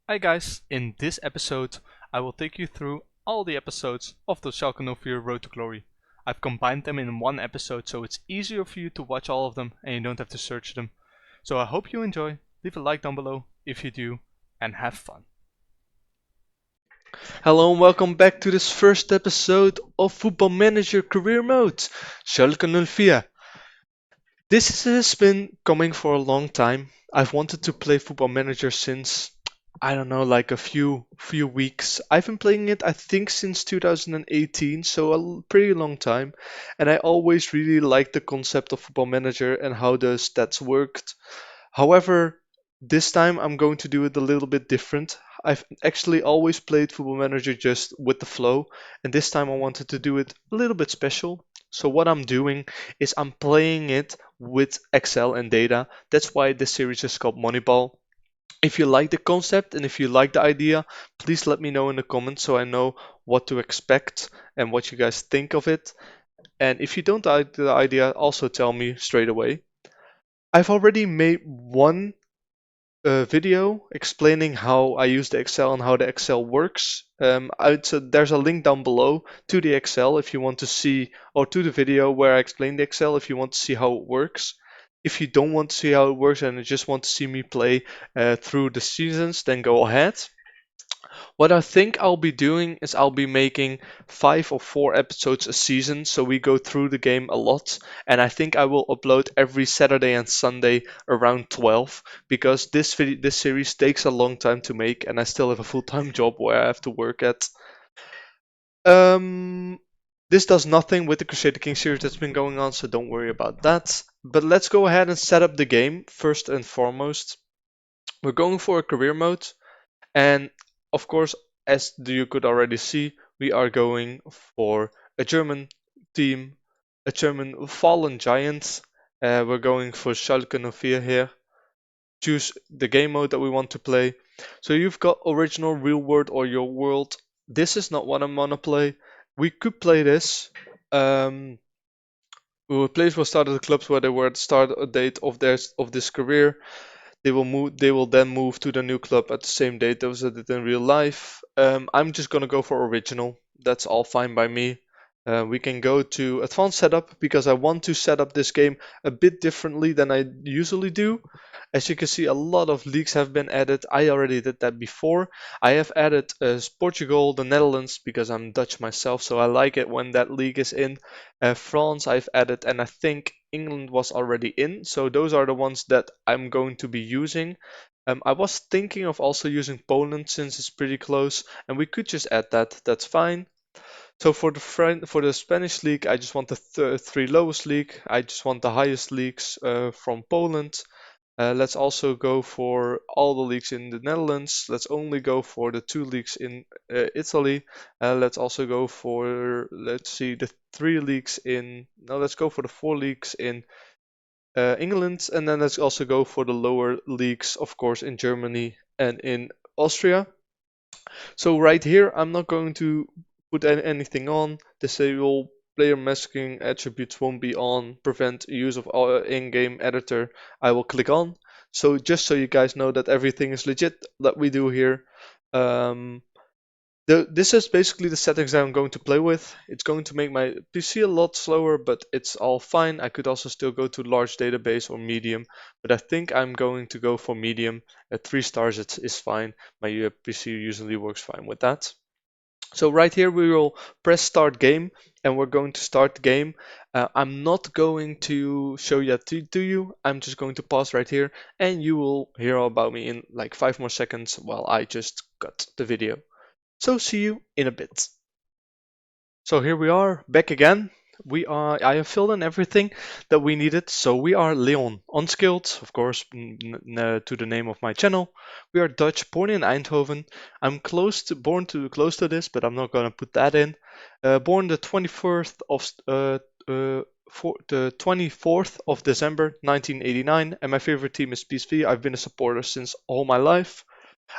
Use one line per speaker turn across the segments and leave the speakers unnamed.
Hi guys, in this episode I will take you through all the episodes of the Schalke 04 Road to Glory. I've combined them in one episode so it's easier for you to watch all of them and you don't have to search them. So I hope you enjoy, leave a like down below if you do, and have fun.
Hello and welcome back to this first episode of Football Manager Career Mode, Schalke 04. This has been coming for a long time. I've wanted to play Football Manager since, I don't know, like a few weeks. I've been playing it I think since 2018, so a pretty long time. And I always really liked the concept of Football Manager and how the stats worked. However, this time I'm going to do it a little bit different. I've actually always played Football Manager just with the flow, and this time I wanted to do it a little bit special. So what I'm doing is I'm playing it with Excel and data. That's why this series is called Moneyball. If you like the concept and if you like the idea, please let me know in the comments so I know what to expect and what you guys think of it. And if you don't like the idea, also tell me straight away. I've already made one video explaining how I use the Excel and how the Excel works. There's a link down below to the Excel if you want to see, or to the video where I explain the Excel if you want to see how it works. If you don't want to see how it works and you just want to see me play through the seasons, then go ahead. What I think I'll be doing is I'll be making 5 or 4 episodes a season, so we go through the game a lot. And I think I will upload every Saturday and Sunday around 12 because this series takes a long time to make, and I still have a full-time job where I have to work at. Um, this does nothing with the Crusader King series that's been going on, so don't worry about that. But let's go ahead and set up the game first and foremost. We're going for a career mode. And of course, as you could already see, we are going for a German team, a German fallen giant. We're going for Schalke 04 here. Choose the game mode that we want to play. So you've got original, real world, or your world. This is not what I'm gonna play. We could play this. Um, Players will start at the clubs where they were at the start date of this career. They will then move to the new club at the same date as they did in real life. I'm just gonna go for original. That's all fine by me. We can go to advanced setup because I want to set up this game a bit differently than I usually do. As you can see, a lot of leagues have been added. I already did that before. I have added Portugal, the Netherlands, because I'm Dutch myself, so I like it when that league is in. France I've added, and I think England was already in, so those are the ones that I'm going to be using. I was thinking of also using Poland since it's pretty close, and we could just add that. That's fine. So for the Spanish league, I just want the 3 lowest league. I just want the highest leagues from Poland. Let's also go for all the leagues in the Netherlands. Let's only go for the 2 leagues in Italy. Let's also go for, let's see, the 3 leagues in, no, let's go for the 4 leagues in England. And then let's also go for the lower leagues, of course, in Germany and in Austria. So right here, I'm not going to put anything on. Disable player masking attributes won't be on. Prevent use of in-game editor. I will click on. So just so you guys know that everything is legit that we do here. Um, this is basically the settings that I'm going to play with. It's going to make my PC a lot slower, but it's all fine. I could also still go to large database or medium, but I think I'm going to go for medium. At 3 stars is fine. My PC usually works fine with that. So right here we will press start game and we're going to start the game. I'm not going to show that to you. I'm just going to pause right here and you will hear all about me in like 5 more seconds while I just cut the video. So see you in a bit. So here we are back again. I have filled in everything that we needed. So we are Leon, unskilled, of course, to the name of my channel. We are Dutch, born in Eindhoven. I'm born too close to this, but I'm not gonna put that in. Born the 21st of the 24th of December 1989, and my favorite team is PSV. I've been a supporter since all my life.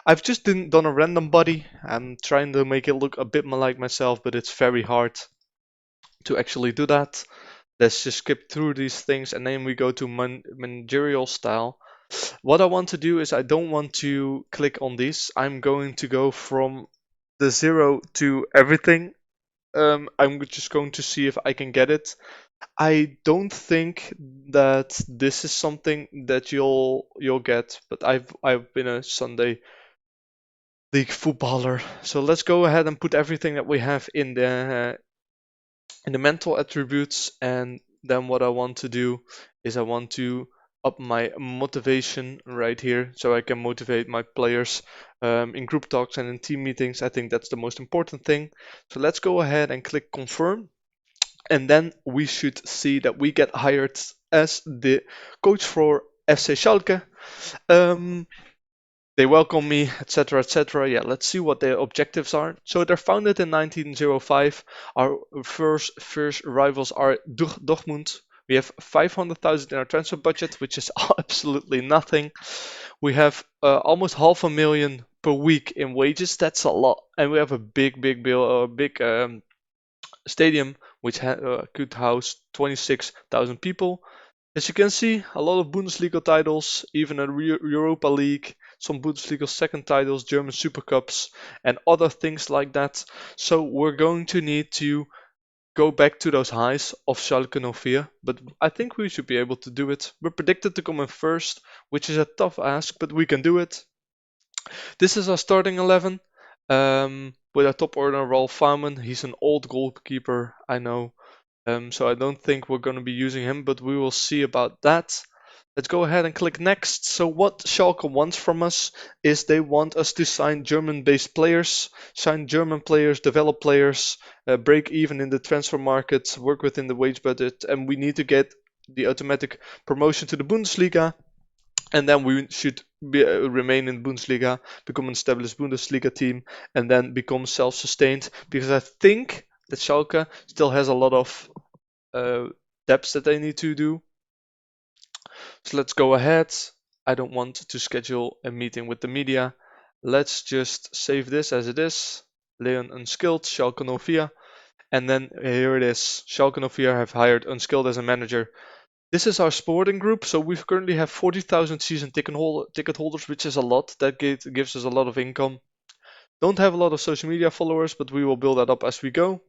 I've just done a random body. I'm trying to make it look a bit more like myself, but it's very hard to actually do that. Let's just skip through these things and then we go to managerial style. What I want to do is I don't want to click on this. I'm going to go from the 0 to everything. I'm just going to see if I can get it. I don't think that this is something that you'll get, but I've been a Sunday league footballer. So let's go ahead and put everything that we have in the mental attributes, and then what I want to do is I want to up my motivation right here so I can motivate my players in group talks and in team meetings. I think that's the most important thing. So let's go ahead and click confirm, and then we should see that we get hired as the coach for FC Schalke. Um, they welcome me, etc., etc. Yeah, let's see what their objectives are. So they're founded in 1905. Our first rivals are Dortmund. We have 500,000 in our transfer budget, which is absolutely nothing. We have almost 500,000 per week in wages. That's a lot, and we have a big bill, big stadium which could house 26,000 people. As you can see, a lot of Bundesliga titles, even a Europa League, some Bundesliga second titles, German Super Cups, and other things like that. So we're going to need to go back to those highs of Schalke 04, but I think we should be able to do it. We're predicted to come in first, which is a tough ask, but we can do it. This is our starting 11. With our top order, Ralph Fouman. He's an old goalkeeper, I know. So I don't think we're going to be using him, but we will see about that. Let's go ahead and click next. So what Schalke wants from us is they want us to sign German-based players, sign German players, develop players, break even in the transfer market, work within the wage budget, and we need to get the automatic promotion to the Bundesliga. And then we should remain in Bundesliga, become an established Bundesliga team, and then become self-sustained. Because I think that Schalke still has a lot of depths that they need to do. So let's go ahead. I don't want to schedule a meeting with the media. Let's just save this as it is. Leon Unskilled, Schalke 04. And then here it is. Schalke 04 have hired Unskilled as a manager. This is our sporting group, so we currently have 40,000 season ticket holders, which is a lot. That gives us a lot of income. Don't have a lot of social media followers, but we will build that up as we go.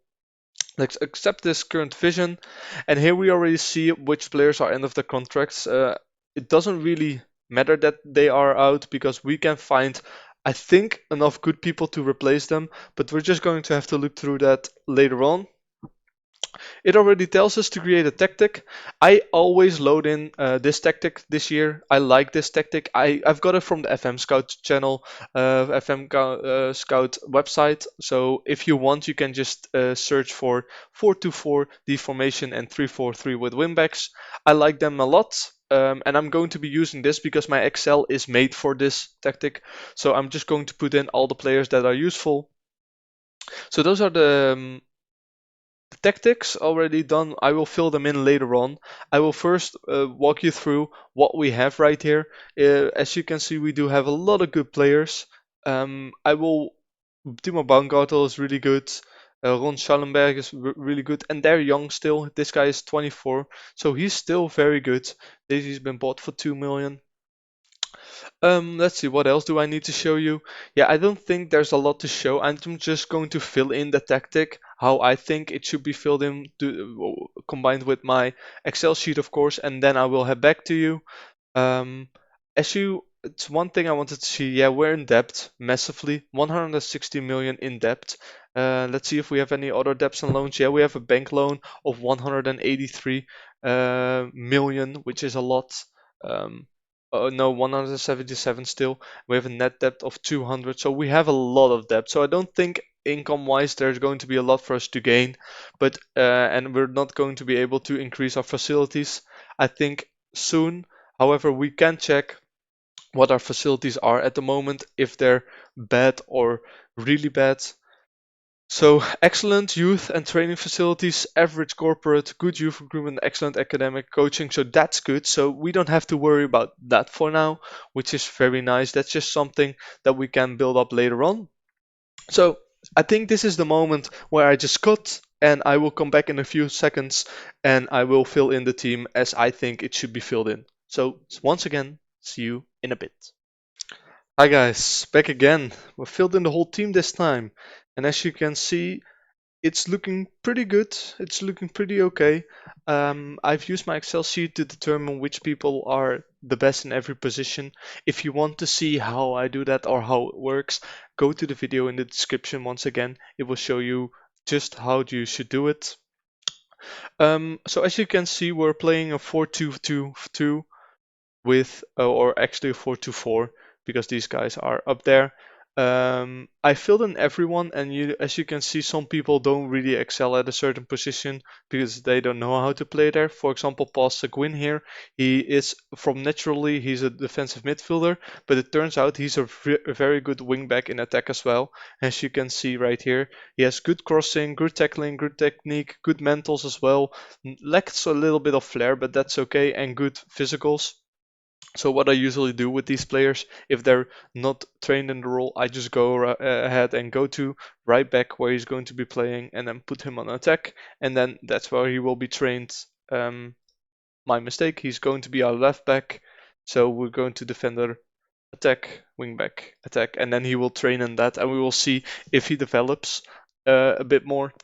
Let's accept this current vision, and here we already see which players are end of the contracts. It doesn't really matter that they are out because we can find, I think, enough good people to replace them, but we're just going to have to look through that later on. It already tells us to create a tactic. I always load in this tactic this year. I like this tactic. I've got it from the FM Scout channel, Scout website. So if you want, you can just search for 4-2-4 the formation and 3-4-3 with wingbacks. I like them a lot. And I'm going to be using this because my Excel is made for this tactic. So I'm just going to put in all the players that are useful. So those are the tactics already done. I will fill them in later on. I will first walk you through what we have right here. As you can see, we do have a lot of good players. Timo Baumgartel is really good. Ron Schallenberg is really good, and they're young still. This guy is 24, so he's still very good. He's been bought for 2 million. Let's see, what else do I need to show you? Yeah, I don't think there's a lot to show. I'm just going to fill in the tactic, how I think it should be filled in, combined with my Excel sheet, of course, and then I will head back to you. Um, it's one thing I wanted to see. Yeah, we're in debt massively, 160 million in debt. Let's see if we have any other debts and loans. Yeah, we have a bank loan of 183 million, which is a lot. Um, no, 177 still. We have a net debt of 200, so we have a lot of debt. So I don't think income-wise there's going to be a lot for us to gain, but and we're not going to be able to increase our facilities. I think soon. However, we can check what our facilities are at the moment, if they're bad or really bad. So excellent youth and training facilities, average corporate, good youth recruitment, excellent academic coaching. So that's good. So we don't have to worry about that for now, which is very nice. That's just something that we can build up later on. So I think this is the moment where I just cut, and I will come back in a few seconds and I will fill in the team as I think it should be filled in. So once again, See you in a bit. Hi guys, back again. We filled in the whole team this time, and as you can see, it's looking pretty good. It's looking pretty okay. I've used my Excel sheet to determine which people are the best in every position. If you want to see how I do that or how it works, go to the video in the description once again. It will show you just how you should do it. So as you can see, we're playing a 4-2-2-2 with, or actually a 4-2-4 because these guys are up there. I filled in everyone, and as you can see, some people don't really excel at a certain position because they don't know how to play there. For example, Paul Seguin here, he is from naturally he's a defensive midfielder, but it turns out he's a very good wingback in attack as well. As you can see right here, he has good crossing, good tackling, good technique, good mentals as well. Lacks a little bit of flair, but that's okay, and good physicals. So what I usually do with these players, if they're not trained in the role, I just go ahead and go to right back where he's going to be playing, and then put him on attack, and then that's where he will be trained. My mistake, he's going to be our left back, so we're going to defender, attack, wing back, attack, and then he will train in that, and we will see if he develops a bit more.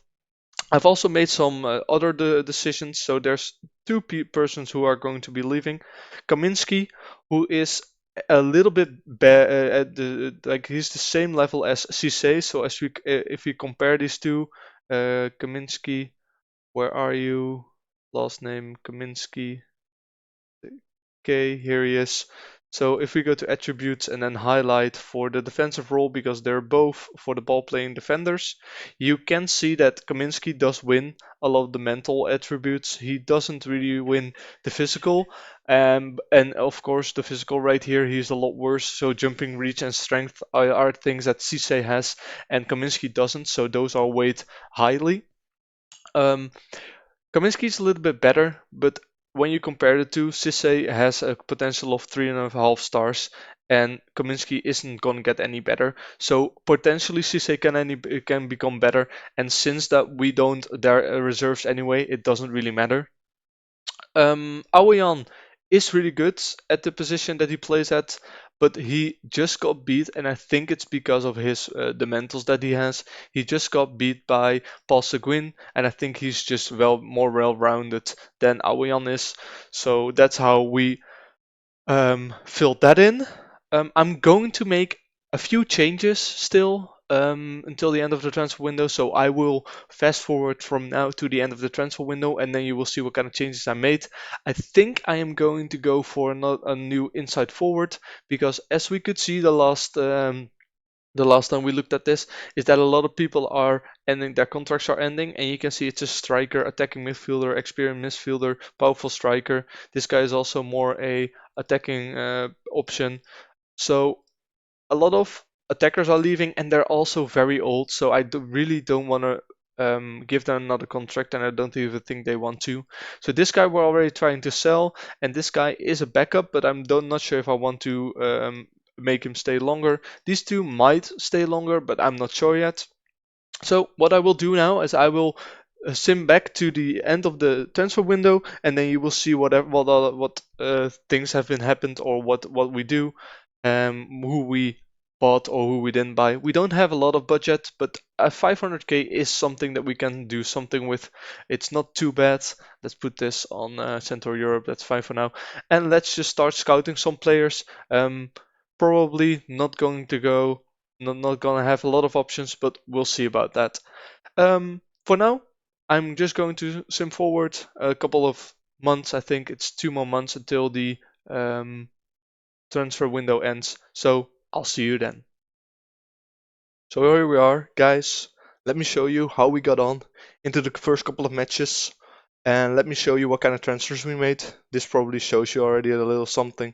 I've also made some other decisions. So there's two persons who are going to be leaving. Kaminsky, who is a little bit at the like he's the same level as Cisse. So as we if we compare these two, Kaminsky, where are you? Last name Kaminsky. Okay, here he is. So if we go to attributes and then highlight for the defensive role, because they're both for the ball playing defenders, you can see that Kaminsky does win a lot of the mental attributes. He doesn't really win the physical. And of course, the physical right here, he's a lot worse. So jumping, reach, and strength are things that Cisse has, and Kaminsky doesn't. So those are weighed highly. Um, Kaminsky's a little bit better, but when you compare the two, Cisse has a potential of 3.5 stars, and Kaminsky isn't gonna get any better. So potentially Cisse can become better, and since that we don't there reserves anyway, it doesn't really matter. Aoyan is really good at the position that he plays at, but he just got beat, and I think it's because of his the mentals that he has. He just got beat by Paul Seguin, and I think he's just more well-rounded than Aoyan is. So that's how we filled that in. I'm going to make a few changes still until the end of the transfer window, so I will fast forward from now to the end of the transfer window, and then you will see what kind of changes I made. I think I am going to go for a new inside forward, because as we could see the last time we looked at this, is that a lot of people are ending, their contracts are ending, and you can see it's a striker, attacking midfielder, experienced midfielder, powerful striker. This guy is also more a attacking option. So a lot of attackers are leaving, and they're also very old. So I really don't want to give them another contract, and I don't even think they want to. So this guy we're already trying to sell, and this guy is a backup, but I'm not sure if I want to make him stay longer. These two might stay longer, but I'm not sure yet. So what I will do now is I will sim back to the end of the transfer window, and then you will see what things have been happened, or what we do, who we bought or who we didn't buy. We don't have a lot of budget, but 500k is something that we can do something with. It's not too bad. Let's put this on Central Europe. That's fine for now, and let's just start scouting some players. Probably not going to go. Not gonna have a lot of options, but we'll see about that. For now, I'm just going to sim forward a couple of months. I think it's 2 more months until the transfer window ends. So I'll see you then. So here we are, guys. Let me show you how we got on into the first couple of matches. And let me show you what kind of transfers we made. This probably shows you already a little something.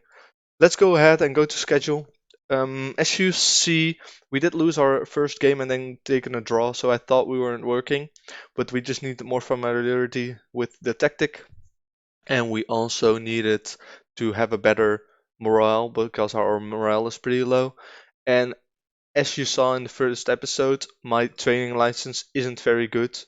Let's go ahead and go to schedule. As you see, we did lose our first game and then taken a draw, so I thought we weren't working, but we just needed more familiarity with the tactic, and we also needed to have a better morale because our morale is pretty low. And as you saw in the first episode, my training license isn't very good.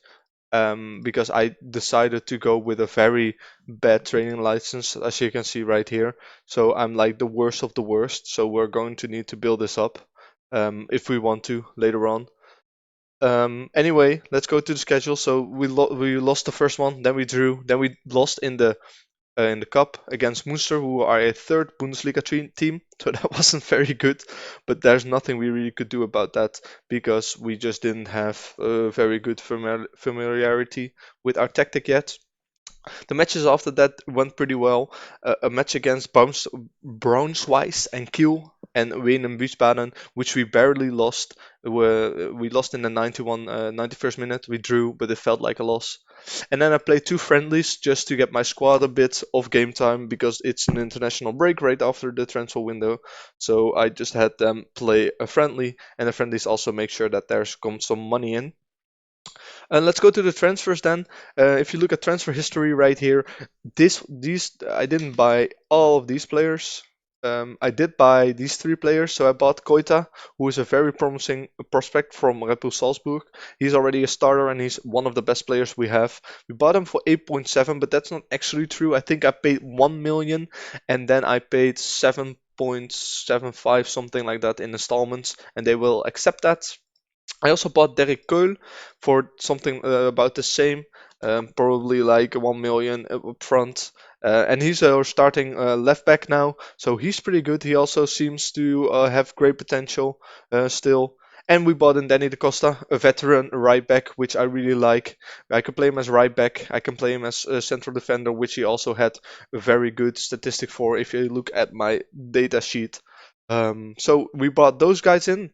because I decided to go with a very bad training license, as you can see right here. So I'm like the worst of the worst. So we're going to need to build this up if we want to later on. Anyway, let's go to the schedule. So we lost the first one, then we drew, then we lost in the cup against Munster, who are a third Bundesliga team. So that wasn't very good, but there's nothing we really could do about that because we just didn't have very good familiarity with our tactic yet. The matches after that went pretty well. A match against Braunschweig and Kiel and Wien and Wiesbaden, which we barely lost. We lost in the 91st minute. We drew, but it felt like a loss. And then I played two friendlies just to get my squad a bit of game time because it's an international break right after the transfer window. So I just had them play a friendly, and the friendlies also make sure that there's come some money in. And let's go to the transfers then. If you look at transfer history right here, these I didn't buy all of these players. I did buy these three players. So I bought Koita, who is a very promising prospect from Red Bull Salzburg. He's already a starter and he's one of the best players we have. We bought him for 8.7, but that's not actually true. I think I paid 1 million and then I paid 7.75, something like that, in installments, and they will accept that. I also bought Derek Keul for something about the same, probably like 1 million up front. And he's our starting left back now, so he's pretty good. He also seems to have great potential still. And we bought in Danny Da Costa, a veteran right back, which I really like. I can play him as right back. I can play him as a central defender, which he also had a very good statistic for if you look at my data sheet. So we bought those guys in.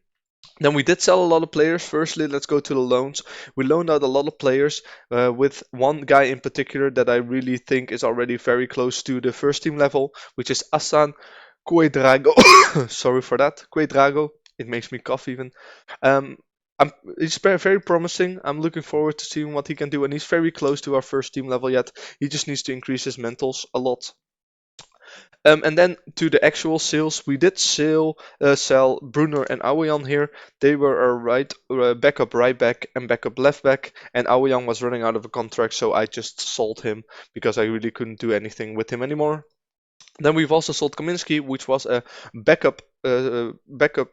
Then we did sell a lot of players. Firstly, let's go to the loans. We loaned out a lot of players, with one guy in particular that I really think is already very close to the first team level, which is Asan Cuedrago. Sorry for that, Cuedrago. It makes me cough even. Um, he's very promising. I'm looking forward to seeing what he can do, and he's very close to our first team level yet. He just needs to increase his mentals a lot. And then to the actual sales, we did sell Bruno and Aoyan here. They were a backup right back and backup left back, and Aoyan was running out of a contract, so I just sold him because I really couldn't do anything with him anymore. Then we've also sold Kaminski, which was a backup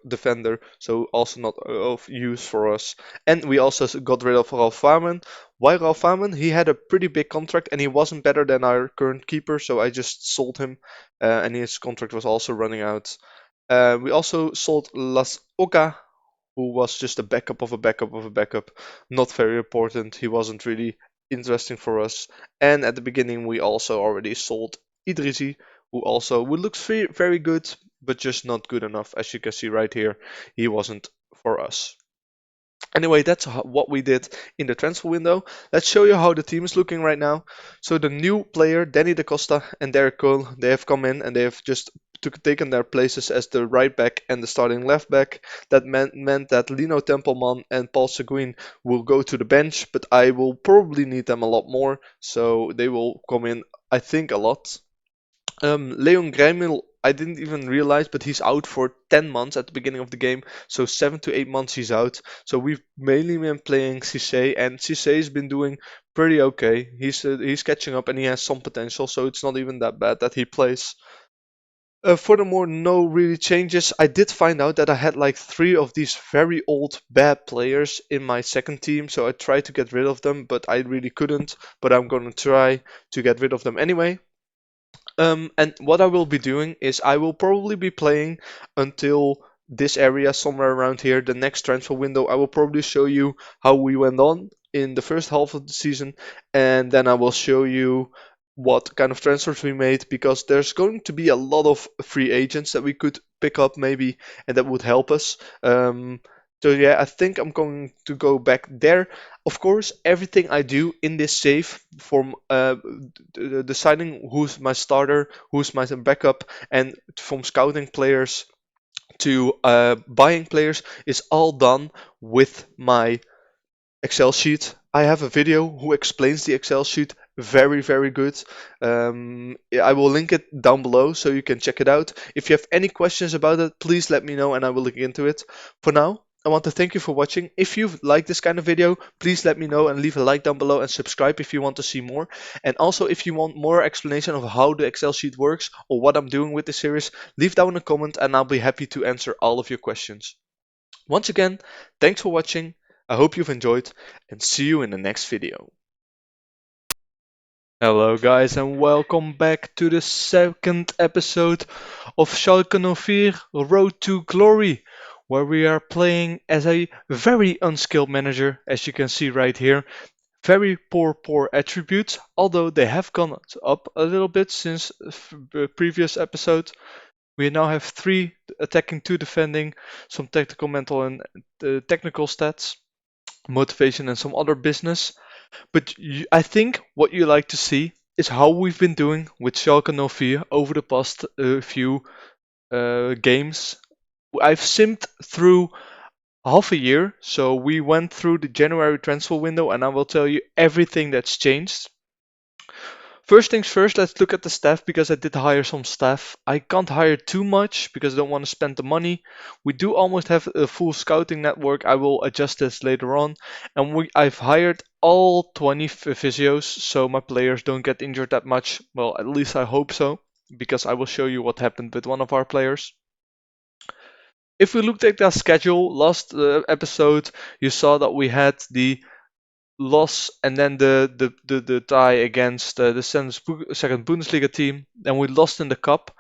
defender, so also not of use for us. And we also got rid of Ralph Farman. Why Ralph Farman? He had a pretty big contract and he wasn't better than our current keeper, so I just sold him, and his contract was also running out. We also sold Las Oca, who was just a backup of a backup of a backup. Not very important. He wasn't really interesting for us. And at the beginning, we also already sold Idrisi, who looks very, very good, but just not good enough. As you can see right here, he wasn't for us. Anyway, that's what we did in the transfer window. Let's show you how the team is looking right now. So the new player, Danny Da Costa and Derek Cole, they have come in and they have just taken their places as the right back and the starting left back. That meant that Lino Tempelman and Paul Seguin will go to the bench, but I will probably need them a lot more, so they will come in, I think, a lot. Leon Grijmel, I didn't even realize, but he's out for 10 months at the beginning of the game, so 7 to 8 months he's out. So we've mainly been playing Cisse, and Cisse has been doing pretty okay. He's catching up and he has some potential, so it's not even that bad that he plays. Furthermore, no really changes. I did find out that I had like 3 of these very old bad players in my second team, so I tried to get rid of them, but I really couldn't. But I'm gonna try to get rid of them anyway. And what I will be doing is I will probably be playing until this area, somewhere around here, the next transfer window. I will probably show you how we went on in the first half of the season, and then I will show you what kind of transfers we made, because there's going to be a lot of free agents that we could pick up maybe, and that would help us. So yeah, I think I'm going to go back there. Of course, everything I do in this save, from deciding who's my starter, who's my backup, and from scouting players to buying players, is all done with my Excel sheet. I have a video who explains the Excel sheet very, very good. I will link it down below so you can check it out. If you have any questions about it, please let me know and I will look into it. For now, I want to thank you for watching. If you've liked this kind of video, please let me know and leave a like down below and subscribe if you want to see more. And also, if you want more explanation of how the Excel sheet works or what I'm doing with this series, leave down a comment and I'll be happy to answer all of your questions. Once again, thanks for watching. I hope you've enjoyed and see you in the next video. Hello guys and welcome back to the second episode of Schalke 04 Road to Glory, where we are playing as a very unskilled manager, as you can see right here. Very poor attributes, although they have gone up a little bit since the previous episode. We now have 3 attacking, 2 defending, some tactical, mental and technical stats, motivation and some other business. But I think what you like to see is how we've been doing with Schalke 04 over the past few games. I've simmed through half a year, so we went through the January transfer window and I will tell you everything that's changed. First things first, let's look at the staff because I did hire some staff. I can't hire too much because I don't want to spend the money. We do almost have a full scouting network. I will adjust this later on. And I've hired all 20 physios so my players don't get injured that much. Well, at least I hope so, because I will show you what happened with one of our players. If we looked at that schedule, last episode, you saw that we had the loss and then the tie against the second Bundesliga team, and we lost in the cup,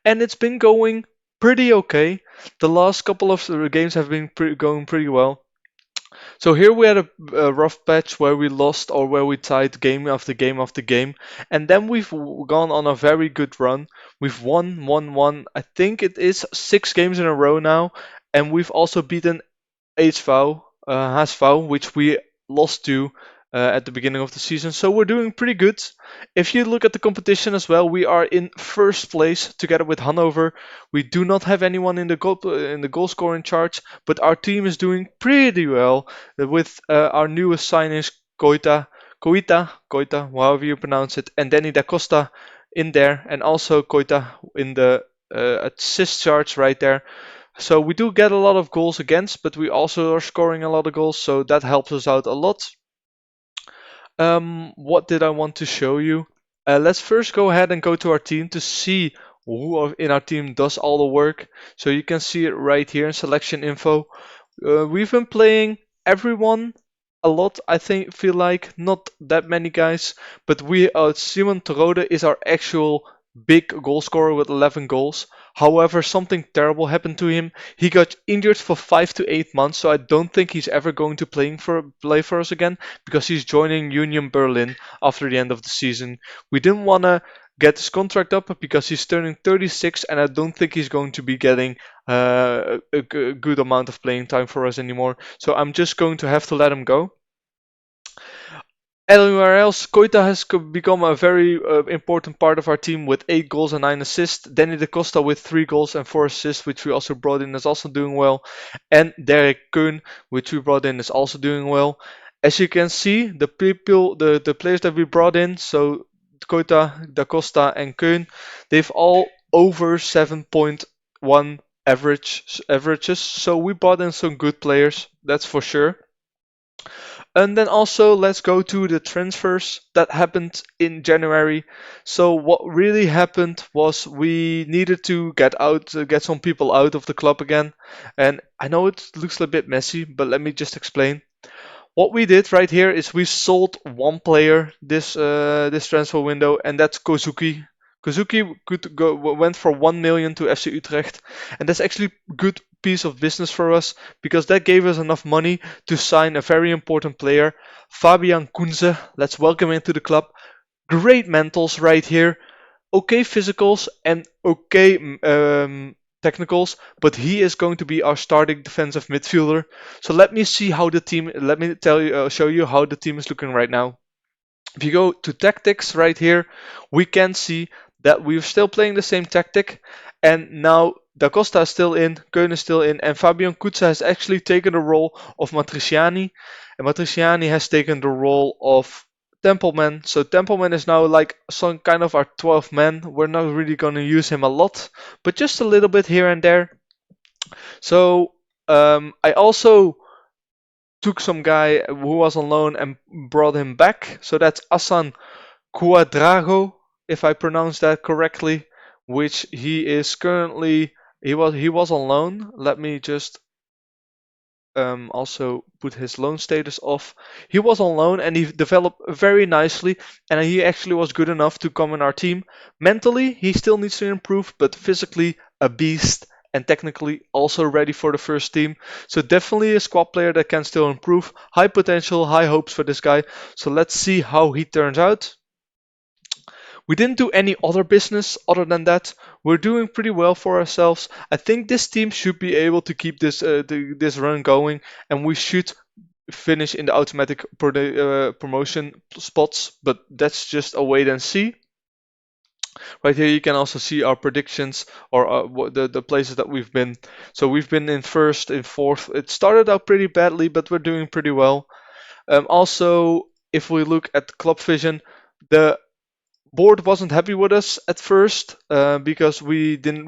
and it's been going pretty okay. The last couple of games have been going pretty well. So here we had a rough patch where we lost or where we tied game after game after game, and then we've gone on a very good run. We've won, I think it is 6 games in a row now, and we've also beaten HSV, which we lost to at the beginning of the season. So we're doing pretty good. If you look at the competition as well, we are in first place together with Hanover. We do not have anyone in the goal scoring charge, but our team is doing pretty well with our newest signings, Koita, however you pronounce it, and Danny Da Costa in there, and also Koita in the assist charge right there. So we do get a lot of goals against, but we also are scoring a lot of goals, so that helps us out a lot. What did I want to show you? Let's first go ahead and go to our team to see who in our team does all the work. So you can see it right here in selection info. We've been playing everyone a lot, I feel like not that many guys, but Simon Terode is our actual big goal scorer with 11 goals. However, something terrible happened to him. He got injured for 5 to 8 months, so I don't think he's ever going to play for us again, because he's joining Union Berlin after the end of the season. We didn't want to get his contract up because he's turning 36, and I don't think he's going to be getting a good amount of playing time for us anymore. So I'm just going to have to let him go. Anywhere else, Koita has become a very important part of our team with 8 goals and 9 assists. Danny Da Costa with 3 goals and 4 assists, which we also brought in, is also doing well. And Derek Kuhn, which we brought in, is also doing well. As you can see, the players that we brought in, so Koita, Da Costa and Kuhn, they've all over 7.1 averages. So we brought in some good players, that's for sure. And then also let's go to the transfers that happened in January. So what really happened was we needed to get some people out of the club again. And I know it looks a bit messy, but let me just explain. What we did right here is we sold one player this transfer window, and that's Kozuki. Kozuki went for 1 million to FC Utrecht, and that's actually a good piece of business for us because that gave us enough money to sign a very important player, Fabian Kunze. Let's welcome him to the club. Great mentals right here, okay physicals and okay technicals, but he is going to be our starting defensive midfielder. So let me show you how the team is looking right now. If you go to tactics right here, we can see that we're still playing the same tactic, and now Da Costa is still in, Keun is still in, and Fabian Kutza has actually taken the role of Matriciani, and Matriciani has taken the role of Templeman. So Templeman is now like some kind of our 12th man. We're not really going to use him a lot, but just a little bit here and there. So I also took some guy who was on loan and brought him back. So that's Asan Cuadrago, if I pronounce that correctly, which he is currently he was on loan. Let me just also put his loan status off. He was on loan and he developed very nicely, and he actually was good enough to come in our team. Mentally, he still needs to improve, but physically, a beast. And technically also ready for the first team. So definitely a squad player that can still improve. High potential, high hopes for this guy. So let's see how he turns out. We didn't do any other business other than that. We're doing pretty well for ourselves. I think this team should be able to keep this run going, and we should finish in the automatic promotion spots. But that's just a wait and see. Right here, you can also see our predictions or the places that we've been. So we've been in first, in fourth. It started out pretty badly, but we're doing pretty well. Also, if we look at Club Vision, the board wasn't happy with us at first because um, we didn't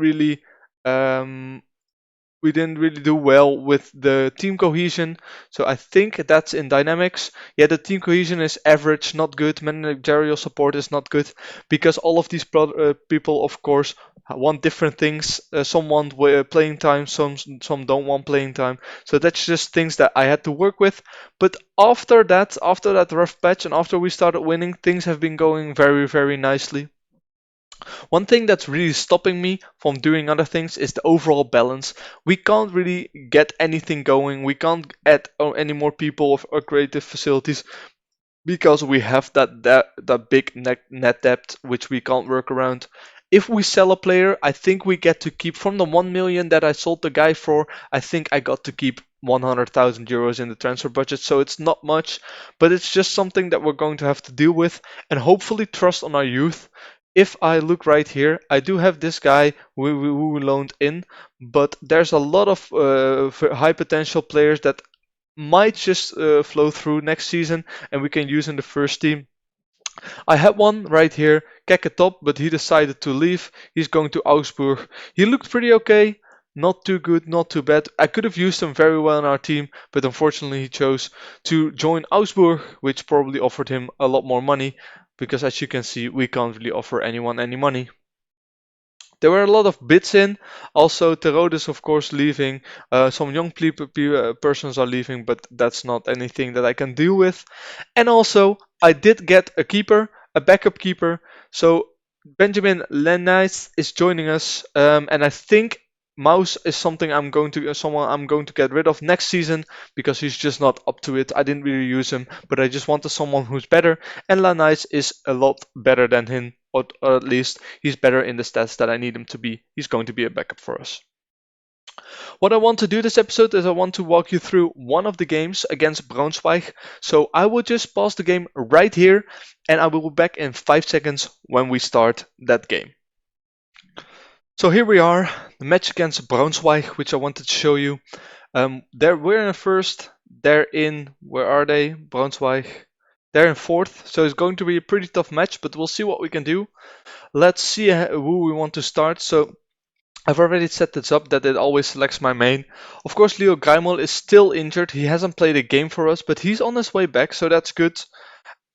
really do well with the team cohesion. So I think that's in dynamics. Yeah, the team cohesion is average, not good. Managerial support is not good because all of these people, of course, want different things. Some want playing time, some don't want playing time. So that's just things that I had to work with. But after that rough patch, and after we started winning, things have been going very, very nicely. One thing that's really stopping me from doing other things is the overall balance. We can't really get anything going. We can't add any more people or creative facilities because we have that big net debt which we can't work around. If we sell a player, I think we get to keep from the 1 million that I sold the guy for. I think I got to keep 100,000 euros in the transfer budget, so it's not much, but it's just something that we're going to have to deal with and hopefully trust on our youth. If I look right here, I do have this guy who we loaned in, but there's a lot of high potential players that might just flow through next season and we can use in the first team. I had one right here, Keketop, but he decided to leave. He's going to Augsburg. He looked pretty okay. Not too good, not too bad. I could have used him very well in our team, but unfortunately he chose to join Augsburg, which probably offered him a lot more money, because as you can see, we can't really offer anyone any money. There were a lot of bids in. Also, Terode is of course leaving. Some young persons are leaving, but that's not anything that I can deal with. And also, I did get a keeper, a backup keeper. So Benjamin Lenice is joining us, and I think Mouse is someone I'm going to get rid of next season because he's just not up to it. I didn't really use him, but I just wanted someone who's better, and Lenice is a lot better than him, or at least he's better in the stats that I need him to be. He's going to be a backup for us. What I want to do this episode is I want to walk you through one of the games against Braunschweig. So I will just pause the game right here and I will be back in 5 seconds when we start that game. So here we are, the match against Braunschweig, which I wanted to show you. We're in first, they're in, where are they? Braunschweig. They're in fourth, so it's going to be a pretty tough match, but we'll see what we can do. Let's see who we want to start. So I've already set this up that it always selects my main. Of course, Leo Greimel is still injured. He hasn't played a game for us, but he's on his way back, so that's good.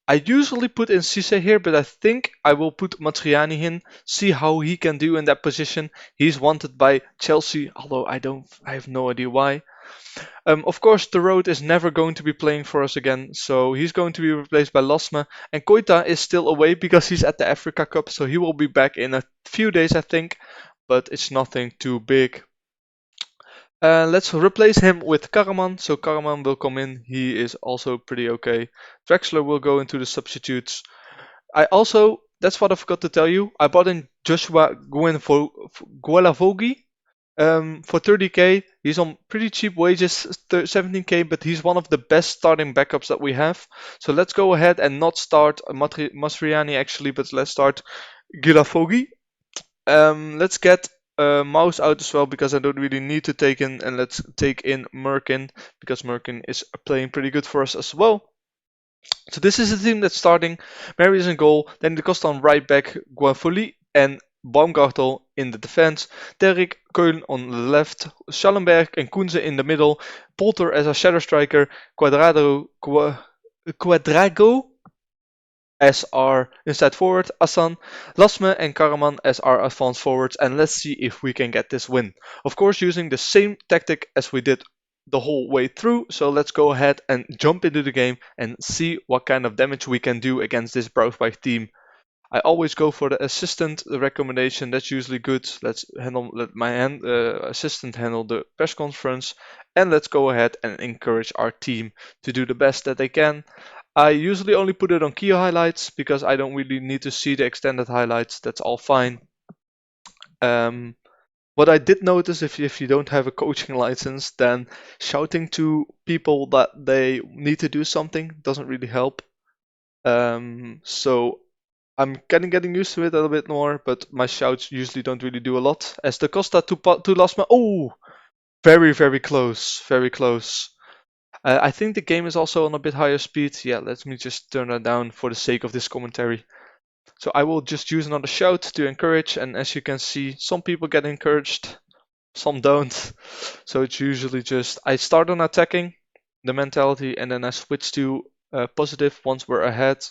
I usually put in Cisse here, but I think I will put Matriani in, see how he can do in that position. He's wanted by Chelsea, although I have no idea why. Of course, the road is never going to be playing for us again, so he's going to be replaced by Lasme. And Koita is still away because he's at the Africa Cup, so he will be back in a few days, I think, but it's nothing too big. Let's replace him with Karaman. So Karaman will come in. He is also pretty okay. Drexler will go into the substitutes. That's what I forgot to tell you. I bought in Joshua Guelavogi for 30k. He's on pretty cheap wages, 17k, but he's one of the best starting backups that we have. So let's go ahead and not start Masriani actually, but let's start Guelavogi. Let's get Mouse out as well because I don't really need to take in, and let's take in Merkin because Merkin is playing pretty good for us as well. So this is the team that's starting. Mary is in goal. Then the cost on right back Guafoli and Baumgartel in the defense, Derrick Köln on the left, Schallenberg and Kunze in the middle, Polter as a shadow striker, Quadrago as our inside forward, Assan, Lasme and Karaman as our advanced forwards, and let's see if we can get this win. Of course, using the same tactic as we did the whole way through, so let's go ahead and jump into the game and see what kind of damage we can do against this Braunschweig team. I always go for the assistant recommendation. That's usually good. Let my assistant handle the press conference, and let's go ahead and encourage our team to do the best that they can. I usually only put it on key highlights because I don't really need to see the extended highlights. That's all fine. What I did notice, if you don't have a coaching license, then shouting to people that they need to do something doesn't really help. So I'm kind of getting used to it a little bit more, but my shouts usually don't really do a lot. As the Costa to Lasma, oh, very, very close, very close. I think the game is also on a bit higher speed. Yeah, let me just turn that down for the sake of this commentary. So I will just use another shout to encourage, and as you can see, some people get encouraged, some don't. So it's usually just I start on attacking the mentality, and then I switch to positive once we're ahead.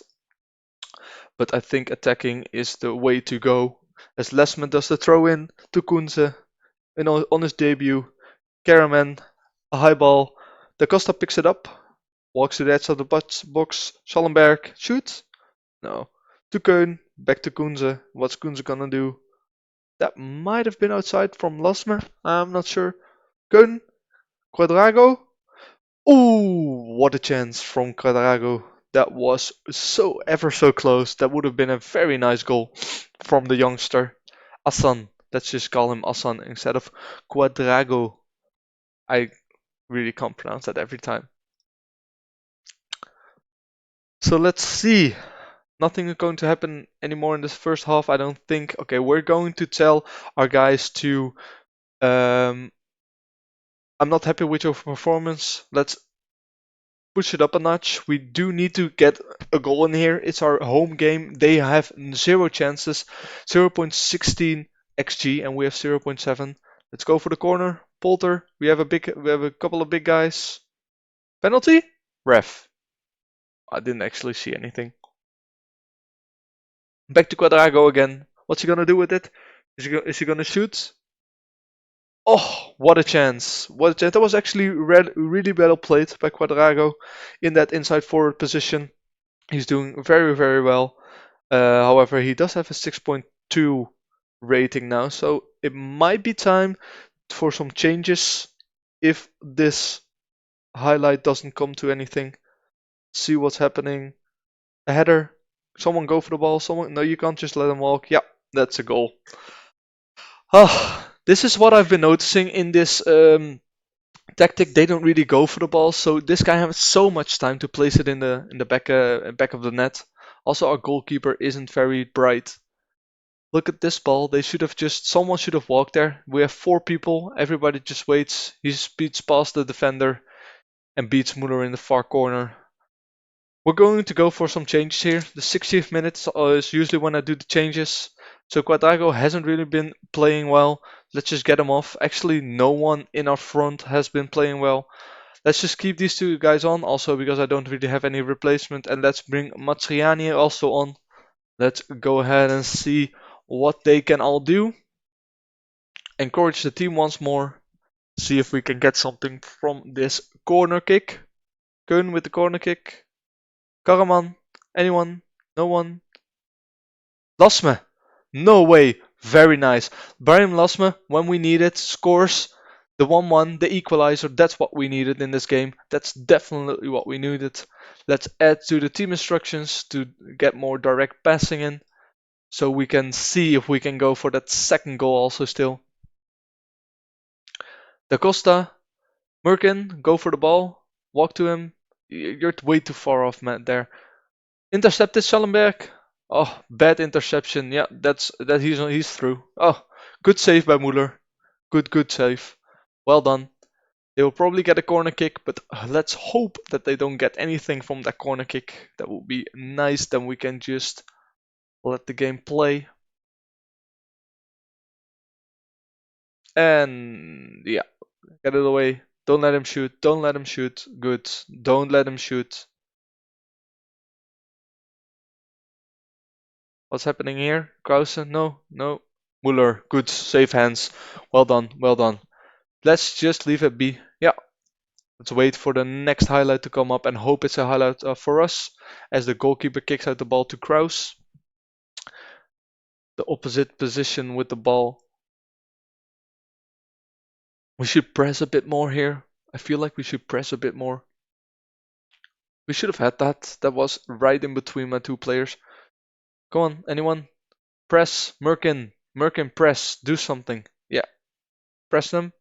But I think attacking is the way to go. As Lesman does the throw in to Kunze on his debut. Karaman, a high ball. Da Costa picks it up, walks to the edge of the box. Schallenberg, shoots. No. To Keun, back to Kunze. What's Kunze gonna do? That might have been outside from Lasme. I'm not sure. Keun, Quadrago. Ooh, what a chance from Quadrago. That was so ever so close. That would have been a very nice goal from the youngster. Assan. Let's just call him Assan instead of Quadrago. I really can't pronounce that every time. So let's see. Nothing is going to happen anymore in this first half, I don't think. Okay, we're going to tell our guys to I'm not happy with your performance. Let's push it up a notch. We do need to get a goal in here. It's our home game. They have 0 chances, 0.16 xG, and we have 0.7. Let's go for the corner. Polter. We have a couple of big guys. Penalty? Ref. I didn't actually see anything. Back to Quadrago again. What's he gonna do with it? Is he gonna shoot? Oh, what a chance! What a chance! That was actually really well played by Quadrago in that inside forward position. He's doing very, very well. However, he does have a 6.2 rating now, so it might be time for some changes if this highlight doesn't come to anything. See what's happening. A header. Someone go for the ball. Someone. No, you can't just let him walk. Yeah, that's a goal. This is what I've been noticing in this tactic. They don't really go for the ball, so this guy has so much time to place it in the back of the net. Also, our goalkeeper isn't very bright. Look at this ball. Someone should have walked there. We have 4 people. Everybody just waits. He speeds past the defender and beats Muller in the far corner. We're going to go for some changes here. The 60th minute is usually when I do the changes. So Quadrago hasn't really been playing well. Let's just get him off. Actually, no one in our front has been playing well. Let's just keep these 2 guys on also because I don't really have any replacement. And let's bring Matriani also on. Let's go ahead and see what they can all do. Encourage the team once more. See if we can get something from this corner kick. Keun with the corner kick. Karaman. Anyone? No one? Lasme. No way. Very nice. Brahim Lasme, when we need it, scores the 1-1, the equalizer. That's what we needed in this game. That's definitely what we needed. Let's add to the team instructions to get more direct passing in. So we can see if we can go for that second goal also still. Da Costa. Merkin, go for the ball. Walk to him. You're way too far off, man, there. Intercepted Schallenberg. Oh, bad interception. Yeah, he's through. Oh, good save by Muller. Good save. Well done. They will probably get a corner kick, but let's hope that they don't get anything from that corner kick. That would be nice. Then we can just let the game play. And yeah, get it away. Don't let him shoot. Don't let him shoot. Good. Don't let him shoot. What's happening here? Krause? No, no. Muller. Good. Safe hands. Well done. Well done. Let's just leave it be. Yeah. Let's wait for the next highlight to come up and hope it's a highlight for us as the goalkeeper kicks out the ball to Kraus. The opposite position with the ball. We should press a bit more here. I feel like we should press a bit more. We should have had that. That was right in between my two players. Come on, anyone? Press. Merkin. Merkin, press. Do something. Yeah. Press them.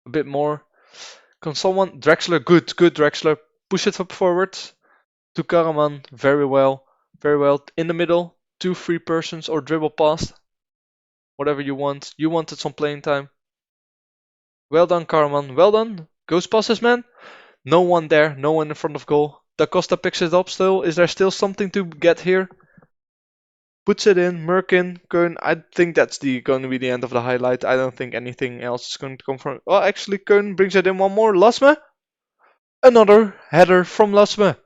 A bit more. Can someone? Drexler. Good. Good, Drexler. Push it up forward. To Karaman. Very well. Very well. In the middle. 2 free persons or dribble past. Whatever you want. You wanted some playing time. Well done, Karaman. Well done. Goes past his man. No one there. No one in front of goal. Da Costa picks it up still. Is there still something to get here? Puts it in. Merkin, Kern. I think that's going to be the end of the highlight. I don't think anything else is going to come from. Well, actually, Kern brings it in one more. Lasme. Another header from Lasme.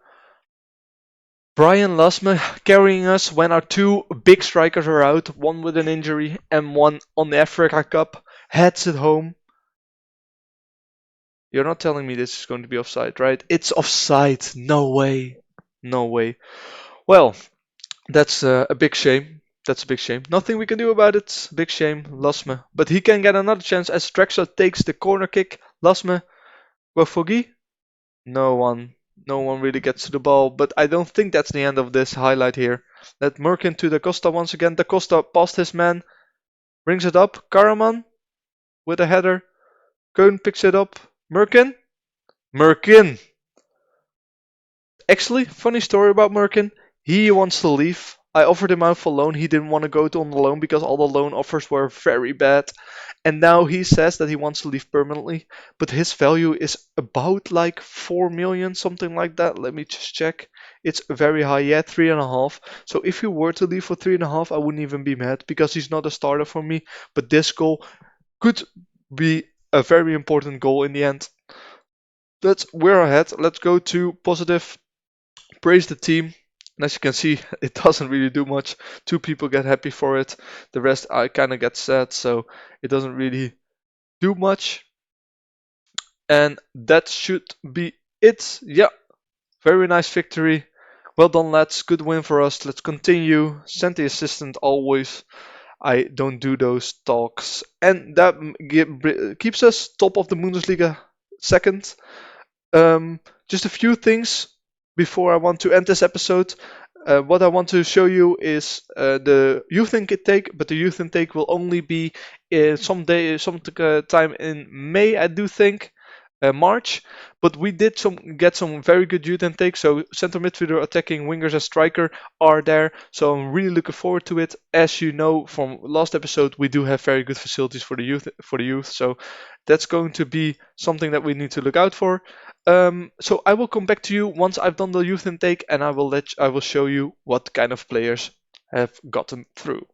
Brian Lasme carrying us when our 2 big strikers are out. One with an injury and one on the Africa Cup. Heads it home. You're not telling me this is going to be offside, right? It's offside. No way. No way. Well, that's a big shame. That's a big shame. Nothing we can do about it. Big shame, Lasme. But he can get another chance as Drexler takes the corner kick. Lasme, Wafogi? No one. No one really gets to the ball. But I don't think that's the end of this highlight here. Let Merkin to Da Costa once again. Da Costa past his man. Brings it up. Karaman with a header. Koen picks it up. Merkin? Merkin! Actually, funny story about Merkin. He wants to leave. I offered him out for loan. He didn't want to go on the loan because all the loan offers were very bad. And now he says that he wants to leave permanently. But his value is about like 4 million, something like that. Let me just check. It's very high. Yeah, 3.5. So if he were to leave for 3.5, I wouldn't even be mad because he's not a starter for me. But this goal could be a very important goal in the end. We're ahead. Let's go to positive. Praise the team. And as you can see, it doesn't really do much. 2 people get happy for it. The rest I kind of get sad, so it doesn't really do much. And that should be it. Yeah, very nice victory. Well done, lads. Good win for us. Let's continue. Send the assistant always. I don't do those talks. And that keeps us top of the Bundesliga second. Just a few things before I want to end this episode. What I want to show you is the youth intake, but the youth intake will only be some time in May, I do think. March, but we did get some very good youth intake. So center midfielder, attacking wingers, and striker are there. So I'm really looking forward to it. As you know from last episode, we do have very good facilities for the youth. So that's going to be something that we need to look out for. So I will come back to you once I've done the youth intake, and I will show you what kind of players have gotten through.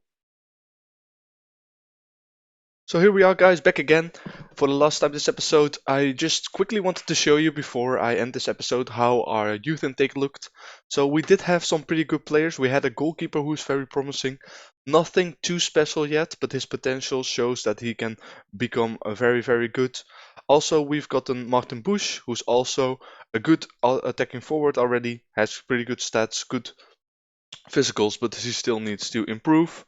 So here we are, guys, back again for the last time this episode. I just quickly wanted to show you before I end this episode how our youth intake looked. So we did have some pretty good players. We had a goalkeeper who's very promising. Nothing too special yet, but his potential shows that he can become a very, very good. Also, we've gotten Martin Bush, who's also a good attacking forward already, has pretty good stats, good physicals, but he still needs to improve.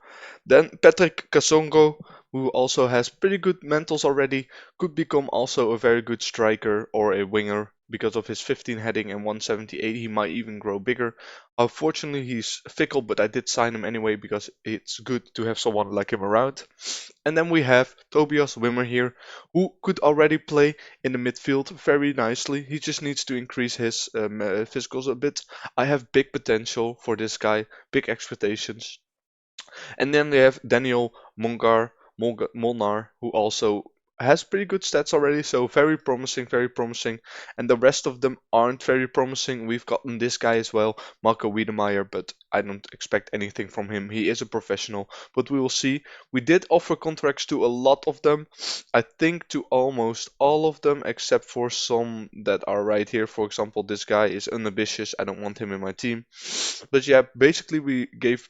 Then Patrick Kasongo, who also has pretty good mentals already, could become also a very good striker or a winger. Because of his 15 heading and 178, he might even grow bigger. Unfortunately, he's fickle, but I did sign him anyway because it's good to have someone like him around. And then we have Tobias Wimmer here, who could already play in the midfield very nicely. He just needs to increase his physicals a bit. I have big potential for this guy, big expectations. And then they have Daniel Molnar, who also has pretty good stats already, so very promising, very promising. And the rest of them aren't very promising. We've gotten this guy as well, Marco Wiedemeyer, but I don't expect anything from him. He is a professional, but we will see. We did offer contracts to a lot of them. I think to almost all of them, except for some that are right here. For example, this guy is unambitious. I don't want him in my team. But yeah, basically we gave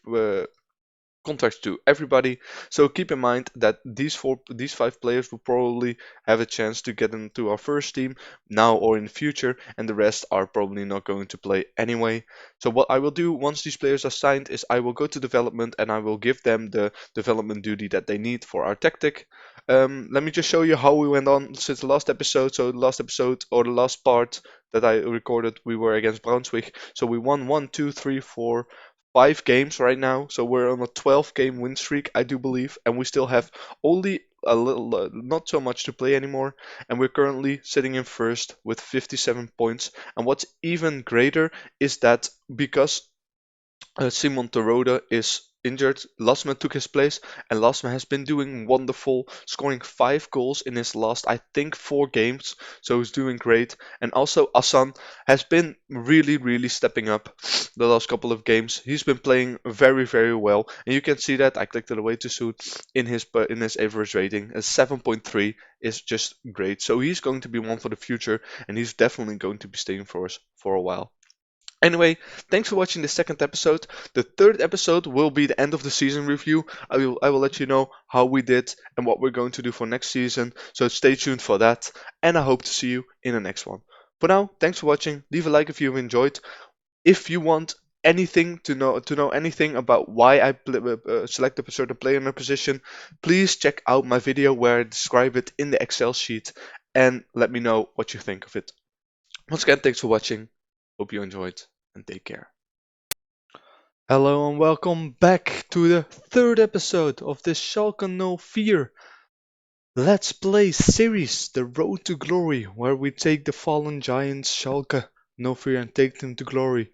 contracts to everybody. So keep in mind that these five players will probably have a chance to get into our first team now or in the future, and the rest are probably not going to play anyway. So what I will do once these players are signed is I will go to development and I will give them the development duty that they need for our tactic. Let me just show you how we went on since the last episode. So the last episode or the last part that I recorded, we were against Brunswick. So we won 1, 2, 3, 4, 5 games right now, so we're on a 12-game win streak, I do believe, and we still have only a little, not so much to play anymore, and we're currently sitting in first with 57 points. And what's even greater is that because Simon Terodde is injured, Lasme took his place, and Lasme has been doing wonderful, scoring 5 goals in his last, I think, 4 games. So he's doing great. And also Asan has been really, really stepping up the last couple of games. He's been playing very, very well, and you can see that. I clicked it away too soon in his average rating. A 7.3 is just great. So he's going to be one for the future, and he's definitely going to be staying for us for a while. Anyway, thanks for watching the second episode. The third episode will be the end of the season review. I will let you know how we did and what we're going to do for next season. So stay tuned for that, and I hope to see you in the next one. For now, thanks for watching. Leave a like if you've enjoyed. If you want anything to know anything about why I select a certain player in a position, please check out my video where I describe it in the Excel sheet, and let me know what you think of it. Once again, thanks for watching. Hope you enjoyed, and take care. Hello and welcome back to the third episode of the Schalke No Fear Let's Play series, The Road to Glory, where we take the fallen giants Schalke No Fear and take them to glory,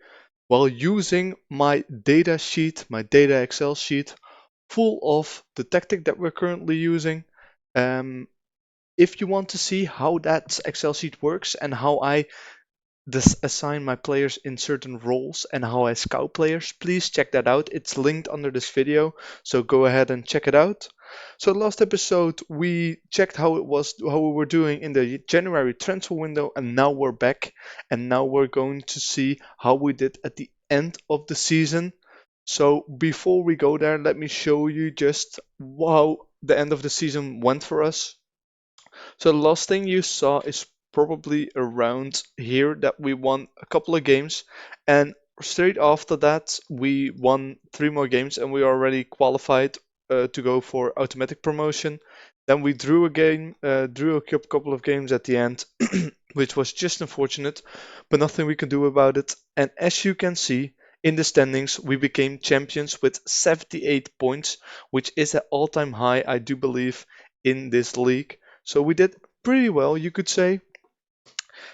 while using my data sheet, my data Excel sheet, full of the tactic that we're currently using. If you want to see how that Excel sheet works and how I assign my players in certain roles and how I scout players, please check that out. It's linked under this video, so go ahead and check it out. So last episode we checked how we were doing in the January transfer window, and now we're back, and now we're going to see how we did at the end of the season. So before we go there, let me show you just how the end of the season went for us. So the last thing you saw is probably around here that we won a couple of games, and straight after that we won 3 more games and we already qualified to go for automatic promotion. Then we drew a game, drew a couple of games at the end, which was just unfortunate, but nothing we can do about it. And as you can see in the standings, we became champions with 78 points, which is an all-time high, I do believe, in this league. So we did pretty well, you could say.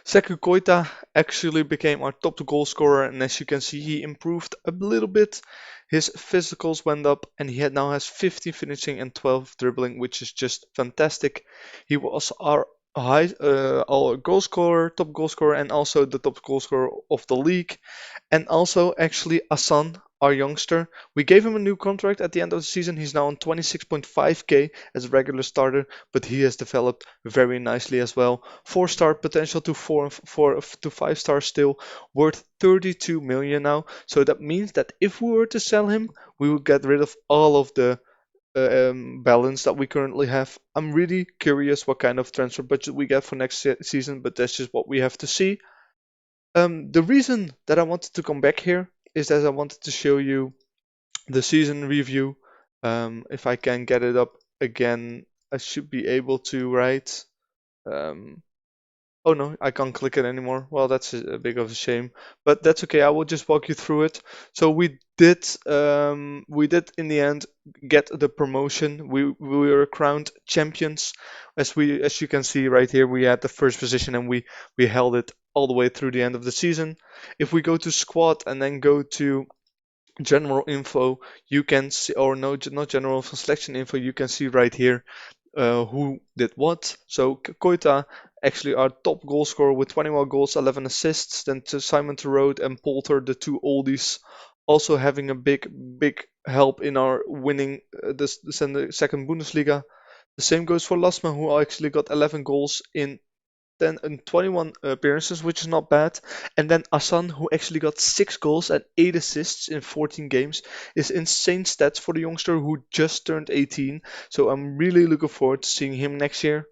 Sekou Koita actually became our top goal scorer, and as you can see, he improved a little bit. His physicals went up, and he now has 15 finishing and 12 dribbling, which is just fantastic. He was our goal scorer, top goal scorer, and also the top goal scorer of the league. And also, actually, Asan, our youngster, we gave him a new contract at the end of the season. He's now on 26.5k as a regular starter, but he has developed very nicely as well. 4-star potential to 5 stars still, worth 32 million now. So that means that if we were to sell him, we would get rid of all of the balance that we currently have. I'm really curious what kind of transfer budget we get for next season, but that's just what we have to see. The reason that I wanted to come back here is that I wanted to show you the season review. If I can get it up again, I should be able to, right? Oh no, I can't click it anymore. Well, that's a big of a shame, but that's okay. I will just walk you through it. So we did in the end get the promotion. We were crowned champions. As you can see right here, we had the first position and we held it all the way through the end of the season. If we go to squad and then go to general info, you can see, or no, not general info, selection info, you can see right here who did what. So Koita, actually our top goal scorer with 21 goals, 11 assists. Then to Simon Terode and Polter, the two oldies, also having a big help in our winning the second Bundesliga. The same goes for Lasma, who actually got 11 goals in 10 and 21 appearances, which is not bad. And then Asan, who actually got 6 goals and 8 assists in 14 games, is insane stats for the youngster who just turned 18. So I'm really looking forward to seeing him next year.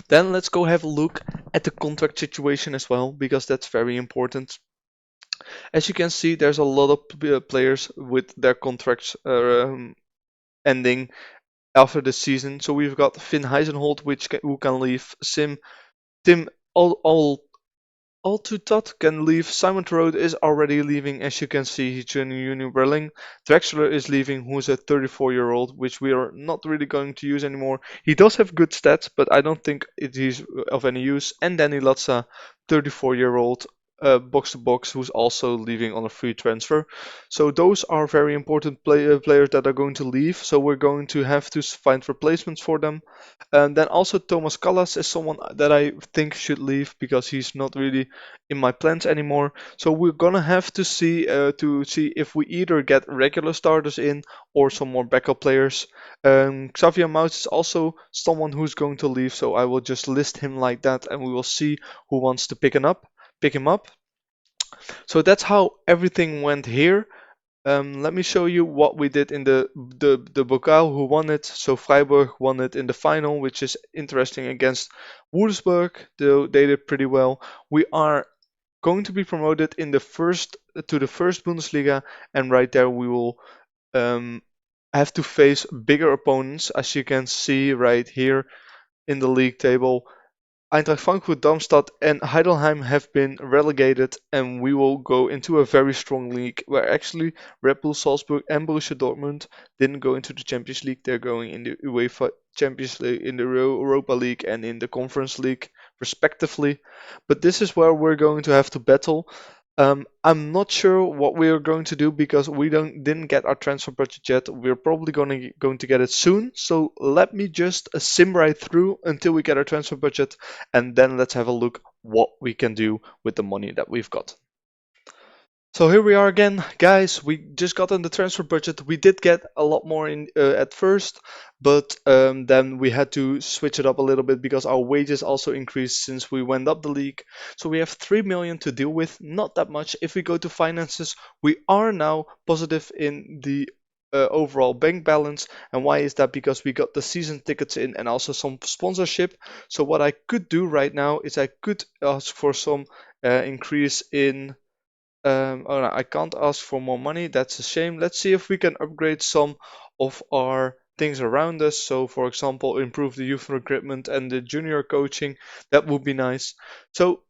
Then let's go have a look at the contract situation as well, because that's very important. As you can see, there's a lot of players with their contracts ending after the season. So we've got Finn Heisenholt, who can leave, Tim all too tough can leave. Simon Terode is already leaving, as you can see. He's joining Union Berlin. Drexler is leaving, who's a 34-year-old, which we are not really going to use anymore. He does have good stats, but I don't think it is of any use. And Danny Latza, 34-year-old, box to box, who's also leaving on a free transfer. So those are very important players that are going to leave. So we're going to have to find replacements for them. And then also Thomas Callas is someone that I think should leave because he's not really in my plans anymore. So we're gonna have to see if we either get regular starters in or some more backup players. Xavier Maus is also someone who's going to leave, so I will just list him like that, and we will see who wants to pick him up. So that's how everything went here. Let me show you what we did in the Bocal, who won it. So Freiburg won it in the final, which is interesting against Wolfsburg. They did pretty well. We are going to be promoted in the first Bundesliga, and right there we will um, have to face bigger opponents, as you can see right here in the league table. Eintracht Frankfurt, Darmstadt, and Heidelheim have been relegated, and we will go into a very strong league where actually Red Bull Salzburg and Borussia Dortmund didn't go into the Champions League. They're going in the UEFA Champions League, in the Europa League, and in the Conference League, respectively. But this is where we're going to have to battle. I'm not sure what we are going to do because we didn't get our transfer budget yet. We're probably going to get it soon. So let me just sim right through until we get our transfer budget, and then let's have a look what we can do with the money that we've got. So here we are again, guys. We just got in the transfer budget. We did get a lot more in at first, but then we had to switch it up a little bit because our wages also increased since we went up the league. So we have 3 million to deal with, not that much. If we go to finances, we are now positive in the overall bank balance. And why is that? Because we got the season tickets in and also some sponsorship. So what I could do right now is I could ask for some increase in oh, no, I can't ask for more money. That's a shame. Let's see if we can upgrade some of our things around us. So, for example, improve the youth recruitment and the junior coaching. That would be nice. So,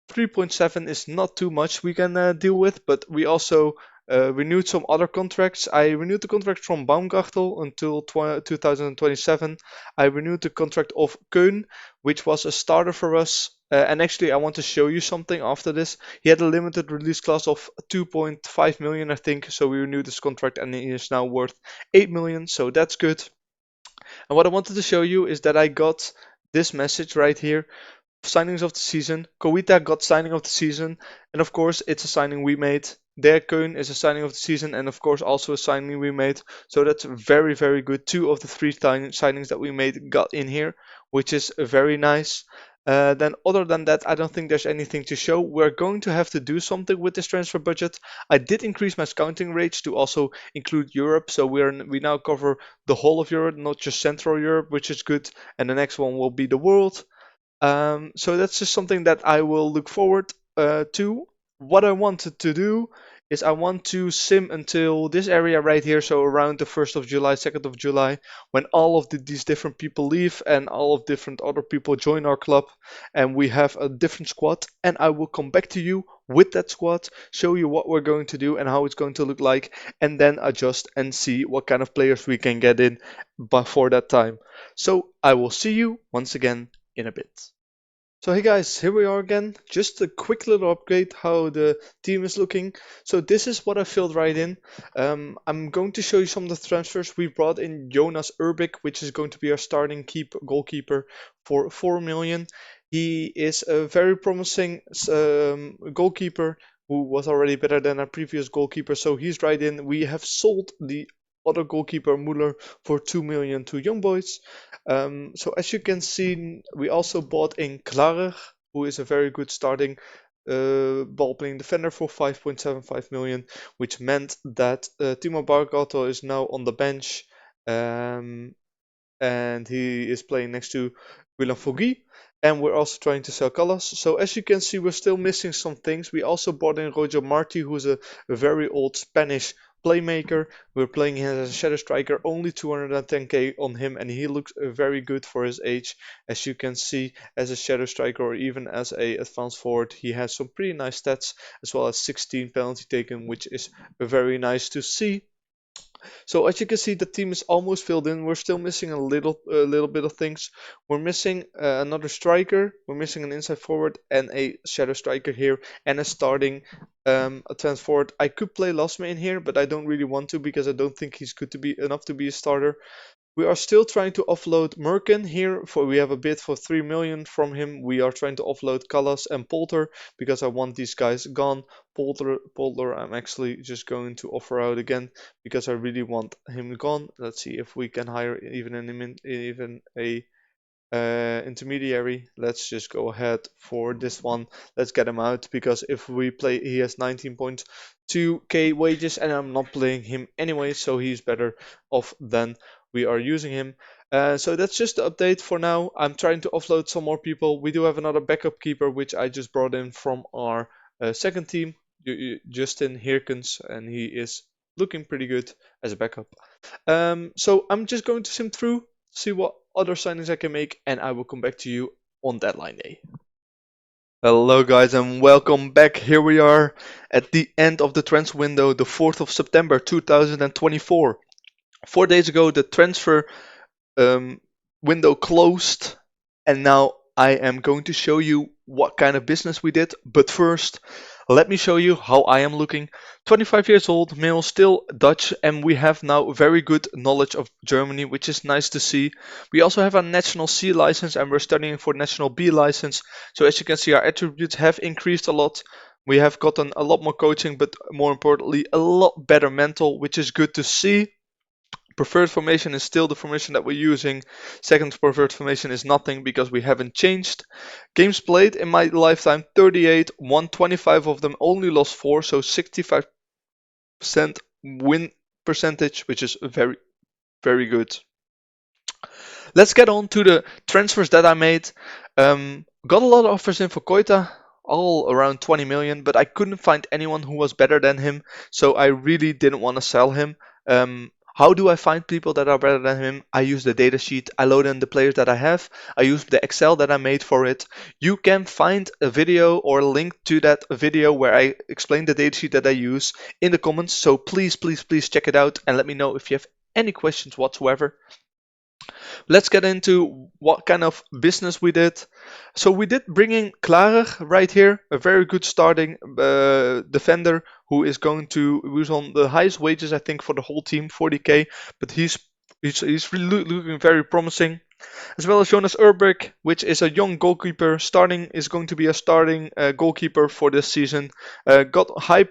3.7 is not too much we can deal with, but we also renewed some other contracts. I renewed the contract from Baumgartel until 2027. I renewed the contract of Keun, which was a starter for us. And actually, I want to show you something after this. He had a limited release clause of 2.5 million, I think. So we renewed this contract, and he is now worth 8 million. So that's good. And what I wanted to show you is that I got this message right here. Signings of the season. Koita got signing of the season, and of course it's a signing we made. Der Keun is a signing of the season, and of course also a signing we made. So that's very good. 2 of the 3 signings that we made got in here, which is very nice. Then other than that, I don't think there's anything to show. We're going to have to do something with this transfer budget. I did increase my scouting rates to also include Europe, so we now cover the whole of Europe, not just Central Europe, which is good. And the next one will be the world. So that's just something that I will look forward to. What I wanted to do is I want to sim until this area right here, so around the 1st of July, 2nd of July, when all of these different people leave and all of different other people join our club, and we have a different squad, and I will come back to you with that squad, show you what we're going to do and how it's going to look like, and then adjust and see what kind of players we can get in before that time. So I will see you once again in a bit. So hey guys, here we are again. Just a quick little update how the team is looking. So this is what I filled right in. I'm going to show you some of the transfers. We brought in Jonas Urbik, which is going to be our starting goalkeeper for 4 million. He is a very promising goalkeeper who was already better than our previous goalkeeper. So he's right in. We have sold the other goalkeeper Muller for 2 million to Young Boys. So as you can see, we also bought in Klarer, who is a very good starting ball playing defender for 5.75 million, which meant that Timo Bargato is now on the bench, and he is playing next to Willem Foggy. And we're also trying to sell Callas. So as you can see, we're still missing some things. We also brought in Roger Marti, who's a very old Spanish playmaker. We're playing him as a shadow striker, only 210k on him, and he looks very good for his age. As you can see, as a shadow striker or even as a advanced forward, he has some pretty nice stats, as well as 16 penalty taken, which is very nice to see. So as you can see, the team is almost filled in. We're still missing a little bit of things. We're missing another striker. We're missing an inside forward and a shadow striker here, and a starting advanced forward. I could play Lasme in here, but I don't really want to because I don't think he's good to be enough to be a starter. We are still trying to offload Merkin here. We have a bid for 3 million from him. We are trying to offload Callas and Polter because I want these guys gone. Polter, I'm actually just going to offer out again because I really want him gone. Let's see if we can hire even a intermediary. Let's just go ahead for this one. Let's get him out because if we play, he has 19.2k wages, and I'm not playing him anyway, so he's better off than we are using him. So that's just the update for now. I'm trying to offload some more people. We do have another backup keeper, which I just brought in from our second team, Justin Hirkens, and he is looking pretty good as a backup. So I'm just going to sim through, see what other signings I can make, and I will come back to you on deadline day. Hello guys and welcome back. Here we are at the end of the transfer window, the 4th of September 2024. 4 days ago the transfer window closed, and now I am going to show you what kind of business we did. But first, let me show you how I am looking. 25 years old, male, still Dutch, and we have now very good knowledge of Germany, which is nice to see. We also have a national C license, and we're studying for national B license. So as you can see, our attributes have increased a lot. We have gotten a lot more coaching, but more importantly, a lot better mental, which is good to see. Preferred formation is still the formation that we're using. Second preferred formation is nothing because we haven't changed. Games played in my lifetime, 38, won 25 of them, only lost 4, so 65% win percentage, which is very, very good. Let's get on to the transfers that I made. Got a lot of offers in for Koita, all around 20 million, but I couldn't find anyone who was better than him, so I really didn't want to sell him. How do I find people that are better than him? I use the datasheet, I load in the players that I have, I use the Excel that I made for it. You can find a video or a link to that video where I explain the datasheet that I use in the comments, so please, please, please check it out and let me know if you have any questions whatsoever. Let's get into what kind of business we did. So we did bring in Klarer right here, a very good starting defender who's on the highest wages I think for the whole team, 40k, but he's really looking very promising. As well as Jonas Urbik, which is a young goalkeeper, is going to be a starting goalkeeper for this season. Got high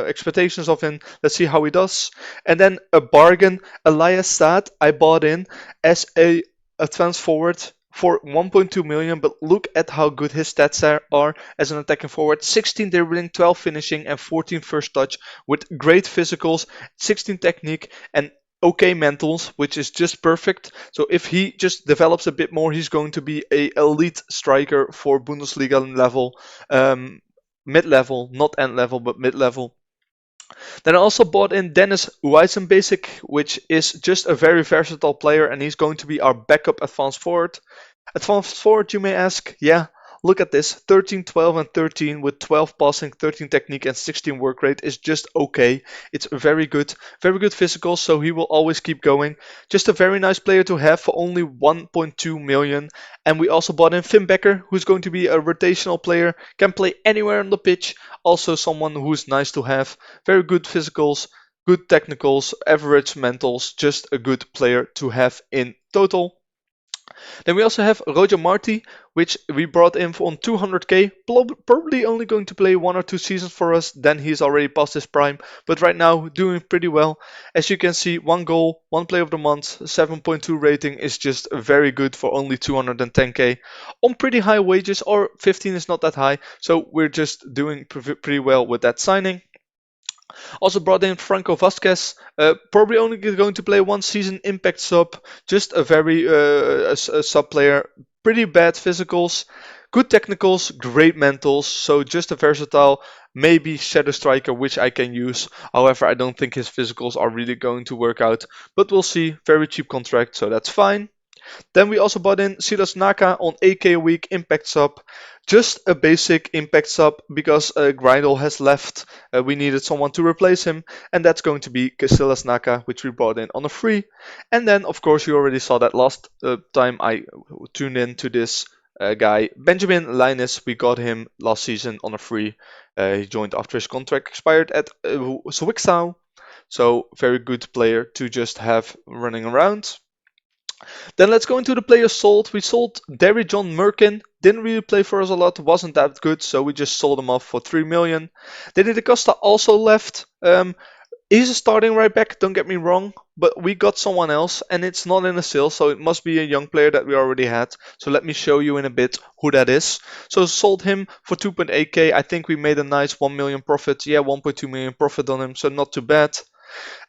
expectations of him. Let's see how he does. And then a bargain, Elias Saad, I bought in as a advanced forward for 1.2 million, but look at how good his stats are as an attacking forward. 16 dribbling, 12 finishing, and 14 first touch with great physicals, 16 technique, and okay mentals, which is just perfect. So if he just develops a bit more, he's going to be a elite striker for Bundesliga level. Mid-level, not end level, but mid-level. Then I also bought in Dennis Weizenbasic, which is just a very versatile player, and he's going to be our backup advanced forward. Advanced forward, you may ask? Yeah, Look at this, 13, 12, and 13 with 12 passing, 13 technique, and 16 work rate is just okay. It's very good physical, so he will always keep going. Just a very nice player to have for only 1.2 million. And we also bought in Finn Becker, who's going to be a rotational player, can play anywhere on the pitch. Also someone who's nice to have. Very good physicals, good technicals, average mentals, just a good player to have in total. Then we also have Roger Marti, which we brought in on 200k, probably only going to play 1 or 2 seasons for us, then he's already past his prime, but right now doing pretty well. As you can see, 1 goal, 1 player of the month, 7.2 rating is just very good for only 210k on pretty high wages, or 15 is not that high, so we're just doing pretty well with that signing. Also brought in Franco Vasquez, probably only going to play 1 season, impact sub, just a very a sub player, pretty bad physicals, good technicals, great mentals, so just a versatile, maybe shadow striker which I can use. However, I don't think his physicals are really going to work out, but we'll see. Very cheap contract, so that's fine. Then we also bought in Silas Naka on 8k a week impact sub. Just a basic impact sub because Grindel has left. We needed someone to replace him, and that's going to be Silas Naka, which we brought in on a free. And then, of course, you already saw that last time I tuned in to this guy, Benjamin Linus. We got him last season on a free. He joined after his contract expired at Zwickau. So, very good player to just have running around. Then let's go into the players sold. We sold Derry John Merkin. Didn't really play for us a lot, wasn't that good, so we just sold him off for 3 million. Danny Da Costa also left. He's a starting right back, don't get me wrong, but we got someone else, and it's not in a sale, so it must be a young player that we already had. So let me show you in a bit who that is. So sold him for 2.8k. I think we made a nice 1 million profit. Yeah, 1.2 million profit on him, so not too bad.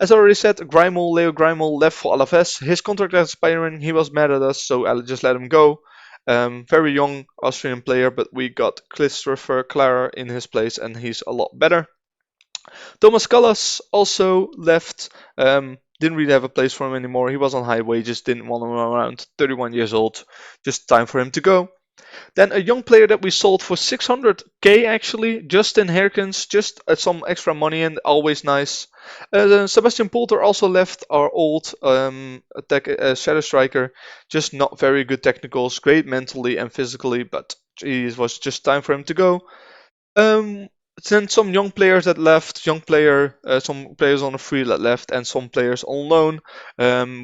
As I already said, Leo Grimel left for Alaves. His contract is expiring. He was mad at us, so I just let him go. Very young Austrian player, but we got Christopher Clara in his place, and he's a lot better. Thomas Callas also left. Didn't really have a place for him anymore. He was on high wages, didn't want him around. 31 years old. Just time for him to go. Then a young player that we sold for 600k actually, Justin Herkins, just some extra money and always nice. Sebastian Polter also left, our old shadow striker, just not very good technicals, great mentally and physically, but it was just time for him to go. Then some young players that left, some players on a free that left, and some players on loan,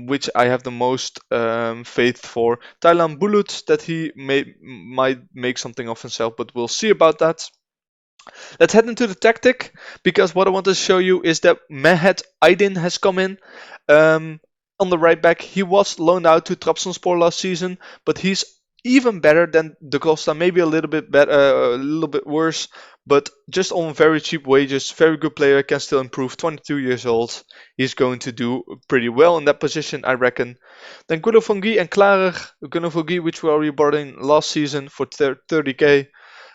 which I have the most faith for. Thailand Bulut, that he might make something of himself, but we'll see about that. Let's head into the tactic, because what I want to show you is that Mehet Aydin has come in. On the right back, he was loaned out to Trabzonspor last season, but he's even better than Da Costa, maybe a little bit better, a little bit worse, but just on very cheap wages. Very good player, can still improve. 22 years old, he's going to do pretty well in that position, I reckon. Then Gunofongi and Klarer, Gunofongi, which we already bought in last season for 30k,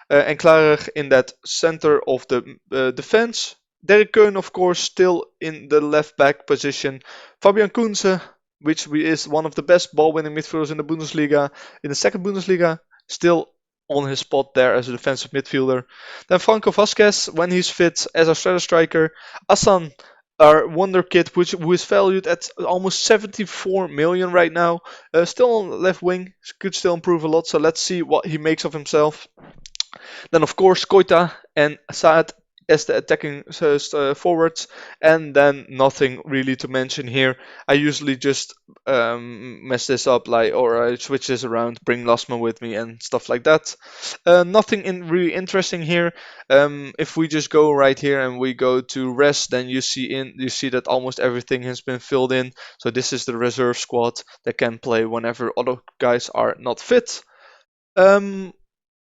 and Klarer in that center of the defense. Derek Keun, of course, still in the left back position. Fabian Kunze, which is one of the best ball-winning midfielders in the Bundesliga, in the second Bundesliga, still on his spot there as a defensive midfielder. Then Franco Vasquez, when he's fit, as a shadow striker. Asan, our wonder kid, who is valued at almost 74 million right now. Still on the left wing, could still improve a lot, so let's see what he makes of himself. Then, of course, Koita and Saad as the attacking forwards, and then nothing really to mention here. I usually just mess this up, or I switch this around, bring Lasma with me and stuff like that. Nothing really interesting here. If we just go right here and we go to rest, then you see that almost everything has been filled in. So this is the reserve squad that can play whenever other guys are not fit.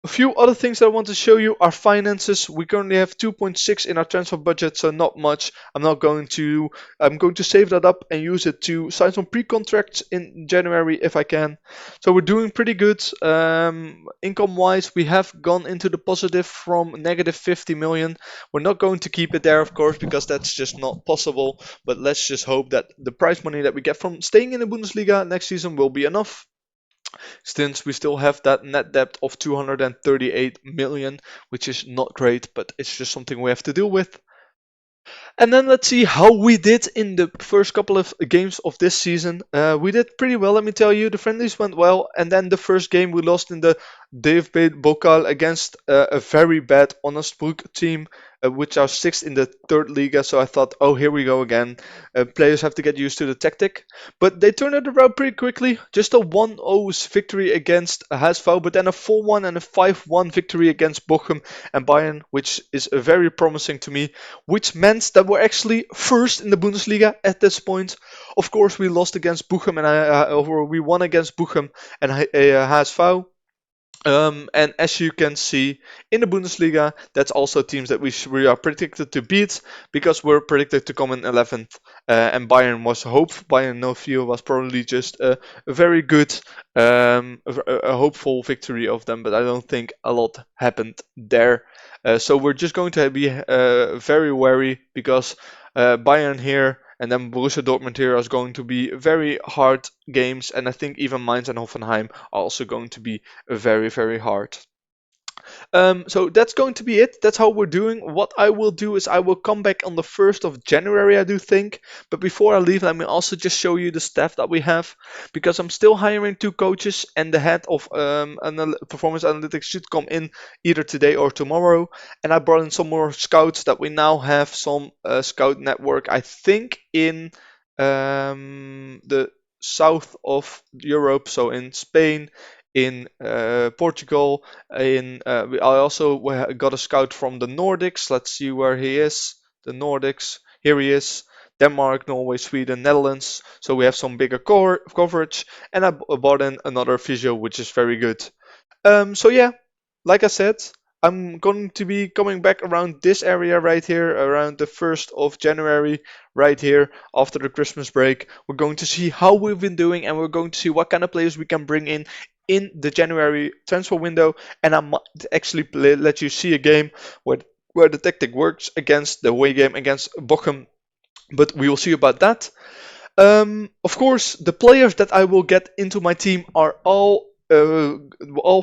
A few other things that I want to show you are finances. We currently have 2.6 in our transfer budget, so not much. I'm going to save that up and use it to sign some pre-contracts in January if I can. So we're doing pretty good. Income-wise, we have gone into the positive from negative 50 million. We're not going to keep it there, of course, because that's just not possible. But let's just hope that the prize money that we get from staying in the Bundesliga next season will be enough. since we still have that net debt of 238 million, which is not great, but it's just something we have to deal with. And then let's see how we did in the first couple of games of this season. We did pretty well, let me tell you. The friendlies went well, and then the first game we lost in the DFB Bokal against a very bad Honestbroek team, which are sixth in the third Liga. So I thought, oh, here we go again. Players have to get used to the tactic. But they turned it around pretty quickly. Just a 1-0 victory against HSV, but then a 4-1 and a 5-1 victory against Bochum and Bayern, which is very promising to me, which meant that we're actually first in the Bundesliga at this point. Of course, we lost against Bochum or we won against Bochum and HSV. And as you can see in the Bundesliga, that's also teams that we are predicted to beat because we're predicted to come in 11th. And Bayern was Bayern no fear was probably just a very good, a hopeful victory of them, but I don't think a lot happened there. So we're just going to be very wary because Bayern here and then Borussia Dortmund here is going to be very hard games, and I think even Mainz and Hoffenheim are also going to be very, very hard. So that's going to be it. That's how we're doing. What I will do is I will come back on the 1st of January, I do think. But before I leave, let me also just show you the staff that we have, because I'm still hiring 2 coaches, and the head of performance analytics should come in either today or tomorrow. And I brought in some more scouts that we now have some scout network, I think, in the south of Europe, so in Spain, in Portugal. I also got a scout from the Nordics. Let's see where he is. The Nordics. Here he is. Denmark, Norway, Sweden, Netherlands. So we have some bigger coverage. And I bought in another physio, which is very good. So yeah, like I said, I'm going to be coming back around this area right here, around the 1st of January, right here after the Christmas break. We're going to see how we've been doing, and we're going to see what kind of players we can bring in the January transfer window. And I might actually let you see a game where the tactic works against the away game against Bochum. But we will see about that. Of course, the players that I will get into my team are all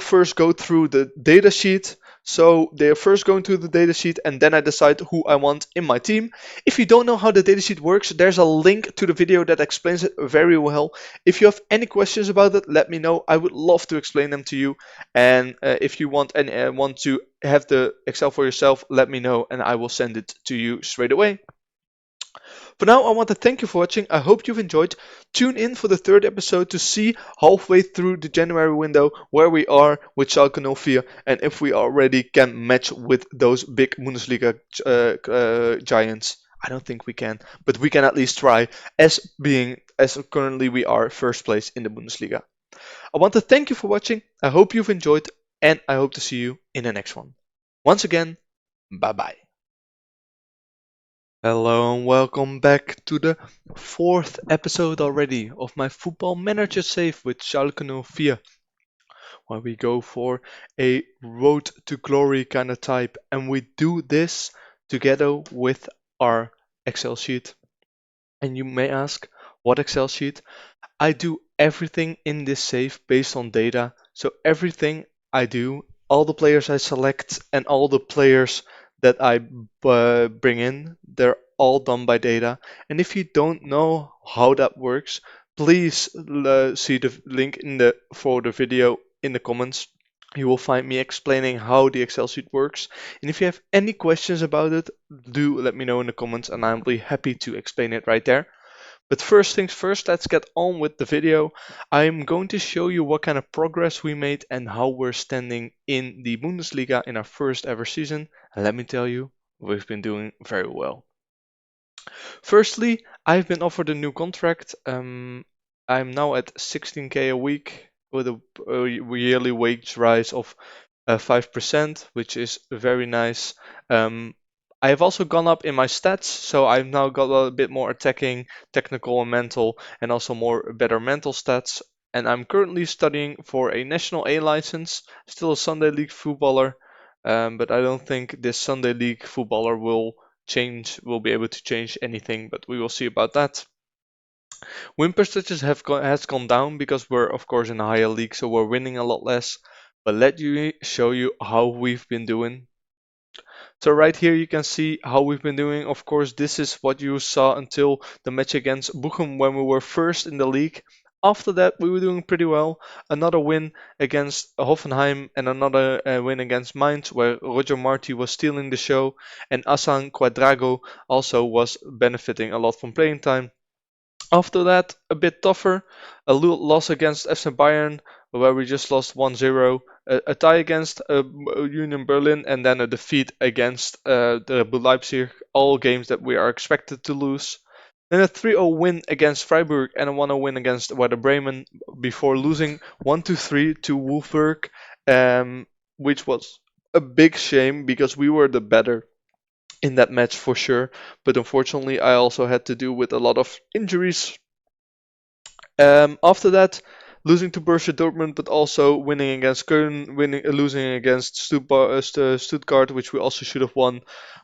first go through the data sheet. So they're first going through the data sheet, and then I decide who I want in my team. If you don't know how the data sheet works, there's a link to the video that explains it very well. If you have any questions about it, let me know. I would love to explain them to you. And if you want to have the Excel for yourself, let me know, and I will send it to you straight away. For now, I want to thank you for watching. I hope you've enjoyed. Tune in for the 3rd episode to see halfway through the January window where we are with Schalke 04 and if we already can match with those big Bundesliga giants. I don't think we can, but we can at least try as currently we are first place in the Bundesliga. I want to thank you for watching. I hope you've enjoyed, and I hope to see you in the next one. Once again, bye bye. Hello and welcome back to the 4th episode already of my Football Manager save with Schalke 04, where we go for a road to glory kind of type, and we do this together with our Excel sheet. And you may ask, what Excel sheet? I do everything in this save based on data, so everything I do, all the players I select and all the players that I bring in, they're all done by data. And if you don't know how that works, please see the link for the video in the comments. You will find me explaining how the Excel sheet works. And if you have any questions about it, do let me know in the comments and I'll be happy to explain it right there. But first things first, let's get on with the video. I'm going to show you what kind of progress we made and how we're standing in the Bundesliga in our first ever season. And let me tell you, we've been doing very well. Firstly, I've been offered a new contract. I'm now at 16k a week with a yearly wage rise of 5%, which is very nice. I have also gone up in my stats, so I've now got a bit more attacking, technical, and mental, and also better mental stats. And I'm currently studying for a National A license, still a Sunday League footballer, but I don't think this Sunday League footballer will be able to change anything, but we will see about that. Win percentages has gone down because we're of course in a higher league, so we're winning a lot less. But let me show you how we've been doing. So right here you can see how we've been doing. Of course, this is what you saw until the match against Bochum when we were first in the league. After that, we were doing pretty well. Another win against Hoffenheim and another win against Mainz, where Roger Marti was stealing the show, and Asan Quadrago also was benefiting a lot from playing time. After that, a bit tougher. A loss against FC Bayern, where we just lost 1-0. A tie against Union Berlin, and then a defeat against the Red Bull Leipzig. All games that we are expected to lose. Then a 3-0 win against Freiburg and a 1-0 win against Werder Bremen before losing 1-3 to Wolfsburg, which was a big shame because we were the better in that match for sure. But unfortunately, I also had to deal with a lot of injuries. After that, losing to Borussia Dortmund, but also winning against Köln, losing against Stuttgart, which we also should have won.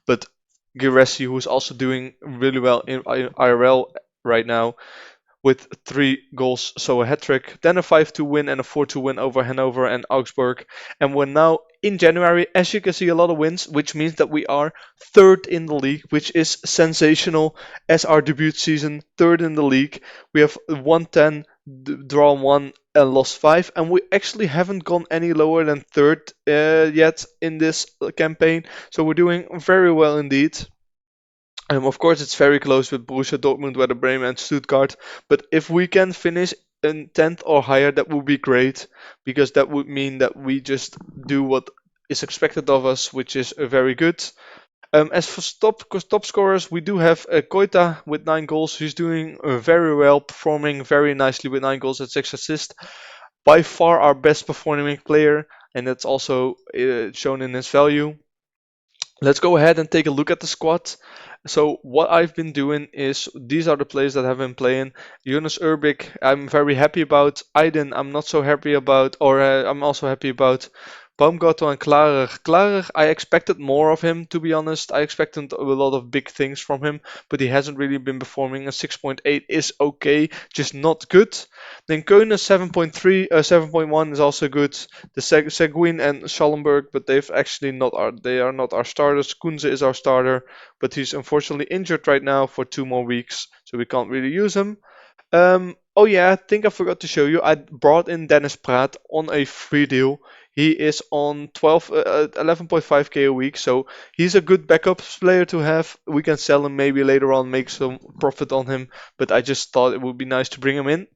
But Giresi, who's also doing really well in IRL right now, with 3 goals, so a hat trick, then a 5-2 win and a 4-2 win over Hanover and Augsburg. And we're now in January, as you can see, a lot of wins, which means that we are third in the league, which is sensational as our debut season, third in the league. We have won 10, drawn 1, and lost 5, and we actually haven't gone any lower than third yet in this campaign, so we're doing very well indeed. Of course, it's very close with Borussia Dortmund, Werder Bremen, and Stuttgart. But if we can finish in 10th or higher, that would be great, because that would mean that we just do what is expected of us, which is very good. As for top scorers, we do have Koita with 9 goals. He's doing very well, performing very nicely with 9 goals and 6 assists. By far our best performing player, and that's also shown in his value. Let's go ahead and take a look at the squad. So what I've been doing is these are the players that have been playing. Jonas Urbik, I'm very happy about. Aiden, I'm not so happy about, or I'm also happy about. Baumgartel and Klarer. Klarer, I expected more of him, to be honest. I expected a lot of big things from him, but he hasn't really been performing. A 6.8 is okay, just not good. Then Köln 7.3, 7.1 is also good. The Seguin and Schallenberg, but they are not our starters. Kunze is our starter, but he's unfortunately injured right now for 2 more weeks, so we can't really use him. Oh yeah, I think I forgot to show you. I brought in Dennis Praat on a free deal. He is on 11.5k a week, so he's a good backup player to have. We can sell him maybe later on, make some profit on him, but I just thought it would be nice to bring him in.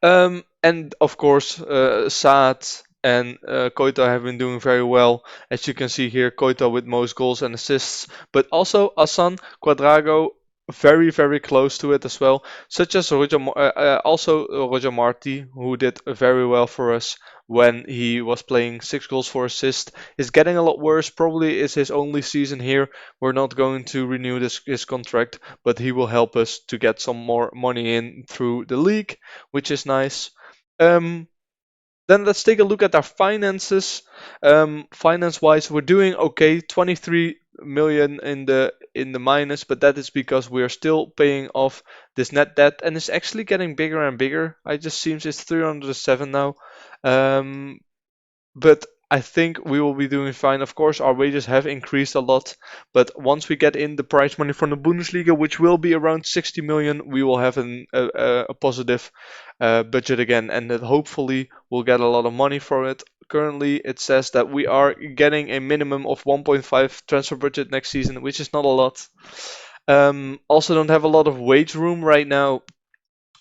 And of course, Saad and Koita have been doing very well. As you can see here, Koita with most goals and assists, but also Asan Quadrago very, very close to it as well, such as Roger Marti, who did very well for us when he was playing 6 goals, 4 assists. Is getting a lot worse. Probably is his only season here. We're not going to renew his contract, but he will help us to get some more money in through the league, which is nice. Um, then let's take a look at our finances. Finance-wise, we're doing okay. 23 million in the minus, but that is because we are still paying off this net debt, and it's actually getting bigger and bigger. I just seems it's 307 now. But I think we will be doing fine. Of course, our wages have increased a lot, but once we get in the prize money from the Bundesliga, which will be around 60 million, we will have a positive budget again, and that hopefully we'll get a lot of money for it. Currently, it says that we are getting a minimum of 1.5 transfer budget next season, which is not a lot. Also, don't have a lot of wage room right now,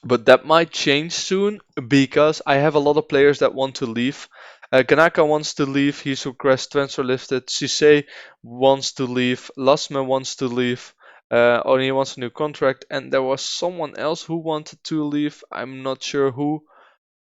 but that might change soon because I have a lot of players that want to leave. Ganaka wants to leave, he's request transfer lifted. Cisse wants to leave, Lasme wants to leave, only wants a new contract, and there was someone else who wanted to leave, I'm not sure who.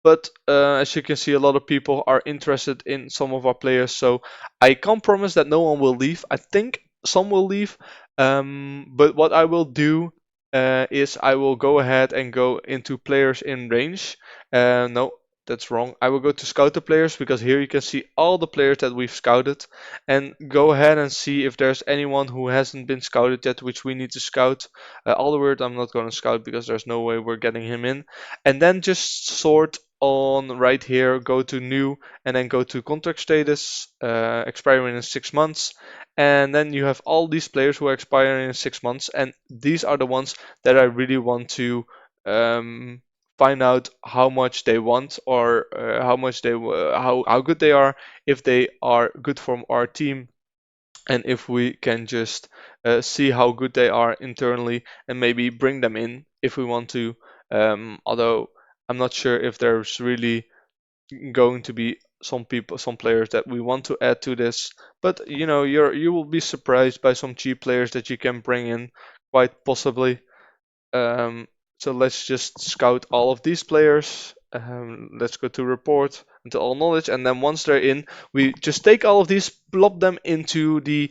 But as you can see, a lot of people are interested in some of our players, so I can't promise that no one will leave. I think some will leave, but what I will do is I will go ahead and go into players in range. No, that's wrong. I will go to scout the players because here you can see all the players that we've scouted, and go ahead and see if there's anyone who hasn't been scouted yet, which we need to scout. Alderweireld I'm not going to scout because there's no way we're getting him in. And then just sort on right here, go to new, and then go to contract status, expiring in 6 months. And then you have all these players who are expiring in 6 months, and these are the ones that I really want to find out how much they want, or how much they how good they are, if they are good for our team, and if we can just see how good they are internally and maybe bring them in if we want to. Although I'm not sure if there's really going to be some players that we want to add to this, but you will be surprised by some cheap players that you can bring in, quite possibly. um, so let's just scout all of these players. Let's go to report into all knowledge, and then once they're in, we just take all of these, plop them into the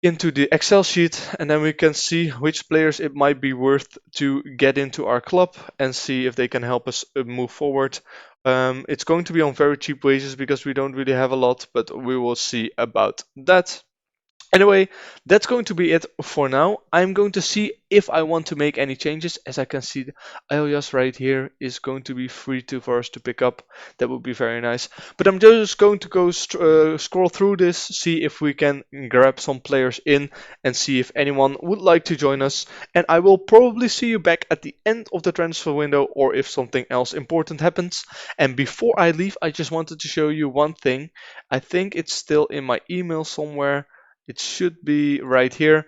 Excel sheet, and then we can see which players it might be worth to get into our club and see if they can help us move forward. It's going to be on very cheap wages because we don't really have a lot, but we will see about that. Anyway, that's going to be it for now. I'm going to see if I want to make any changes. As I can see, Alias right here is going to be free for us to pick up. That would be very nice. But I'm just going to go scroll through this, see if we can grab some players in, and see if anyone would like to join us. And I will probably see you back at the end of the transfer window, or if something else important happens. And before I leave, I just wanted to show you one thing. I think it's still in my email somewhere. It should be right here.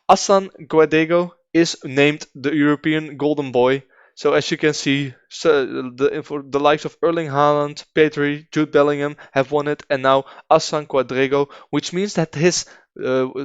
Hassan Guadego is named the European Golden Boy. So as you can see, for the likes of Erling Haaland, Pedri, Jude Bellingham have won it, and now Hassan Guadego, which means that his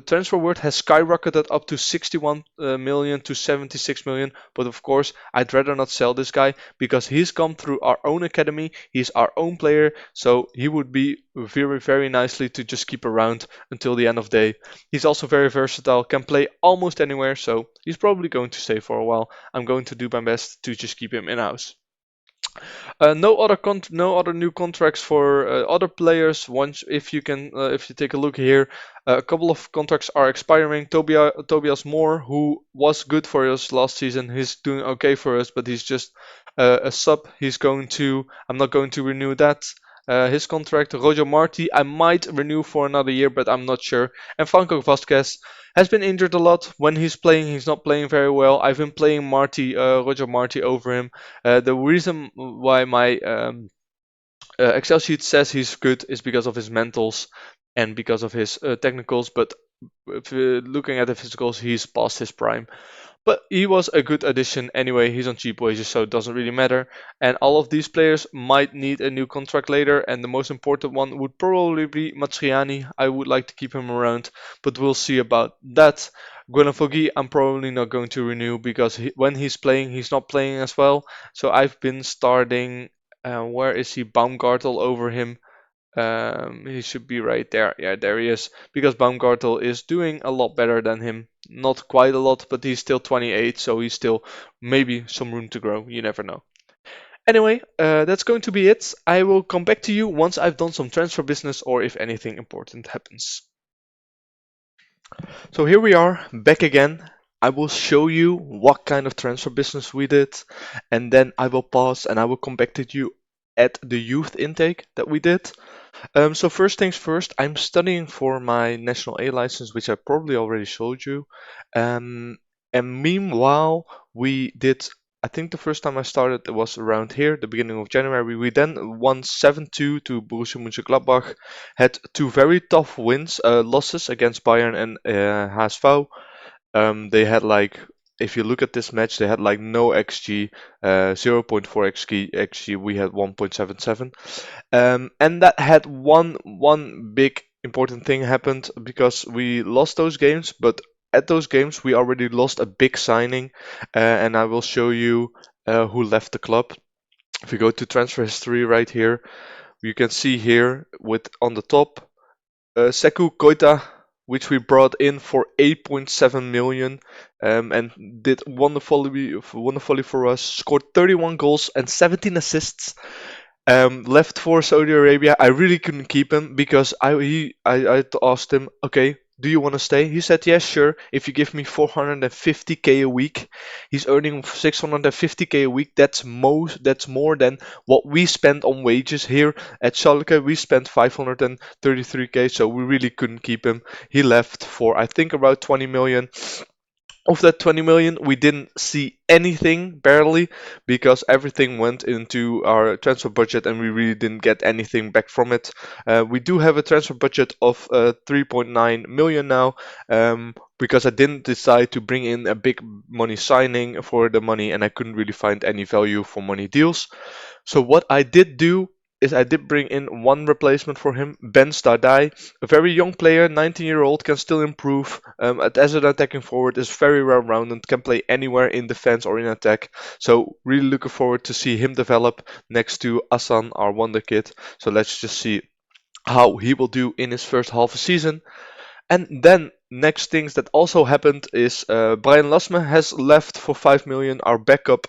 transfer worth has skyrocketed up to 61 million to 76 million. But of course, I'd rather not sell this guy because he's come through our own academy. He's our own player, so he would be very, very nicely to just keep around until the end of the day. He's also very versatile, can play almost anywhere, so he's probably going to stay for a while. I'm going to do my best to just keep him in-house. No other new contracts for other players. Once, if you take a look here, a couple of contracts are expiring. Tobias Moore, who was good for us last season, he's doing okay for us, but he's just a sub. I'm not going to renew that. His contract. Roger Marti, I might renew for another year, but I'm not sure. And Franco Vasquez has been injured a lot. When he's playing, he's not playing very well. I've been playing Roger Marti over him. The reason why my Excel sheet says he's good is because of his mentals and because of his technicals, but if looking at the physicals, he's past his prime. But he was a good addition anyway. He's on cheap wages, so it doesn't really matter. And all of these players might need a new contract later, and the most important one would probably be Matriani. I would like to keep him around, but we'll see about that. Guenafogi, I'm probably not going to renew because when he's playing, he's not playing as well. So I've been starting. Where is he? Baumgartel over him. He should be right there. Yeah, there he is. Because Baumgartel is doing a lot better than him. Not quite a lot, but he's still 28, so he's still maybe some room to grow. You never know. Anyway, that's going to be it. I will come back to you once I've done some transfer business or if anything important happens. So here we are, back again. I will show you what kind of transfer business we did, and then I will pause and I will come back to you at the youth intake that we did. So first things first, I'm studying for my National A license, which I probably already showed you. And meanwhile, we did, I think the first time I started, it was around here, the beginning of January. We then won 7-2 to Borussia Mönchengladbach, had two very tough losses against Bayern and HSV. They had like, if you look at this match, they had like no XG, 0.4 XG. We had 1.77. And that had one big important thing happened because we lost those games, but at those games we already lost a big signing, and I will show you who left the club. If you go to transfer history right here, you can see here with on the top Sekou Koita which we brought in for 8.7 million, and did wonderfully for us. Scored 31 goals and 17 assists. Left for Saudi Arabia. I really couldn't keep him because I asked him, okay, do you want to stay? He said, yes, sure. If you give me 450k a week, he's earning 650k a week. That's more than what we spent on wages here at Schalke. We spent 533k, so we really couldn't keep him. He left for I think about 20 million. Of that 20 million, we didn't see anything, barely, because everything went into our transfer budget and we really didn't get anything back from it. We do have a transfer budget of 3.9 million now, because I didn't decide to bring in a big money signing for the money and I couldn't really find any value for money deals. So what I did do is I did bring in one replacement for him, Ben Stardai, a very young player, 19-year-old, can still improve. As an attacking forward, is very well-rounded, can play anywhere in defense or in attack. So really looking forward to see him develop next to Asan, our wonder kid. So let's just see how he will do in his first half a season. And then next things that also happened is Brian Lasme has left for 5 million, our backup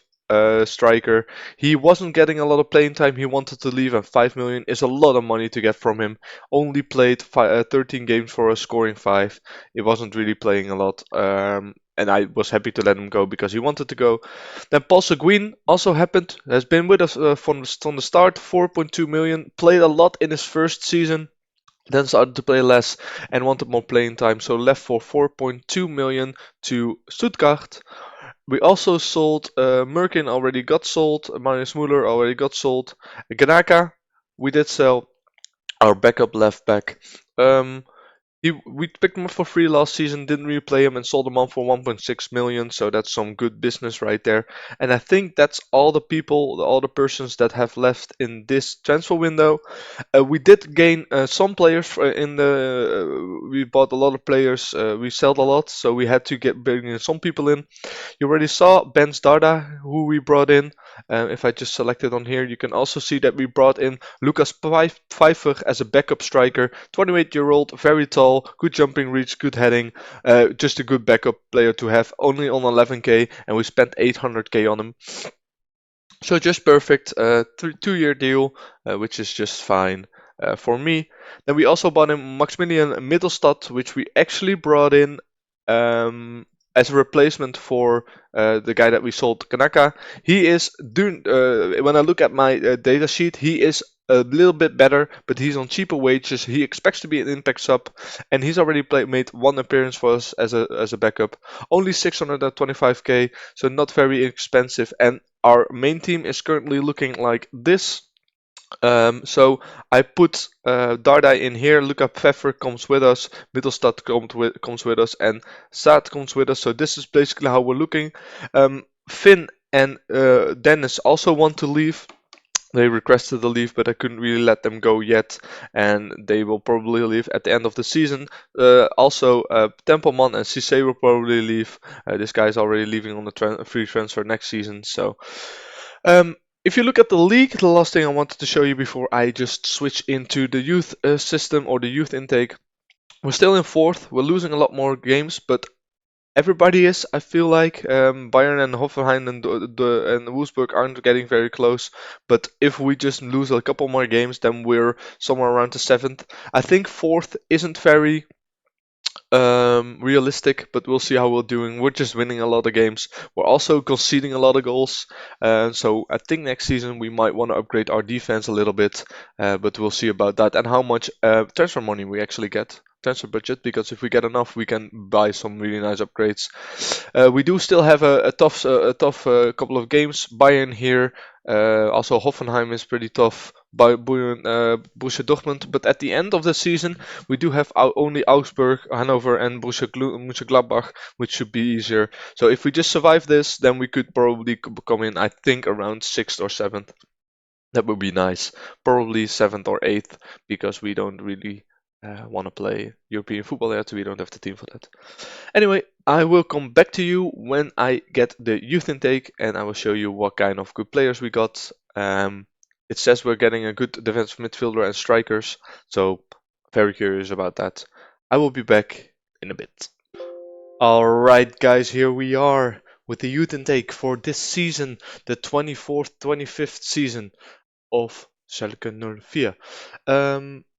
striker. He wasn't getting a lot of playing time. He wanted to leave, and 5 million is a lot of money to get from him. Only played 13 games for us, scoring 5. It wasn't really playing a lot. And I was happy to let him go because he wanted to go. Then Paul Seguin also happened. Has been with us from the start. 4.2 million. Played a lot in his first season. Then started to play less and wanted more playing time, so left for 4.2 million to Stuttgart. We also sold Merkin, already got sold. Marius Muller already got sold. Ganaka we did sell. Our backup left back. We picked him up for free last season, didn't really play him, and sold him on for 1.6 million. So that's some good business right there. And I think that's all the people, all the persons that have left in this transfer window. We did gain some players in the. We bought a lot of players. We sold a lot, so we had to bring some people in. You already saw Ben Darda, who we brought in. If I just select it on here, you can also see that we brought in Lucas Pfeiffer as a backup striker. 28-year-old, very tall, good jumping reach, good heading. Just a good backup player to have. Only on 11k, and we spent 800k on him. So just perfect. 2-year deal, which is just fine for me. Then we also bought in Maximilian Mittelstadt, which we actually brought in as a replacement for the guy that we sold, Kanaka. He is doing. When I look at my data sheet, he is a little bit better, but he's on cheaper wages. He expects to be an impact sub, and he's already made one appearance for us as a backup. Only 625k, so not very expensive. And our main team is currently looking like this. So I put Dardai in here. Luca Pfeffer comes with us, Mittelstadt comes with us, and Saad comes with us. So this is basically how we're looking. Finn and Dennis also want to leave. They requested to leave, but I couldn't really let them go yet, and they will probably leave at the end of the season. Also, Tempelman and Cisse will probably leave. This guy is already leaving on the free transfer next season. So, if you look at the league, the last thing I wanted to show you before I just switch into the youth system or the youth intake, we're still in fourth. We're losing a lot more games, but everybody is, I feel like. Bayern and Hoffenheim and Wolfsburg aren't getting very close. But if we just lose a couple more games, then we're somewhere around the 7th. I think 4th isn't very realistic, but we'll see how we're doing. We're just winning a lot of games. We're also conceding a lot of goals. So I think next season we might want to upgrade our defense a little bit. But we'll see about that and how much transfer money we actually get. Transfer budget, because if we get enough, we can buy some really nice upgrades. We do still have a tough couple of games. Bayern here, also Hoffenheim is pretty tough. Borussia Dortmund, but at the end of the season, we do have only Augsburg, Hanover, and Borussia Mönchengladbach, which should be easier. So if we just survive this, then we could probably come in, I think, around 6th or 7th. That would be nice. Probably 7th or 8th, because we don't really want to play European football yet. We don't have the team for that. Anyway, I will come back to you when I get the youth intake, and I will show you what kind of good players we got. It says we're getting a good defensive midfielder and strikers, so very curious about that. I will be back in a bit. Alright, guys, here we are with the youth intake for this season, the 24th 25th season of Schalke 04.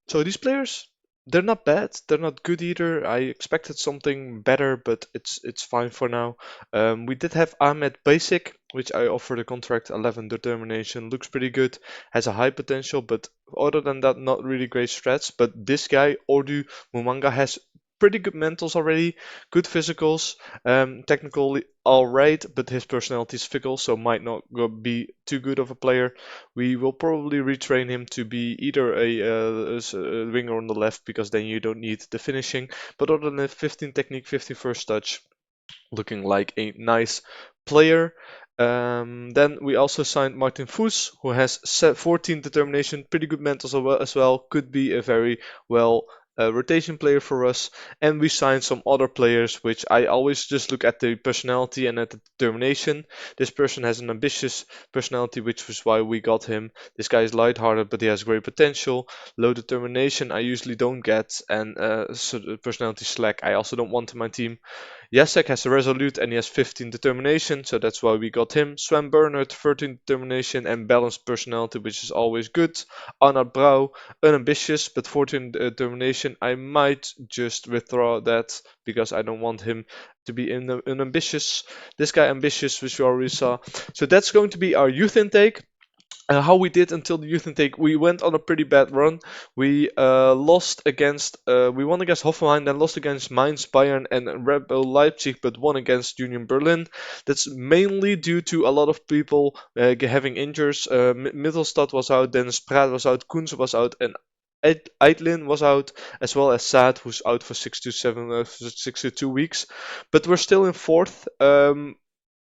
So these players, they're not bad. They're not good either. I expected something better, but it's fine for now. We did have Ahmed Basic, which I offered a contract 11 determination. Looks pretty good. Has a high potential, but other than that, not really great strats. But this guy, Ordu Mumanga, has pretty good mentals already, good physicals, technically alright, but his personality is fickle, so might not be too good of a player. We will probably retrain him to be either a winger on the left, because then you don't need the finishing. But other than that, 15 technique, 15 first touch, looking like a nice player. Then we also signed Martin Fuss, who has 14 determination, pretty good mentals as well. Could be a very well rotation player for us. And we signed some other players, which I always just look at the personality and at the determination. This person has an ambitious personality, which was why we got him. This guy is lighthearted, but he has great potential. Low determination, I usually don't get, and personality slack, I also don't want in my team. Jacek has a resolute and he has 15 determination, so that's why we got him. Sven Bernard, 13 determination and balanced personality, which is always good. Arnold Brau, unambitious but 14 determination. I might just withdraw that because I don't want him to be unambitious. This guy ambitious, which we already saw. So that's going to be our youth intake. How we did until the youth intake, we went on a pretty bad run. We we won against Hoffenheim, then lost against Mainz, Bayern, and Red Bull Leipzig, but won against Union Berlin. That's mainly due to a lot of people having injuries. Mittelstadt was out, then Spraat was out, Kunze was out, and Eitlin was out, as well as Saad, who's out for 6 to 2 weeks. But we're still in fourth.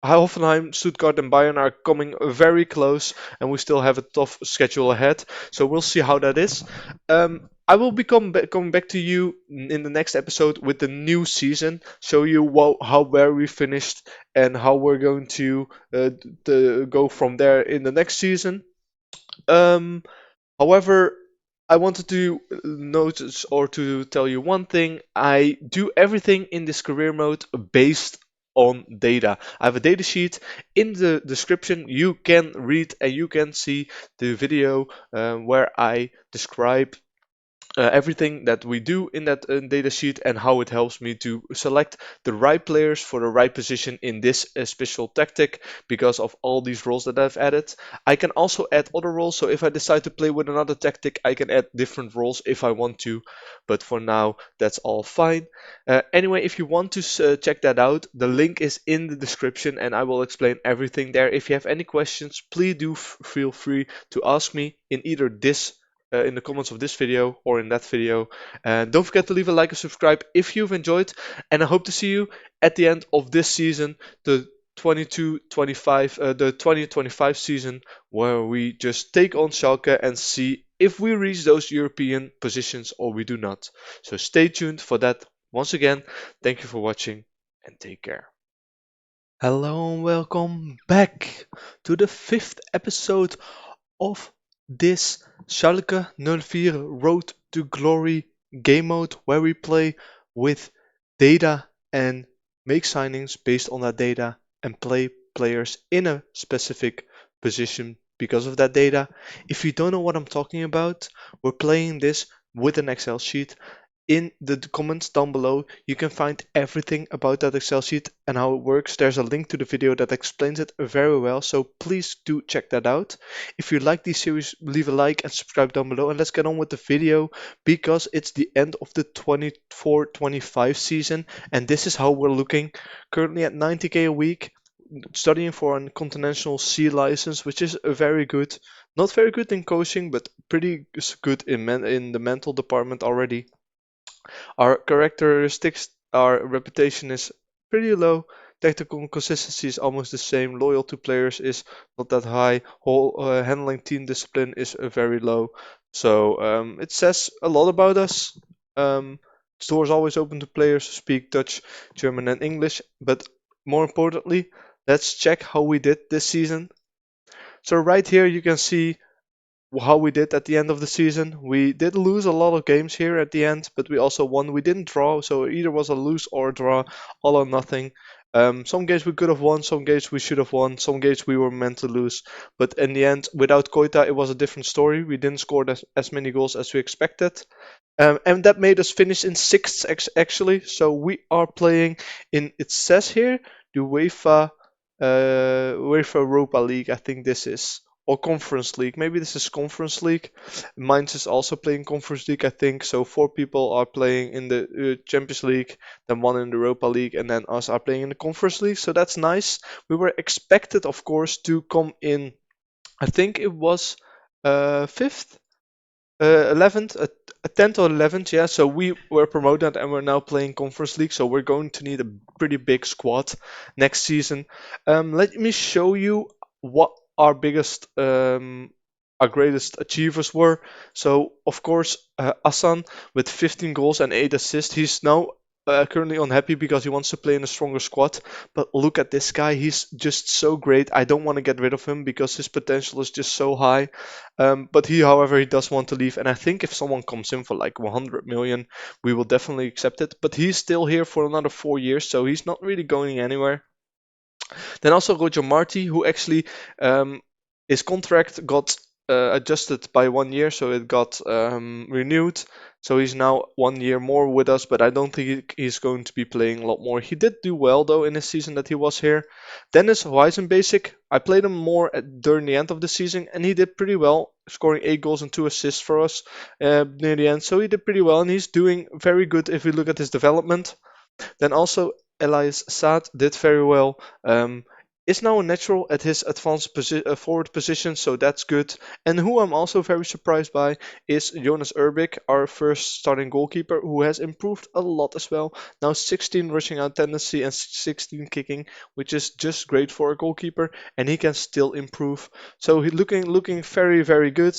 Hoffenheim, Stuttgart, and Bayern are coming very close, and we still have a tough schedule ahead. So we'll see how that is. I will be coming back to you in the next episode with the new season, show you where we finished and how we're going to go from there in the next season. However, I wanted to notice or to tell you one thing. I do everything in this career mode based on data. I have a data sheet in the description. You can read and you can see the video where I describe everything that we do in that data sheet and how it helps me to select the right players for the right position in this special tactic because of all these roles that I've added. I can also add other roles, so if I decide to play with another tactic, I can add different roles if I want to, but for now that's all fine. Anyway, if you want to check that out, the link is in the description and I will explain everything there. If you have any questions, please do feel free to ask me in either this in the comments of this video or in that video. And don't forget to leave a like and subscribe if you've enjoyed. And I hope to see you at the end of this season, the 2025 season, where we just take on Schalke and see if we reach those European positions or we do not. So stay tuned for that. Once again, thank you for watching and take care. Hello and welcome back to the 5th episode of this Schalke 04 Road to Glory game mode, where we play with data and make signings based on that data and play players in a specific position because of that data. If you don't know what I'm talking about, we're playing this with an Excel sheet. In the comments down below, you can find everything about that Excel sheet and how it works. There's a link to the video that explains it very well, so please do check that out. If you like this series, leave a like and subscribe down below, and let's get on with the video because it's the end of the 24-25 season, and this is how we're looking. Currently at 90k a week, studying for a Continental C license, which is very good. Not very good in coaching, but pretty good in the mental department already. Our characteristics, our reputation is pretty low. Tactical consistency is almost the same. Loyal to players is not that high. Handling team discipline is very low. So it says a lot about us. Doors always open to players who speak Dutch, German, and English. But more importantly, let's check how we did this season. So right here you can see how we did at the end of the season. We did lose a lot of games here at the end, but we also won. We didn't draw, so it either was a lose or a draw, all or nothing. Some games we could have won, some games we should have won, some games we were meant to lose. But in the end, without Koita, it was a different story. We didn't score as many goals as we expected. And that made us finish in sixth, actually. So we are playing in, it says here, the UEFA Europa League, I think this is. Or Conference League. Maybe this is Conference League. Mainz is also playing Conference League, I think. So four people are playing in the Champions League, then one in the Europa League, and then us are playing in the Conference League. So that's nice. We were expected, of course, to come in. I think it was fifth 11th, 10th or 11th, yeah. So we were promoted and we're now playing Conference League. So we're going to need a pretty big squad next season. Let me show you what our biggest, our greatest achievers were. So of course, Asan with 15 goals and 8 assists. He's now currently unhappy because he wants to play in a stronger squad. But look at this guy. He's just so great. I don't want to get rid of him because his potential is just so high. But he, however, he does want to leave, and I think if someone comes in for like 100 million, we will definitely accept it. But he's still here for another 4 years, so he's not really going anywhere. Then also Roger Marti, who actually his contract got adjusted by 1 year, so it got renewed. So he's now 1 year more with us, but I don't think he's going to be playing a lot more. He did do well though in his season that he was here. Dennis Basic, I played him more during the end of the season, and he did pretty well, scoring 8 goals and 2 assists for us near the end. So he did pretty well, and he's doing very good if we look at his development. Then also Elias Saad did very well. Is now a natural at his advanced forward position, so that's good. And who I'm also very surprised by is Jonas Urbik, our first starting goalkeeper, who has improved a lot as well. Now 16 rushing out tendency and 16 kicking, which is just great for a goalkeeper, and he can still improve. So he's looking very, very good.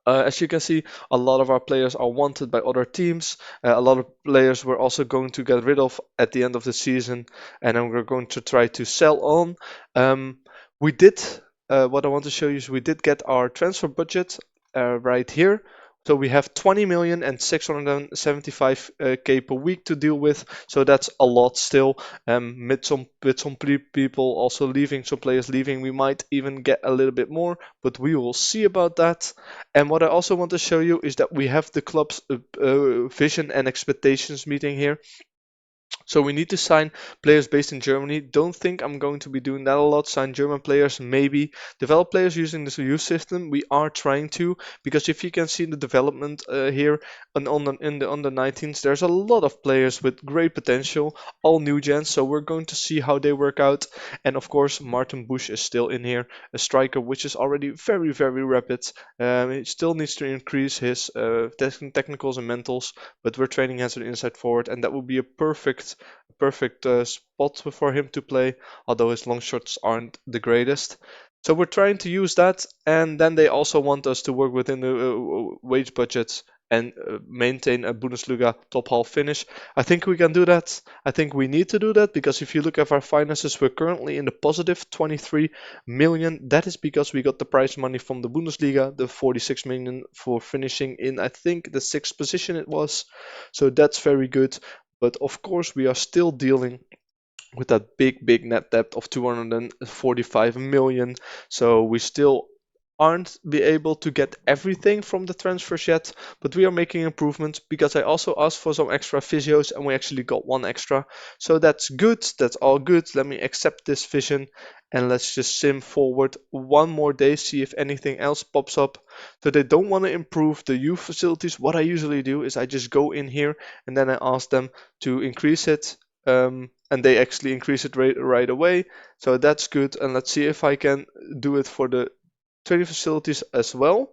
As you can see, a lot of our players are wanted by other teams. A lot of players we're also going to get rid of at the end of the season, and then we're going to try to sell on. We did, what I want to show you is we did get our transfer budget right here. So we have 20 million and 675k per week to deal with. So that's a lot still. With some people also leaving, some players leaving, we might even get a little bit more, but we will see about that. And what I also want to show you is that we have the club's vision and expectations meeting here. So we need to sign players based in Germany. Don't think I'm going to be doing that a lot. Sign German players, maybe. Develop players using the youth system. We are trying to, because if you can see the development here in the under 19s, there's a lot of players with great potential, all new gens. So we're going to see how they work out. And of course, Martin Bush is still in here, a striker which is already very, very rapid. He still needs to increase his technicals and mentals, but we're training as an inside forward, and that would be a perfect spot for him to play, although his long shots aren't the greatest. So we're trying to use that, and then they also want us to work within the wage budgets and maintain a Bundesliga top half finish. I think we can do that. I think we need to do that because if you look at our finances, we're currently in the positive 23 million. That is because we got the prize money from the Bundesliga, the 46 million for finishing in, I think, the sixth position it was. So that's very good. But of course, we are still dealing with that big net debt of 245 million. So we still aren't be able to get everything from the transfers yet, but we are making improvements because I also asked for some extra physios and we actually got one extra. So that's good, that's all good. Let me accept this vision and let's just sim forward one more day, see if anything else pops up. So they don't want to improve the youth facilities. What I usually do is I just go in here and then I ask them to increase it. And they actually increase it right away. So that's good. And let's see if I can do it for the training facilities as well.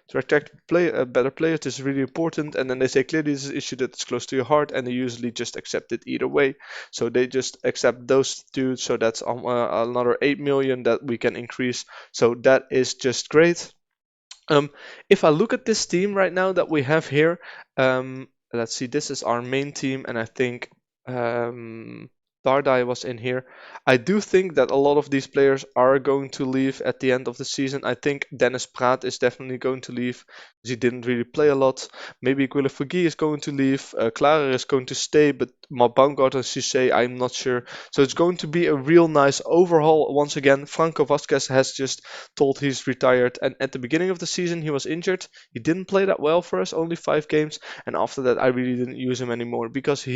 To attract better players, this is really important. And then they say clearly this is an issue that's close to your heart, and they usually just accept it either way. So they just accept those two. So that's another 8 million that we can increase. So that is just great. If I look at this team right now that we have here, let's see, this is our main team, and I think Dardai was in here. I do think that a lot of these players are going to leave at the end of the season. I think Dennis Praat is definitely going to leave because he didn't really play a lot. Maybe Guilherme is going to leave. Clara is going to stay, but Baumgart and Cisse, I'm not sure. So it's going to be a real nice overhaul once again. Franco Vasquez has just told he's retired, and at the beginning of the season he was injured. He didn't play that well for us, only 5 games, and after that I really didn't use him anymore because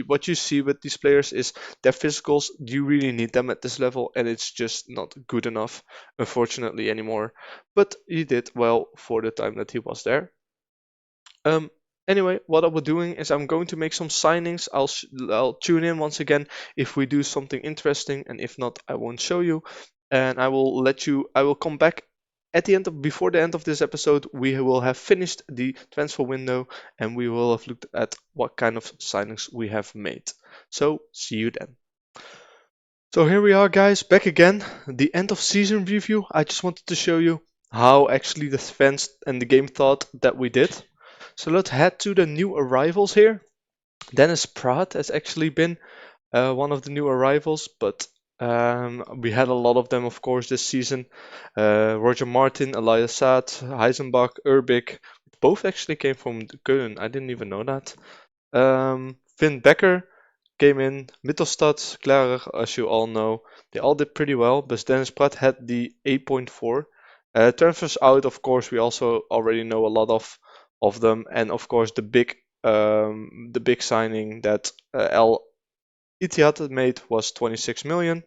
what you see with these players is their physicals. Do you really need them at this level? And it's just not good enough, unfortunately, anymore. But he did well for the time that he was there. Um, anyway, what I will doing is I'm going to make some signings. I'll tune in once again if we do something interesting, and if not, I won't show you. And I will let you. I will come back at the end of before the end of this episode. We will have finished the transfer window, and we will have looked at what kind of signings we have made. So see you then. So here we are, guys, back again. The end of season review. I just wanted to show you how actually the fans and the game thought that we did. So let's head to the new arrivals here. Dennis Praat has actually been one of the new arrivals, but we had a lot of them, of course, this season. Roger Martin, Elias Saad, Heisenbach, Urbik, both actually came from Köln. I didn't even know that. Finn Becker came in, Mittelstadt, Klarer, as you all know. They all did pretty well, but Dennis Pratt had the 8.4. Transfers out, of course, we also already know a lot of them, and of course the big signing that El Ittihad made was 26 million.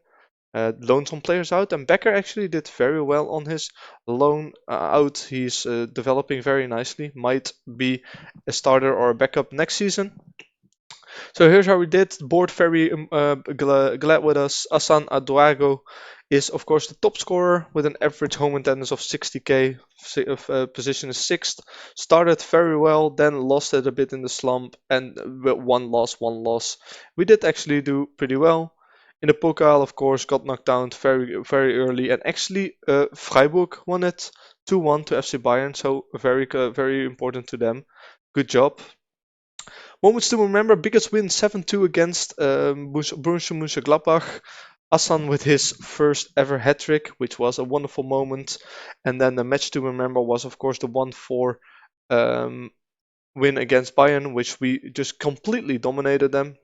Loaned some players out, and Becker actually did very well on his loan out. He's developing very nicely. Might be a starter or a backup next season. So here's how we did. The board very glad with us. Asan Aduago is of course the top scorer with an average home attendance of 60k. Position is sixth. Started very well, then lost it a bit in the slump, and with one loss. We did actually do pretty well. In the Pokal, of course, got knocked down very early, and actually Freiburg won it 2-1 to FC Bayern. So very important to them. Good job. Moments to remember: biggest win 7-2 against Borussia Mönchengladbach. Hassan with his first ever hat trick, which was a wonderful moment. And then the match to remember was, of course, the 1-4 win against Bayern, which we just completely dominated them.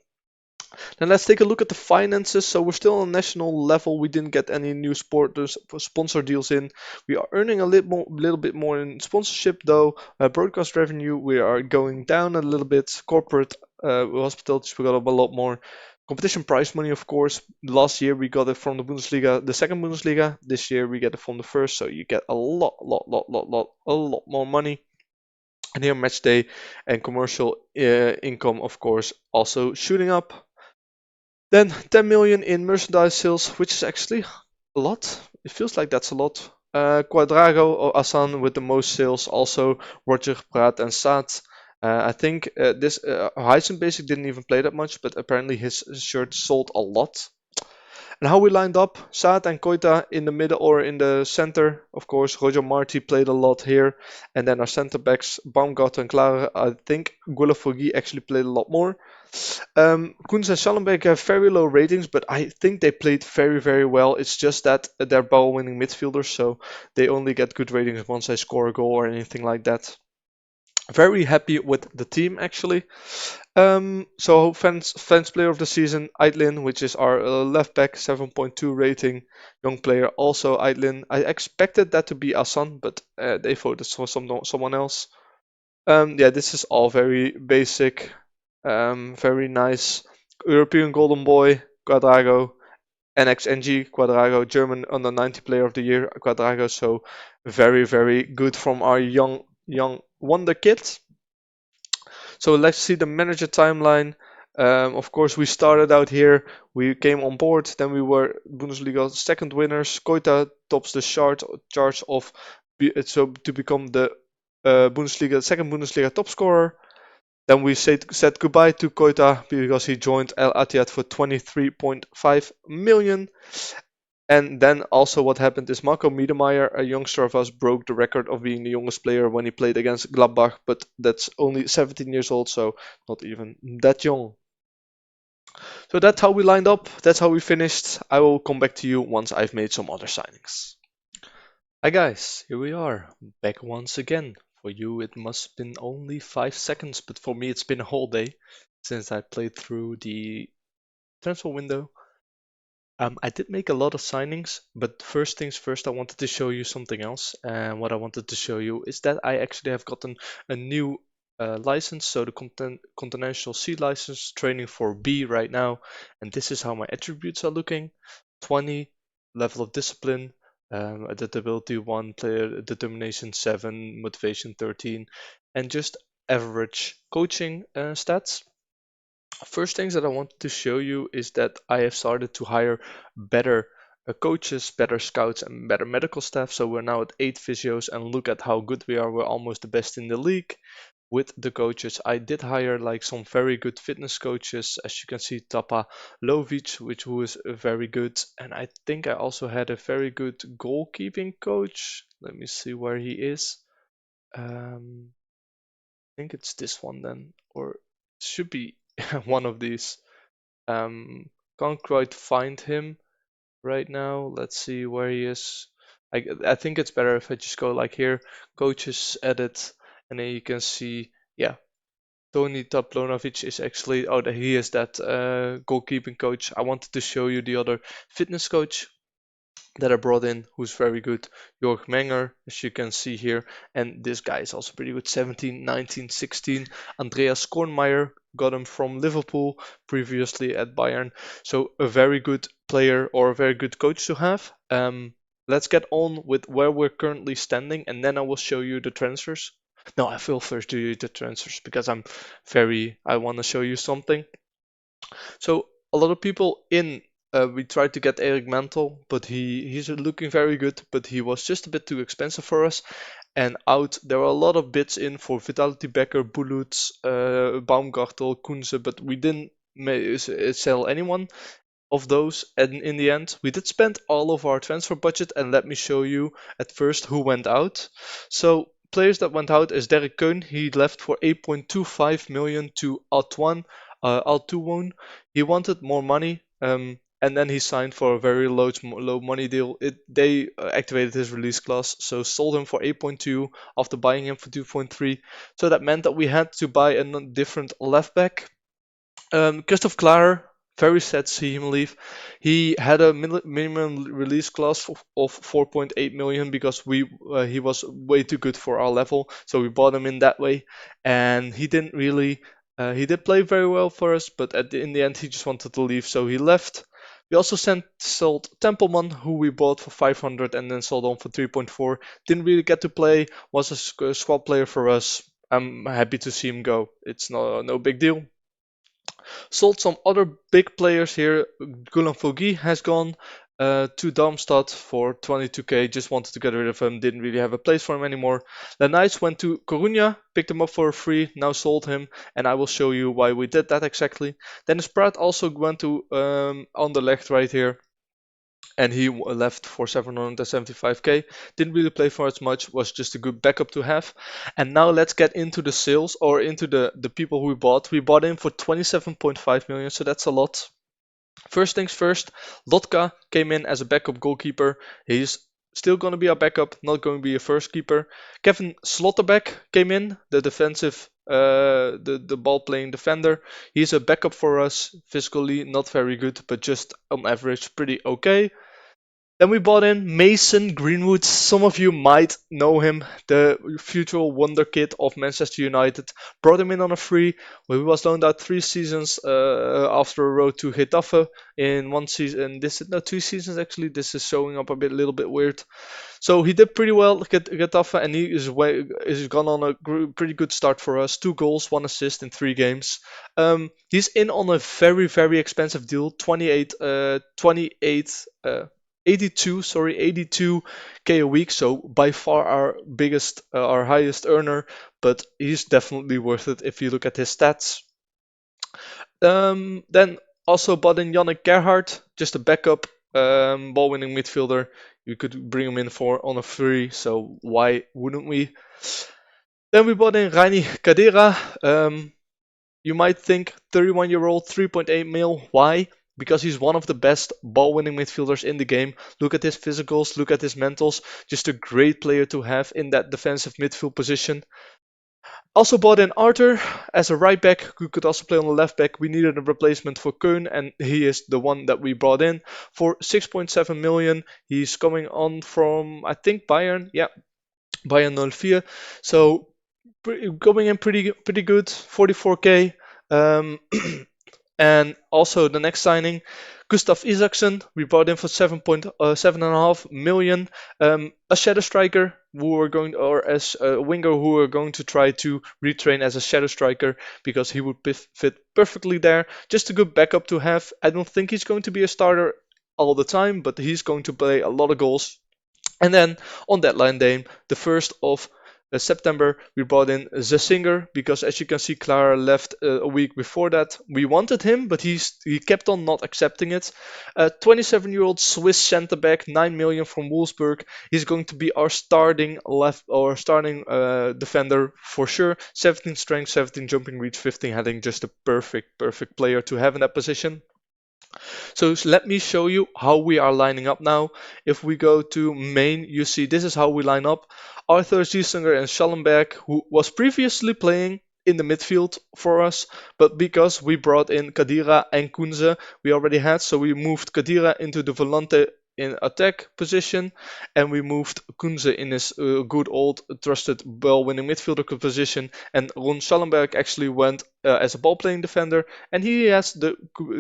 Then let's take a look at the finances. So we're still on national level. We didn't get any new sponsor deals in. We are earning a little bit more in sponsorship though. Broadcast revenue, we are going down a little bit. Corporate hospitalities, we got a lot more. Competition prize money, of course. Last year we got it from the Bundesliga, the second Bundesliga. This year we get it from the first, so you get a lot more money. And here match day and commercial income, of course, also shooting up. Then 10 million in merchandise sales, which is actually a lot. It feels like that's a lot. Quadrago or Asan with the most sales, also Roger, Praat, and Saad. I think this Heisen Basic didn't even play that much, but apparently his shirt sold a lot. And how we lined up: Saad and Koita in the middle or in the center. Of course, Roger Marti played a lot here. And then our center backs, Baumgart and Klare. I think Guilherme actually played a lot more. Koens and Schallenberg have very low ratings, but I think they played very well. It's just that they're ball-winning midfielders, so they only get good ratings once they score a goal or anything like that. Very happy with the team actually. So fans player of the season, Eitlin, which is our left back, 7.2 rating, young player. Also Eitlin. I expected that to be Asan, but they voted for someone else. Yeah, this is all very basic. Very nice. European Golden Boy, Quadrago. NXNG, Quadrago, German under 90 player of the year, Quadrago. So very good from our young wonder kids. So let's see the manager timeline. Of course, we started out here. We came on board. Then we were Bundesliga second winners. Koita tops the charge of to become the second Bundesliga top scorer. Then we said goodbye to Koita because he joined El Attiyad for 23.5 million. And then also what happened is Marco Miedemeyer, a youngster of us, broke the record of being the youngest player when he played against Gladbach, but that's only 17 years old, so not even that young. So that's how we lined up. That's how we finished. I will come back to you once I've made some other signings. Hi guys, here we are, back once again. For you it must have been only 5 seconds, but for me it's been a whole day since I played through the transfer window. I did make a lot of signings, but first things first, I wanted to show you something else. And what I wanted to show you is that I actually have gotten a new license, so the Continental C license, training for B right now. And this is how my attributes are looking: 20, level of discipline, adaptability 1, player determination 7, motivation 13, and just average coaching stats. First things that I wanted to show you is that I have started to hire better coaches, better scouts, and better medical staff. So we're now at 8 physios, and look at how good we are. We're almost the best in the league with the coaches. I did hire like some very good fitness coaches, as you can see, Tapa Lovic, who is very good, and I think I also had a very good goalkeeping coach. Let me see where he is. I think it's this one then, or it should be one of these. Um, can't quite find him right now. Let's see where he is. I think it's better if I just go like here, coaches, edit, and then you can see, yeah, Tony Taplonovic is actually, oh, he is that goalkeeping coach. I wanted to show you the other fitness coach that I brought in, who's very good, Jörg Menger, as you can see here. And this guy is also pretty good, 17, 19, 16. Andreas Kornmeier, got him from Liverpool, previously at Bayern. So a very good player, or a very good coach to have. Let's get on with where we're currently standing, and then I will show you the transfers. No, I will first do you the transfers, because I want to show you something. So a lot of people in, we tried to get Eric Mantel, but he's looking very good, but he was just a bit too expensive for us. And out, there were a lot of bids in for Vitality Becker, Bullutz, Baumgartel, Kunze, but we didn't sell anyone of those. And in the end, we did spend all of our transfer budget, and let me show you at first who went out. So players that went out is Derek Keun. He left for 8.25 million to Altuwon. He wanted more money, and then he signed for a very low money deal. They activated his release clause, so sold him for 8.2 after buying him for 2.3. So that meant that we had to buy a different left back. Christoph Klarer, very sad to see him leave. He had a minimum release clause of 4.8 million because he was way too good for our level, so we bought him in that way. And he didn't really, he did play very well for us, but in the end he just wanted to leave, so he left. We also sold Templeman, who we bought for 500 and then sold on for 3.4. Didn't really get to play, was a squad player for us. I'm happy to see him go. It's no big deal. Sold some other big players here. Gulan Fogi has gone to Darmstadt for 22k. Just wanted to get rid of him. Didn't really have a place for him anymore. The Knights went to Coruña, picked him up for free. Now sold him, and I will show you why we did that exactly. Then Spratt also went to Anderlecht right here, and he left for 775k. Didn't really play for as much, was just a good backup to have. And now let's get into the sales, or into the people who we bought. We bought in for 27.5 million, so that's a lot. First things first, Lotka came in as a backup goalkeeper. He's still going to be our backup, not going to be a first keeper. Kevin Slotterbeck came in, the defensive, the ball playing defender. He's a backup for us, physically not very good, but just on average pretty okay. Then we bought in Mason Greenwood. Some of you might know him, the future wonder kid of Manchester United. Brought him in on a free. He was loaned out 3 seasons after a road to Getafe in 1 season. This is no 2 seasons actually. This is showing up a little bit weird. So he did pretty well at Getafe, and he is gone on a pretty good start for us. 2 goals, 1 assist in 3 games. He's in on a very expensive deal, 82k a week, so by far our highest earner, but he's definitely worth it if you look at his stats. Then also bought in Yannick Gerhardt, just a backup ball winning midfielder. You could bring him in on a free, so why wouldn't we? Then we bought in Raini Kadira. You might think 31-year-old, 3.8 mil. Why? Because he's one of the best ball-winning midfielders in the game. Look at his physicals, look at his mentals. Just a great player to have in that defensive midfield position. Also bought in Arthur as a right back who could also play on the left back. We needed a replacement for Keun, and he is the one that we brought in for 6.7 million. He's coming on from, I think, Bayern. Yeah, Bayern 04. So going in pretty good, 44k. Um, and also the next signing, Gustav Isaacson, we brought in for 7.5 million. A shadow striker who are going, or as a winger who are going to try to retrain as a shadow striker because he would fit perfectly there. Just a good backup to have. I don't think he's going to be a starter all the time, but he's going to play a lot of goals. And then on deadline day, the 1st of September, we brought in the singer because, as you can see, Clara left a week before that. We wanted him, but he kept on not accepting it. 27-year-old Swiss centre back, 9 million from Wolfsburg. He's going to be our starting defender for sure. 17 strength, 17 jumping reach, 15 heading. Just a perfect player to have in that position. So let me show you how we are lining up now. If we go to main, you see this is how we line up. Arthur Ziesinger and Schallenberg, who was previously playing in the midfield for us, but because we brought in Kadira and Kunze, we already had, so we moved Kadira into the volante in attack position, and we moved Kunze in his good old trusted ball-winning midfielder position, and Ron Schallenberg actually went as a ball-playing defender, and he has the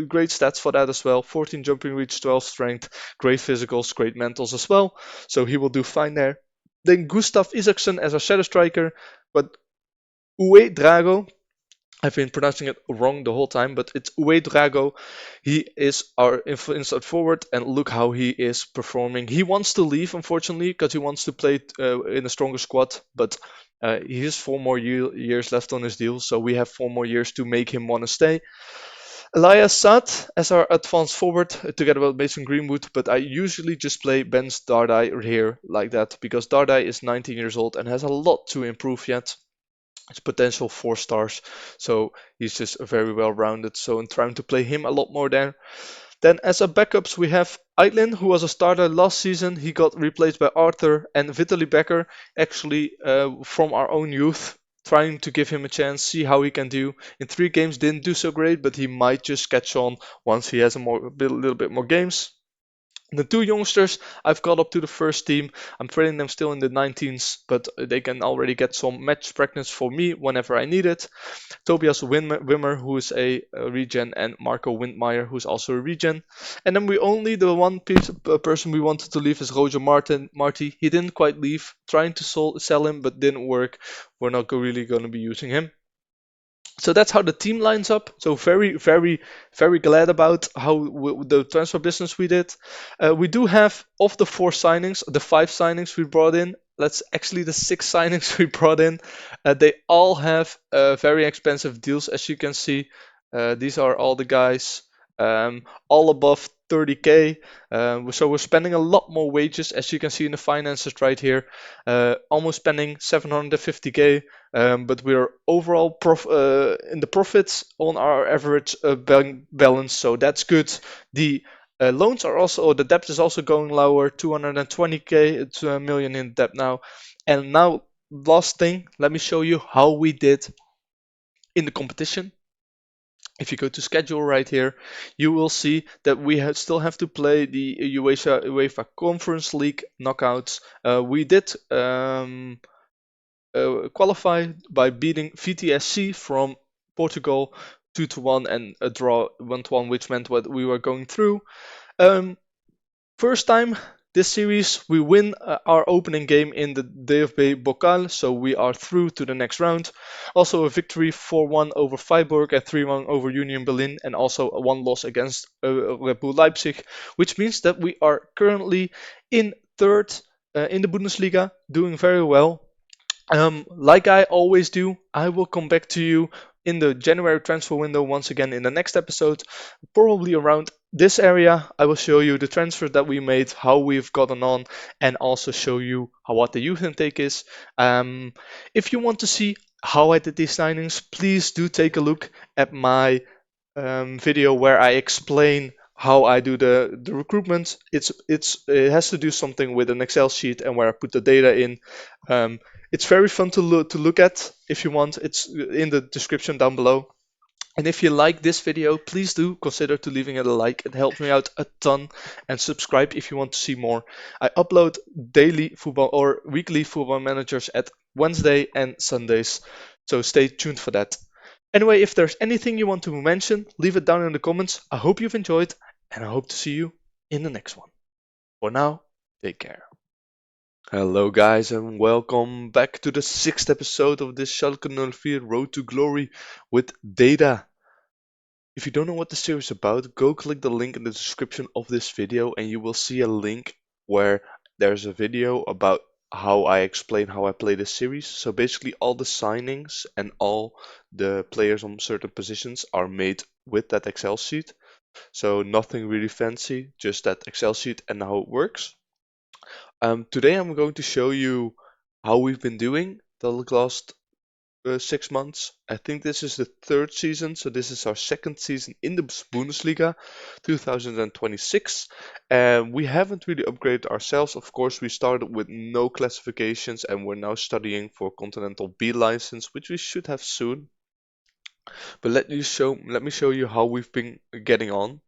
great stats for that as well. 14 jumping reach, 12 strength, great physicals, great mentals as well, so he will do fine there. Then Gustav Isaacson as a shadow striker, but Uwe Drago, I've been pronouncing it wrong the whole time, but it's Uwe Drago. He is our inside forward, and look how he is performing. He wants to leave, unfortunately, because he wants to play in a stronger squad, but he has 4 more years left on his deal, so we have 4 more years to make him want to stay. Elias Saad as our advanced forward together with Mason Greenwood, but I usually just play Ben's Dardai here like that because Dardai is 19 years old and has a lot to improve yet. It's potential 4 stars, so he's just very well rounded. So I'm trying to play him a lot more there. Then as a backups we have Eitlin, who was a starter last season. He got replaced by Arthur and Vitaly Becker, actually from our own youth. Trying to give him a chance, see how he can do. In 3 games didn't do so great, but he might just catch on once he has a little bit more games. The 2 youngsters I've got up to the first team. I'm training them still in the 19s, but they can already get some match practice for me whenever I need it. Tobias Wimmer, who is a regen, and Marco Windmeyer, who's also a regen. And then the one person we wanted to leave is Roger Marty. He didn't quite leave, trying to sell him, but didn't work. We're not really going to be using him. So that's how the team lines up. So very glad about how the transfer business we did. We do have, of the 4 signings, the 5 signings we brought in. That's actually the 6 signings we brought in. They all have very expensive deals, as you can see. These are all the guys, all above 30k. So we're spending a lot more wages, as you can see in the finances right here. Almost spending 750k. But we're overall in the profits on our average balance, so that's good. The loans are also, the debt is also going lower, 220k, it's a million in debt now. And now, last thing, let me show you how we did in the competition. If you go to schedule right here, you will see that we still have to play the UEFA Conference League knockouts. We did qualify by beating VTSC from Portugal 2-1 and a draw 1-1, which meant what we were going through. First time this series we win our opening game in the DFB Pokal, so we are through to the next round. Also a victory 4-1 over Freiburg and 3-1 over Union Berlin, and also a 1 loss against Red Bull Leipzig, which means that we are currently in 3rd in the Bundesliga, doing very well. Like I always do, I will come back to you in the January transfer window once again in the next episode, probably around this area. I will show you the transfer that we made, how we've gotten on, and also show you what the youth intake is. If you want to see how I did these signings, please do take a look at my video where I explain how I do the recruitment. It has to do something with an Excel sheet and where I put the data in. It's very fun to look at if you want. It's in the description down below. And if you like this video, please do consider to leaving it a like. It helps me out a ton. And subscribe if you want to see more. I upload daily football or weekly football managers at Wednesday and Sundays. So stay tuned for that. Anyway, if there's anything you want to mention, leave it down in the comments. I hope you've enjoyed, and I hope to see you in the next one. For now, take care. Hello guys, and welcome back to the 6th episode of this Schalke 04 Road to Glory with Data. If you don't know what the series is about, go click the link in the description of this video and you will see a link where there's a video about how I explain how I play this series. So basically all the signings and all the players on certain positions are made with that Excel sheet. So nothing really fancy, just that Excel sheet and how it works. Today I'm going to show you how we've been doing the last 6 months. I think this is the third season, so this is our second season in the Bundesliga 2026. And we haven't really upgraded ourselves. Of course, we started with no classifications and we're now studying for Continental B license, which we should have soon. But let me show you how we've been getting on.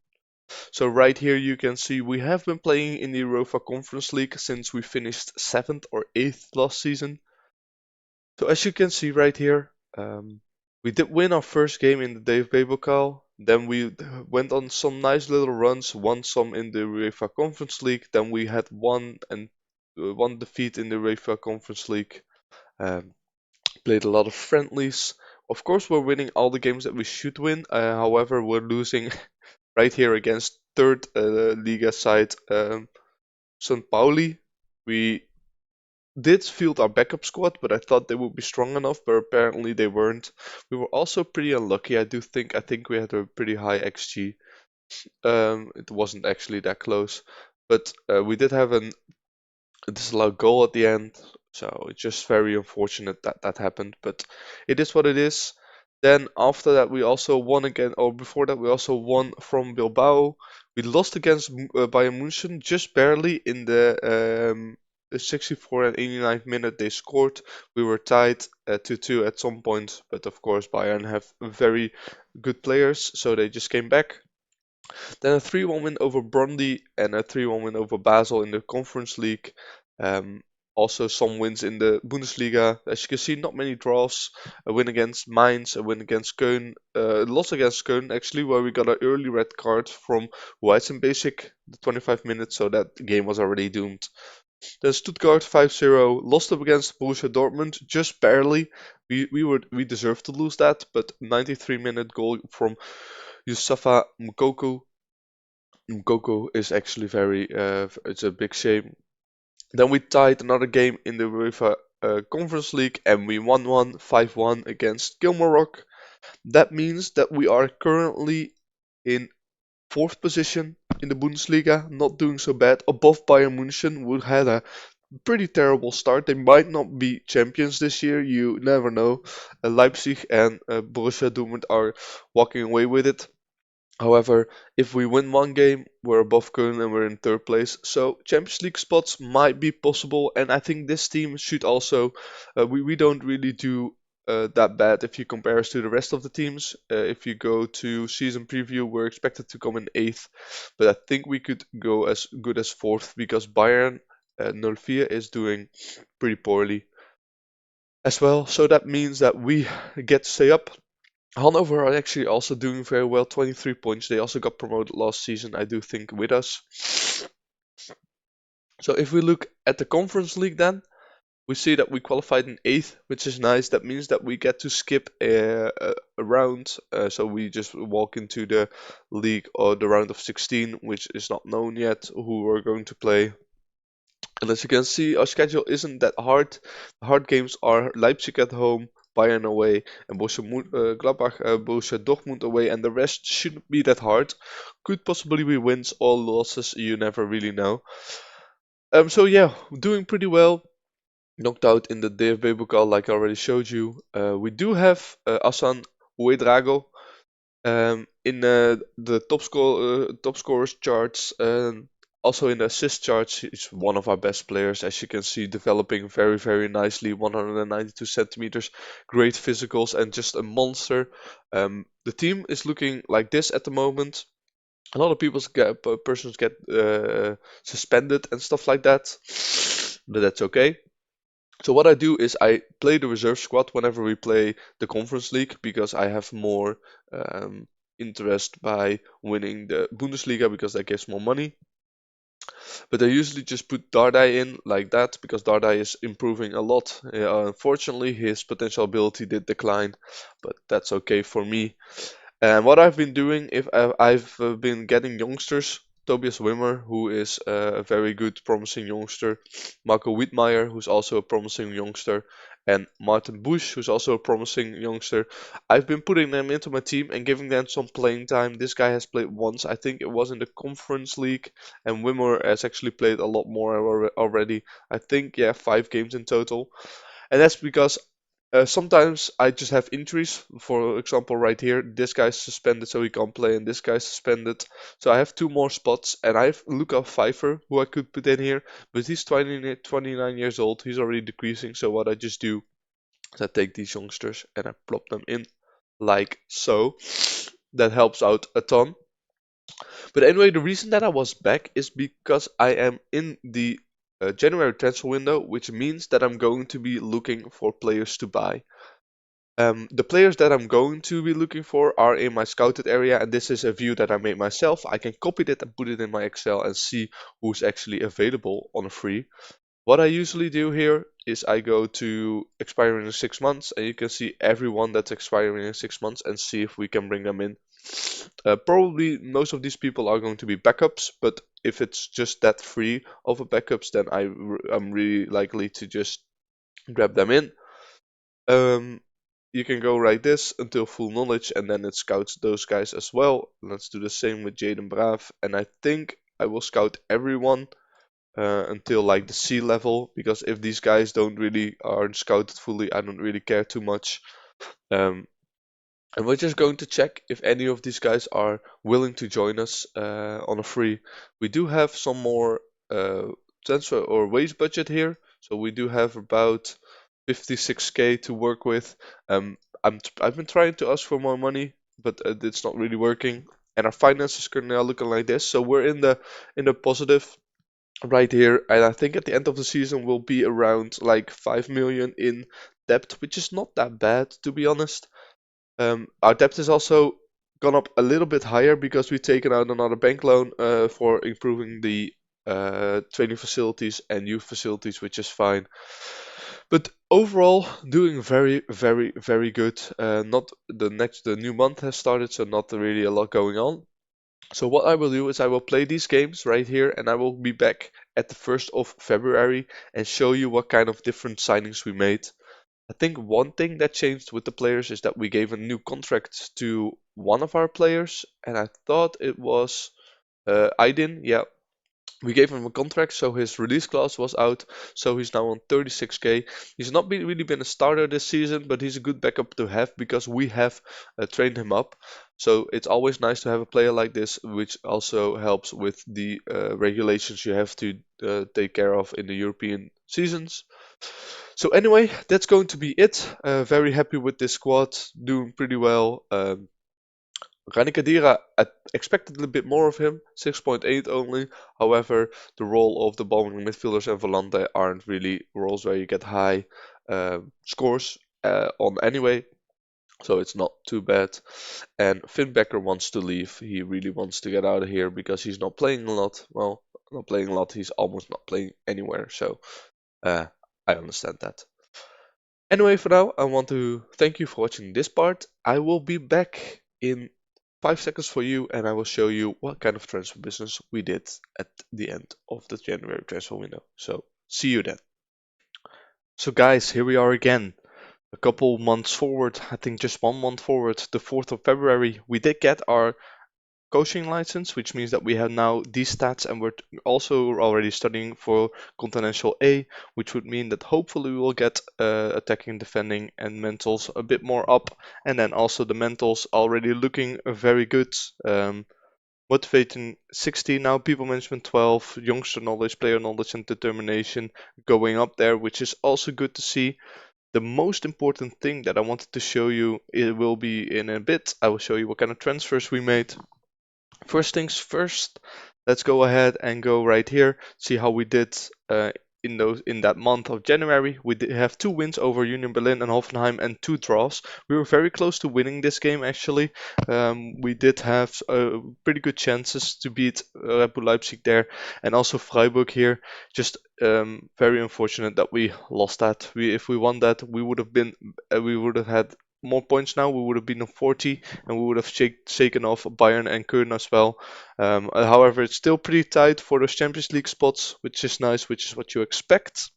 So right here you can see we have been playing in the Europa Conference League since we finished 7th or 8th last season. So as you can see right here, we did win our first game in the DFB Pokal. Then we went on some nice little runs, won some in the UEFA Conference League. Then we had one defeat in the UEFA Conference League. Played a lot of friendlies. Of course, we're winning all the games that we should win. However, we're losing right here against third Liga side St. Pauli. We did field our backup squad, but I thought they would be strong enough, but apparently they weren't. We were also pretty unlucky. I think we had a pretty high XG. It wasn't actually that close, but we did have a disallowed goal at the end, so it's just very unfortunate that that happened. But it is what it is. Then after that, we also won again, or before that, we also won from Bilbao. We lost against Bayern München just barely in the 64 and 89th minute. They scored. We were tied 2-2 at some point, but of course Bayern have very good players, so they just came back. Then a 3-1 win over Brøndby and a 3-1 win over Basel in the Conference League. Also some wins in the Bundesliga. As you can see, not many draws. A win against Mainz, a win against Köln, a loss against Köln actually, where we got an early red card from Basic, the 25 minutes, so that game was already doomed. Then Stuttgart 5-0, lost up against Borussia Dortmund, just barely. We deserved to lose that, but 93-minute goal from Yusufa Mukoko. Mukoko is actually it's a big shame. Then we tied another game in the UEFA Conference League and we won 5-1 against Kilmarnock. That means that we are currently in 4th position in the Bundesliga, not doing so bad, above Bayern München, who had a pretty terrible start. They might not be champions this year, you never know. Leipzig and Borussia Dortmund are walking away with it. However, if we win one game, we're above Köln and we're in 3rd place. So Champions League spots might be possible, and I think this team should also. We don't really do that bad if you compare us to the rest of the teams. If you go to season preview, we're expected to come in 8th, but I think we could go as good as 4th because Bayern 04 is doing pretty poorly as well. So that means that we get to stay up. Hannover are actually also doing very well, 23 points. They also got promoted last season, I do think, with us. So if we look at the Conference League then, we see that we qualified in 8th, which is nice. That means that we get to skip a round. So we just walk into the league or the round of 16, which is not known yet who we're going to play. And as you can see, our schedule isn't that hard. The hard games are Leipzig at home, Bayern away, and Gladbach, Borussia Dortmund away, and the rest shouldn't be that hard. Could possibly be wins or losses, you never really know. So yeah, doing pretty well. knocked out in the DFB Pokal, like I already showed you. We do have Asan Uedrago in the top scorers charts, also in the assist charts. He's one of our best players, as you can see, developing very, very nicely. 192 centimeters, great physicals, and just a monster. The team is looking like this at the moment. A lot of persons get suspended and stuff like that, but that's okay. So what I do is I play the reserve squad whenever we play the Conference League because I have more um, interest by winning the Bundesliga because that gives more money. But I usually just put Dardai in like that because Dardai is improving a lot. Unfortunately, his potential ability did decline, but that's okay for me. And what I've been doing, if I've been getting youngsters, Tobias Wimmer, who is a very good, promising youngster, Marco Wittmeyer, who's also a promising youngster, and Martin Busch, who's also a promising youngster. I've been putting them into my team and giving them some playing time. This guy has played once, I think it was in the Conference League, and Wimmer has actually played a lot more already. I think, yeah, 5 games in total. And that's because sometimes I just have injuries. For example, right here, this guy's suspended, so he can't play, and this guy's suspended. So I have 2 more spots, and I have Luca Pfeiffer, who I could put in here, but he's 29 years old. He's already decreasing. So what I just do is I take these youngsters and I plop them in like so. That helps out a ton. But anyway, the reason that I was back is because I am in the January transfer window, which means that I'm going to be looking for players to buy. The players that I'm going to be looking for are in my scouted area, and this is a view that I made myself. I can copy that and put it in my Excel and see who's actually available on a free. What I usually do here is I go to expiring in 6 months, and you can see everyone that's expiring in 6 months and see if we can bring them in. Probably most of these people are going to be backups, but if it's just that free of a backups, then I'm really likely to just grab them in. Um, you can go like this until full knowledge, and then it scouts those guys as well. Let's do the same with Jaden Braaf, and I think I will scout everyone until like the C level, because if these guys don't really aren't scouted fully, I don't really care too much. Um, and we're just going to check if any of these guys are willing to join us on a free. We do have some more uh, transfer or wage budget here, so we do have about 56k to work with. I've been trying to ask for more money, but it's not really working. And our finances currently are looking like this, so we're in the positive right here. And I think at the end of the season we'll be around like 5 million in debt, which is not that bad to be honest. Our debt has also gone up a little bit higher because we've taken out another bank loan for improving the training facilities and youth facilities, which is fine. But overall, doing very, very, very good. Not the new month has started, so not really a lot going on. So what I will do is I will play these games right here, and I will be back at the 1st of February and show you what kind of different signings we made. I think one thing that changed with the players is that we gave a new contract to one of our players, and I thought it was Aydin. Yeah, we gave him a contract, so his release clause was out, so he's now on 36k. He's not really been a starter this season, but he's a good backup to have because we have trained him up. So it's always nice to have a player like this, which also helps with the regulations you have to take care of in the European seasons. So anyway, that's going to be it. Very happy with this squad, doing pretty well. Rani Kadira, I expected a little bit more of him, 6.8 only. However, the role of the bombing midfielders and Volante aren't really roles where you get high scores on anyway, so it's not too bad. And Finn Becker wants to leave. He really wants to get out of here because he's not playing a lot. Well, not playing a lot, he's almost not playing anywhere, so I understand that. Anyway, for now, I want to thank you for watching this part. I will be back in 5 seconds for you, and I will show you what kind of transfer business we did at the end of the January transfer window. So, see you then.
So guys, here we are again. A couple months forward, I think just 1 month forward, the 4th of February, we did get our
coaching license, which means that we have now these stats, and we're also already studying for Continental A, which would mean that hopefully we will get attacking, defending, and mentals a bit more up, and then also the mentals already looking very good. Motivating 16 now, people management 12, youngster knowledge, player knowledge, and determination going up there, which is also good to see. The most important thing that I wanted to show you, it will be in a bit. I will show you what kind of transfers we made. First things first, let's go ahead and go right here, see how we did in that month of January. We did have 2 wins over Union Berlin and Hoffenheim and 2 draws. We were very close to winning this game actually. We did have pretty good chances to beat Red Bull Leipzig there, and also Freiburg here. Just very unfortunate that we lost that. If we won that, we would have had more points now. We would have been on 40, and we would have shaken off Bayern and Köln as well. However, it's still pretty tight for those Champions League spots, which is nice, which is what you expect.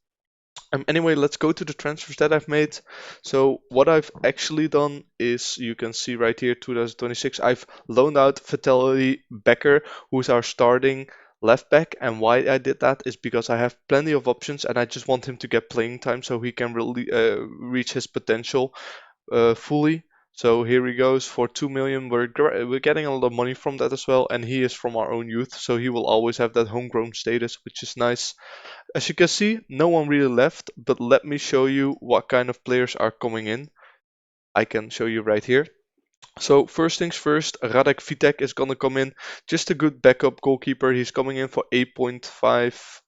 Anyway, let's go to the transfers that I've made. So what I've actually done is, you can see right here, 2026, I've loaned out Vitaly Becker, who's our starting left back. And why I did that is because I have plenty of options, and I just want him to get playing time so he can really reach his potential fully. So here he goes for 2 million. We're getting a lot of money from that as well, and he is from our own youth, so he will always have that homegrown status, which is nice. As you can see, no one really left, but let me show you what kind of players are coming in. I can show you right here. So first things first, Radek Vitek is gonna come in, just a good backup goalkeeper. He's coming in for 8.5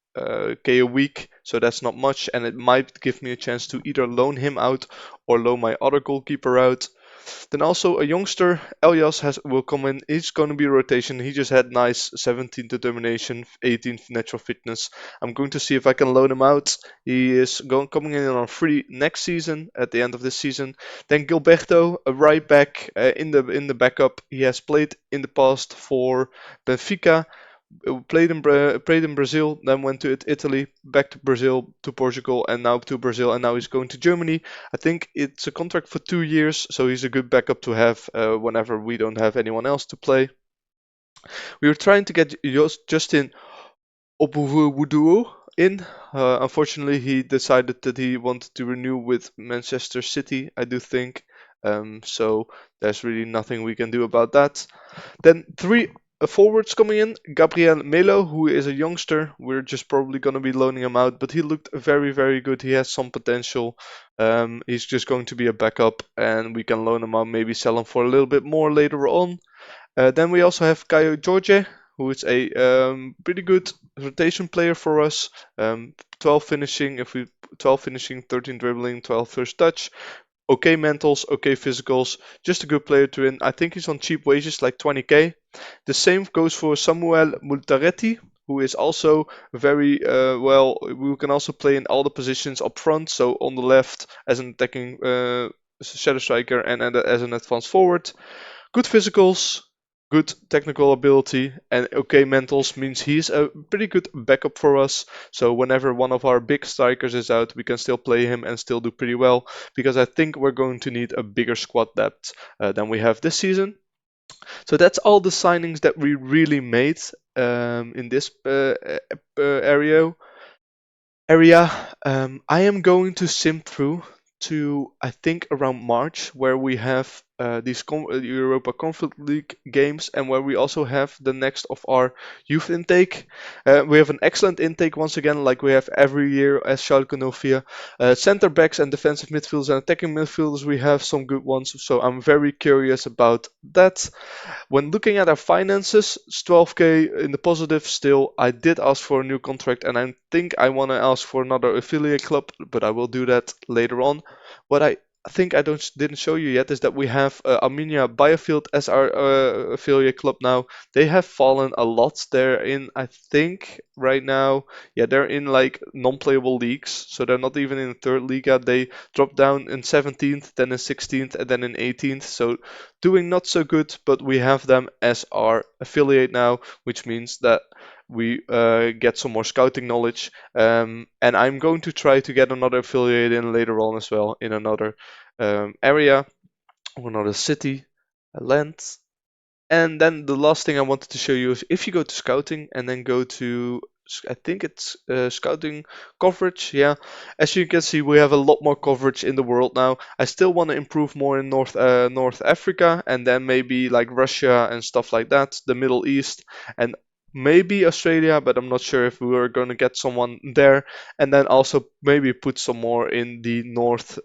K a week, so that's not much, and it might give me a chance to either loan him out or loan my other goalkeeper out. Then also a youngster, Elias, will come in. He's going to be rotation. He just had nice 17 determination, 18 natural fitness. I'm going to see if I can loan him out. He is coming in on free next season, at the end of this season. Then Gilberto, a right back in the backup. He has played in the past for Benfica. Played in Brazil, then went to Italy, back to Brazil, to Portugal, and now to Brazil, and now he's going to Germany. I think it's a contract for 2 years, so he's a good backup to have whenever we don't have anyone else to play. We were trying to get Justin Obuwuduo in. Unfortunately, he decided that he wanted to renew with Manchester City, I do think. So there's really nothing we can do about that. Then 3 forwards coming in. Gabriel Melo, who is a youngster. We're just probably going to be loaning him out, but he looked very, very good. He has some potential. He's just going to be a backup, and we can loan him out, maybe sell him for a little bit more later on. Then we also have Caio Jorge, who is a pretty good rotation player for us. 12 finishing, 13 dribbling, 12 first touch. Okay mentals, okay physicals, just a good player to win. I think he's on cheap wages, like 20k. The same goes for Samuel Multaretti, who is also very well. We can also play in all the positions up front, so on the left as an attacking shadow striker, and as an advanced forward. Good physicals, good technical ability, and okay mentals means he's a pretty good backup for us. So whenever one of our big strikers is out, we can still play him and still do pretty well, because I think we're going to need a bigger squad depth than we have this season. So that's all the signings that we really made in this area. I am going to sim through to, I think, around March, where we have these Europa Conference League games, and where we also have the next of our youth intake. We have an excellent intake once again, like we have every year as Schalke 04. Center backs and defensive midfielders and attacking midfielders, we have some good ones, so I'm very curious about that. When looking at our finances, it's 12k in the positive still. I did ask for a new contract, and I think I want to ask for another affiliate club, but I will do that later on. What I think I didn't show you yet is that we have Arminia Bielefeld as our affiliate club now. They have fallen a lot. They're in, I think, right now, yeah, they're in like non-playable leagues, so they're not even in the third liga. They dropped down in 17th, then in 16th, and then in 18th. So doing not so good, but we have them as our affiliate now, which means that we get some more scouting knowledge. And I'm going to try to get another affiliate in later on as well, in another area or another city, a land. And then the last thing I wanted to show you is if you go to scouting and then go to, I think it's scouting coverage. Yeah, as you can see, we have a lot more coverage in the world now. I still want to improve more in North Africa, and then maybe like Russia and stuff like that, the Middle East, and maybe Australia, but I'm not sure if we are going to get someone there. And then also maybe put some more in the north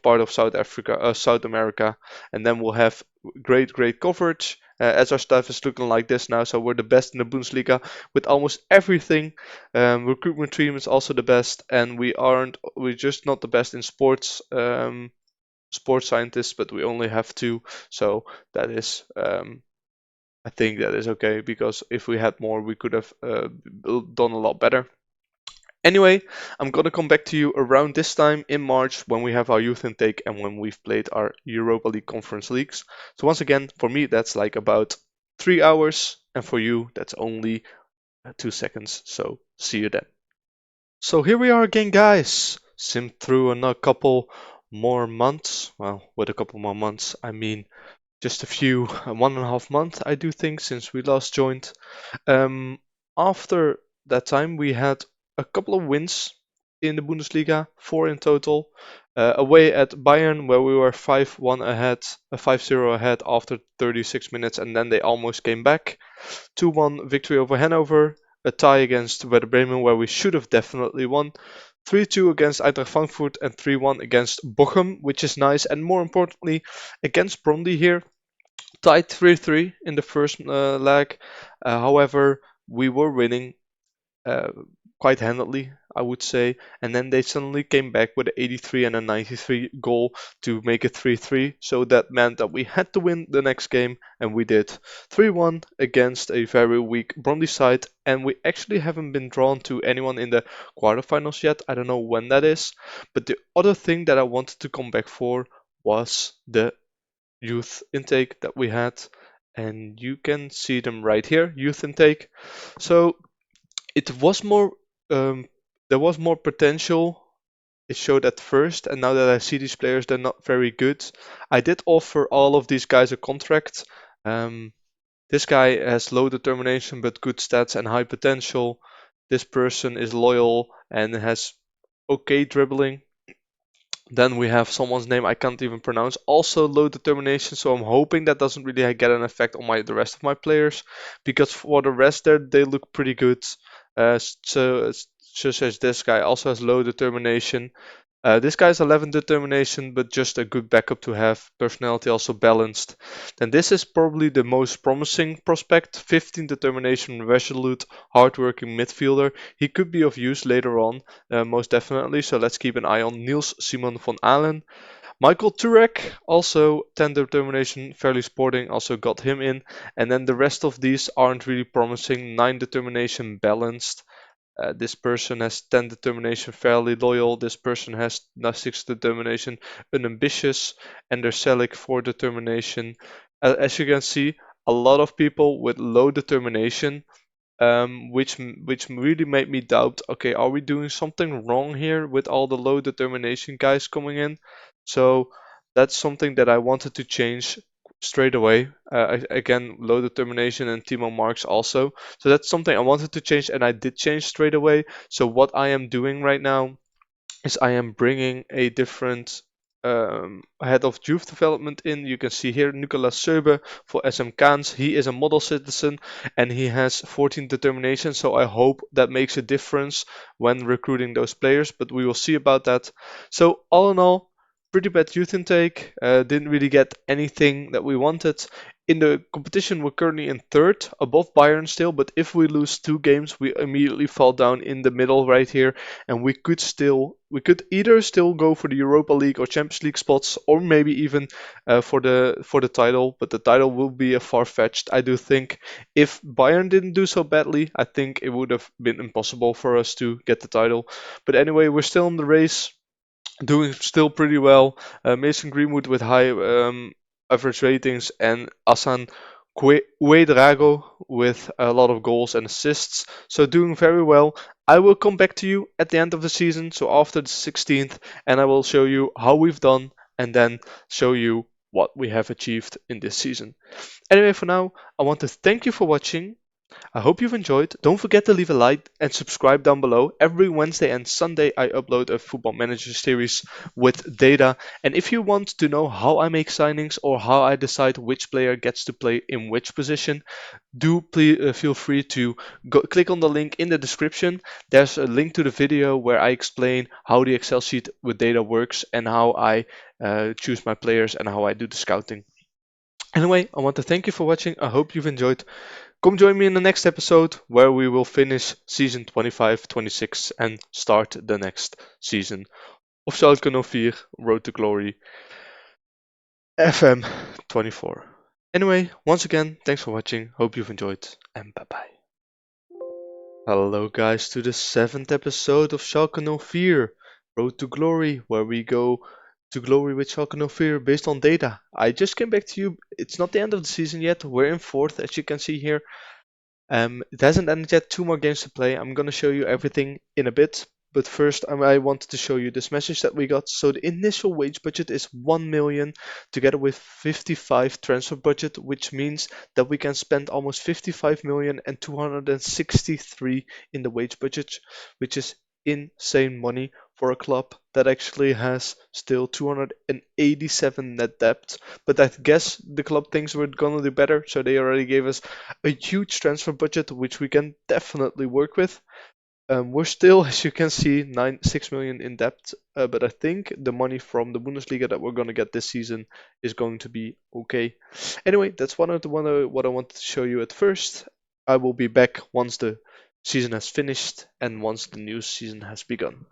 part of South Africa, South America, and then we'll have great coverage. As our staff is looking like this now, so we're the best in the Bundesliga with almost everything. Recruitment team is also the best, and we're just not the best in sports. Sports scientists, but we only have two, so that is I think that is okay, because if we had more, we could have done a lot better. Anyway, I'm gonna come back to you around this time in March when we have our youth intake and when we've played our Europa League Conference Leagues. So once again, for me that's like about 3 hours, and for you that's only 2 seconds. So see you then. So here we are again, guys. Simmed through a couple more months. Well, with a couple more months, I mean just a few, 1.5 months, I do think, since we last joined. Um, After that time, we had a couple of wins in the Bundesliga, four in total. Away at Bayern, where we were 5-1 ahead, 5-0 ahead after 36 minutes, and then they almost came back. 2-1 victory over Hanover, a tie against Werder Bremen, where we should have definitely won. 3-2 against Eintracht Frankfurt and 3-1 against Bochum, which is nice. And more importantly, against Brøndby here, tied 3-3 in the first leg. However, we were winning uh, quite handily, I would say. And then they suddenly came back with an 83 and a 93 goal to make it 3-3. So that meant that we had to win the next game, and we did. 3-1 against a very weak Brøndby side, and we actually haven't been drawn to anyone in the quarterfinals yet. I don't know when that is. But the other thing that I wanted to come back for was the youth intake that we had, and you can see them right here, youth intake. So it was more, um, there was more potential. It showed at first, and now that I see these players, they're not very good. I did offer all of these guys a contract. Um, this guy has low determination but good stats and high potential. This person is loyal and has okay dribbling. Then we have someone's name I can't even pronounce, also low determination, so I'm hoping that doesn't really get an effect on the rest of my players, because for the rest there they look pretty good. So just as this guy also has low determination. This guy's 11 determination, but just a good backup to have. Personality also balanced. Then this is probably the most promising prospect. 15 determination, resolute, hardworking midfielder. He could be of use later on, most definitely. So let's keep an eye on Niels Simon van Aalen. Michael Turek, also 10 determination, fairly sporting, also got him in. And then the rest of these aren't really promising. 9 determination, balanced. This person has 10 determination, fairly loyal. This person has 6 determination, unambitious. And there's Selic 4 determination. As you can see, a lot of people with low determination, which really made me doubt, okay, are we doing something wrong here with all the low determination guys coming in? So that's something that I wanted to change straight away. Again, low determination and Timo Marks also. So that's something I wanted to change, and I did change straight away. So what I am doing right now is I am bringing a different head of youth development in. You can see here Nicolas Seube for SM Kaans. He is a model citizen and he has 14 determination, so I hope that makes a difference when recruiting those players, but we will see about that. So all in all, pretty bad youth intake. Didn't really get anything that we wanted. In the competition, we're currently in third, above Bayern still, but if we lose 2 games, we immediately fall down in the middle right here, and we could either still go for the Europa League or Champions League spots, or maybe even for the title. But the title will be a far-fetched. I do think if Bayern didn't do so badly, I think it would have been impossible for us to get the title. But anyway, we're still in the race, doing still pretty well. Mason Greenwood with high average ratings, and Asan Uedrago with a lot of goals and assists. So doing very well. I will come back to you at the end of the season, so after the 16th, and I will show you how we've done, and then show you what we have achieved in this season. Anyway, for now, I want to thank you for watching. I hope you've enjoyed. Don't forget to leave a like and subscribe down below. Every Wednesday and Sunday I upload a Football Manager series with data. And if you want to know how I make signings or how I decide which player gets to play in which position, do please feel free to click on the link in the description. There's a link to the video where I explain how the Excel sheet with data works and how I choose my players and how I do the scouting. Anyway, I want to thank you for watching. I hope you've enjoyed. Come join me in the next episode where we will finish season 25-26 and start the next season of Schalke 04 Road to Glory FM 24. Anyway, once again, thanks for watching. Hope you've enjoyed and bye bye. Hello guys to the 7th episode of Schalke 04 Road to Glory, where we go to glory with Schalke 04 based on data. I just came back to you. It's not the end of the season yet. We're in 4th, as you can see here. It hasn't ended yet, 2 more games to play. I'm gonna show you everything in a bit, but first I wanted to show you this message that we got. So the initial wage budget is 1 million together with 55 transfer budget, which means that we can spend almost 55 million and 263 in the wage budget, which is insane money for a club that actually has still 287 net debt. But I guess the club thinks we're gonna do better, so they already gave us a huge transfer budget, which we can definitely work with. We're still, as you can see, 6 million in debt, but I think the money from the Bundesliga that we're gonna get this season is going to be okay. Anyway, that's what I wanted to show you at first. I will be back once the season has finished and once the new season has begun.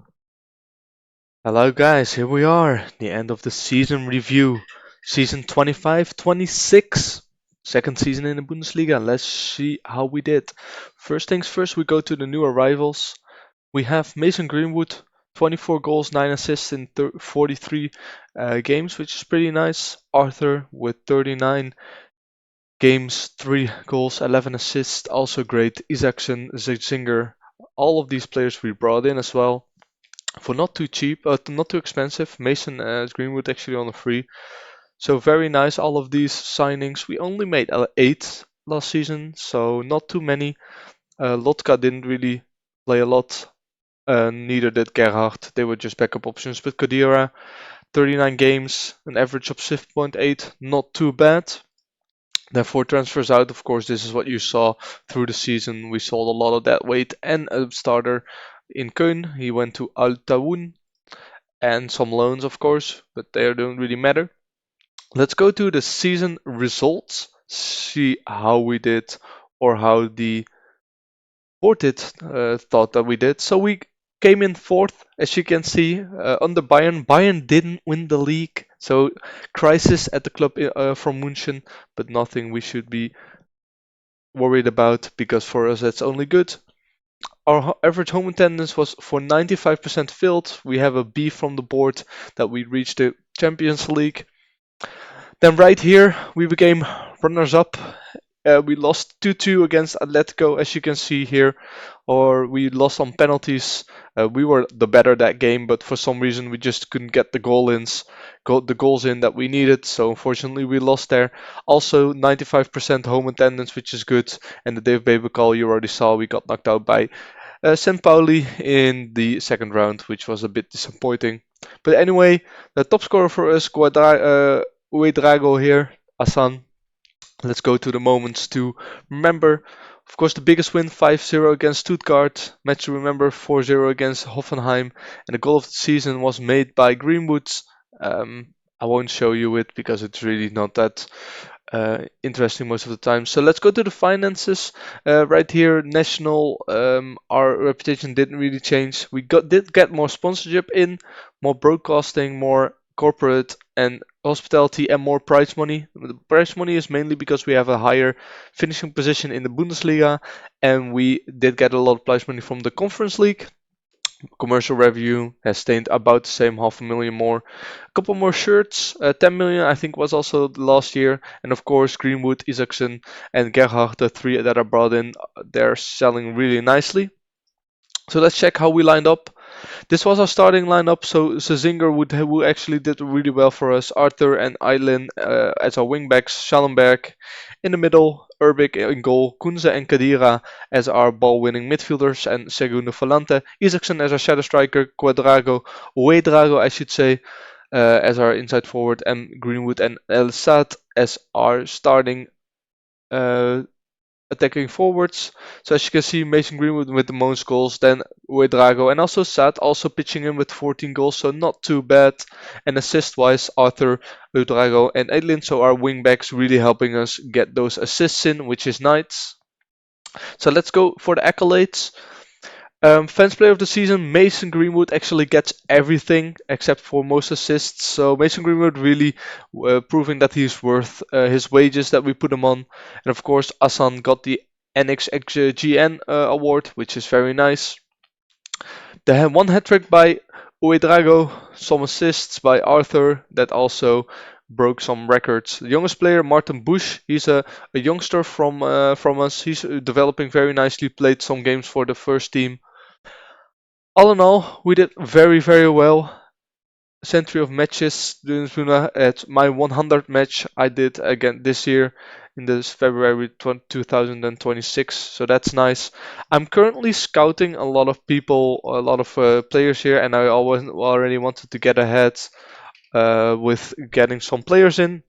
Hello guys, here we are, the end of the season review. Season 25-26, second season in the Bundesliga. Let's see how we did. First things first, we go to the new arrivals. We have Mason Greenwood, 24 goals, 9 assists in 43 games, which is pretty nice. Arthur with 39 games, 3 goals, 11 assists, also great. Isaacson, Zinger, all of these players we brought in as well for not too cheap, not too expensive. Mason Greenwood actually on a free. So very nice, all of these signings. We only made 8 last season, so not too many. Lotka didn't really play a lot, neither did Gerhard. They were just backup options. But Kadira, 39 games, an average of 6.8, not too bad. Then 4 transfers out, of course, this is what you saw through the season. We sold a lot of that weight and a starter in Köln. He went to Al Tawoun, and some loans, of course, but they don't really matter. Let's go to the season results, see how we did or how the board did, thought that we did. So we came in 4th, as you can see, under Bayern. Bayern didn't win the league, so crisis at the club from München, but nothing we should be worried about because for us that's only good. Our average home attendance was for 95% filled. We have a B from the board that we reached the Champions League. Then right here we became runners up. We lost 2-2 against Atletico, as you can see here, or we lost on penalties. We were the better that game, but for some reason we just couldn't get the goals in that we needed. So unfortunately we lost there. Also 95% home attendance, which is good. And the Dave Baby call you already saw, we got knocked out by St. Pauli in the second round, which was a bit disappointing. But anyway, the top scorer for us, Uedrago here, Asan. Let's go to the moments to remember. Of course, the biggest win, 5-0 against Stuttgart. Match to remember, 4-0 against Hoffenheim. And the goal of the season was made by Greenwood. I won't show you it because it's really not that interesting most of the time. So let's go to the finances. Right here, national, our reputation didn't really change. We did get more sponsorship in, more broadcasting, more corporate and hospitality, and more prize money. The prize money is mainly because we have a higher finishing position in the Bundesliga, and we did get a lot of prize money from the Conference League. Commercial revenue has stayed about the same, 500,000 more. A couple more shirts, 10 million I think was also last year. And of course Greenwood, Isaacson and Gerhard, the 3 that are brought in, they're selling really nicely. So let's check how we lined up. This was our starting lineup, so Zinger who actually did really well for us. Arthur and Aylin as our wingbacks, Schallenberg in the middle, Urbik in goal, Kunze and Kadira as our ball-winning midfielders, and Segundo Falante, Isaacson as our shadow striker, Uedrago I should say, as our inside forward, and Greenwood and El Sad as our starting uh, attacking forwards. So as you can see, Mason Greenwood with the most goals, then Uedrago and also Sad also pitching in with 14 goals, so not too bad. And assist-wise, Arthur, Uedrago and Edlin, so our wingbacks really helping us get those assists in, which is nice. So let's go for the accolades. Fans Player of the Season, Mason Greenwood actually gets everything except for most assists. So Mason Greenwood really proving that he's worth his wages that we put him on. And of course, Asan got the NXXGN award, which is very nice. They had one hat trick by Uedrago, some assists by Arthur that also broke some records. The youngest player, Martin Bush, he's a youngster from us. He's developing very nicely, played some games for the first team. All in all, we did very, very well. Century of matches during Zuna at my 100th match I did again this year in this February 2026, so that's nice. I'm currently scouting a lot of people, a lot of players here, and I already wanted to get ahead with getting some players in.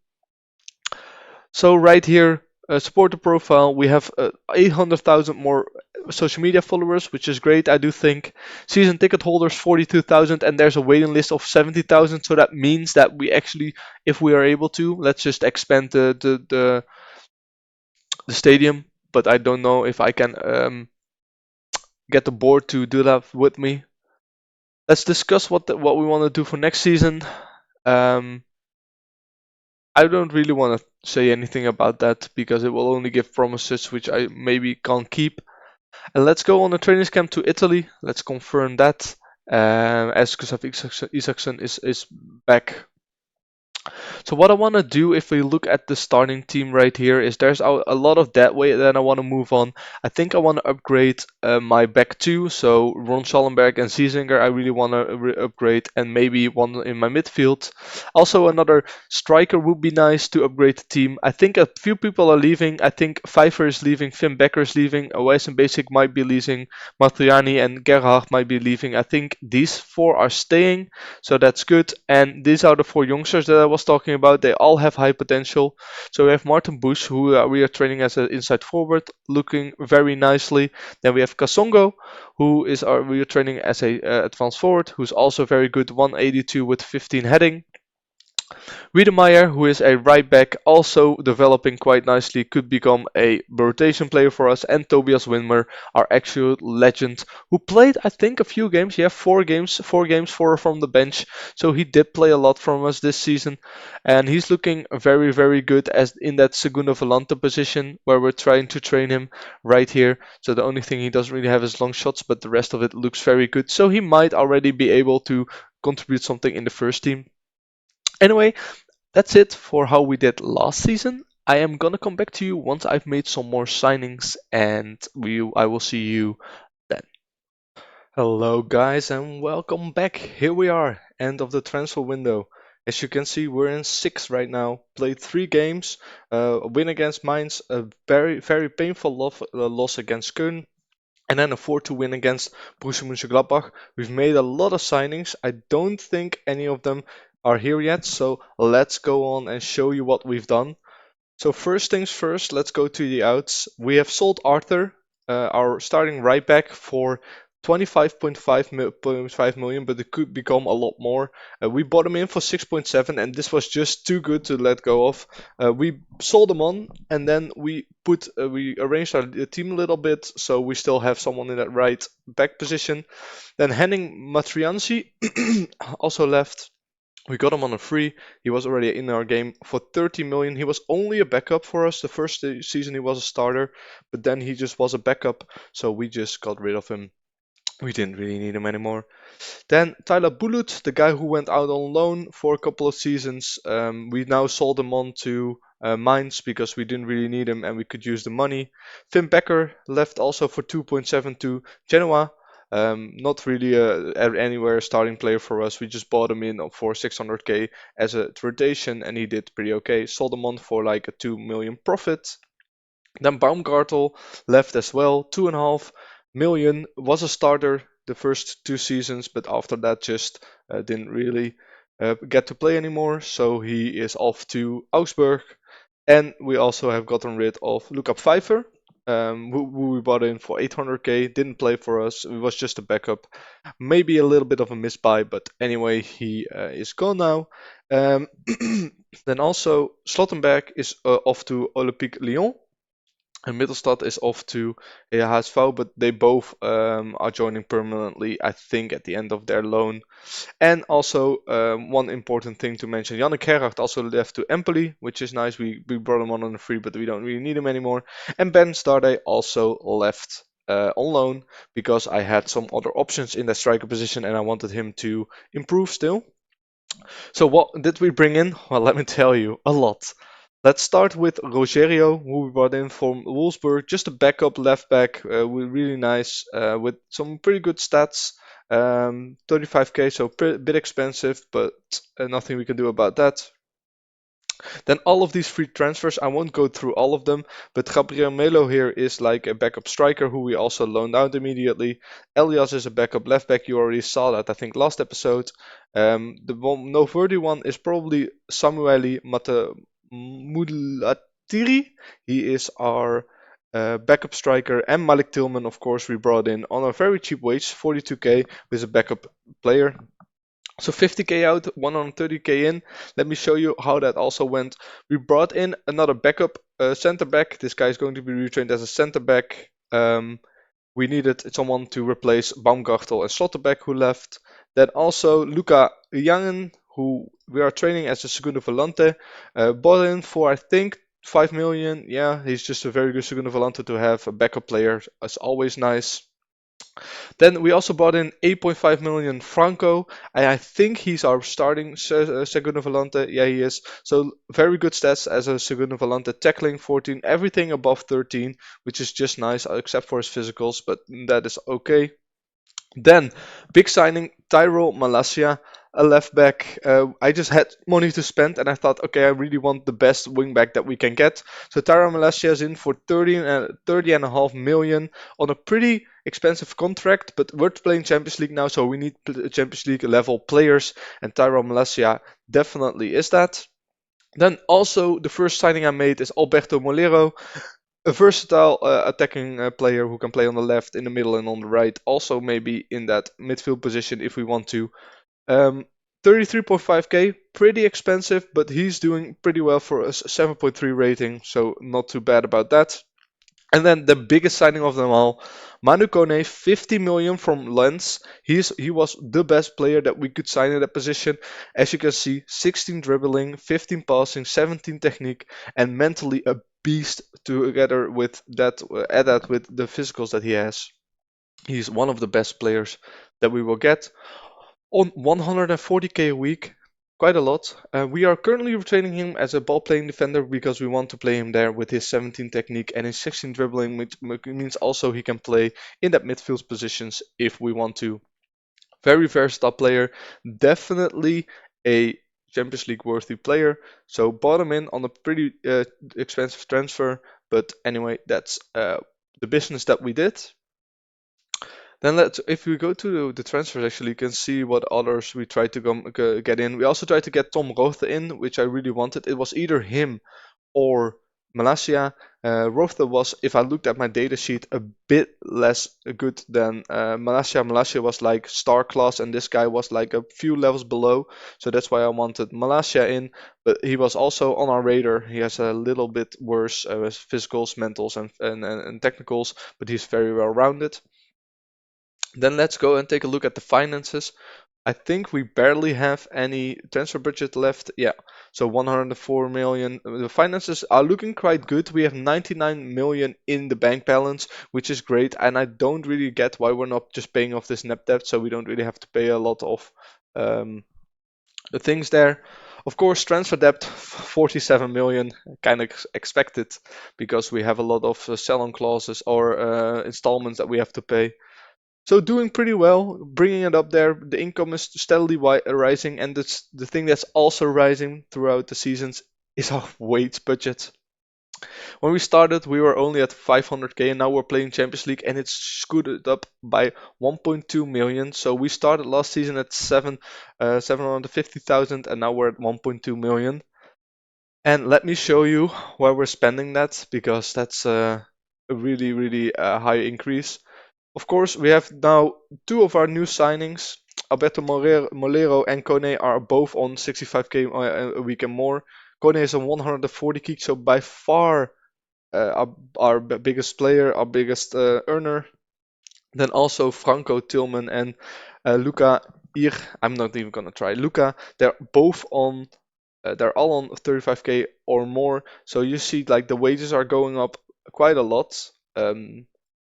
So right here, supporter profile, we have 800,000 more social media followers, which is great, I do think. Season ticket holders, 42,000, and there's a waiting list of 70,000. So that means that we actually, if we are able to, let's just expand the stadium. But I don't know if I can get the board to do that with me. Let's discuss what we want to do for next season. Um, I don't really want to say anything about that because it will only give promises which I maybe can't keep. And let's go on a training camp to Italy. Let's confirm that. As Gustav Isaacson is back. So what I want to do if we look at the starting team right here is there's a lot of that way that I want to move on. I think I want to upgrade my back two. So Ron Schallenberg and Ziesinger I really want to upgrade, and maybe one in my midfield. Also another striker would be nice to upgrade the team. I think a few people are leaving. I think Pfeiffer is leaving, Finn Becker is leaving, Weiss and Basic might be leaving, Matriani and Gerhard might be leaving. I think these four are staying, so that's good. And these are the four youngsters that I was talking about. They all have high potential. So we have Martin Bush, who we are training as an inside forward, looking very nicely. Then we have Kasongo, who is we are training as a advanced forward, who's also very good, 182 with 15 heading. Wiedemeyer, who is a right back, also developing quite nicely, could become a rotation player for us. And Tobias Winmer, our actual legend, who played, I think, a few games. Yeah, four from the bench. So he did play a lot from us this season, and he's looking very, very good as in that Segundo Volante position where we're trying to train him right here. So the only thing he doesn't really have is long shots, but the rest of it looks very good. So he might already be able to contribute something in the first team. Anyway, that's it for how we did last season. I am gonna come back to you once I've made some more signings, and I will see you then. Hello guys and welcome back. Here we are, end of the transfer window. As you can see, we're in 6 right now. Played 3 games, a win against Mainz, a very, very painful loss against Köln, and then a 4-2 win against Borussia Mönchengladbach. We've made a lot of signings. I don't think any of them are here yet, so let's go on and show you what we've done. So first things first, let's go to the outs. We have sold Arthur, our starting right back, for 25.5 million, but it could become a lot more. We bought him in for 6.7, and this was just too good to let go of. We sold him on, and then we arranged our team a little bit, so we still have someone in that right back position. Then Henning Matriansi also left. We got him on a free. He was already in our game for 30 million. He was only a backup for us. The first season he was a starter, but then he just was a backup, so we just got rid of him. We didn't really need him anymore. Then Tyler Bulut, the guy who went out on loan for a couple of seasons, we now sold him on to Mainz because we didn't really need him and we could use the money. Finn Becker left also for 2.7 to Genoa. Not really anywhere starting player for us. We just bought him in for 600k as a rotation, and he did pretty okay. Sold him on for like a 2 million profit. Then Baumgartel left as well, 2.5 million. Was a starter the first 2 seasons, but after that just didn't really get to play anymore. So he is off to Augsburg. And we also have gotten rid of Luca Pfeiffer, who we bought in for 800k. Didn't play for us. It was just a backup. Maybe a little bit of a misbuy, but anyway, he is gone now. Then also Slottenberg is off to Olympique Lyon. And Mittelstad is off to HSV, but they both are joining permanently, I think, at the end of their loan. And also, one important thing to mention, Jannik Gerhardt also left to Empoli, which is nice. We brought him on a free, but we don't really need him anymore. And Ben Starday also left on loan because I had some other options in that striker position and I wanted him to improve still. So what did we bring in? Well, let me tell you, a lot. Let's start with Rogerio, who we brought in from Wolfsburg, just a backup left back, really nice, with some pretty good stats. 35k, so a bit expensive, but nothing we can do about that. Then all of these free transfers, I won't go through all of them, but Gabriel Melo here is like a backup striker who we also loaned out immediately. Elias is a backup left back, you already saw that I think last episode. The one noteworthy one is probably Samueli Mulatiri. He is our backup striker, and Malik Tillman, of course, we brought in on a very cheap wage, 42k, with a backup player. So 50k out, 130k in. Let me show you how that also went. We brought in another backup center back. This guy is going to be retrained as a center back. We needed someone to replace Baumgartel and Slotterbeck who left. Then also Luca Jangen, who we are training as a segundo volante. Bought in for I think 5 million. Yeah, he's just a very good segundo volante to have. A backup player is always nice. Then we also brought in 8.5 million Franco, and I think he's our starting segundo volante. Yeah, he is. So very good stats as a segundo volante, tackling 14, everything above 13, which is just nice, except for his physicals, but that is okay. Then, big signing, Tyrell Malasia, a left back. I just had money to spend and I thought, okay, I really want the best wing back that we can get. So Tyrell Malasia is in for 30.5 million on a pretty expensive contract, but we're playing Champions League now, so we need Champions League level players, and Tyrell Malasia definitely is that. Then also the first signing I made is Alberto Molero, a versatile attacking player who can play on the left, in the middle, and on the right. Also, maybe in that midfield position if we want to. 33.5k, pretty expensive, but he's doing pretty well for us. 7.3 rating, so not too bad about that. And then the biggest signing of them all, Manu Kone, 50 million from Lens. He was the best player that we could sign in that position. As you can see, 16 dribbling, 15 passing, 17 technique, and mentally a beast together with that, add that with the physicals that he has. He's one of the best players that we will get. On 140k a week, quite a lot. We are currently retraining him as a ball playing defender because we want to play him there with his 17 technique and his 16 dribbling, which means also he can play in that midfield positions if we want to. Very versatile player, definitely a Champions League worthy player. So bought him in on a pretty expensive transfer, but anyway, that's the business that we did. Then if we go to the transfers, actually, you can see what others we tried to get in. We also tried to get Tom Roth in, which I really wanted. It was either him or Malasia. Roth was, if I looked at my data sheet, a bit less good than Malasia. Malasia was like star class, and this guy was like a few levels below. So that's why I wanted Malasia in. But he was also on our radar. He has a little bit worse physicals, mentals, and technicals, but he's very well rounded. Then let's go and take a look at the finances. I think we barely have any transfer budget left. Yeah, so 104 million. The finances are looking quite good. We have 99 million in the bank balance, which is great. And I don't really get why we're not just paying off this net debt, so we don't really have to pay a lot of the things there. Of course, transfer debt 47 million, kind of expected because we have a lot of sell-on clauses or installments that we have to pay. So doing pretty well, bringing it up there. The income is steadily rising, and the thing that's also rising throughout the seasons is our wage budget. When we started, we were only at 500k, and now we're playing Champions League, and it's scooted up by 1.2 million. So we started last season at 750,000, and now we're at 1.2 million. And let me show you where we're spending that, because that's a really, really high increase. Of course, we have now two of our new signings. Alberto Molero and Kone are both on 65k a week and more. Kone is on 140k, so by far our biggest player, our biggest earner. Then also Franco Tillman and Luca Ir. I'm not even gonna try. Luca, they're both on. They're all on 35k or more. So you see, like the wages are going up quite a lot.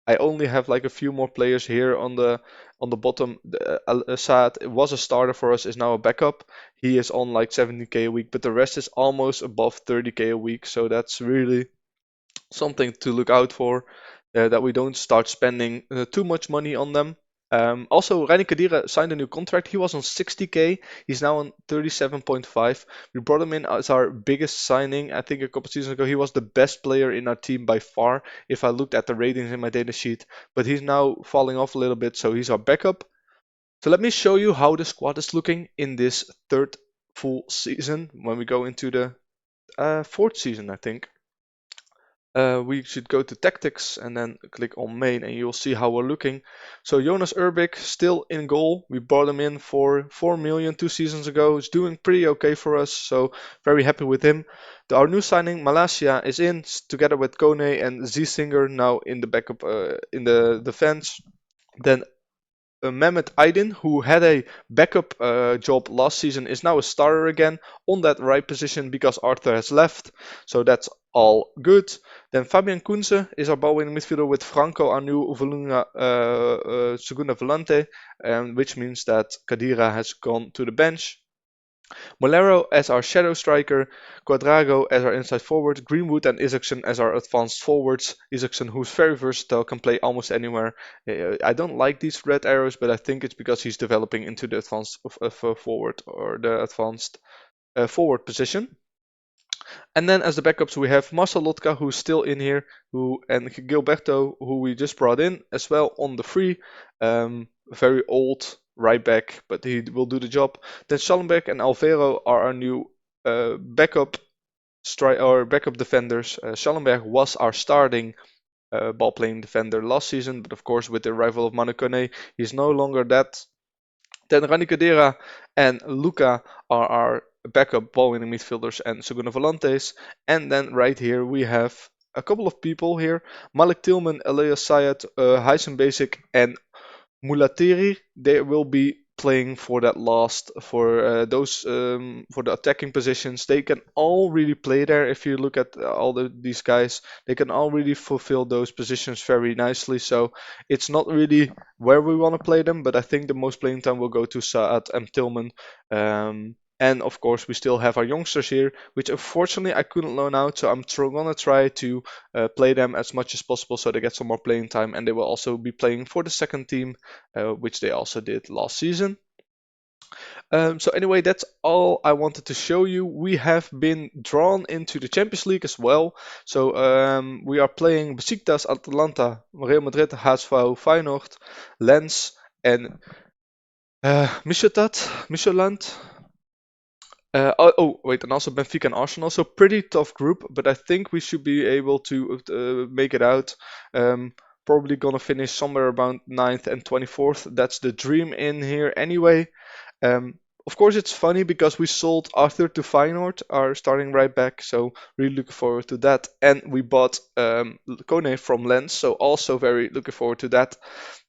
I only have like a few more players here on the bottom. Saad was a starter for us, is now a backup. He is on like 70k a week, but the rest is almost above 30k a week. So that's really something to look out for, that we don't start spending too much money on them. Also, Rani Kadira signed a new contract. He was on 60k. He's now on 37.5. We brought him in as our biggest signing. I think a couple seasons ago he was the best player in our team by far, if I looked at the ratings in my data sheet. But he's now falling off a little bit, so he's our backup. So let me show you how the squad is looking in this third full season when we go into the fourth season, I think. We should go to tactics and then click on main, and you'll see how we're looking. So Jonas Urbik still in goal. We brought him in for 4 million 2 seasons ago. He's doing pretty okay for us, so very happy with him. Our new signing Malaysia is in together with Kone and Ziesinger now in the backup in the defense. Then Mehmet Aydin, who had a backup job last season, is now a starter again on that right position because Arthur has left. So that's all good. Then Fabian Kunze is our ball winning midfielder with Franco, our new Segunda Volante, which means that Kadira has gone to the bench. Molero as our shadow striker, Quadrago as our inside forward, Greenwood and Isaacson as our advanced forwards. Isaacson, who's very versatile, can play almost anywhere. I don't like these red arrows, but I think it's because he's developing into the advanced forward or the advanced forward position. And then as the backups we have Marcel Lotka, who's still in here, and Gilberto, who we just brought in as well on the free. Very old right back, but he will do the job. Then Schallenberg and Alvero are our new backup backup defenders. Schallenberg was our starting ball playing defender last season, but of course with the arrival of Manu Kone, he's no longer that. Then Rani Kadira and Luca are our backup ball winning midfielders and Segunda Volantes. And then right here we have a couple of people here: Malik Tillman, Elias Sayed, Heisen Basic, and Mulateri. They will be playing for that last for those for the attacking positions. They can all really play there. If you look at these guys, they can all really fulfill those positions very nicely. So it's not really where we want to play them, but I think the most playing time will go to Saad and Tillman. And of course, we still have our youngsters here, which unfortunately I couldn't loan out. So I'm gonna try to play them as much as possible so they get some more playing time, and they will also be playing for the second team, which they also did last season. So anyway, that's all I wanted to show you. We have been drawn into the Champions League as well. So we are playing Besiktas, Atalanta, Real Madrid, HSV, Feyenoord, Lens, and Midtjylland. Wait, and also Benfica and Arsenal. So pretty tough group, but I think we should be able to make it out. Probably gonna finish somewhere around 9th and 24th. That's the dream in here anyway. Of course, it's funny because we sold Arthur to Feyenoord, our starting right back, so really looking forward to that. And we bought Kone from Lens, so also very looking forward to that.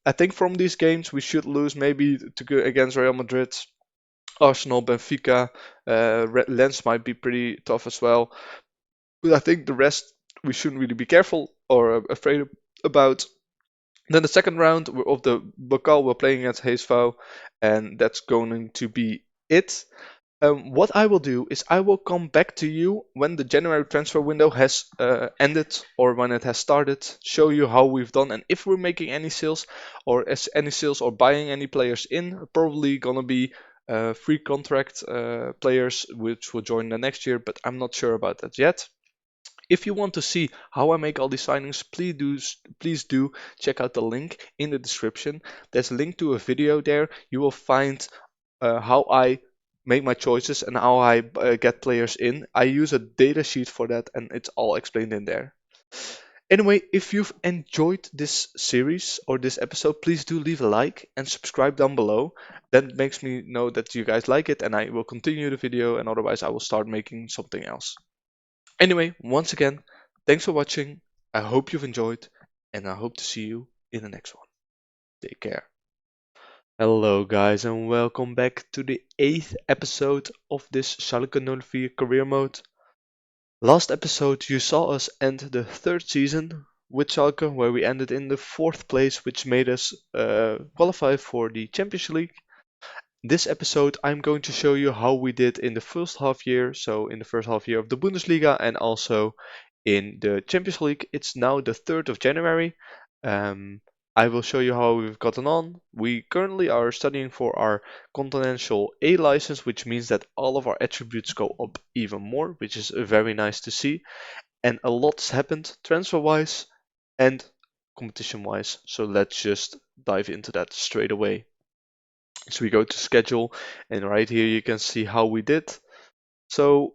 I think from these games we should lose maybe to go against Real Madrid, Arsenal, Benfica. Lens might be pretty tough as well, but I think the rest we shouldn't really be careful or afraid about. Then the second round of the Bokal, we're playing against HSV, and that's going to be it. What I will do is I will come back to you when the January transfer window has ended or when it has started, show you how we've done and if we're making any sales or as any sales or buying any players in. Probably gonna be free contract players which will join the next year, but I'm not sure about that yet. If you want to see how I make all these signings, please do check out the link in the description. There's a link to a video there. You will find how I make my choices and how I get players in. I use a data sheet for that, and it's all explained in there. Anyway, if you've enjoyed this series or this episode, please do leave a like and subscribe down below. That makes me know that you guys like it, and I will continue the video, and otherwise I will start making something else. Anyway, once again, thanks for watching. I hope you've enjoyed, and I hope to see you in the next one. Take care. Hello, guys, and welcome back to the 8th episode of this Schalke 04 career mode. Last episode, you saw us end the 3rd season with Schalke, where we ended in the 4th place, which made us qualify for the Champions League. This episode, I'm going to show you how we did in the first half year, so in the first half year of the Bundesliga and also in the Champions League. It's now the 3rd of January. Um, I will show you how we've gotten on. We currently are studying for our Continental A license, which means that all of our attributes go up even more, which is very nice to see. And a lot's happened transfer-wise and competition-wise, so let's just dive into that straight away. So we go to schedule, and right here you can see how we did. So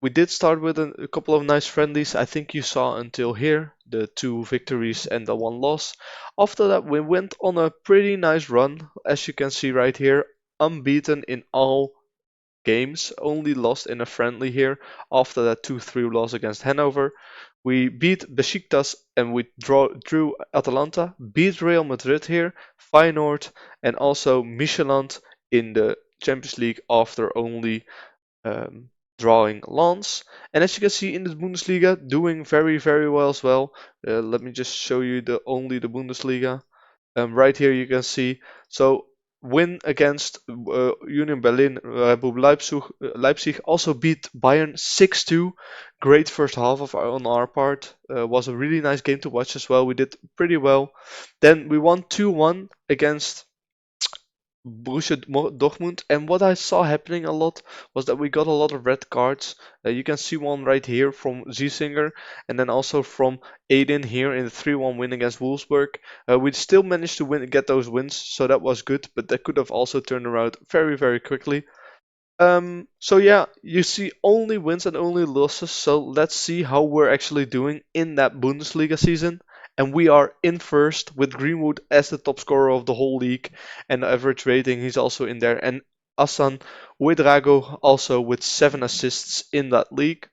we did start with a couple of nice friendlies. I think you saw until here, the 2 victories and the 1 loss. After that, we went on a pretty nice run, as you can see right here, unbeaten in all games, only lost in a friendly here after that 2-3 loss against Hanover. We beat Besiktas and we drew Atalanta, beat Real Madrid here, Feyenoord, and also Michelin in the Champions League after only um, drawing Lens. And as you can see in the Bundesliga, doing very, very well as well. Let me just show you only the Bundesliga. Right here you can see. So win against Union Berlin, Red Bull Leipzig also beat Bayern 6-2. Great first half on our part. Was a really nice game to watch as well. We did pretty well. Then we won 2-1 against Borussia Dortmund, and what I saw happening a lot was that we got a lot of red cards. You can see one right here from Ziesinger, and then also from Aiden here in the 3-1 win against Wolfsburg. We still managed to get those wins, so that was good, but that could have also turned around very, very quickly. So yeah, you see only wins and only losses. So let's see how we're actually doing in that Bundesliga season. And we are in first with Greenwood as the top scorer of the whole league, and the average rating he's also in there. And Asan Ouedraogo also with 7 assists in that league.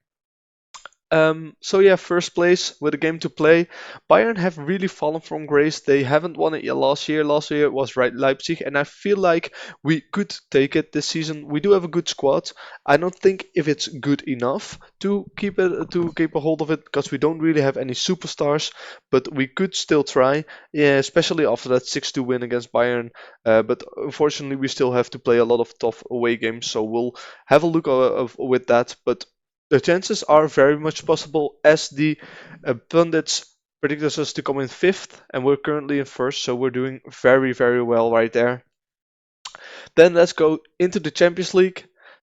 So yeah, first place with a game to play. Bayern have really fallen from grace. They haven't won it yet last year. Last year it was right Leipzig, and I feel like we could take it this season. We do have a good squad. I don't think if it's good enough to keep a hold of it because we don't really have any superstars, but we could still try. Yeah, especially after that 6-2 win against Bayern. But unfortunately, we still have to play a lot of tough away games, so we'll have a look with that. But the chances are very much possible as the pundits predicted us to come in 5th, and we're currently in 1st, so we're doing very, very well right there. Then let's go into the Champions League.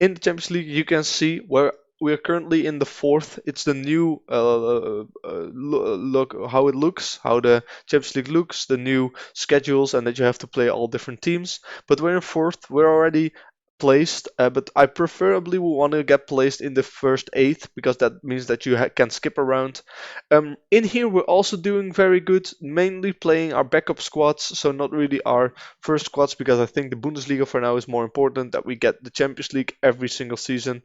In the Champions League, you can see where we're currently in the 4th. It's the new look how it looks, how the Champions League looks, the new schedules, and that you have to play all different teams. But we're in 4th. We're already placed, but I preferably would want to get placed in the first 8 because that means that you can skip around. In here, we're also doing very good, mainly playing our backup squads, so not really our first squads because I think the Bundesliga for now is more important, that we get the Champions League every single season,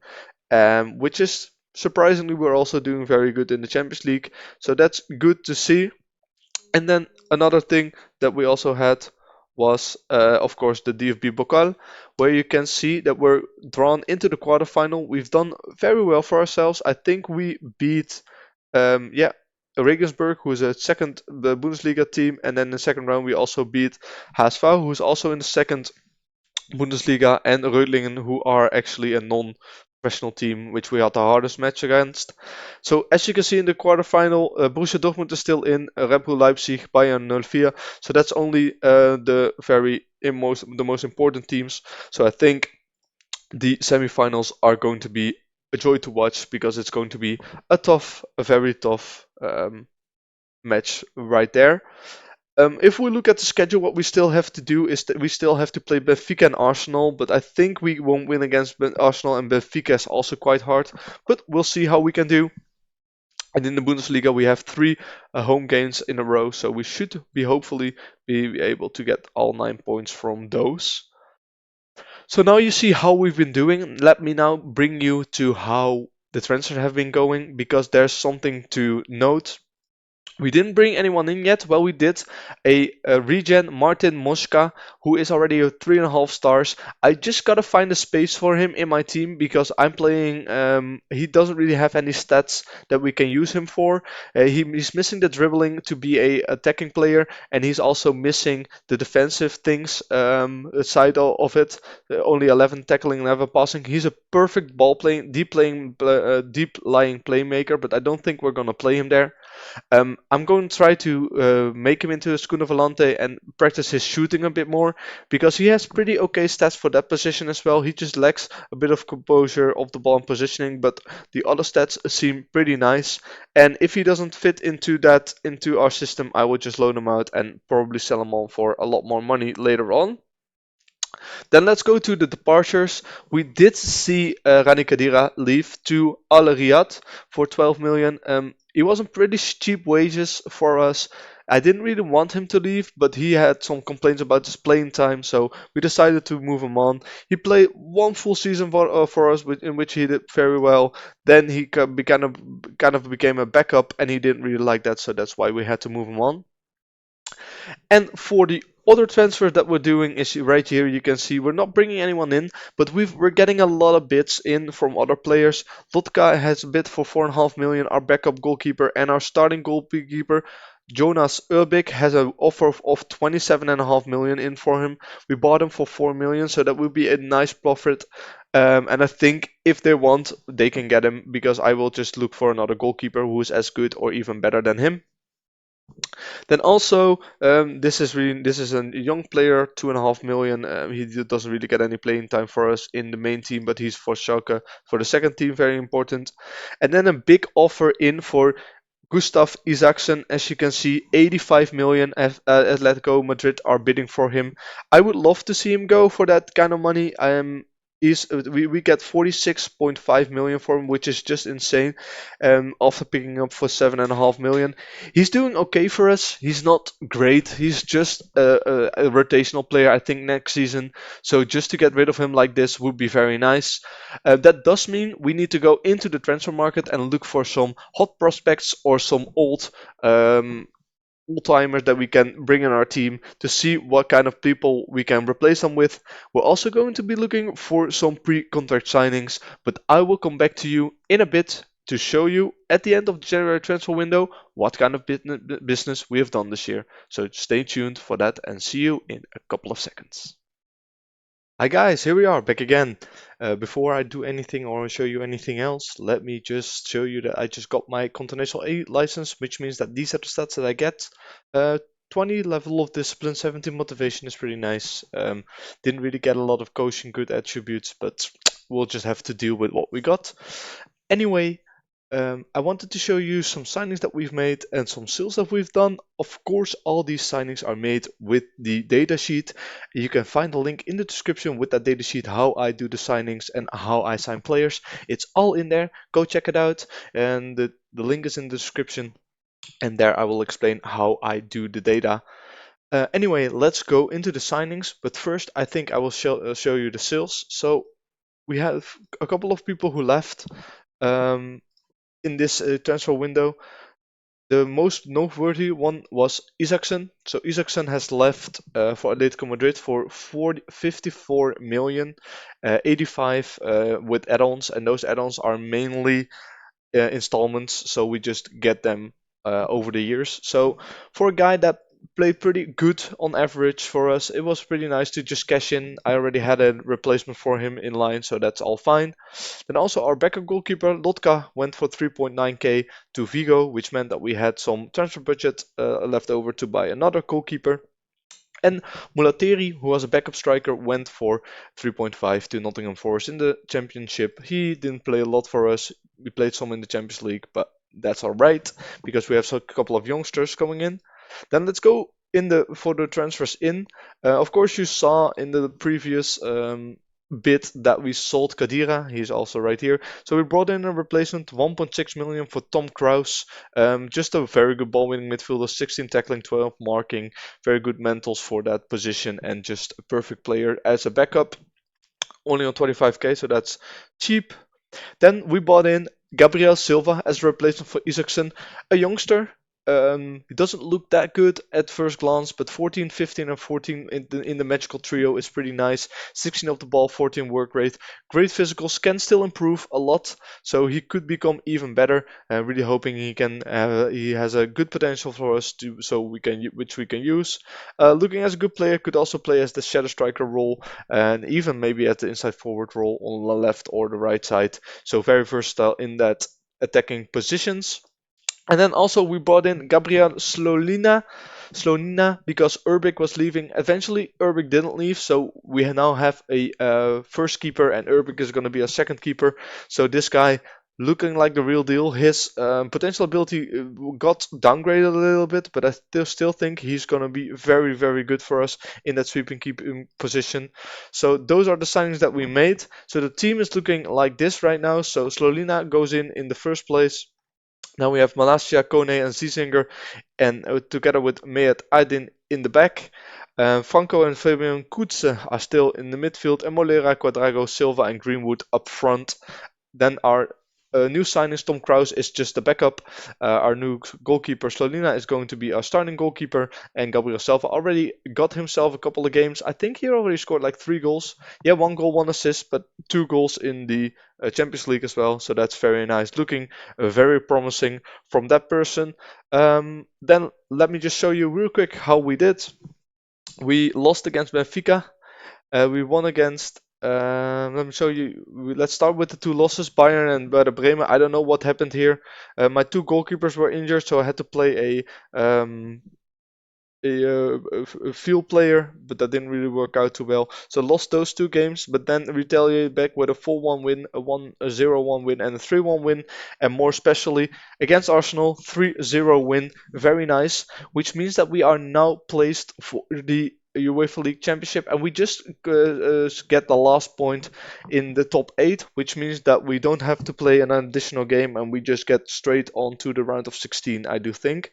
which is surprisingly we're also doing very good in the Champions League, so that's good to see. And then another thing that we also had was, of course, the DFB Pokal, where you can see that we're drawn into the quarterfinal. We've done very well for ourselves. I think we beat, Regensburg, who is a second Bundesliga team, and then in the second round we also beat HSV, who's also in the second Bundesliga, and Reutlingen, who are actually a non-professional team, which we had the hardest match against. So as you can see in the quarterfinal, Borussia Dortmund is still in, Red Bull Leipzig, Bayern 04. So that's only the most important teams. So I think the semifinals are going to be a joy to watch because it's going to be a very tough match right there. If we look at the schedule, what we still have to do is that we still have to play Benfica and Arsenal, but I think we won't win against Arsenal, and Benfica is also quite hard, but we'll see how we can do. And in the Bundesliga, we have three home games in a row, so we should be hopefully be able to get all 9 points from those. So now you see how we've been doing. Let me now bring you to how the transfers have been going, because there's something to note. We didn't bring anyone in yet. Well, we did a regen, Martin Moschka, who is already a 3.5 stars. I just gotta find a space for him in my team because I'm playing. He doesn't really have any stats that we can use him for. He's missing the dribbling to be a attacking player, and he's also missing the defensive things side of it. Only 11 tackling, 11 passing. He's a perfect ball playing, deep lying playmaker, but I don't think we're gonna play him there. I'm going to try to make him into a Schooner Volante and practice his shooting a bit more because he has pretty okay stats for that position as well. He just lacks a bit of composure of the ball and positioning, but the other stats seem pretty nice. And if he doesn't fit into our system, I will just loan him out and probably sell him on for a lot more money later on. Then let's go to the departures. We did see Rani Kadira leave to Al Riyadh for 12 million. He was on pretty cheap wages for us. I didn't really want him to leave, but he had some complaints about his playing time, so we decided to move him on. He played one full season for us, in which he did very well. Then he kind of became a backup, and he didn't really like that, so that's why we had to move him on. And for the other transfers that we're doing is right here you can see we're not bringing anyone in, but we're getting a lot of bids in from other players. Lotka has a bid for 4.5 million, our backup goalkeeper, and our starting goalkeeper Jonas Urbik has an offer of 27.5 million in for him. We bought him for 4 million, so that would be a nice profit. And I think if they want, they can get him because I will just look for another goalkeeper who is as good or even better than him. Then also, this is a young player, 2.5 million. He doesn't really get any playing time for us in the main team, but he's for Schalke for the second team, very important. And then a big offer in for Gustav Isaacson, as you can see, 85 million. Atletico Madrid are bidding for him. I would love to see him go for that kind of money. We get 46.5 million for him, which is just insane. After picking up for 7.5 million, he's doing okay for us. He's not great. He's just a rotational player, I think, next season. So just to get rid of him like this would be very nice. That does mean we need to go into the transfer market and look for some hot prospects or some old-timers that we can bring in our team to see what kind of people we can replace them with. We're also going to be looking for some pre-contract signings, but I will come back to you in a bit to show you at the end of the January transfer window what kind of business we have done this year. So stay tuned for that and see you in a couple of seconds. Hi guys, here we are back again. Before I do anything or show you anything else, let me just show you that I just got my Continental A license, which means that these are the stats that I get. 20 level of discipline, 17 motivation is pretty nice. Didn't really get a lot of coaching good attributes, but we'll just have to deal with what we got. Anyway, I wanted to show you some signings that we've made and some sales that we've done. Of course, all these signings are made with the datasheet. You can find the link in the description with that datasheet, how I do the signings and how I sign players. It's all in there. Go check it out. And the link is in the description. And there I will explain how I do the data. Anyway, let's go into the signings. But first, I think I will show you the sales. So we have a couple of people who left. In this transfer window. The most noteworthy one was Isaacson. So Isaacson has left for Atletico Madrid for 54 million, 85 with add-ons, and those add-ons are mainly installments, so we just get them over the years. So for a guy that played pretty good on average for us. It was pretty nice to just cash in. I already had a replacement for him in line, so that's all fine. Then also our backup goalkeeper Lotka went for 3.9k to Vigo, which meant that we had some transfer budget left over to buy another goalkeeper. And Mulateri, who was a backup striker, went for 3.5 to Nottingham Forest in the Championship. He didn't play a lot for us. We played some in the Champions League, but that's all right because we have a couple of youngsters coming in. Then let's go in the for the transfers in. Of course, you saw in the previous bit that we sold Kadira. He's also right here. So we brought in a replacement, 1.6 million for Tom Kraus. Just a very good ball winning midfielder, 16 tackling, 12 marking, very good mentals for that position, and just a perfect player as a backup. Only on 25k, so that's cheap. Then we bought in Gabriel Silva as a replacement for Isaacson, a youngster. He doesn't look that good at first glance, but 14, 15, and 14 in the magical trio is pretty nice. 16 off the ball, 14 work rate, great physicals, can still improve a lot, so he could become even better. Really hoping he has a good potential for us to which we can use. Looking as a good player, could also play as the shadow striker role and even maybe at the inside forward role on the left or the right side. So very versatile in that attacking positions. And then also we brought in Gabriel Slonina because Urbik was leaving. Eventually Urbik didn't leave, so we now have a first keeper and Urbik is going to be a second keeper. So this guy looking like the real deal. His potential ability got downgraded a little bit, but I still think he's going to be very, very good for us in that sweeping keeping position. So those are the signings that we made. So the team is looking like this right now. So Slolina goes in the first place. Now we have Malasia, Kone, and Zizinger, and together with Mehmet Aydin in the back. Franco and Fabian Koetse are still in the midfield, and Molera, Quadrago, Silva, and Greenwood up front. Then our new signing, Tom Kraus, is just a backup. Our new goalkeeper, Slolina, is going to be our starting goalkeeper. And Gabriel Silva already got himself a couple of games. I think he already scored like 3 goals. Yeah, 1 goal, 1 assist, but 2 goals in the Champions League as well. So that's very nice. Looking very promising from that person. Then let me just show you real quick how we did. We lost against Benfica. We won against. Let me show you. Let's start with the 2 losses, Bayern and Werder Bremen. I don't know what happened here. My 2 goalkeepers were injured, so I had to play a field player, but that didn't really work out too well. So lost those 2 games, but then retaliated back with a 4-1 win, a 0-1 win, and a 3-1 win, and more especially against Arsenal, 3-0 win. Very nice, which means that we are now placed for the UEFA League Championship, and we just get the last point in the top 8, which means that we don't have to play an additional game, and we just get straight on to the round of 16, I do think.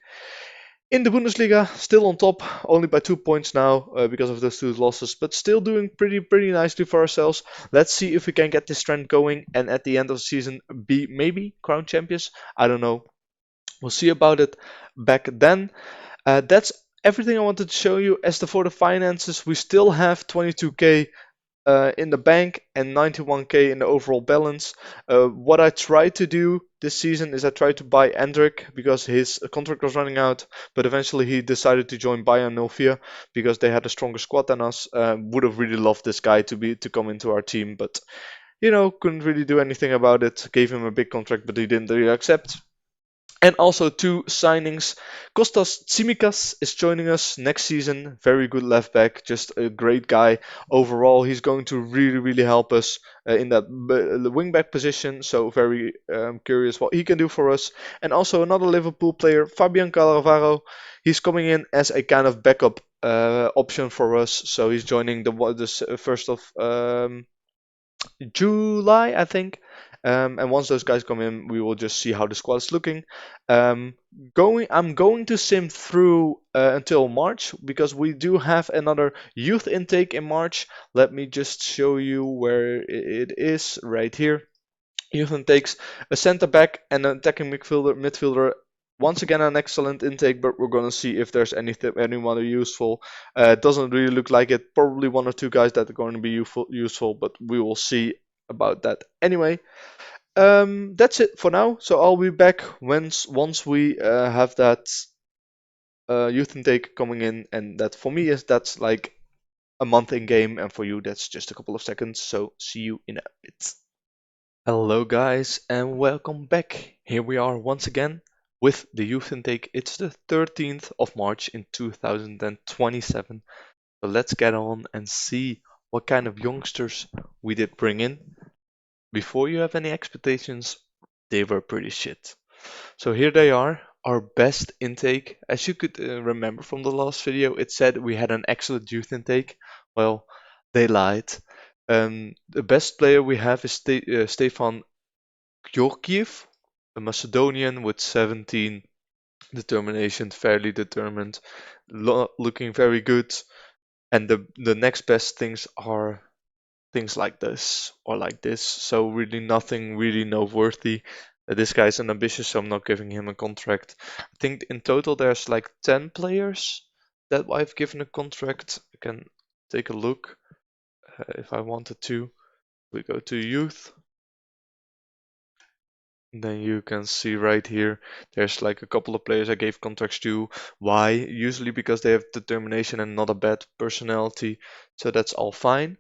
In the Bundesliga, still on top, only by 2 points now because of those 2 losses, but still doing pretty nicely for ourselves. Let's see if we can get this trend going and at the end of the season be maybe crown champions. I don't know. We'll see about it back then. That's everything I wanted to show you. As for the finances, we still have 22k in the bank and 91k in the overall balance. What I tried to do this season is I tried to buy Endrick because his contract was running out, but eventually he decided to join Bayern 04 because they had a stronger squad than us. Would have really loved this guy to come into our team, but couldn't really do anything about it. Gave him a big contract, but he didn't really accept. And also 2 signings. Kostas Tsimikas is joining us next season. Very good left back, just a great guy. Overall, he's going to really help us in that the wing back position. So very curious what he can do for us. And also another Liverpool player, Fabian Cannavaro. He's coming in as a kind of backup option for us. So he's joining the first of July, I think. And once those guys come in, we will just see how the squad is looking. I'm going to sim through until March because we do have another youth intake in March. Let me just show you where it is right here. Youth intakes a center back and an attacking midfielder. Once again, an excellent intake, but we're gonna see if there's anyone useful. It doesn't really look like it. Probably 1 or 2 guys that are going to be useful, but we will see about that anyway. That's it for now. So I'll be back once we have that youth intake coming in, and that for me is that's like a month in game, and for you that's just a couple of seconds. So see you in a bit. Hello guys, and welcome back. Here we are once again with the youth intake. It's the 13th of March in 2027. So let's get on and see what kind of youngsters we did bring in. Before you have any expectations, they were pretty shit. So here they are, our best intake. As you could remember from the last video, it said we had an excellent youth intake. Well, they lied. The best player we have is Stefan Georgiev, a Macedonian with 17 determination, fairly determined, looking very good. And the next best things are things like this or like this. So really nothing really noteworthy. This guy's an ambitious, so I'm not giving him a contract. I think in total there's like 10 players that I've given a contract. I can take a look if I wanted to. We go to youth. Then you can see right here, there's like a couple of players I gave contracts to. Why? Usually because they have determination and not a bad personality. So that's all fine.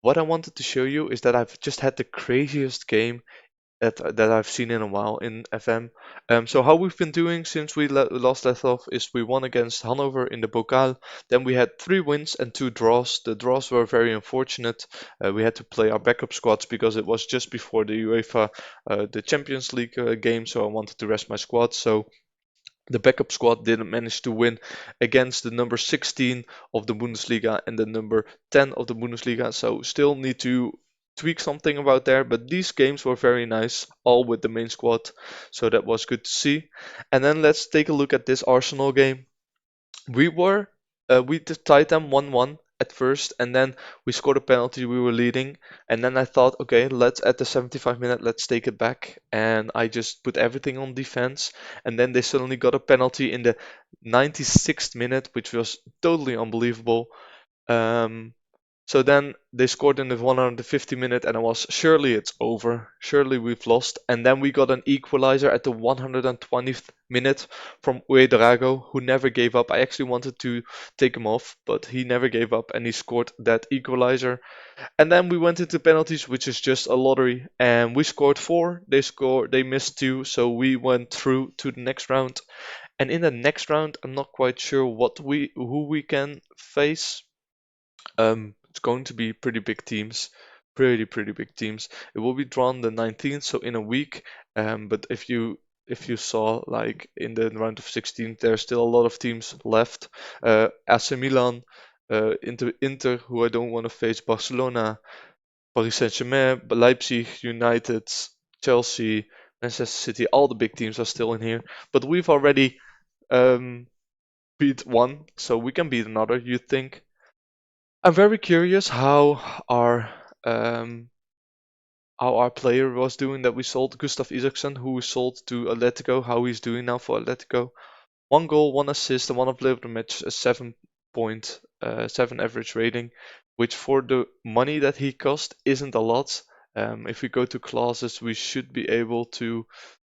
What I wanted to show you is that I've just had the craziest game that I've seen in a while in FM. So how we've been doing since we last left off is we won against Hanover in the Pokal. Then we had 3 wins and 2 draws. The draws were very unfortunate. We had to play our backup squads because it was just before the UEFA, the Champions League game. So I wanted to rest my squad. So the backup squad didn't manage to win against the number 16 of the Bundesliga and the number 10 of the Bundesliga, so still need to tweak something about there, but these games were very nice, all with the main squad, so that was good to see. And then let's take a look at this Arsenal game. We tied them 1-1 at first, and then we scored a penalty. We were leading, and then I thought, okay, let's at the 75 minute, let's take it back, and I just put everything on defense. And then they suddenly got a penalty in the 96th minute, which was totally unbelievable. Um, so then they scored in the 150 minute, and I was surely it's over. Surely we've lost. And then we got an equalizer at the 120th minute from Uedrago, who never gave up. I actually wanted to take him off, but he never gave up and he scored that equalizer. And then we went into penalties, which is just a lottery, and we scored 4. They missed 2, so we went through to the next round. And in the next round, I'm not quite sure who we can face. It's going to be pretty big teams, pretty big teams. It will be drawn the 19th, so in a week. But if you saw like in the round of 16, there's still a lot of teams left. AC Milan, Inter, who I don't want to face, Barcelona, Paris Saint-Germain, Leipzig, United, Chelsea, Manchester City. All the big teams are still in here, but we've already beat one, so we can beat another. You think? I'm very curious um, how our player was doing that we sold, Gustav Isaacson, who we sold to Atletico, how he's doing now for Atletico. 1 goal, 1 assist, and 1 of the match, a 7.7 average rating, which for the money that he cost isn't a lot. If we go to clauses, we should be able to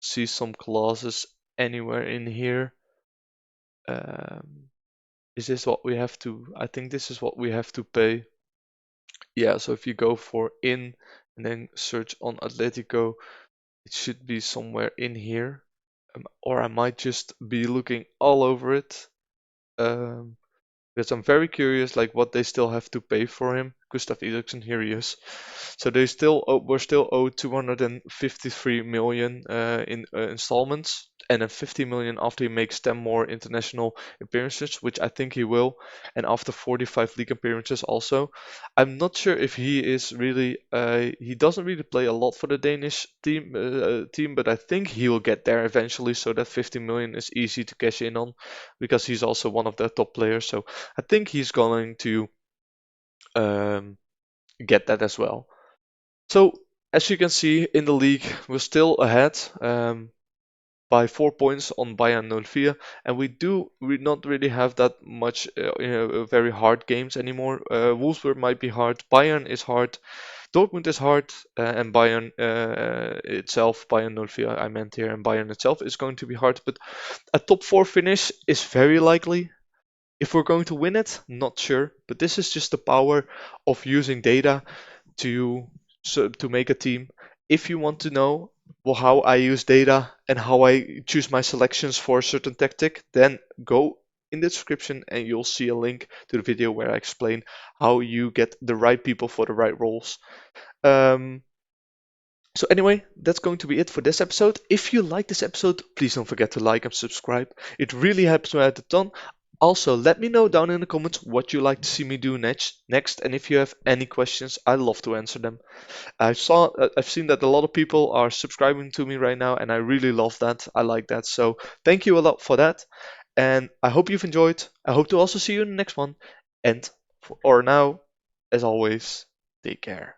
see some clauses anywhere in here. Is this what we have to? I think this is what we have to pay. Yeah, so if you go for in and then search on Atletico, it should be somewhere in here. Or I might just be looking all over it. Because I'm very curious, like what they still have to pay for him. Gustav Isaacson, here he is. So we're still owed 253 million in installments, and then 50 million after he makes 10 more international appearances, which I think he will, and after 45 league appearances also. I'm not sure if he is really. He doesn't really play a lot for the Danish team, but I think he will get there eventually. So that 50 million is easy to cash in on, because he's also one of their top players. So I think he's going to get that as well. So as you can see in the league, we're still ahead by 4 points on Bayern 04, and we not really have that much very hard games anymore. Wolfsburg might be hard, Bayern is hard, Dortmund is hard, and Bayern itself, Bayern 04 I meant here, and Bayern itself is going to be hard, but a top 4 finish is very likely. If we're going to win it, not sure, but this is just the power of using data to to make a team. If you want to know how I use data and how I choose my selections for a certain tactic, then go in the description and you'll see a link to the video where I explain how you get the right people for the right roles. Um, so anyway, that's going to be it for this episode. If you like this episode, please don't forget to like and subscribe. It really helps me out a ton. Also, let me know down in the comments what you like to see me do next, and if you have any questions, I love to answer them. I've seen that a lot of people are subscribing to me right now, and I really love that. I like that. So thank you a lot for that, and I hope you've enjoyed. I hope to also see you in the next one. And for now, as always, take care.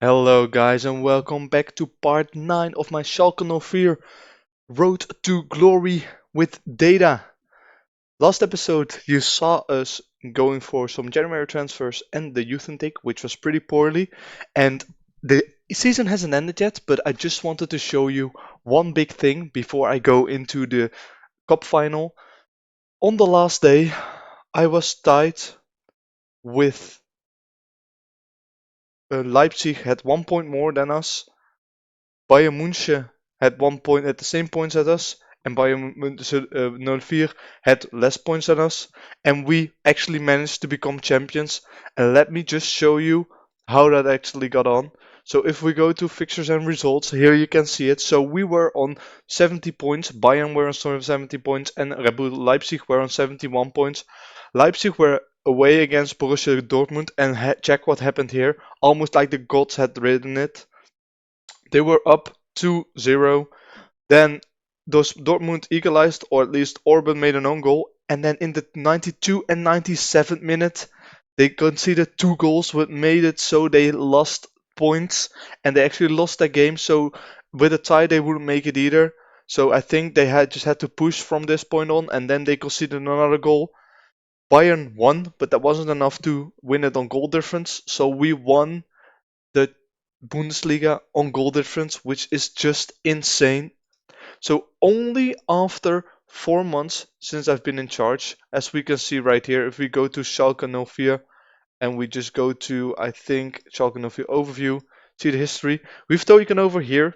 Hello guys, and welcome back to part 9 of my Schalke 04 Road to Glory with data. Last episode you saw us going for some January transfers and the youth intake, which was pretty poorly, and the season hasn't ended yet, but I just wanted to show you one big thing before I go into the cup final. On the last day I was tied with Leipzig had 1 point more than us. Bayern München had 1 point at the same points as us, and Bayern München 04 had less points than us, and we actually managed to become champions. And let me just show you how that actually got on. So if we go to fixtures and results, here you can see it. So we were on 70 points, Bayern were on 70 points, and Red Bull Leipzig were on 71 points. Leipzig were away against Borussia Dortmund, and check what happened here. Almost like the gods had written it. They were up 2-0. Then those Dortmund equalized, or at least Orban made an own goal. And then in the 92 and 97th minute, they conceded 2 goals, which made it so they lost points. And they actually lost that game. So with a tie, they wouldn't make it either. So I think they just had to push from this point on. And then they conceded another goal. Bayern won, but that wasn't enough to win it on goal difference. So we won the Bundesliga on goal difference, which is just insane. So only after 4 months since I've been in charge, as we can see right here, if we go to Schalke 04 and we just go to, I think, Schalke 04 overview, see the history, we've taken over here.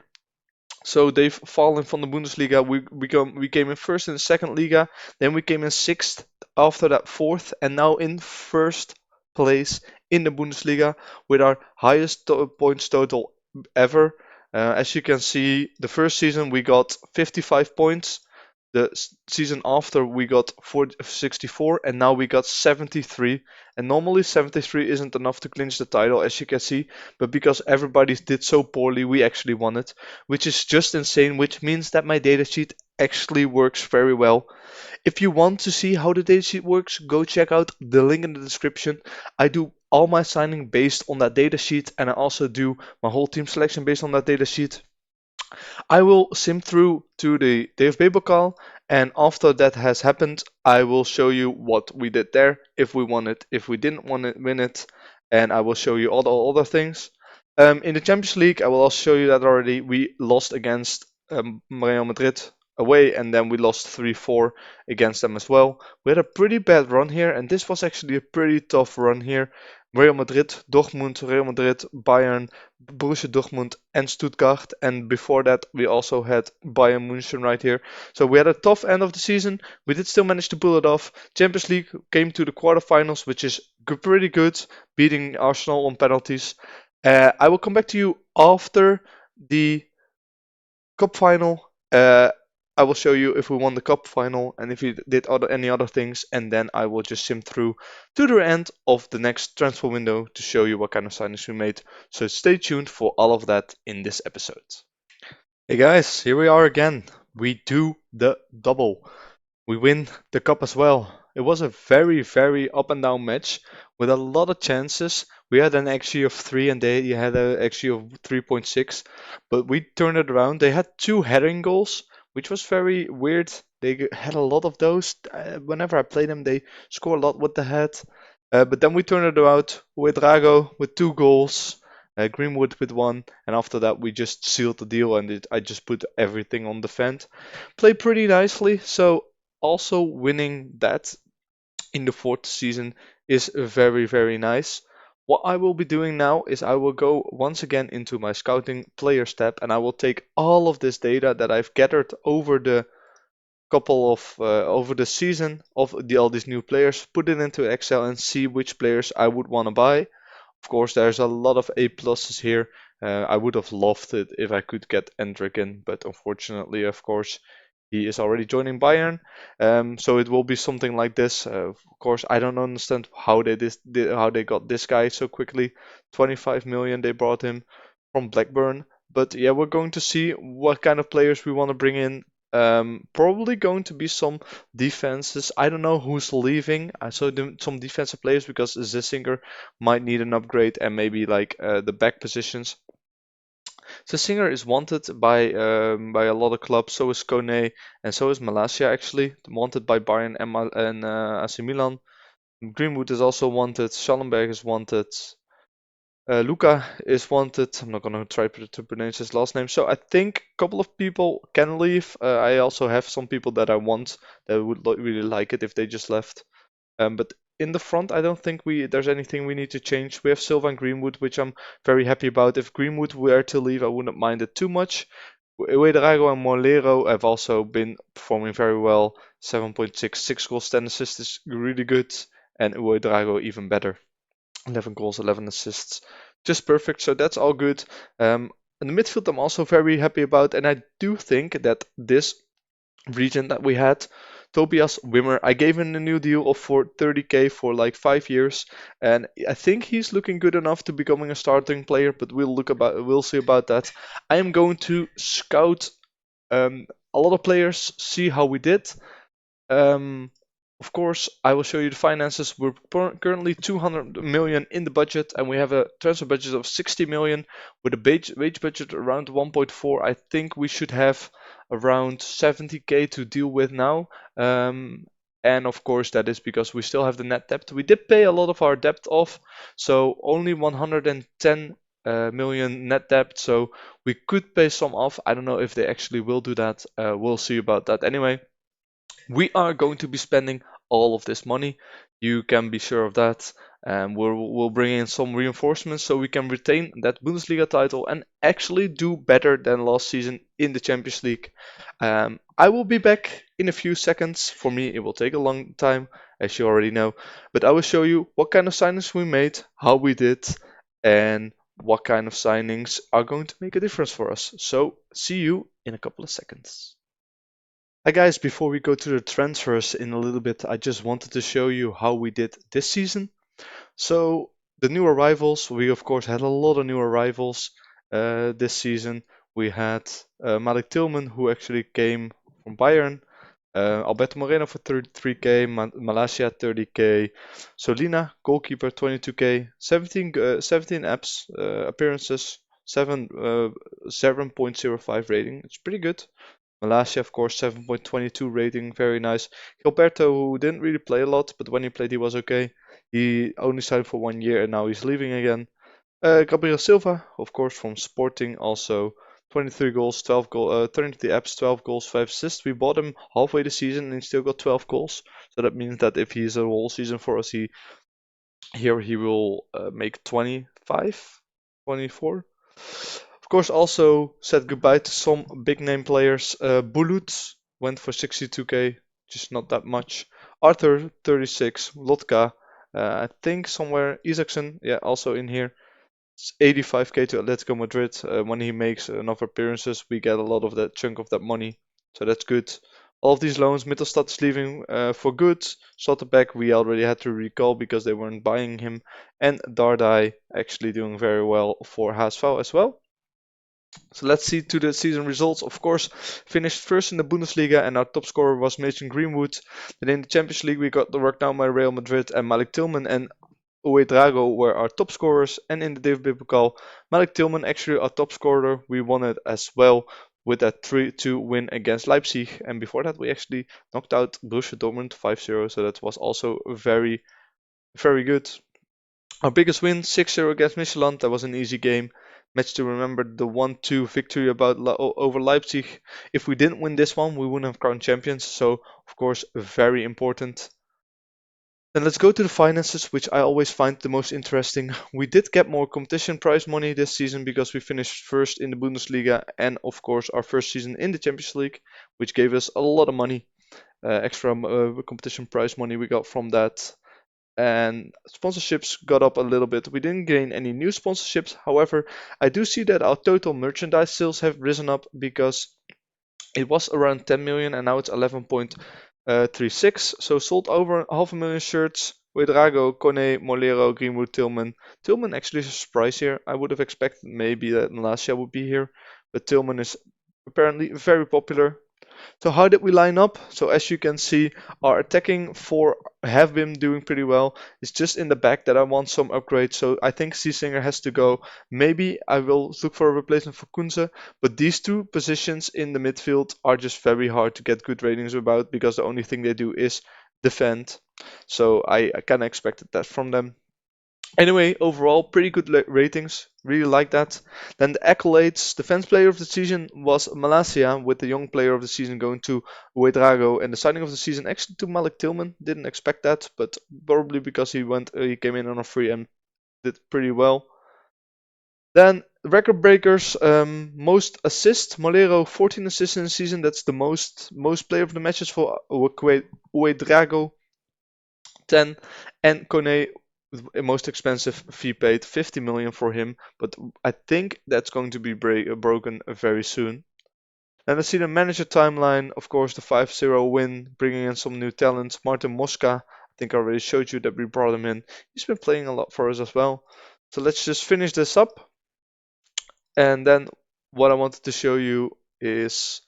So they've fallen from the Bundesliga. We came in first in the second Liga, then we came in sixth, after that fourth, and now in first place in the Bundesliga with our highest points total ever. As you can see, the first season we got 55 points. The season after we got 64, and now we got 73. And normally 73 isn't enough to clinch the title, as you can see, but because everybody did so poorly, we actually won it, which is just insane, which means that my datasheet actually works very well. If you want to see how the datasheet works, go check out the link in the description. I do all my signing based on that datasheet, and I also do my whole team selection based on that datasheet. I will sim through to the DFB Pokal, and after that has happened, I will show you what we did there, if we won it, if we didn't win it, and I will show you all the other things. In the Champions League, I will also show you that already we lost against Real Madrid away, and then we lost 3-4 against them as well. We had a pretty bad run here, and this was actually a pretty tough run here. Real Madrid, Dortmund, Real Madrid, Bayern, Borussia Dortmund, and Stuttgart. And before that, we also had Bayern München right here. So we had a tough end of the season. We did still manage to pull it off. Champions League came to the quarterfinals, which is pretty good, beating Arsenal on penalties. I will come back to you after the cup final. I will show you if we won the cup final and if we did any other things, and then I will just sim through to the end of the next transfer window to show you what kind of signings we made. So stay tuned for all of that in this episode. Hey guys, here we are again. We do the double. We win the cup as well. It was a very, very up and down match with a lot of chances. We had an XG of 3 and they had an XG of 3.6, but we turned it around. They had 2 heading goals, which was very weird. They had a lot of those. Whenever I play them, they score a lot with the head. But then we turned it out with Drago with 2 goals, Greenwood with 1, and after that we just sealed the deal and I just put everything on defend. Played pretty nicely, so also winning that in the fourth season is very, very nice. What I will be doing now is I will go once again into my scouting players tab and I will take all of this data that I've gathered over the couple of over the season of all these new players, put it into Excel and see which players I would want to buy. Of course, there's a lot of A pluses here. I would have loved it if I could get Endrick, but unfortunately, of course, he is already joining Bayern. So it will be something like this. Of course, I don't understand how they got this guy so quickly. 25 million they brought him from Blackburn. But yeah, we're going to see what kind of players we want to bring in. Probably going to be some defenses. I don't know who's leaving. I saw some defensive players because Zissinger might need an upgrade and maybe like the back positions. Zissinger is wanted by a lot of clubs. So is Kone and so is Malasia actually wanted by Bayern and AC Milan. Greenwood is also wanted. Schallenberg is wanted. Luca is wanted. I'm not gonna try to pronounce his last name. So I think a couple of people can leave. I also have some people that I want that would really like it if they just left. But in the front, I don't think there's anything we need to change. We have Silva and Greenwood, which I'm very happy about. If Greenwood were to leave, I wouldn't mind it too much. Uedrago and Molero have also been performing very well. 7.6, 6 goals, 10 assists is really good, and Uedrago even better. 11 goals, 11 assists. Just perfect, so that's all good. In the midfield, I'm also very happy about, and I do think that this region that we had, Tobias Wimmer, I gave him a new deal of for 30k for like 5 years, and I think he's looking good enough to becoming a starting player, but we'll see about that. I am going to scout a lot of players, see how we did. Um, of course, I will show you the finances. We're currently 200 million in the budget, and we have a transfer budget of 60 million with a wage budget around 1.4. I think we should have around 70k to deal with now. And of course, that is because we still have the net debt. We did pay a lot of our debt off, so only 110 million net debt. So we could pay some off. I don't know if they actually will do that. We'll see about that anyway. We are going to be spending all of this money. You can be sure of that. And we'll bring in some reinforcements so we can retain that Bundesliga title and actually do better than last season in the Champions League. I will be back in a few seconds. For me, it will take a long time, as you already know. But I will show you what kind of signings we made, how we did, and what kind of signings are going to make a difference for us. So, see you in a couple of seconds. Hi guys, before we go to the transfers in a little bit, I just wanted to show you how we did this season. So the new arrivals, we of course had a lot of new arrivals this season. We had Malik Tillman, who actually came from Bayern, Alberto Moreno for 33k, Malasia 30k, Solina, goalkeeper 22k, 17 appearances, 7.05 rating. It's pretty good. Malasia, of course, 7.22 rating, very nice. Gilberto, who didn't really play a lot, but when he played, he was okay. He only signed for 1 year and now he's leaving again. Gabriel Silva, of course, from Sporting, also 23 goals, 33 apps, 12 goals, 5 assists. We bought him halfway the season and he still got 12 goals. So that means that if he's a whole season for us, he will make 25, 24. Of course, also said goodbye to some big name players. Bulut went for 62k, just not that much. Arthur 36, Lotka, I think somewhere. Isaacson, yeah, also in here. It's 85k to Atletico Madrid. When he makes enough appearances, we get a lot of that chunk of that money, so that's good. All of these loans, Mittelstadt is leaving for good. Slotterbeck we already had to recall because they weren't buying him, and Dardai actually doing very well for HSV as well. So let's see to the season results. Of course, finished first in the Bundesliga and our top scorer was Mason Greenwood. Then in the Champions League we got the work down by Real Madrid and Malik Tillman and Uedrago were our top scorers. And in the DFB Pokal, Malik Tillman actually our top scorer. We won it as well with that 3-2 win against Leipzig. And before that we actually knocked out Borussia Dortmund 5-0. So that was also very very good. Our biggest win, 6-0 against Michelin. That was an easy game. Match to remember, the 1-2 victory over Leipzig. If we didn't win this one, we wouldn't have crowned champions. So, of course, very important. Then let's go to the finances, which I always find the most interesting. We did get more competition prize money this season because we finished first in the Bundesliga and, of course, our first season in the Champions League, which gave us a lot of money, extra competition prize money we got from that. And sponsorships got up a little bit. We didn't gain any new sponsorships. However, I do see that our total merchandise sales have risen up because it was around 10 million and now it's 11.36. So sold over 500,000 shirts. Drago, Kone, Molero, Greenwood, Tillman. Tillman actually is a surprise here. I would have expected maybe that Malasia would be here, but Tillman is apparently very popular. So how did we line up? So as you can see, our attacking four have been doing pretty well. It's just in the back that I want some upgrades. So I think Siesinger has to go. Maybe I will look for a replacement for Kunze. But these two positions in the midfield are just very hard to get good ratings about because the only thing they do is defend. So I kind of expected that from them. Anyway, overall, pretty good ratings. Really like that. Then the accolades. Defense player of the season was Malasia, with the young player of the season going to Uedrago, and the signing of the season actually to Malik Tillman. Didn't expect that, but probably because he came in on a free and did pretty well. Then record breakers, most assists. Molero 14 assists in the season. That's the most player of the matches for Uedrago. 10, and Kone, most expensive fee paid, 50 million for him, but I think that's going to be broken very soon. And I see the manager timeline, of course, the 5-0 win, bringing in some new talents. Martin Mosca, I think I already showed you that we brought him in. He's been playing a lot for us as well. So let's just finish this up. And then what I wanted to show you is,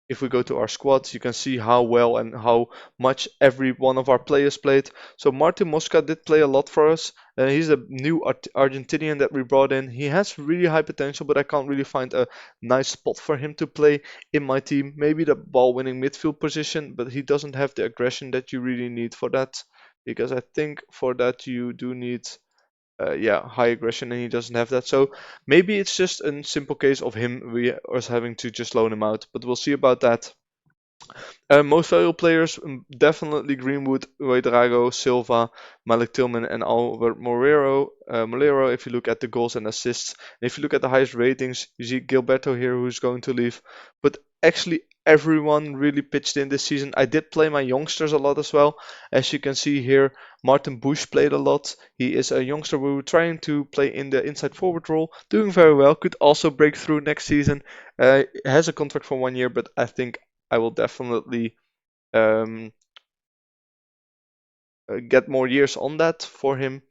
if we go to our squad, you can see how well and how much every one of our players played. So Martin Mosca did play a lot for us. He's a new Argentinian that we brought in. He has really high potential, but I can't really find a nice spot for him to play in my team. Maybe the ball-winning midfield position, but he doesn't have the aggression that you really need for that. Because I think for that you do need high aggression, and he doesn't have that. So maybe it's just a simple case of us having to just loan him out, but we'll see about that. Most valuable players, definitely Greenwood, Drago, Silva, Malik Tillman, and Albert Molero, if you look at the goals and assists. And if you look at the highest ratings, you see Gilberto here, who's going to leave. But actually, everyone really pitched in this season. I did play my youngsters a lot as well. As you can see here, Martin Bush played a lot. He is a youngster we were trying to play in the inside forward role, doing very well. Could also break through next season. Has a contract for 1 year, but I think I will definitely get more years on that for him.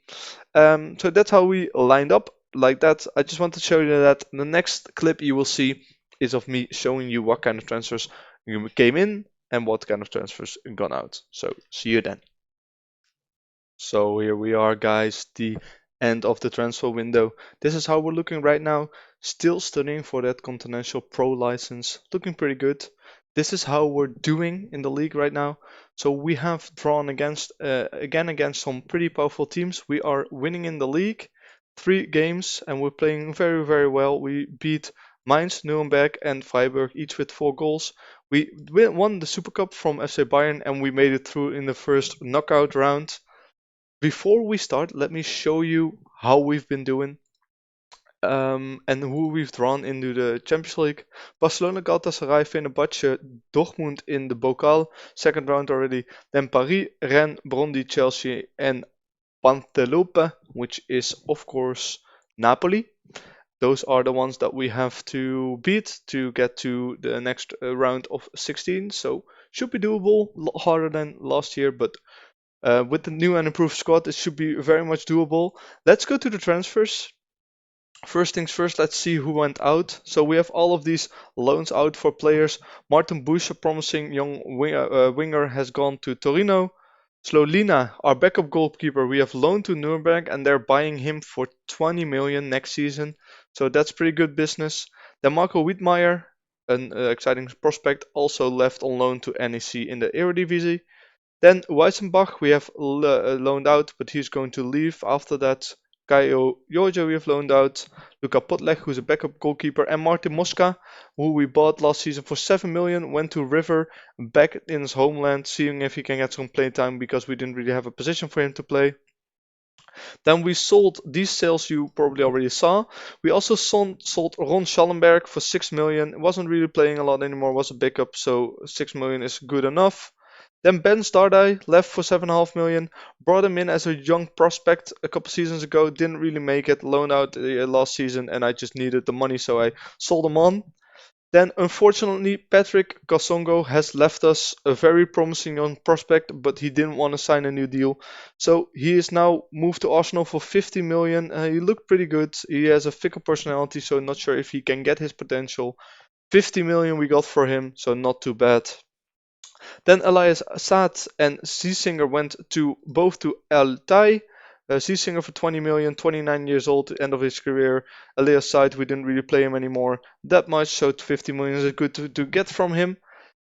So that's how we lined up like that. I just want to show you that the next clip you will see is of me showing you what kind of transfers came in and what kind of transfers gone out. So see you then. So here we are, guys, the end of the transfer window. This is how we're looking right now. Still studying for that Continental Pro license. Looking pretty good. This is how we're doing in the league right now. So we have drawn against some pretty powerful teams. We are winning in the league, 3 games, and we're playing very, very well. We beat Mainz, Nuremberg, and Freiburg, each with 4 goals. We won the Super Cup from FC Bayern, and we made it through in the first knockout round. Before we start, let me show you how we've been doing and who we've drawn into the Champions League. Barcelona, Galatasaray, Fenerbahce, Dortmund in the Bokal, second round already. Then Paris, Rennes, Brondby, Chelsea, and Pantelope, which is of course Napoli. Those are the ones that we have to beat to get to the next round of 16. So should be doable, a lot harder than last year, but with the new and improved squad, it should be very much doable. Let's go to the transfers. First things first, let's see who went out. So we have all of these loans out for players. Martin Bush, a promising young winger, has gone to Torino. Slolina, our backup goalkeeper, we have loaned to Nuremberg, and they're buying him for 20 million next season. So that's pretty good business. Then Marco Wiedmeier, an exciting prospect, also left on loan to NEC in the Eredivisie. Then Weizenbach we have loaned out, but he's going to leave after that. Caio Jorge we have loaned out. Luka Podlech, who's a backup goalkeeper, and Martin Mosca, who we bought last season for 7 million, went to River back in his homeland, seeing if he can get some play time because we didn't really have a position for him to play. Then we sold these sales you probably already saw. We also sold Ron Schallenberg for 6 million. Wasn't really playing a lot anymore, was a backup, so 6 million is good enough. Then Ben Stardai left for 7.5 million. Brought him in as a young prospect a couple seasons ago. Didn't really make it. Loaned out last season, and I just needed the money, so I sold him on. Then, unfortunately, Patrick Kasongo has left us, a very promising young prospect, but he didn't want to sign a new deal. So he is now moved to Arsenal for 50 million. He looked pretty good. He has a fickle personality, so not sure if he can get his potential. 50 million we got for him, so not too bad. Then Elias Assad and Ziesinger went to both to Al Tai. Ziesinger for 20 million, 29 years old, end of his career. Elias Assad, we didn't really play him anymore that much, so 50 million is good to get from him.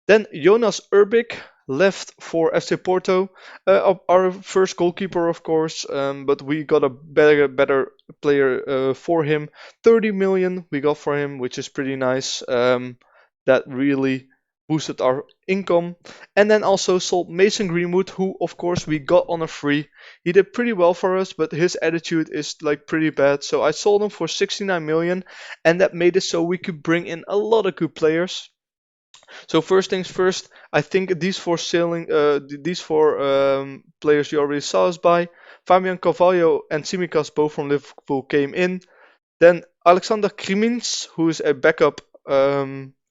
Then Jonas Urbik left for FC Porto, our first goalkeeper, of course, but we got a better player for him. 30 million we got for him, which is pretty nice. That really boosted our income. And then also sold Mason Greenwood, who of course we got on a free. He did pretty well for us, but his attitude is like pretty bad. So I sold him for 69 million, and that made it so we could bring in a lot of good players. So first things first, I think these four players you already saw us buy. Fabian Carvalho and Tsimikas, both from Liverpool, came in. Then Alexander Krimins, who is a backup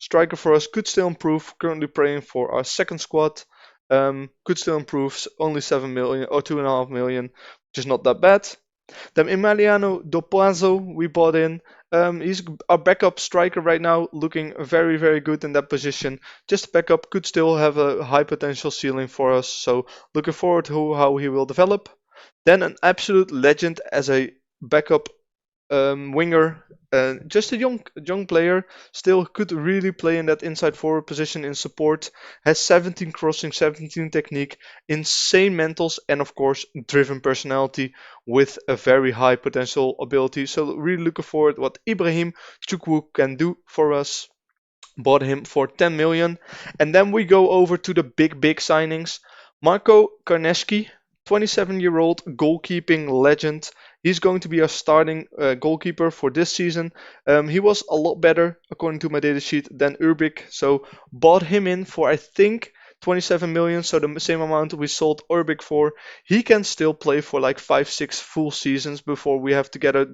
striker for us, could still improve. Currently playing for our second squad. Could still improve. Only 7 million or 2.5 million, which is not that bad. Then Emiliano Dopazo we bought in. He's our backup striker right now, looking very, very good in that position. Just backup, could still have a high potential ceiling for us. So looking forward to how he will develop. Then an absolute legend as a backup winger, just a young player, still could really play in that inside forward position in support. Has 17 crossing, 17 technique, insane mentals, and of course driven personality with a very high potential ability. So really looking forward what Ibrahim Chukwu can do for us. Bought him for 10 million. And then we go over to the big signings. Marco Karneski, 27-year-old goalkeeping legend. He's going to be our starting goalkeeper for this season. He was a lot better, according to my data sheet, than Urbik. So bought him in for, I think, 27 million. So the same amount we sold Urbik for. He can still play for like 5-6 full seasons before we have to get a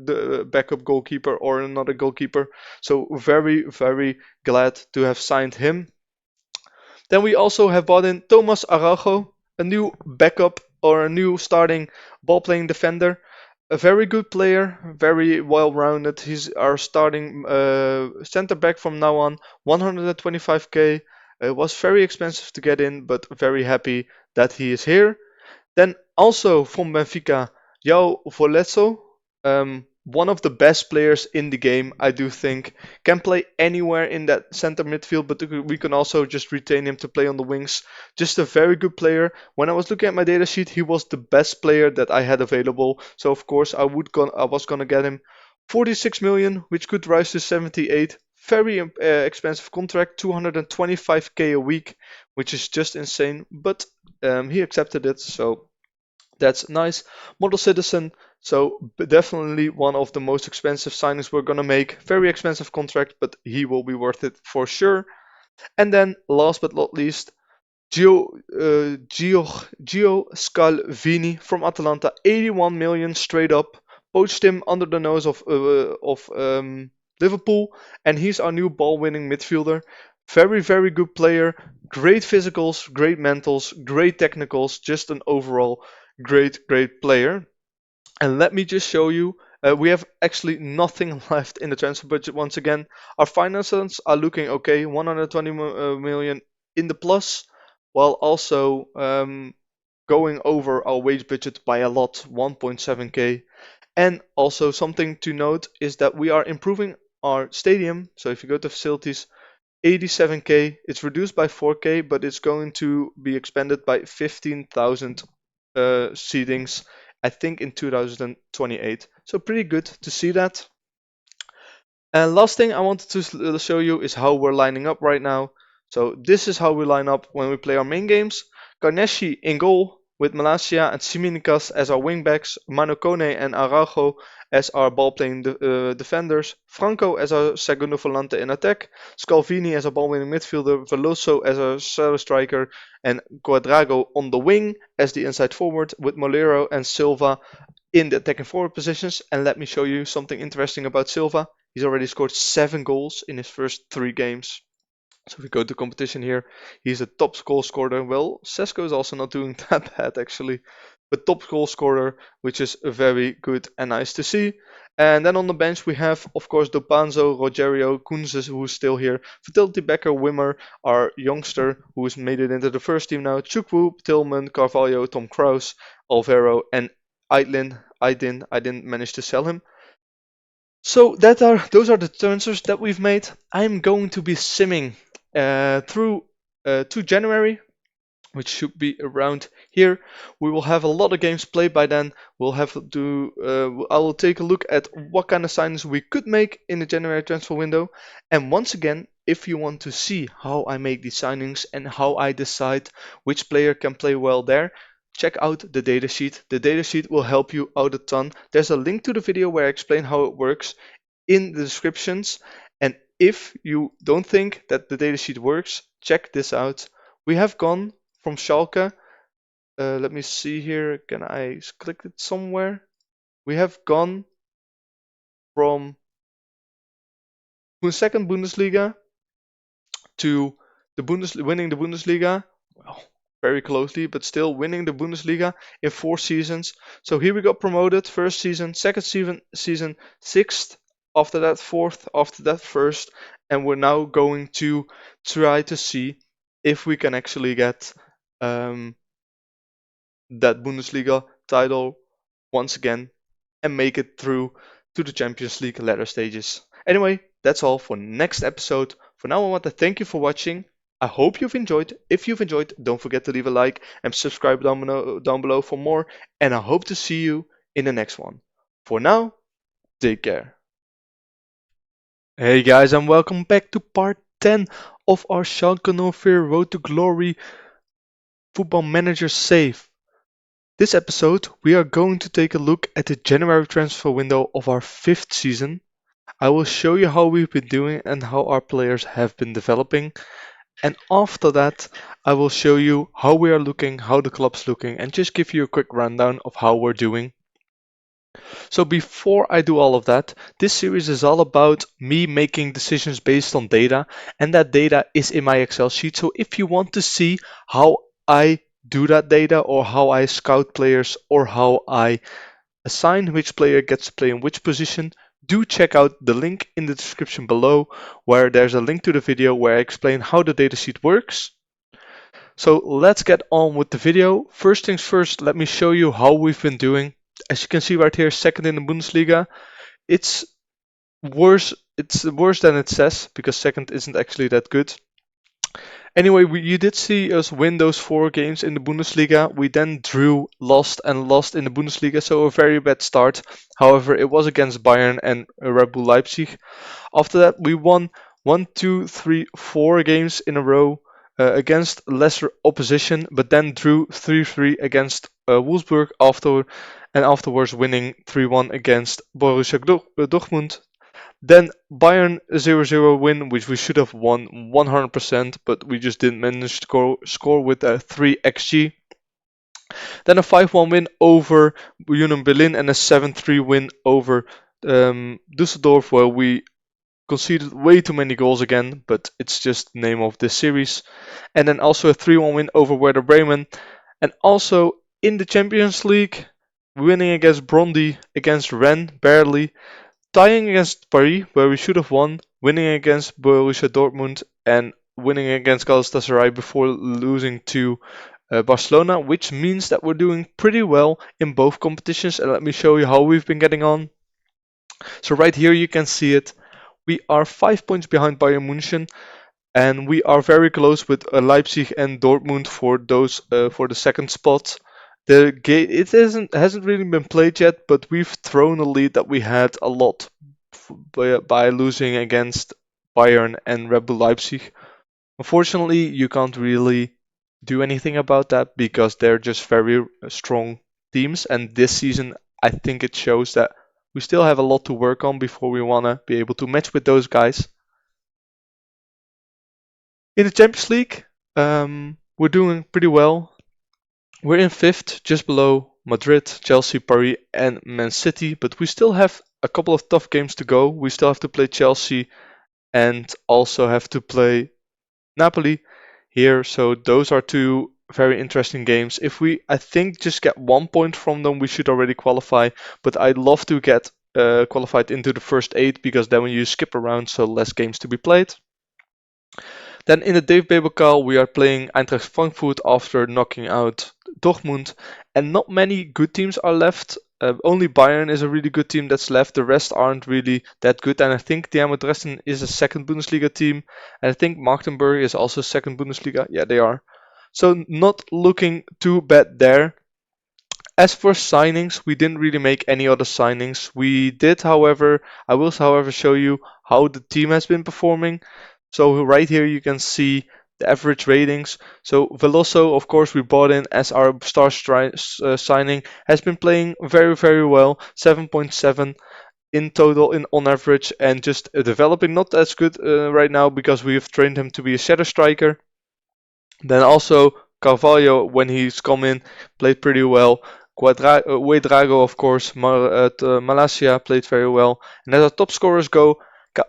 backup goalkeeper or another goalkeeper. So very, very glad to have signed him. Then we also have bought in Thomas Araujo, a new backup or a new starting ball playing defender. A very good player, very well rounded. He's our starting center back from now on. 125k. It was very expensive to get in, but very happy that he is here. Then also from Benfica, João Volezo, one of the best players in the game, I do think. Can play anywhere in that center midfield, but we can also just retain him to play on the wings. Just a very good player. When I was looking at my data sheet, he was the best player that I had available. So of course I was gonna get him. 46 million, which could rise to 78. Very expensive contract, 225k a week, which is just insane. But he accepted it, so that's nice. Model Citizen, so definitely one of the most expensive signings we're gonna make. Very expensive contract, but he will be worth it for sure. And then last but not least, Gio Scalvini from Atalanta, 81 million straight up. Poached him under the nose of Liverpool, and he's our new ball-winning midfielder. Very, very good player. Great physicals, great mentals, great technicals. Just an overall great player. And let me just show you, we have actually nothing left in the transfer budget once again. Our finances are looking okay, 120 million in the plus, while also going over our wage budget by a lot, 1.7k. And also something to note is that we are improving our stadium. So if you go to facilities, 87k. It's reduced by 4k, but it's going to be expanded by 15,000 seatings, I think in 2028. So pretty good to see that. And last thing I wanted to show you is how we're lining up right now. So this is how we line up when we play our main games. Ganeshi in goal with Malasia and Siminikas as our wingbacks, Manocone and Araujo as our ball-playing defenders, Franco as our segundo volante in attack, Scalvini as a ball-winning midfielder, Veloso as a shadow striker, and Cuadrago on the wing as the inside forward with Molero and Silva in the attacking forward positions. And let me show you something interesting about Silva. He's already scored 7 goals in his first 3 games. So if we go to competition here, he's a top goal scorer. Well, Sesko is also not doing that bad actually, but top goal scorer, which is very good and nice to see. And then on the bench we have, of course, Dopanzo, Rogerio, Kunzes, who's still here, Fertility Becker, Wimmer, our youngster, who's made it into the first team now, Chukwu, Tillman, Carvalho, Tom Kraus, Alvaro, and Aidlin. I didn't manage to sell him. So those are the transfers that we've made. I'm going to be simming through to January, which should be around here. We will have a lot of games played by then. We'll have to. I will take a look at what kind of signings we could make in the January transfer window. And once again, if you want to see how I make these signings and how I decide which player can play well there, check out the datasheet. The datasheet will help you out a ton. There's a link to the video where I explain how it works in the descriptions. And if you don't think that the datasheet works, check this out. We have gone from Schalke. Let me see here. Can I click it somewhere? We have gone from second Bundesliga to winning the Bundesliga. Well, very closely, but still winning the Bundesliga in 4 seasons. So here we got promoted first season, second season, sixth. After that, fourth. After that, first. And we're now going to try to see if we can actually get that Bundesliga title once again and make it through to the Champions League latter stages. Anyway, that's all for next episode. For now, I want to thank you for watching. I hope you've enjoyed. If you've enjoyed, don't forget to leave a like and subscribe down below for more. And I hope to see you in the next one. For now, take care. Hey guys, and welcome back to part 10 of our Schalke 04 Road to Glory Football Manager save. This episode, we are going to take a look at the January transfer window of our 5th season. I will show you how we've been doing and how our players have been developing. And after that, I will show you how we are looking, how the club's looking, and just give you a quick rundown of how we're doing. So before I do all of that, this series is all about me making decisions based on data, and that data is in my Excel sheet. So if you want to see how I do that data, or how I scout players, or how I assign which player gets to play in which position, do check out the link in the description below, where there's a link to the video where I explain how the datasheet works. So let's get on with the video. First things first, let me show you how we've been doing. As you can see right here, second in the Bundesliga. It's worse than it says, because second isn't actually that good. Anyway, you did see us win those 4 games in the Bundesliga. We then drew, lost, and lost in the Bundesliga, so a very bad start. However, it was against Bayern and Red Bull Leipzig. After that, we won 1, 2, 3, 4 games in a row against lesser opposition, but then drew 3-3 against Wolfsburg and afterwards winning 3-1 against Borussia Dortmund. Then Bayern 0-0 win, which we should have won 100%, but we just didn't manage to score with a 3 XG. Then a 5-1 win over Union Berlin and a 7-3 win over Düsseldorf, where we conceded way too many goals again, but it's just the name of this series. And then also a 3-1 win over Werder Bremen. And also in the Champions League, winning against Brøndby, against Rennes, barely. Tying against Paris, where we should have won, winning against Borussia Dortmund, and winning against Galatasaray before losing to Barcelona, which means that we're doing pretty well in both competitions. And let me show you how we've been getting on. So right here you can see it. We are 5 points behind Bayern München. and we are very close with Leipzig and Dortmund for those for the second spot. The game it hasn't really been played yet, but we've thrown a lead that we had a lot by losing against Bayern and Red Bull Leipzig. Unfortunately, you can't really do anything about that because they're just very strong teams, and this season I think it shows that we still have a lot to work on before we wanna be able to match with those guys. In the Champions League, we're doing pretty well. We're in fifth, just below Madrid, Chelsea, Paris, and Man City, but we still have a couple of tough games to go. We still have to play Chelsea and also have to play Napoli here, so those are two very interesting games. If we, I think, just get 1 point from them, we should already qualify, but I'd love to get qualified into the first 8 because then when you skip around, so less games to be played. Then in the DFB-Pokal, we are playing Eintracht Frankfurt after knocking out Dortmund, and not many good teams are left. Only Bayern is a really good team that's left. The rest aren't really that good, and I think Dynamo Dresden is a second Bundesliga team, and I think Magdeburg is also second Bundesliga. Yeah, they are. So not looking too bad there. As for signings, we didn't really make any other signings. We did, however, I will, however, show you how the team has been performing. So right here you can see the average ratings. So Veloso, of course, we bought in as our signing, has been playing very, very well. 7.7 in total in on average, and just developing not as good right now because we have trained him to be a shadow striker. Then also Carvalho, when he's come in, played pretty well. Ouedraogo, of course, Malasia played very well. And as our top scorers go,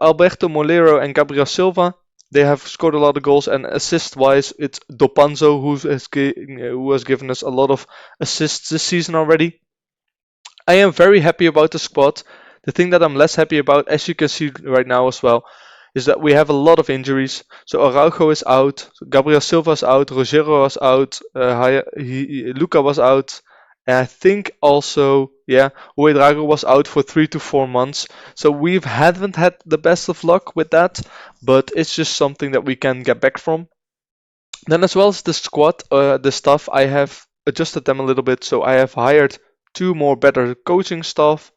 Alberto Molero and Gabriel Silva, they have scored a lot of goals. And assist-wise, it's Dopanzo who has given us a lot of assists this season already. I am very happy about the squad. The thing that I'm less happy about, as you can see right now as well, is that we have a lot of injuries. So Araujo is out, Gabriel Silva is out, Rogero was out, Luca was out, and I think also, yeah, Uedrago was out for 3 to 4 months. So we haven't had the best of luck with that, but it's just something that we can get back from. Then as well as the squad, the staff, I have adjusted them a little bit. So I have hired 2 more better coaching staff.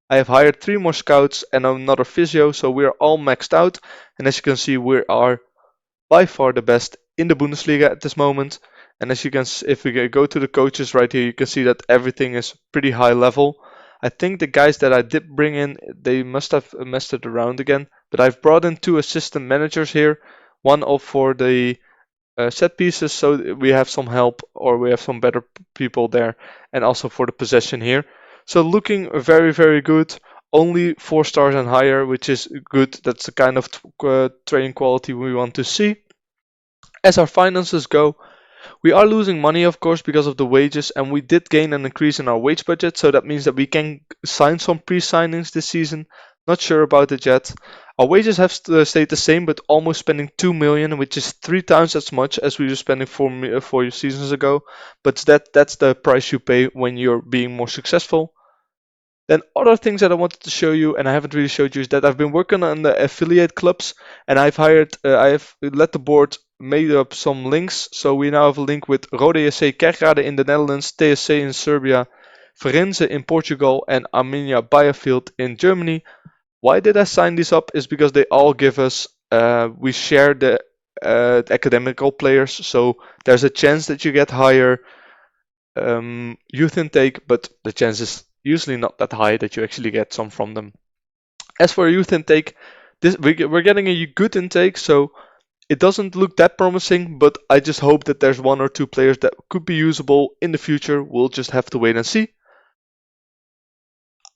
I have hired 3 more scouts and another physio, so we are all maxed out. And as you can see, we are by far the best in the Bundesliga at this moment. And as you can, if we go to the coaches right here, you can see that everything is pretty high level. I think the guys that I did bring in, they must have messed it around again. But I've brought in 2 assistant managers here, one up for the set pieces, so we have some help or we have some better people there, and also for the possession here. So looking very, very good. Only 4 stars and higher, which is good. That's the kind of training quality we want to see. As our finances go, we are losing money, of course, because of the wages, and we did gain an increase in our wage budget, so that means that we can sign some pre-signings this season. Not sure about it yet. Our wages have stayed the same, but almost spending 2 million, which is 3 times as much as we were spending 4 seasons ago. But that's the price you pay when you're being more successful. Then other things that I wanted to show you, and I haven't really showed you, is that I've been working on the affiliate clubs, and I have let the board made up some links. So we now have a link with Rode JC Kerkrade in the Netherlands, TSC in Serbia, Firenze in Portugal, and Arminia Bielefeld in Germany. Why did I sign these up? Is because they all give us, we share the academical players, so there's a chance that you get higher youth intake, but the chance is usually not that high that you actually get some from them. As for youth intake, we're getting a good intake, so it doesn't look that promising, but I just hope that there's 1 or 2 players that could be usable in the future. We'll just have to wait and see.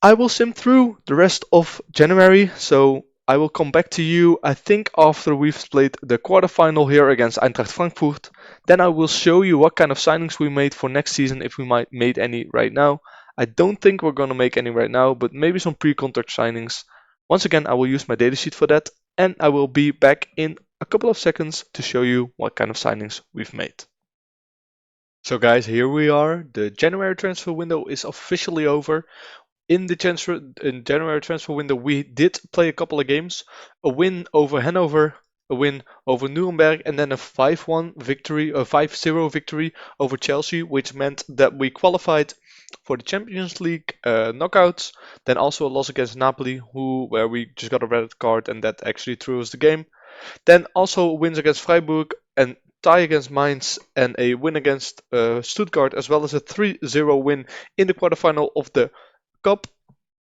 I will sim through the rest of January, so I will come back to you, I think, after we've played the quarterfinal here against Eintracht Frankfurt. Then I will show you what kind of signings we made for next season, if we might made any right now. I don't think we're going to make any right now, but maybe some pre-contract signings. Once again, I will use my datasheet for that, and I will be back in a couple of seconds to show you what kind of signings we've made. So guys, here we are. The January transfer window is officially over. In January transfer window, we did play a couple of games. A win over Hanover, win over Nuremberg, and then a 5-1 victory, a 5-0 victory over Chelsea, which meant that we qualified for the Champions League knockouts. Then also a loss against Napoli, where we just got a red card, and that actually threw us the game. Then also wins against Freiburg and tie against Mainz and a win against Stuttgart, as well as a 3-0 win in the quarterfinal of the Cup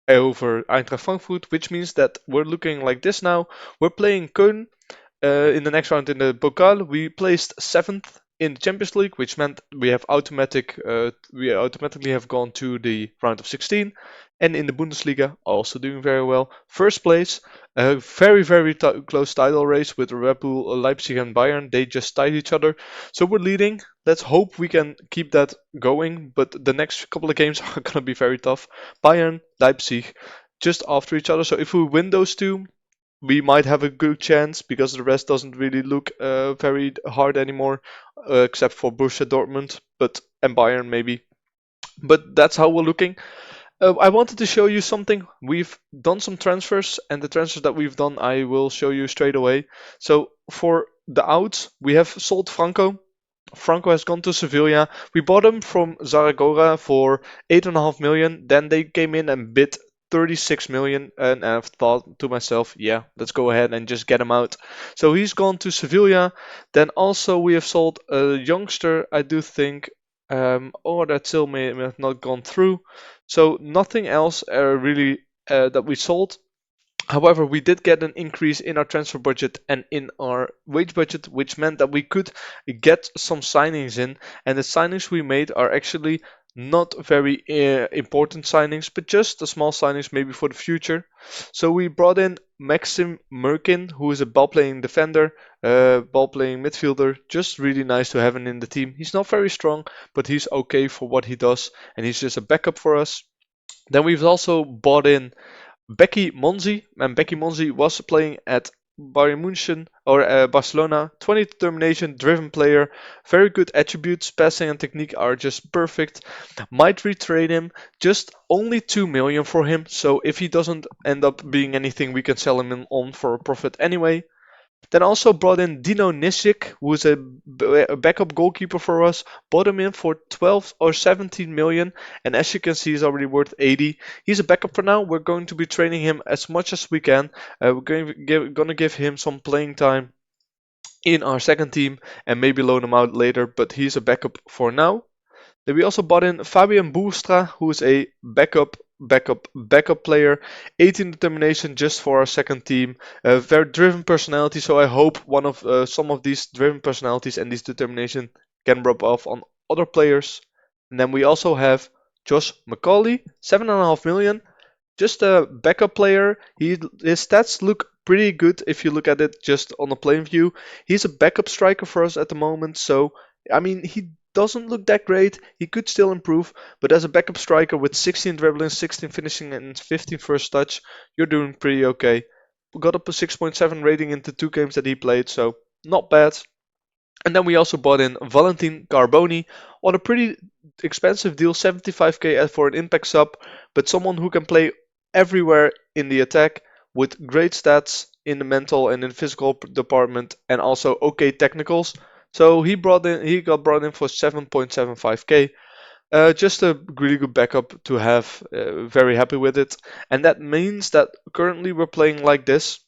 over Eintracht Frankfurt, which means that we're looking like this now. We're playing Köln in the next round in the Pokal. We placed 7th in the Champions League, which meant we automatically have gone to the round of 16. And in the Bundesliga, also doing very well. First place, a very, very close title race with Red Bull, Leipzig, and Bayern. They just tied each other. So we're leading. Let's hope we can keep that going. But the next couple of games are going to be very tough. Bayern, Leipzig, just after each other. So if we win those two, we might have a good chance because the rest doesn't really look very hard anymore, except for Borussia Dortmund, and Bayern maybe. But that's how we're looking. I wanted to show you something. We've done some transfers, and the transfers that we've done, I will show you straight away. So for the outs, we have sold Franco. Franco has gone to Sevilla. We bought him from Zaragoza for 8.5 million. Then they came in and bid 36 million, and I've thought to myself, yeah, let's go ahead and just get him out. So he's gone to Sevilla. Then also we have sold a youngster, I do think, or that still may have not gone through. So nothing else really that we sold. However, we did get an increase in our transfer budget and in our wage budget, which meant that we could get some signings in. And the signings we made are actually not very important signings, but just the small signings maybe for the future. So we brought in Maxim Merkin, who is a ball-playing defender, ball-playing midfielder. Just really nice to have him in the team. He's not very strong, but he's okay for what he does, and he's just a backup for us. Then we've also bought in Becky Monzi, and Becky Monzi was playing at Bayern München or Barcelona. 20 determination, driven player, very good attributes, passing and technique are just perfect. Might retrade him, just only 2 million for him. So if he doesn't end up being anything, we can sell him on for a profit anyway. Then also brought in Dino Nisic, who is a backup goalkeeper for us. Bought him in for 12 or 17 million, and as you can see, he's already worth 80. He's a backup for now. We're going to be training him as much as we can. We're going to give him some playing time in our second team and maybe loan him out later, but he's a backup for now. Then we also bought in Fabian Boerstra, who is a backup player. 18 determination just for our second team. A very driven personality, so I hope some of these driven personalities and this determination can rub off on other players. And then we also have Josh McCauley, 7.5 million. Just a backup player. His stats look pretty good if you look at it just on a plain view. He's a backup striker for us at the moment, so I mean he doesn't look that great. He could still improve, but as a backup striker with 16 dribbling, 16 finishing, and 15 first touch, you're doing pretty okay. We got up a 6.7 rating in the 2 games that he played, so not bad. And then we also bought in Valentin Carboni on a pretty expensive deal, 75k for an impact sub, but someone who can play everywhere in the attack with great stats in the mental and in physical department, and also okay technicals. So he got brought in for 7.75k. Just a really good backup to have. Very happy with it, and that means that currently we're playing like this.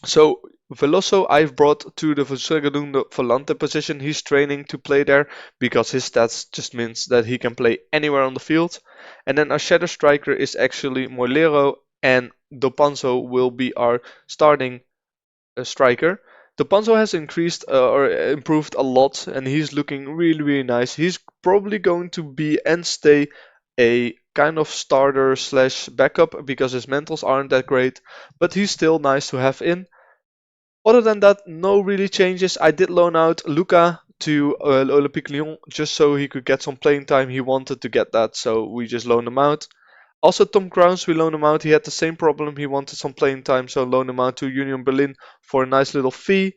So Veloso I've brought to the Segundo Volante position. He's training to play there because his stats just means that he can play anywhere on the field. And then our shadow striker is actually Molero, and Dopanzo will be our starting striker. Dopanzo has increased or improved a lot, and he's looking really, really nice. He's probably going to be and stay a kind of starter slash backup because his mentals aren't that great, but he's still nice to have in. Other than that, no really changes. I did loan out Luca to Olympique Lyon just so he could get some playing time. He wanted to get that, so we just loaned him out. Also, Tom Grounds, we loaned him out. He had the same problem. He wanted some playing time, so loaned him out to Union Berlin for a nice little fee.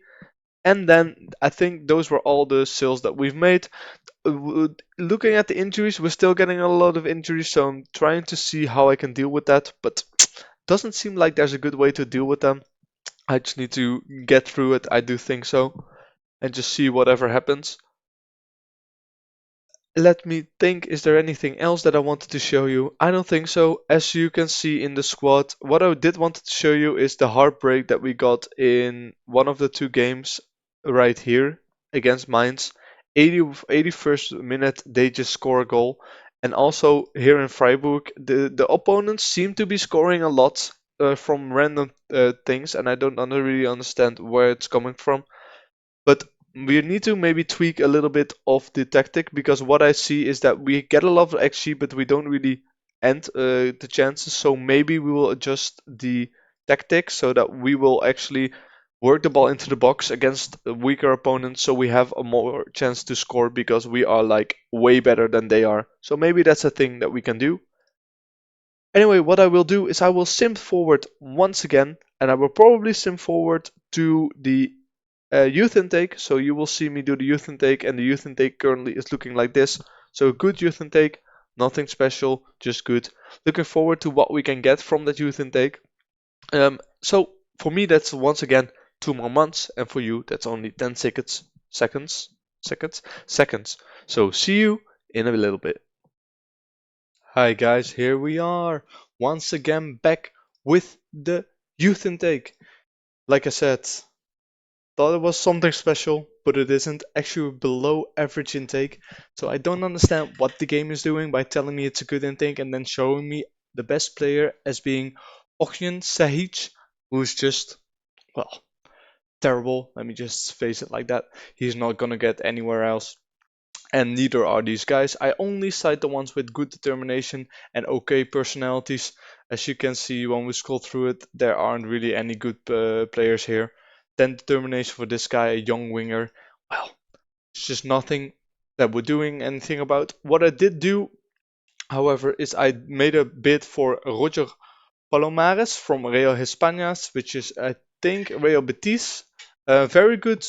And then I think those were all the sales that we've made. Looking at the injuries, we're still getting a lot of injuries, so I'm trying to see how I can deal with that, but doesn't seem like there's a good way to deal with them. I just need to get through it. I do think so, and just see whatever happens. Let me think, is there anything else that I wanted to show you? I don't think so. As you can see in the squad, what I did want to show you is the heartbreak that we got in one of the two games right here against Mainz. 81st minute, they just score a goal. And also here in Freiburg, the opponents seem to be scoring a lot from random things, and I don't really understand where it's coming from. But we need to maybe tweak a little bit of the tactic, because what I see is that we get a lot of XG, but we don't really end the chances. So maybe we will adjust the tactic so that we will actually work the ball into the box against a weaker opponents, so we have a more chance to score because we are like way better than they are. So maybe that's a thing that we can do. Anyway, what I will do is I will sim forward once again, and I will probably sim forward to the youth intake. So you will see me do the youth intake, and the youth intake currently is looking like this. So good youth intake, nothing special, just good. Looking forward to what we can get from that youth intake. So for me, that's once again 2 more months, and for you, that's only 10 seconds. So see you in a little bit. Hi guys, here we are once again back with the youth intake. Like I said, thought it was something special, but it isn't. Actually below average intake. So I don't understand what the game is doing by telling me it's a good intake and then showing me the best player as being Ognjen Sahic, who's just, well, terrible. Let me just face it like that. He's not gonna get anywhere else. And neither are these guys. I only cite the ones with good determination and okay personalities. As you can see when we scroll through it, there aren't really any good players here. Then determination for this guy, a young winger. Well, it's just nothing that we're doing anything about. What I did do, however, is I made a bid for Roger Palomares from Real Hispanias, which is, I think, Real Betis. Very good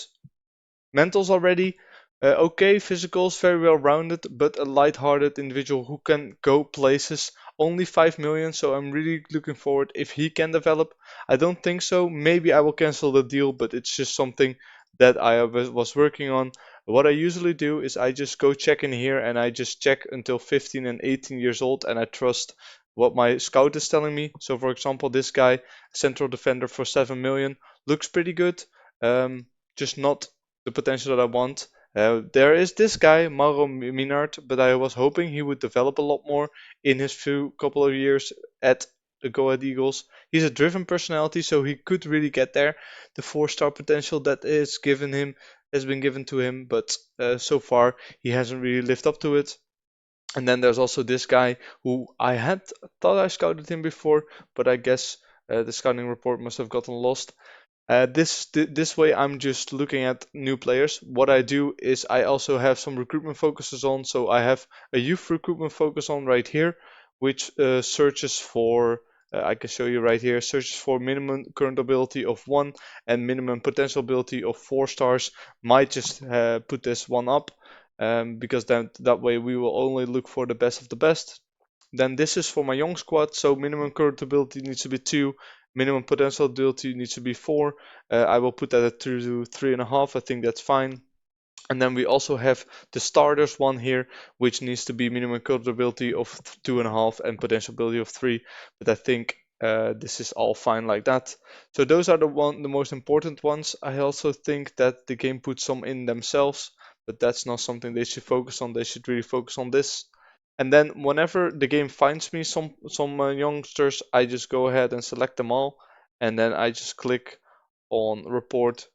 mentals already. Okay, physicals, very well rounded, but a light-hearted individual who can go places. Only 5 million, so I'm really looking forward if he can develop. I don't think so. Maybe I will cancel the deal, but it's just something that I was working on. What I usually do is I just go check in here and I just check until 15 and 18 years old, and I trust what my scout is telling me. So, for example, this guy, central defender for 7 million, looks pretty good. Just not the potential that I want. There is this guy, Mauro Minard, but I was hoping he would develop a lot more in his few couple of years at the Go Ahead Eagles. He's a driven personality, so he could really get there. The 4-star potential that is given him has been given to him, but so far he hasn't really lived up to it. And then there's also this guy who I had thought I scouted him before, but I guess the scouting report must have gotten lost. This way, I'm just looking at new players. What I do is I also have some recruitment focuses on. So I have a youth recruitment focus on right here, which searches for. I can show you right here. Searches for minimum current ability of 1 and minimum potential ability of 4 stars. Might just put this one up, because then that way we will only look for the best of the best. Then this is for my young squad. So minimum current ability needs to be 2. Minimum potential ability needs to be 4. I will put that at 2 to 3.5. I think that's fine. And then we also have the starters one here, which needs to be minimum current ability of 2.5 and potential ability of 3. But I think this is all fine like that. So those are the most important ones. I also think that the game puts some in themselves, but that's not something they should focus on. They should really focus on this. And then whenever the game finds me some youngsters, I just go ahead and select them all, and then I just click on report,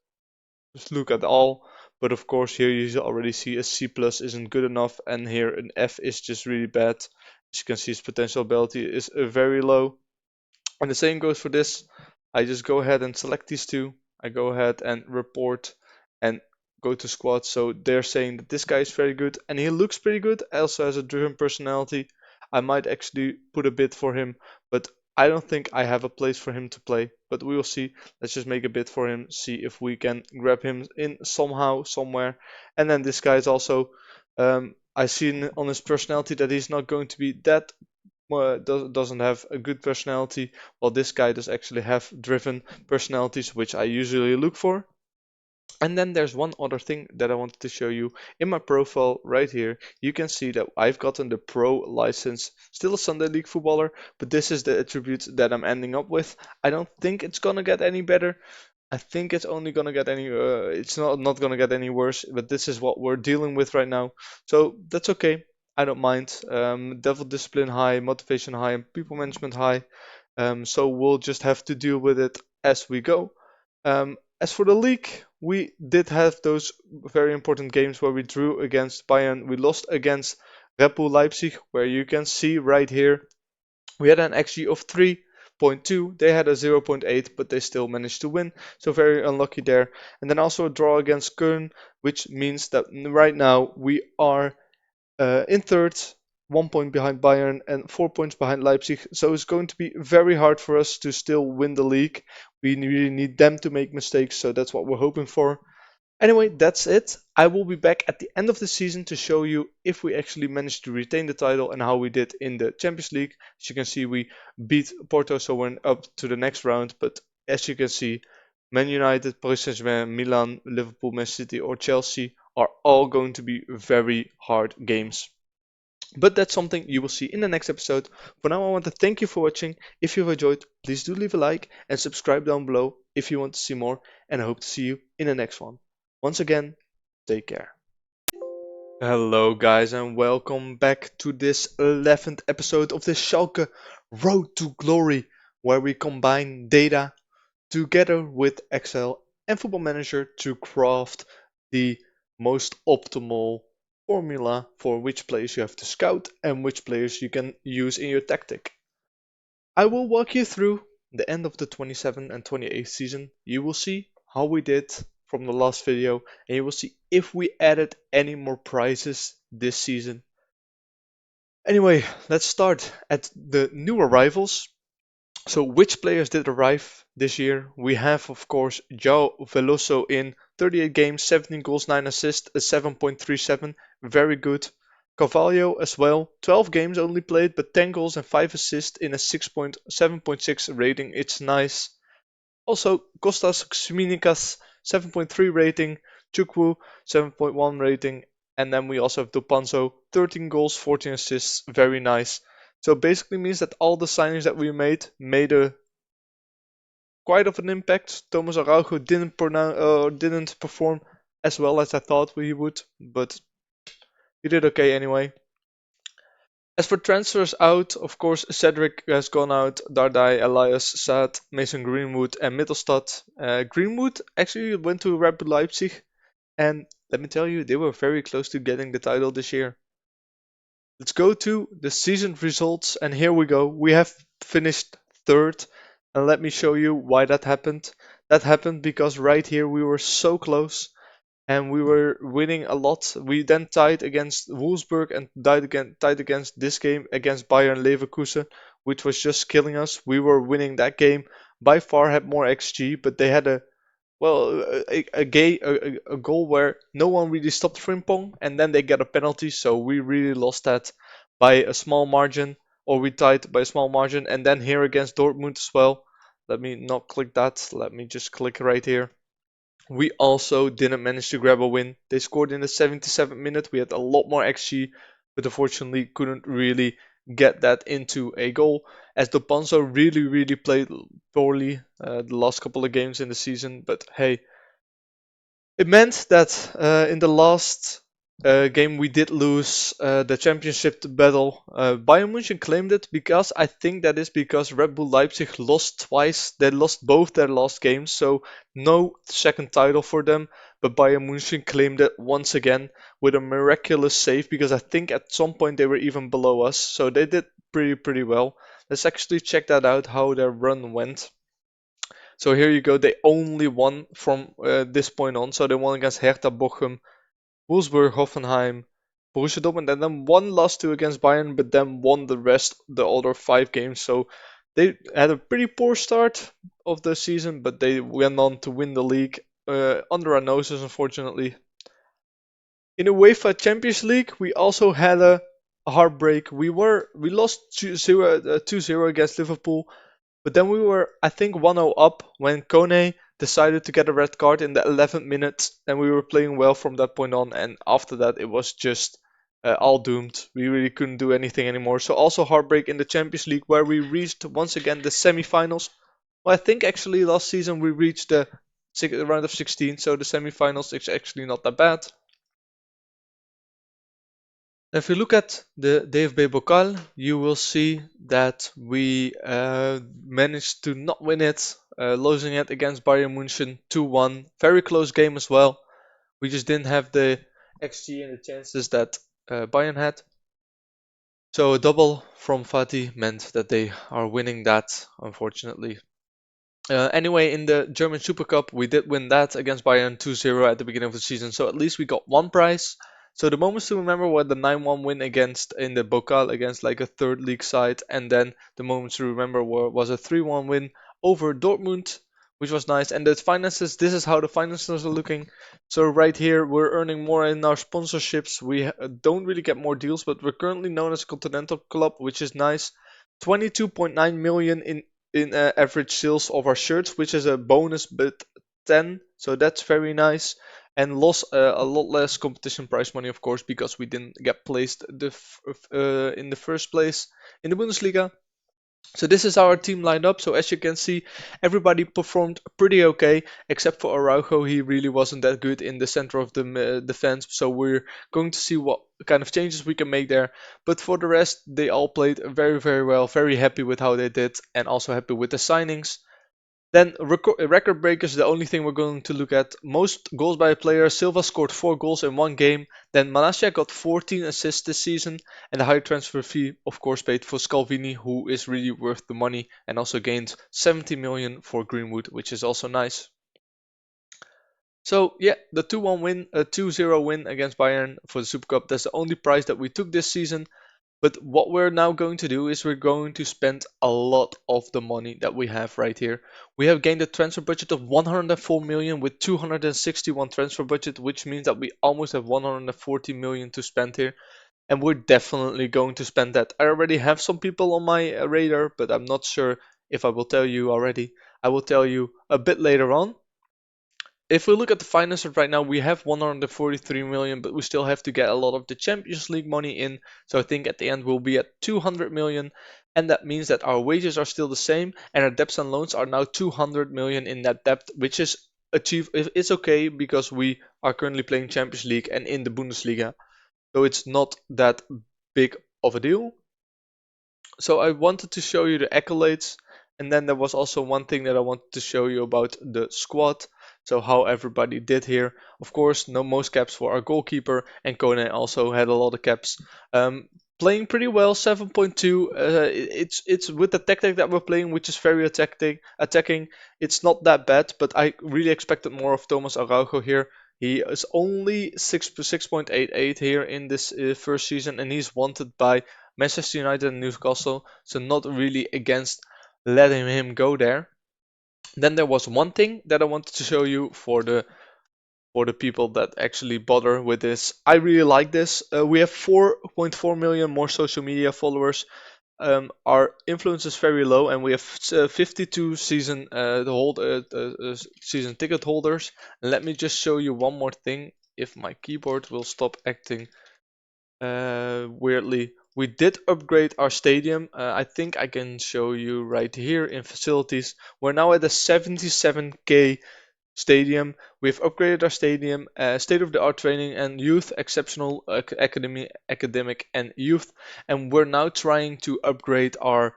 just look at all. But of course here you already see a C plus isn't good enough, and here an F is just really bad. As you can see, his potential ability is very low. And the same goes for this. I just go ahead and select these two. I go ahead and report and go to squad. So they're saying that this guy is very good and he looks pretty good. Also has a driven personality. I might actually put a bid for him, but I don't think I have a place for him to play. But we will see. Let's just make a bid for him, see if we can grab him in somehow, somewhere. And then this guy is also, I see on his personality that he's not going to be that doesn't have a good personality, while this guy does actually have driven personalities, which I usually look for. And then there's one other thing that I wanted to show you. In my profile right here, you can see that I've gotten the pro license, still a Sunday League footballer, but this is the attribute that I'm ending up with. I don't think it's gonna get any better. I think it's only gonna get any. It's not gonna get any worse. But this is what we're dealing with right now, so that's okay. I don't mind. Devil discipline high, motivation high, and people management high. So we'll just have to deal with it as we go. As for the league, we did have those very important games where we drew against Bayern. We lost against Red Bull Leipzig, where you can see right here we had an XG of 3.2. They had a 0.8, but they still managed to win. So very unlucky there. And then also a draw against Köln, which means that right now we are in third, 1 point behind Bayern and 4 points behind Leipzig. So it's going to be very hard for us to still win the league. We really need them to make mistakes, so that's what we're hoping for. Anyway, that's it. I will be back at the end of the season to show you if we actually managed to retain the title and how we did in the Champions League. As you can see, we beat Porto, so we're up to the next round. But as you can see, Man United, Paris Saint-Germain, Milan, Liverpool, Man City, or Chelsea are all going to be very hard games. But that's something you will see in the next episode. For now, I want to thank you for watching. If you've enjoyed, please do leave a like and subscribe down below if you want to see more. And I hope to see you in the next one. Once again, take care. Hello guys and welcome back to this 11th episode of the Schalke Road to Glory, where we combine data together with Excel and Football Manager to craft the most optimal formula for which players you have to scout and which players you can use in your tactic. I will walk you through the end of the 27 and 28 season. You will see how we did from the last video, and you will see if we added any more prizes this season. Anyway, let's start at the new arrivals. So which players did arrive this year? We have, of course, João Veloso in 38 games, 17 goals, 9 assists, a 7.37, very good. Carvalho as well, 12 games only played, but 10 goals and 5 assists in a 7.6 rating. It's nice. Also, Kostas Tsimikas, 7.3 rating. Chukwu, 7.1 rating. And then we also have Dupanzo, 13 goals, 14 assists. Very nice. So basically means that all the signings that we made a quite of an impact. Thomas Araujo didn't perform as well as I thought he would, but he did okay anyway. As for transfers out, of course, Cedric has gone out, Dardai, Elias, Saad, Mason Greenwood, and Mittelstadt. Greenwood actually went to Red Bull Leipzig, and let me tell you, they were very close to getting the title this year. Let's go to the season results, and here we go. We have finished third, and let me show you why that happened. That happened because right here we were so close and we were winning a lot. We then tied against Wolfsburg and tied against this game against Bayern Leverkusen, which was just killing us. We were winning that game. By far had more XG, but they had a goal where no one really stopped Frimpong, and then they get a penalty, so we really lost that by a small margin, or we tied by a small margin. And then here against Dortmund as well. Let me not click that. Let me just click right here. We also didn't manage to grab a win. They scored in the 77th minute. We had a lot more XG, but unfortunately couldn't really get that into a goal, as the Panzo really played poorly the last couple of games in the season. But hey, it meant that in the last game we did lose the championship battle. Bayern München claimed it because I think that is because Red Bull Leipzig lost twice. They lost both their last games, so no second title for them. But Bayern München claimed it once again with a miraculous save, because I think at some point they were even below us. So they did pretty well. Let's actually check that out, how their run went. So here you go. They only won from this point on. So they won against Hertha Bochum, Wolfsburg, Hoffenheim, Borussia Dortmund, and then one lost to against Bayern, but then won the rest, the other 5 games. So they had a pretty poor start of the season, but they went on to win the league under our noses, unfortunately. In the UEFA Champions League, we also had a a heartbreak. We lost 2-0 against Liverpool, but then we were, I think, 1-0 up when Kone decided to get a red card in the 11th minute, and we were playing well from that point on. And after that, it was just all doomed. We really couldn't do anything anymore. So also heartbreak in the Champions League, where we reached once again the semi-finals. Well, I think actually last season we reached the round of 16, so the semi-finals is actually not that bad. If you look at the DFB Pokal, you will see that we managed to not win it, losing it against Bayern München 2-1. Very close game as well. We just didn't have the XG and the chances that Bayern had. So a double from Fatih meant that they are winning that, unfortunately. Anyway, in the German Super Cup, we did win that against Bayern 2-0 at the beginning of the season, so at least we got one prize. So the moments to remember were the 9-1 win against in the Bokal against like a third league side, and then the moments to remember was a 3-1 win over Dortmund, which was nice. And the finances, this is how the finances are looking. So right here, we're earning more in our sponsorships. We don't really get more deals, but we're currently known as a Continental Club, which is nice. 22.9 million in average sales of our shirts, which is a bonus but 10, so that's very nice. And lost a lot less competition prize money, of course, because we didn't get placed in the first place in the Bundesliga. So this is our team lined up. So as you can see, everybody performed pretty okay, except for Araujo. He really wasn't that good in the center of the defense. So we're going to see what kind of changes we can make there. But for the rest, they all played very, very well. Very happy with how they did, and also happy with the signings. Then record breakers, the only thing we're going to look at. Most goals by a player. Silva scored 4 goals in one game. Then Malacia got 14 assists this season. And the high transfer fee, of course, paid for Scalvini, who is really worth the money. And also gained 70 million for Greenwood, which is also nice. So yeah, the 2-1 win, a 2-0 win against Bayern for the Super Cup. That's the only prize that we took this season. But what we're now going to do is we're going to spend a lot of the money that we have right here. We have gained a transfer budget of 104 million with 261 transfer budget, which means that we almost have 140 million to spend here. And we're definitely going to spend that. I already have some people on my radar, but I'm not sure if I will tell you already. I will tell you a bit later on. If we look at the finances right now, we have 143 million, but we still have to get a lot of the Champions League money in. So I think at the end we'll be at 200 million. And that means that our wages are still the same, and our debts and loans are now 200 million in that debt, which is achieved. It's okay because we are currently playing Champions League and in the Bundesliga. So it's not that big of a deal. So I wanted to show you the accolades, and then there was also one thing that I wanted to show you about the squad. So how everybody did here. Of course, no most caps for our goalkeeper, and Kone also had a lot of caps. Playing pretty well, 7.2. It's with the tactic that we're playing, which is very attacking. It's not that bad, but I really expected more of Thomas Araujo here. He is only 6.88 here in this first season, and he's wanted by Manchester United and Newcastle, so not really against letting him go there. Then there was one thing that I wanted to show you for the people that actually bother with this. I really like this. We have 4.4 million more social media followers. Our influence is very low, and we have 52 season season ticket holders. And let me just show you one more thing. If my keyboard will stop acting weirdly. We did upgrade our stadium. I think I can show you right here in facilities. We're now at a 77k stadium. We've upgraded our stadium, state-of-the-art training and youth, exceptional academic and youth. And we're now trying to upgrade our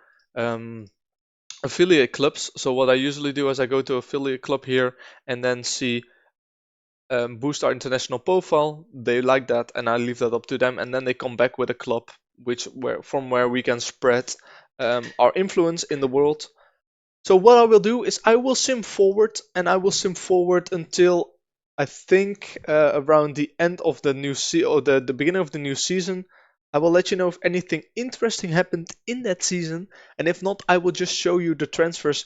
affiliate clubs. So what I usually do is I go to affiliate club here and then see boost our international profile. They like that, and I leave that up to them, and then they come back with a club from where we can spread our influence in the world. So what I will do is I will sim forward, and I will sim forward until I think around the end of the new or the beginning of the new season. I will let you know if anything interesting happened in that season, and if not, I will just show you the transfers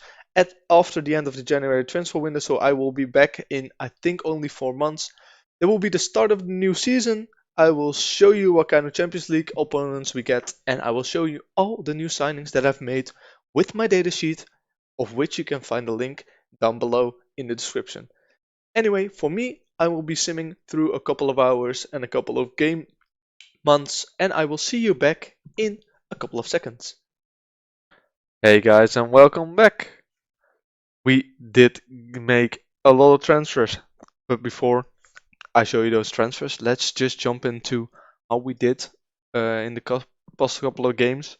after the end of the January transfer window. So I will be back in, I think, only 4 months. It will be the start of the new season. I will show you what kind of Champions League opponents we get, and I will show you all the new signings that I've made with my datasheet, of which you can find a link down below in the description. Anyway, for me, I will be simming through a couple of hours and a couple of game months, and I will see you back in a couple of seconds. Hey guys, and welcome back. We did make a lot of transfers, but before I show you those transfers, let's just jump into how we did in the past couple of games.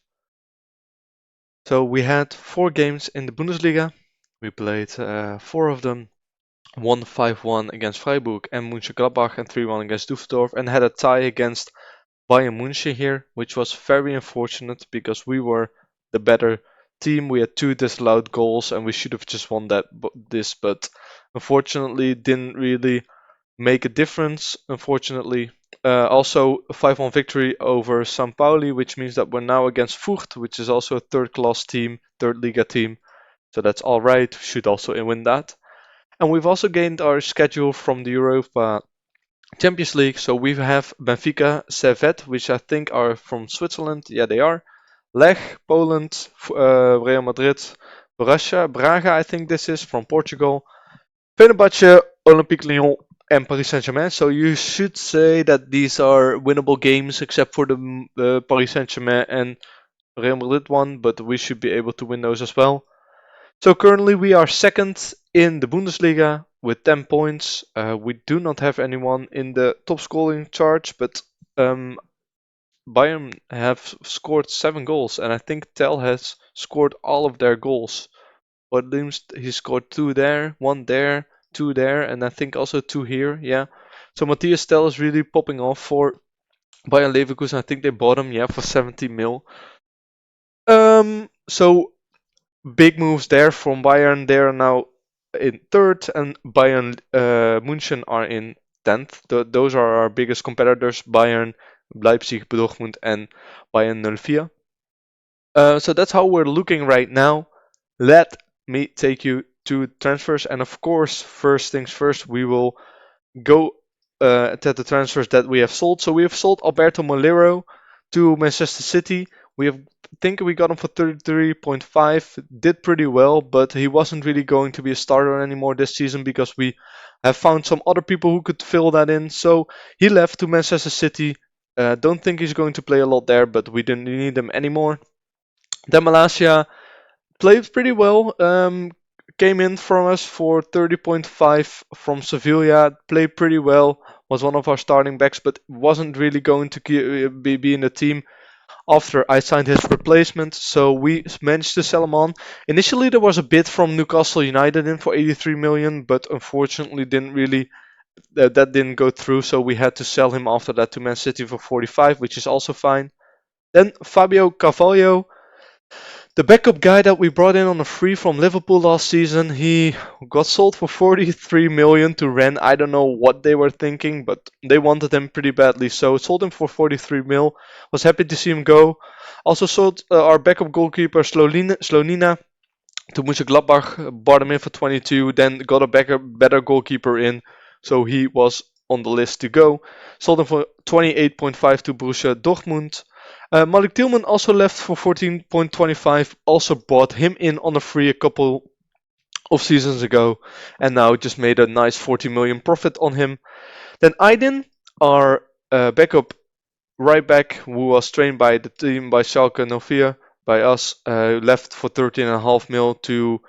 So we had 4 games in the Bundesliga. We played 4 of them. Won 5-1 against Freiburg and Mönchengladbach and 3-1 against Düsseldorf, and had a tie against Bayern München here, which was very unfortunate because we were the better team. We had 2 disallowed goals and we should have just won this, but unfortunately didn't really make a difference. Unfortunately, also a 5-1 victory over St. Pauli, which means that we're now against Fürth, which is also a third-class team, third Liga team. So that's all right. Should also win that. And we've also gained our schedule from the Europa Champions League. So we have Benfica, Servette, which I think are from Switzerland. Yeah, they are. Lech, Poland, Real Madrid, Braga, I think this is from Portugal. Fenerbahce, Olympique Lyon, and Paris Saint-Germain. So you should say that these are winnable games, except for the Paris Saint-Germain and Real Madrid one, but we should be able to win those as well. So currently we are second in the Bundesliga with 10 points. We do not have anyone in the top scoring charge, but Bayern have scored 7 goals, and I think Tel has scored all of their goals. But he scored 2 there, 1 there, 2 there, and I think also 2 here. Yeah. So Matthias Tel is really popping off for Bayern Leverkusen. I think they bought him, yeah, for 70 mil. So big moves there from Bayern. They are now in third, and Bayern München are in 10th. Those are our biggest competitors: Bayern, Leipzig, Dortmund, and Bayern 04. So that's how we're looking right now. Let me take you to transfers, and of course, first things first, we will go at the transfers that we have sold. So we have sold Alberto Molero to Manchester City. We think we got him for 33.5. Did pretty well, but he wasn't really going to be a starter anymore this season because we have found some other people who could fill that in. So he left to Manchester City. Don't think he's going to play a lot there, but we didn't need him anymore. Then Malasia played pretty well. Came in from us for 30.5 from Sevilla. Played pretty well. Was one of our starting backs, but wasn't really going to be in the team after I signed his replacement. So we managed to sell him on. Initially, there was a bid from Newcastle United in for 83 million, but unfortunately that didn't go through. So we had to sell him after that to Man City for 45, which is also fine. Then Fabio Carvalho, the backup guy that we brought in on a free from Liverpool last season, he got sold for 43 million to Rennes. I don't know what they were thinking, but they wanted him pretty badly, so sold him for 43 mil. Was happy to see him go. Also sold our backup goalkeeper Slonina to Mönchengladbach, bought him in for 22, then got a better goalkeeper in, so he was on the list to go. Sold him for 28.5 to Borussia Dortmund. Malik Tillman also left for 14.25, also bought him in on a free a couple of seasons ago, and now just made a nice 40 million profit on him. Then Aydin, our backup right back, who was trained by the team by Schalke 04, by us, left for 13.5 mil to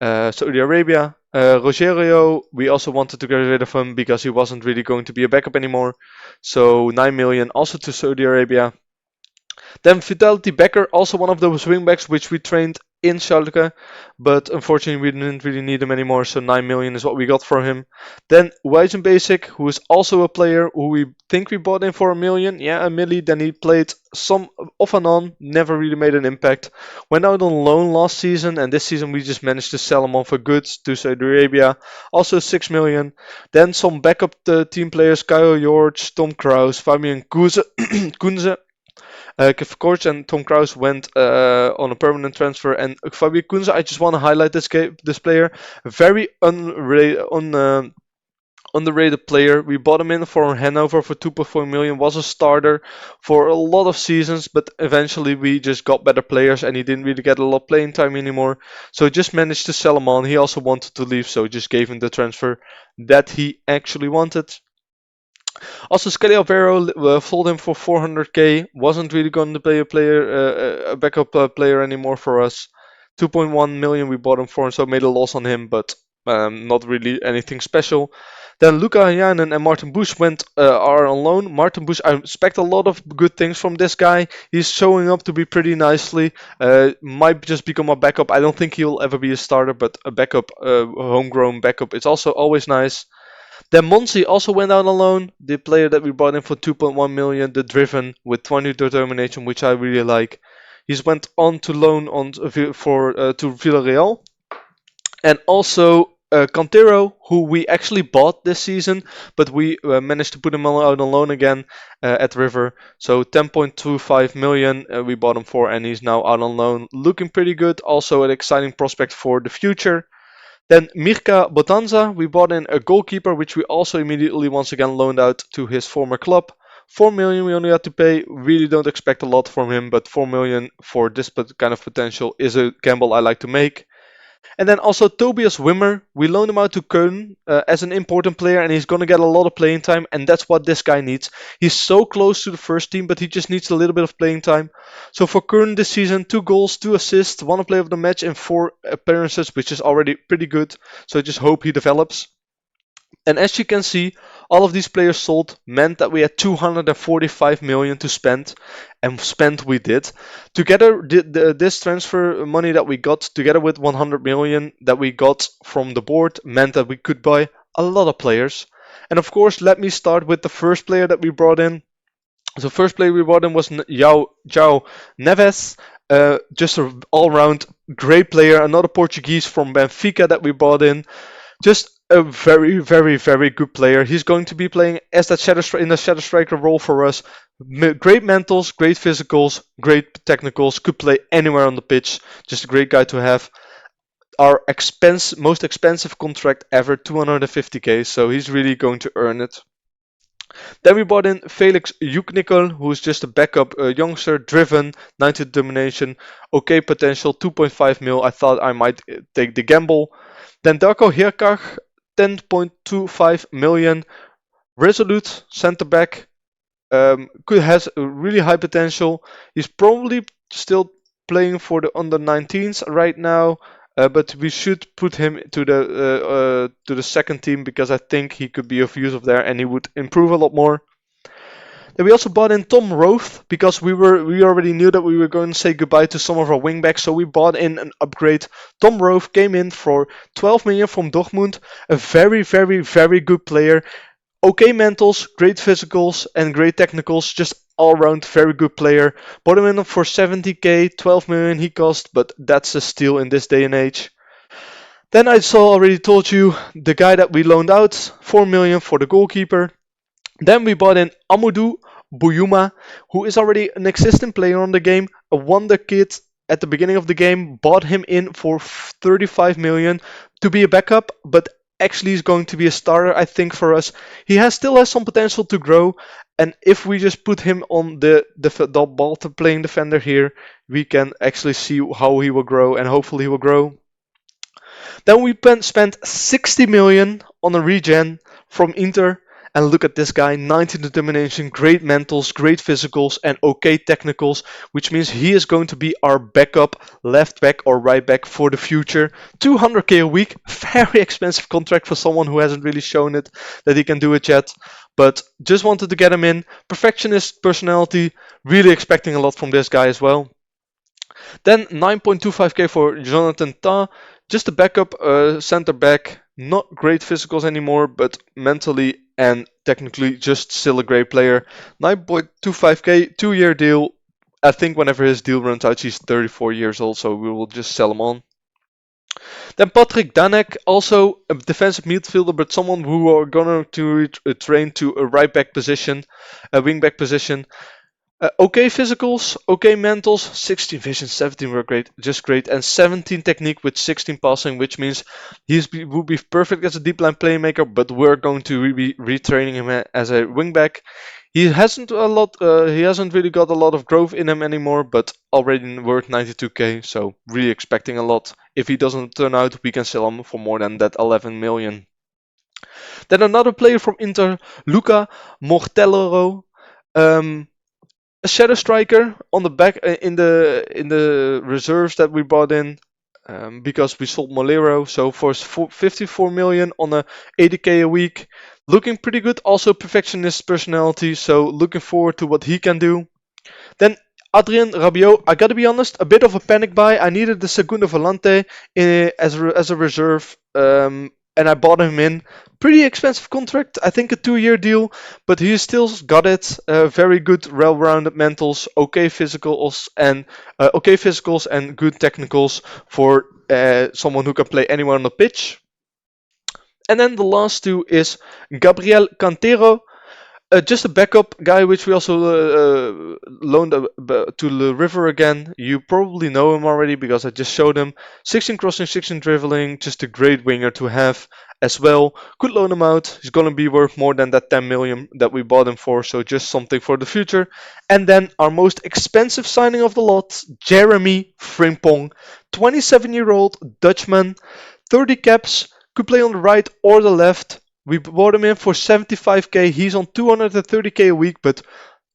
Saudi Arabia. Rogerio, we also wanted to get rid of him because he wasn't really going to be a backup anymore, so 9 million also to Saudi Arabia. Then Fidelity Becker, also one of those wingbacks which we trained in Schalke, but unfortunately we didn't really need him anymore, so 9 million is what we got for him. Then Wijzen Basic, who is also a player who we think we bought in for 1 million, yeah, a milli, then he played some off and on, never really made an impact. Went out on loan last season, and this season we just managed to sell him on for goods to Saudi Arabia, also 6 million. Then some backup team players, Kyle George, Tom Kraus, Fabian Kunze, of course, and Tom Kraus went on a permanent transfer. And Fabio Kunze, I just want to highlight this player. Very Underrated player. We bought him in for Hanover for 2.4 million. Was a starter for a lot of seasons, but eventually we just got better players and he didn't really get a lot of playing time anymore. So just managed to sell him on. He also wanted to leave, so just gave him the transfer that he actually wanted. Also, Skelly Alvaro sold him for 400k. Wasn't really going to be a backup player anymore for us. 2.1 million we bought him for, so made a loss on him, but not really anything special. Then Luca Hayanen and Martin Bush are on loan. Martin Bush, I expect a lot of good things from this guy. He's showing up to be pretty nicely. Might just become a backup. I don't think he'll ever be a starter, but a backup, homegrown backup, it's also always nice. Then Monsi also went out on loan. The player that we bought in for 2.1 million, the Driven with 20 determination, which I really like. He's went on to loan to Villarreal. And also Cantero, who we actually bought this season, but we managed to put him out on loan again at River. So 10.25 million we bought him for, and he's now out on loan, looking pretty good. Also an exciting prospect for the future. Then Mirka Botanza, we bought in a goalkeeper, which we also immediately once again loaned out to his former club. 4 million we only had to pay. Really don't expect a lot from him, but 4 million for this kind of potential is a gamble I like to make. And then also Tobias Wimmer, we loaned him out to Köln as an important player, and he's going to get a lot of playing time, and that's what this guy needs. He's so close to the first team, but he just needs a little bit of playing time. So for Köln this season, 2 goals, 2 assists, 1 play of the match, and 4 appearances, which is already pretty good. So I just hope he develops. And as you can see, all of these players sold meant that we had 245 million to spend, and spend we did. Together, this transfer money that we got, together with 100 million that we got from the board, meant that we could buy a lot of players. And of course, let me start with the first player that we brought in. The first player we brought in was João Neves. Just an all-round great player, another Portuguese from Benfica that we brought in. Just a very, very, very good player. He's going to be playing as that in the shadow striker role for us. Great mentals, great physicals, great technicals. Could play anywhere on the pitch. Just a great guy to have. Our most expensive contract ever, 250k. So he's really going to earn it. Then we bought in Felix Yuknikol, who's just a backup youngster, driven, 90 determination, okay potential, 2.5 mil. I thought I might take the gamble. Then Darko Hirkach, 10.25 million, resolute center back, has a really high potential. He's probably still playing for the under 19s right now, but we should put him to the second team because I think he could be of use of there and he would improve a lot more. Then we also bought in Tom Roth because we already knew that we were going to say goodbye to some of our wingbacks, so we bought in an upgrade. Tom Roth came in for 12 million from Dortmund, a very, very, very good player. Okay mentals, great physicals, and great technicals, just all around very good player. Bought him in for 70k, 12 million he cost, but that's a steal in this day and age. Then I already told you the guy that we loaned out, 4 million for the goalkeeper. Then we bought in Amadou Buyuma, who is already an existing player on the game, a wonder kid at the beginning of the game, bought him in for 35 million to be a backup, but actually is going to be a starter, I think, for us. He still has some potential to grow, and if we just put him on the ball playing defender here, we can actually see how he will grow, and hopefully he will grow. Then we spent 60 million on a regen from Inter. And look at this guy, 90 determination, great mentals, great physicals, and okay technicals, which means he is going to be our backup left back or right back for the future. 200k a week, very expensive contract for someone who hasn't really shown it that he can do it yet. But just wanted to get him in. Perfectionist personality, really expecting a lot from this guy as well. Then 9.25k for Jonathan Ta, just a backup center back. Not great physicals anymore, but mentally and technically just still a great player. 9.25k, 2-year deal. I think whenever his deal runs out, he's 34 years old, so we will just sell him on. Then Patrick Danek, also a defensive midfielder, but someone who are going to train to a right back position, a wing back position. Okay physicals, okay mentals, 16 vision, 17 were great, just great, and 17 technique with 16 passing, which means would be perfect as a deep line playmaker, but we're going to be retraining him as a wingback. He hasn't really got a lot of growth in him anymore, but already worth 92k, so really expecting a lot. If he doesn't turn out, we can sell him for more than that 11 million. Then another player from Inter, Luca Mortellero. Um, a shadow striker on the back in the reserves that we bought in because we sold Molero. So for 54 million on a 80k a week, looking pretty good. Also perfectionist personality. So looking forward to what he can do. Then Adrien Rabiot, I gotta be honest, a bit of a panic buy. I needed the Segundo Volante as a reserve, and I bought him in. Pretty expensive contract, I think a 2-year deal, but he still got it. Very good, well-rounded mentals, okay physicals and good technicals for someone who can play anywhere on the pitch. And then the last two is Gabriel Cantero. Just a backup guy, which we also loaned to the River again. You probably know him already because I just showed him. 16 crossing, 16 dribbling, just a great winger to have as well. Could loan him out. He's gonna be worth more than that 10 million that we bought him for, so just something for the future. And then our most expensive signing of the lot, Jeremy Frimpong, 27-year-old Dutchman, 30 caps, could play on the right or the left. We bought him in for 75k. He's on 230k a week, but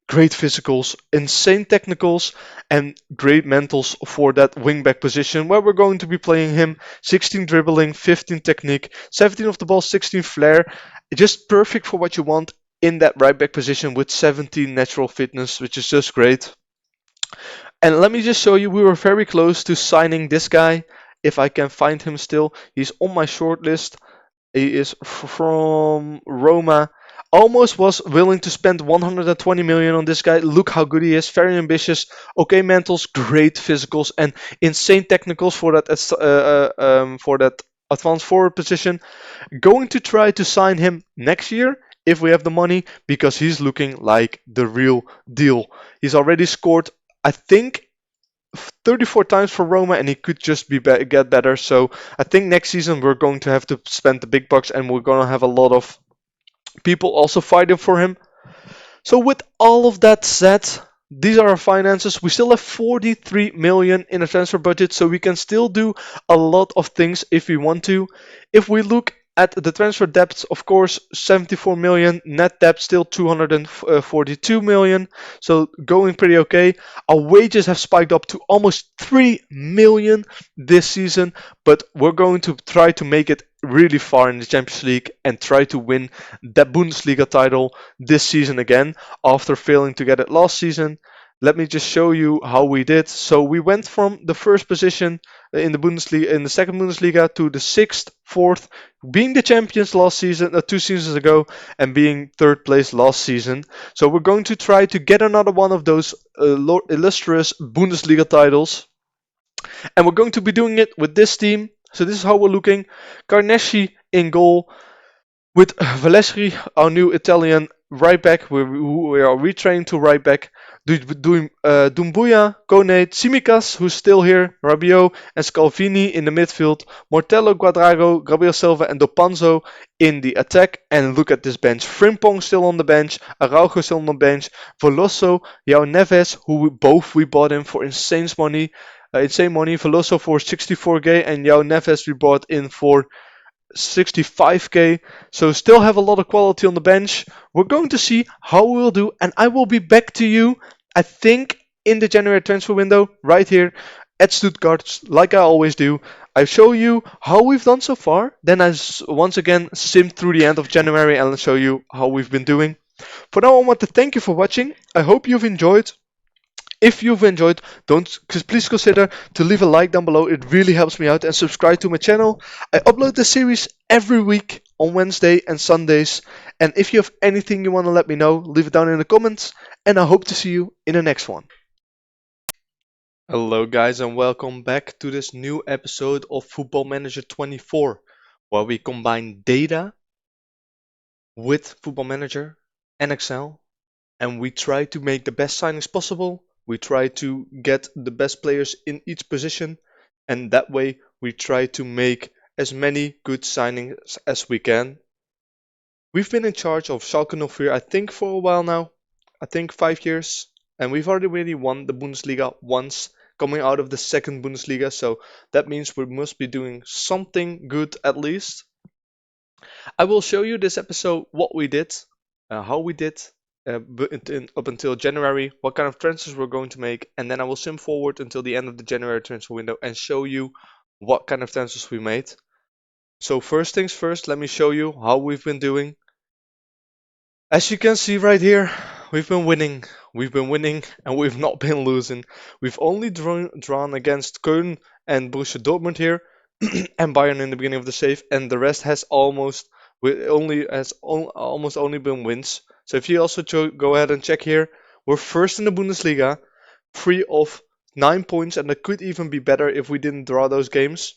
great physicals, insane technicals, and great mentals for that wingback position where we're going to be playing him. 16 dribbling, 15 technique, 17 off the ball, 16 flair. Just perfect for what you want in that right back position with 17 natural fitness, which is just great. And let me just show you, we were very close to signing this guy. If I can find him still, he's on my short list. He is from Roma. Almost was willing to spend 120 million on this guy. Look how good he is. Very ambitious. Okay, mentals, great physicals, and insane technicals for that advanced forward position. Going to try to sign him next year if we have the money because he's looking like the real deal. He's already scored, I think, 34 times for Roma, and he could just get better. So I think next season we're going to have to spend the big bucks, and we're going to have a lot of people also fighting for him. So with all of that said, these are our finances. We still have 43 million in a transfer budget, so we can still do a lot of things if we want to. If we look at the transfer depth, of course, 74 million, net debt still 242 million, so going pretty okay. Our wages have spiked up to almost 3 million this season, but we're going to try to make it really far in the Champions League and try to win that Bundesliga title this season again after failing to get it last season. Let me just show you how we did. So we went from the first position in the Bundesliga, in the second Bundesliga, to the sixth, fourth, being the champions last season, 2 seasons ago, and being third place last season. So we're going to try to get another one of those illustrious Bundesliga titles, and we're going to be doing it with this team. So this is how we're looking: Carnesci in goal, with Valesri, our new Italian right back, we are retraining to right back. Dumbuya, Kone, Tsimikas, who's still here, Rabiot, and Scalvini in the midfield, Mortello, Guadrago, Gabriel Silva, and Dopanzo in the attack. And look at this bench: Frimpong still on the bench, Araujo still on the bench, Veloso, Yao Neves, who we bought in for insane money. Veloso for 64k, and Yao Neves we bought in for 65k, so still have a lot of quality on the bench. We're going to see how we'll do, and I will be back to you, I think, in the January transfer window, right here at Stuttgart, like I always do. I show you how we've done so far, then I once again sim through the end of January and show you how we've been doing. For now, I want to thank you for watching. I hope you've enjoyed. If you've enjoyed, please consider to leave a like down below. It really helps me out, and subscribe to my channel. I upload the series every week on Wednesday and Sundays. And if you have anything you want to let me know, leave it down in the comments. And I hope to see you in the next one. Hello guys, and welcome back to this new episode of Football Manager 24, where we combine data with Football Manager and Excel and we try to make the best signings possible. We try to get the best players in each position, and that way we try to make as many good signings as we can. We've been in charge of Schalke 04, I think, for a while now. I think 5 years, and we've already won the Bundesliga once, coming out of the second Bundesliga. So that means we must be doing something good at least. I will show you this episode what we did, how we did, up until January, what kind of transfers we're going to make, and then I will sim forward until the end of the January transfer window and show you what kind of transfers we made. So first things first, let me show you how we've been doing. As you can see right here, we've been winning. We've been winning and we've not been losing. We've only drawn against Köln and Borussia Dortmund here and Bayern in the beginning of the save, and the rest has almost almost only been wins. So if you also go ahead and check here, we're first in the Bundesliga, 3 of 9 points, and that could even be better if we didn't draw those games.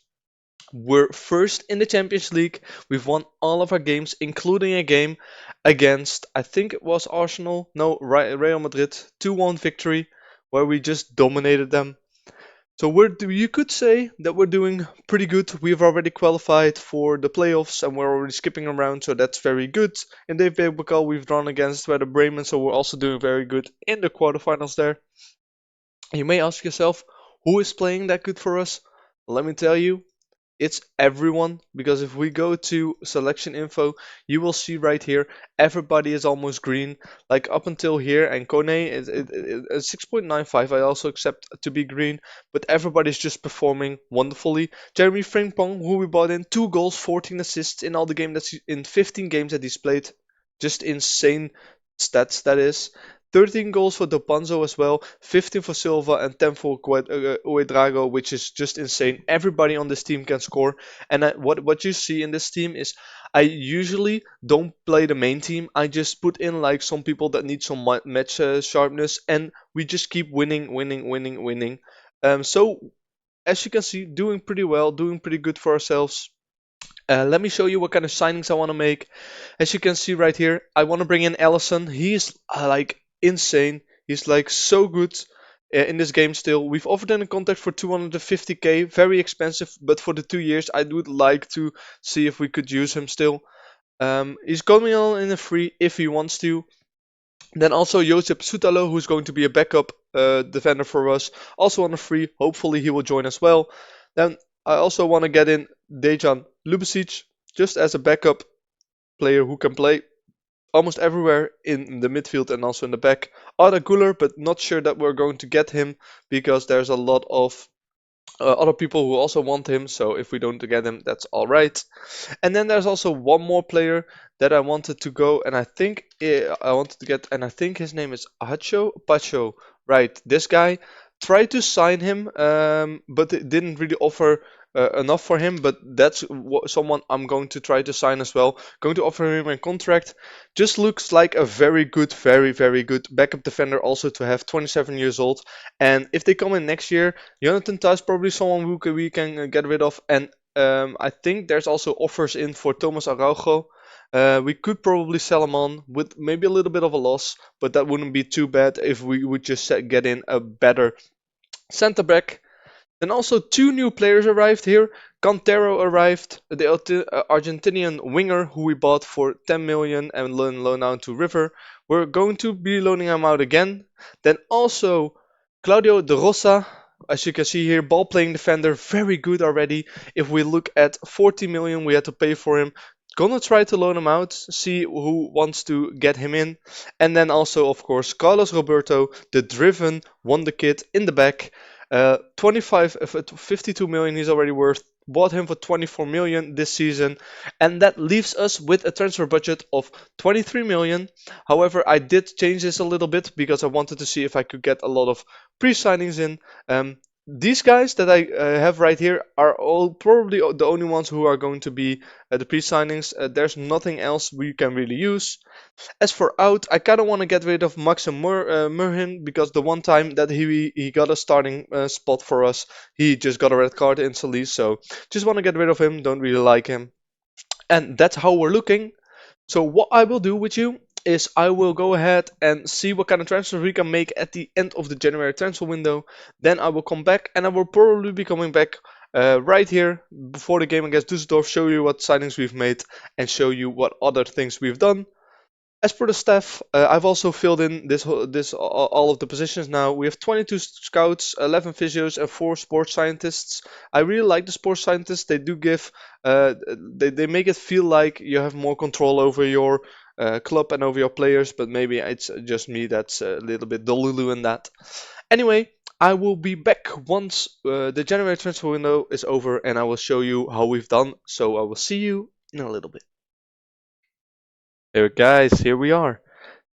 We're first in the Champions League. We've won all of our games, including a game against, I think it was Arsenal, no, Real Madrid, 2-1 victory, where we just dominated them. So you could say that we're doing pretty good. We've already qualified for the playoffs and we're already skipping around, so that's very good. In the DFB we've drawn against Werder Bremen, so we're also doing very good in the quarterfinals there. You may ask yourself, who is playing that good for us? Let me tell you, it's everyone, because if we go to selection info, you will see right here everybody is almost green, like up until here, and Kone is 6.95. I also accept to be green, but everybody's just performing wonderfully. Jeremy Frimpong, who we bought in, 2 goals, 14 assists in all the games in 15 games that he's played, just insane stats that is. 13 goals for Dopanzo as well, 15 for Silva, and 10 for Uedrago, which is just insane. Everybody on this team can score. And what you see in this team is I usually don't play the main team. I just put in like some people that need some match sharpness, and we just keep winning, winning, winning, winning. So as you can see, doing pretty well, doing pretty good for ourselves. Let me show you what kind of signings I want to make. As you can see right here, I want to bring in Allison. He's like insane. He's like so good in this game still. We've offered him a contract for 250k, very expensive, but for the 2 years, I would like to see if we could use him still. He's coming on in a free if he wants to. Then also Josip Sutalo, who's going to be a backup defender for us, also on a free. Hopefully he will join as well. Then I also want to get in Dejan Lubicic, just as a backup player who can play almost everywhere in the midfield and also in the back. Arda Güler, but not sure that we're going to get him because there's a lot of other people who also want him, so if we don't get him, that's all right. And then there's also one more player that I wanted to go, and I think I wanted to get, and I think his name is Pacho. Right, this guy. Tried to sign him, but it didn't really offer enough for him. But that's someone I'm going to try to sign as well. Going to offer him a contract. Just looks like a very good, very, very good backup defender. Also to have 27 years old. And if they come in next year, Jonathan Tah is probably someone who we can get rid of. And I think there's also offers in for Thomas Araujo. We could probably sell him on with maybe a little bit of a loss, but that wouldn't be too bad if we would just get in a better center back. Then also 2 new players arrived here. Cantero arrived, the Argentinian winger who we bought for 10 million and loan out to River. We're going to be loaning him out again. Then also Claudio De Rosa, as you can see here, ball playing defender, very good already. If we look at 40 million we had to pay for him. Gonna try to loan him out, see who wants to get him in. And then also, of course, Carlos Roberto, the driven wonder kid in the back. 52 million he's already worth. Bought him for 24 million this season, and that leaves us with a transfer budget of 23 million. However, I did change this a little bit because I wanted to see if I could get a lot of pre-signings in. These guys that I have right here are all probably the only ones who are going to be the pre-signings. There's nothing else we can really use. As for out, I kind of want to get rid of Maxim Murhin because the one time that he got a starting spot for us, he just got a red card instantly. So just want to get rid of him. Don't really like him. And that's how we're looking. So what I will do with you is I will go ahead and see what kind of transfers we can make at the end of the January transfer window. Then I will come back, and I will probably be coming back right here before the game against Düsseldorf, show you what signings we've made and show you what other things we've done. As for the staff, I've also filled in all of the positions now. We have 22 scouts, 11 physios, and 4 sports scientists. I really like the sports scientists. They do give, they make it feel like you have more control over your club and over your players. But maybe it's just me that's a little bit delulu in that. Anyway, I will be back once the January transfer window is over, and I will show you how we've done. So I will see you in a little bit. There, guys, here we are.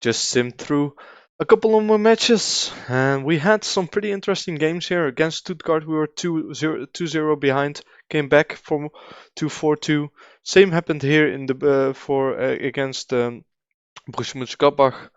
Just simmed through a couple of more matches, and we had some pretty interesting games here. Against Stuttgart, we were 2-0 behind, came back from 2-4-2. Same happened here in the against Borussia Mönchengladbach.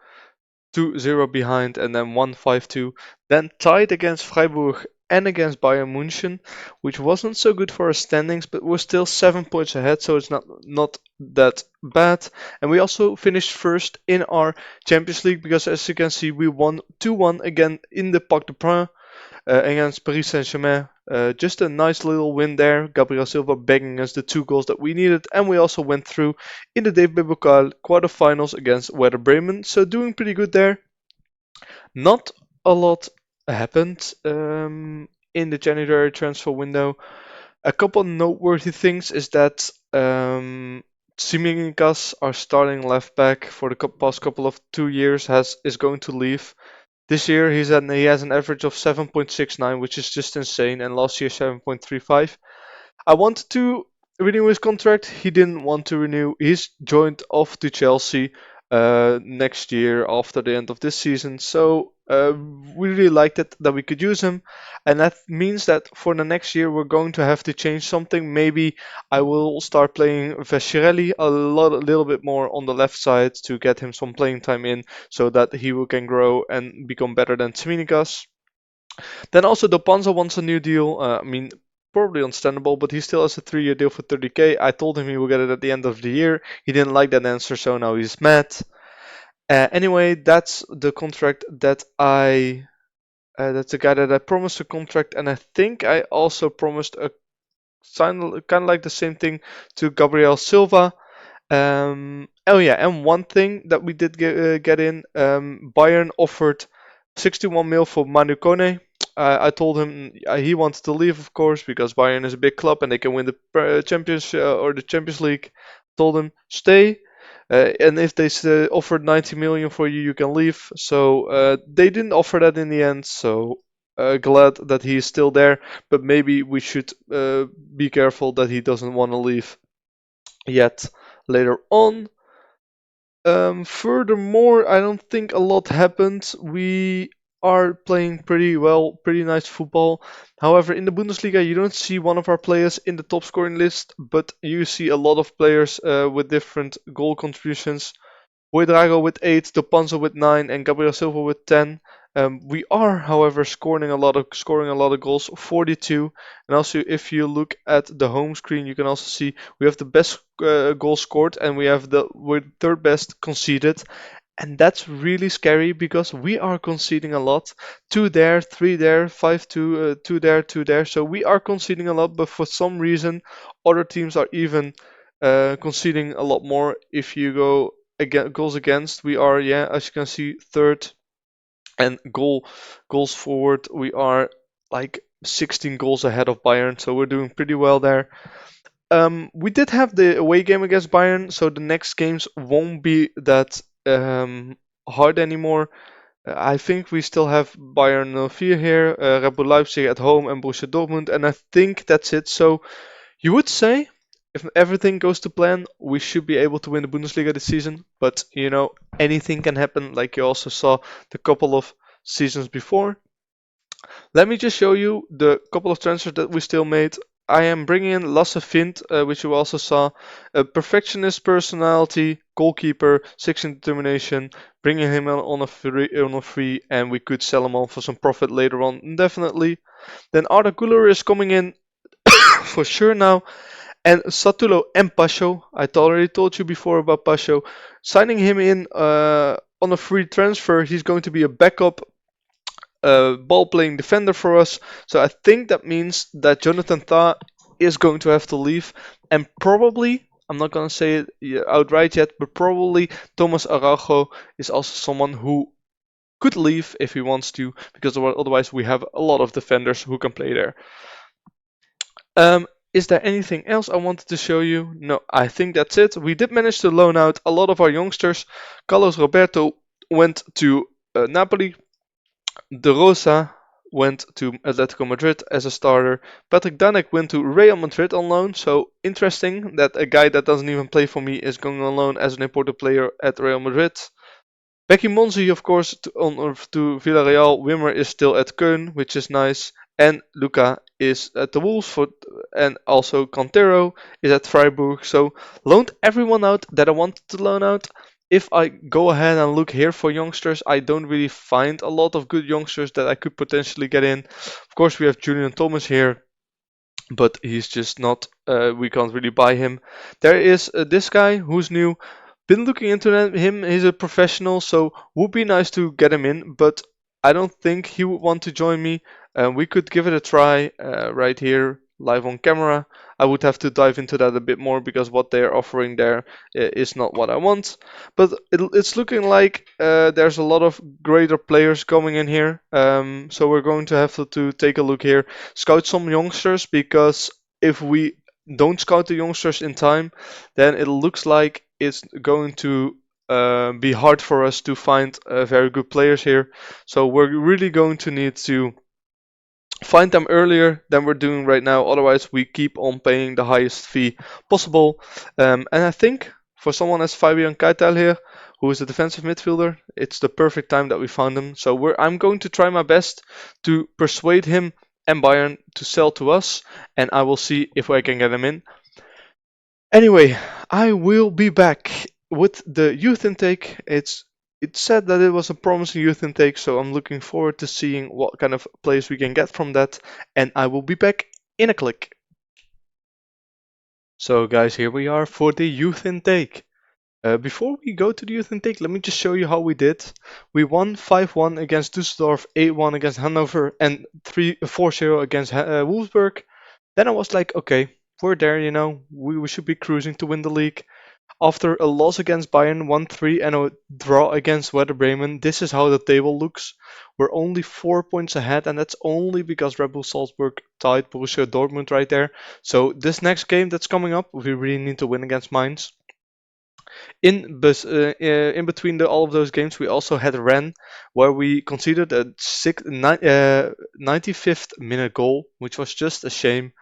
2-0 behind and then 1-5-2. Then tied against Freiburg and against Bayern München, which wasn't so good for our standings, but we're still 7 points ahead, so it's not that bad. And we also finished first in our Champions League because, as you can see, we won 2-1 again in the Parc des Princes against Paris Saint-Germain. Just a nice little win there. Gabriel Silva bagging us the 2 goals that we needed, and we also went through in the DFB Pokal quarterfinals against Werder Bremen. So doing pretty good there. Not a lot happened in the January transfer window. A couple noteworthy things is that Tsimikas, our starting left back for the past couple of 2 years, is going to leave. This year he has an average of 7.69, which is just insane, and last year 7.35. I wanted to renew his contract. He didn't want to renew. He's joined off to Chelsea next year after the end of this season. So we really liked it that we could use him, and that means that for the next year we're going to have to change something. Maybe I will start playing Vescirelli a little bit more on the left side to get him some playing time in, so that he can grow and become better than Tsimikas. Then also Dopanza wants a new deal. I mean, probably understandable, but he still has a 3-year deal for 30k. I told him he will get it at the end of the year. He didn't like that answer, so now he's mad. Anyway, that's the contract that that's the guy that I promised a contract, and I think I also promised a sign kind of like the same thing to Gabriel Silva. Oh yeah, and one thing that we did get in, Bayern offered 61 mil for Manu Kone. I told him he wanted to leave, of course, because Bayern is a big club and they can win the Champions League. Told him stay, and if they offered 90 million for you, you can leave. So they didn't offer that in the end. So glad that he is still there, but maybe we should be careful that he doesn't want to leave yet later on. Furthermore, I don't think a lot happened. We are playing pretty well, pretty nice football. However, in the Bundesliga, you don't see one of our players in the top scoring list, but you see a lot of players with different goal contributions. Huidrago with 8, Dopanzo with 9, and Gabriel Silva with 10. We are, however, scoring a lot of goals, 42. And also, if you look at the home screen, you can also see we have the best goal scored, and we're third best conceded. And that's really scary because we are conceding a lot. 2 there, 3 there, 5 2, 2 there, 2 there. So we are conceding a lot, but for some reason, other teams are even conceding a lot more. If you go goals against, we are, yeah, as you can see, third, and goals forward, we are like 16 goals ahead of Bayern, so we're doing pretty well there. We did have the away game against Bayern, so the next games won't be that hard anymore. I think we still have Bayern 04 here, Red Bull Leipzig at home, and Borussia Dortmund, and I think that's it. So you would say, if everything goes to plan, we should be able to win the Bundesliga this season. But, you know, anything can happen, like you also saw the couple of seasons before. Let me just show you the couple of transfers that we still made. I am bringing in Lasse Vint, which you also saw. A perfectionist personality, goalkeeper, 6 determination. Bringing him on a free, and we could sell him on for some profit later on, definitely. Then Arda Güler is coming in for sure now. And Satulo and Pasho, I already told you before about Pasho. Signing him in on a free transfer, he's going to be a backup ball playing defender for us. So I think that means that Jonathan Tah is going to have to leave. And probably, I'm not going to say it outright yet, but probably Thomas Araujo is also someone who could leave if he wants to, because otherwise we have a lot of defenders who can play there. Is there anything else I wanted to show you? No, I think that's it. We did manage to loan out a lot of our youngsters. Carlos Roberto went to Napoli. De Rosa went to Atletico Madrid as a starter. Patrick Danek went to Real Madrid on loan. So interesting that a guy that doesn't even play for me is going on loan as an important player at Real Madrid. Becky Monzi, of course, to Villarreal. Wimmer is still at Köln, which is nice. And Luca is at the Wolves, and also Cantero is at Freiburg. So loaned everyone out that I wanted to loan out. If I go ahead and look here for youngsters, I don't really find a lot of good youngsters that I could potentially get in. Of course, we have Julian Thomas here, but he's just not. We can't really buy him. There is this guy who's new. Been looking into him. He's a professional, so would be nice to get him in. But I don't think he would want to join me. We could give it a try right here, live on camera. I would have to dive into that a bit more because what they are offering there is not what I want. But it's looking like there's a lot of greater players coming in here. So we're going to have to take a look here, scout some youngsters, because if we don't scout the youngsters in time, then it looks like it's going to be hard for us to find very good players here. So we're really going to need to find them earlier than we're doing right now. Otherwise, we keep on paying the highest fee possible. And I think for someone as Fabian Keitel here, who is a defensive midfielder, it's the perfect time that we found him. So I'm going to try my best to persuade him and Bayern to sell to us, and I will see if I can get him in. Anyway, I will be back with the youth intake. It said that it was a promising youth intake, so I'm looking forward to seeing what kind of players we can get from that, and I will be back in a click. So guys, here we are for the youth intake. Before we go to the youth intake, let me just show you how we did. We won 5-1 against Düsseldorf, 8-1 against Hanover, and 4-0 against Wolfsburg. Then I was like, okay, we're there, we should be cruising to win the league. After a loss against Bayern 1-3 and a draw against Werder Bremen, this is how the table looks. We're only 4 points ahead, and that's only because Red Bull Salzburg tied Borussia Dortmund right there. So this next game that's coming up, we really need to win against Mainz. In between all of those games, we also had Rennes, where we conceded a 95th minute goal, which was just a shame.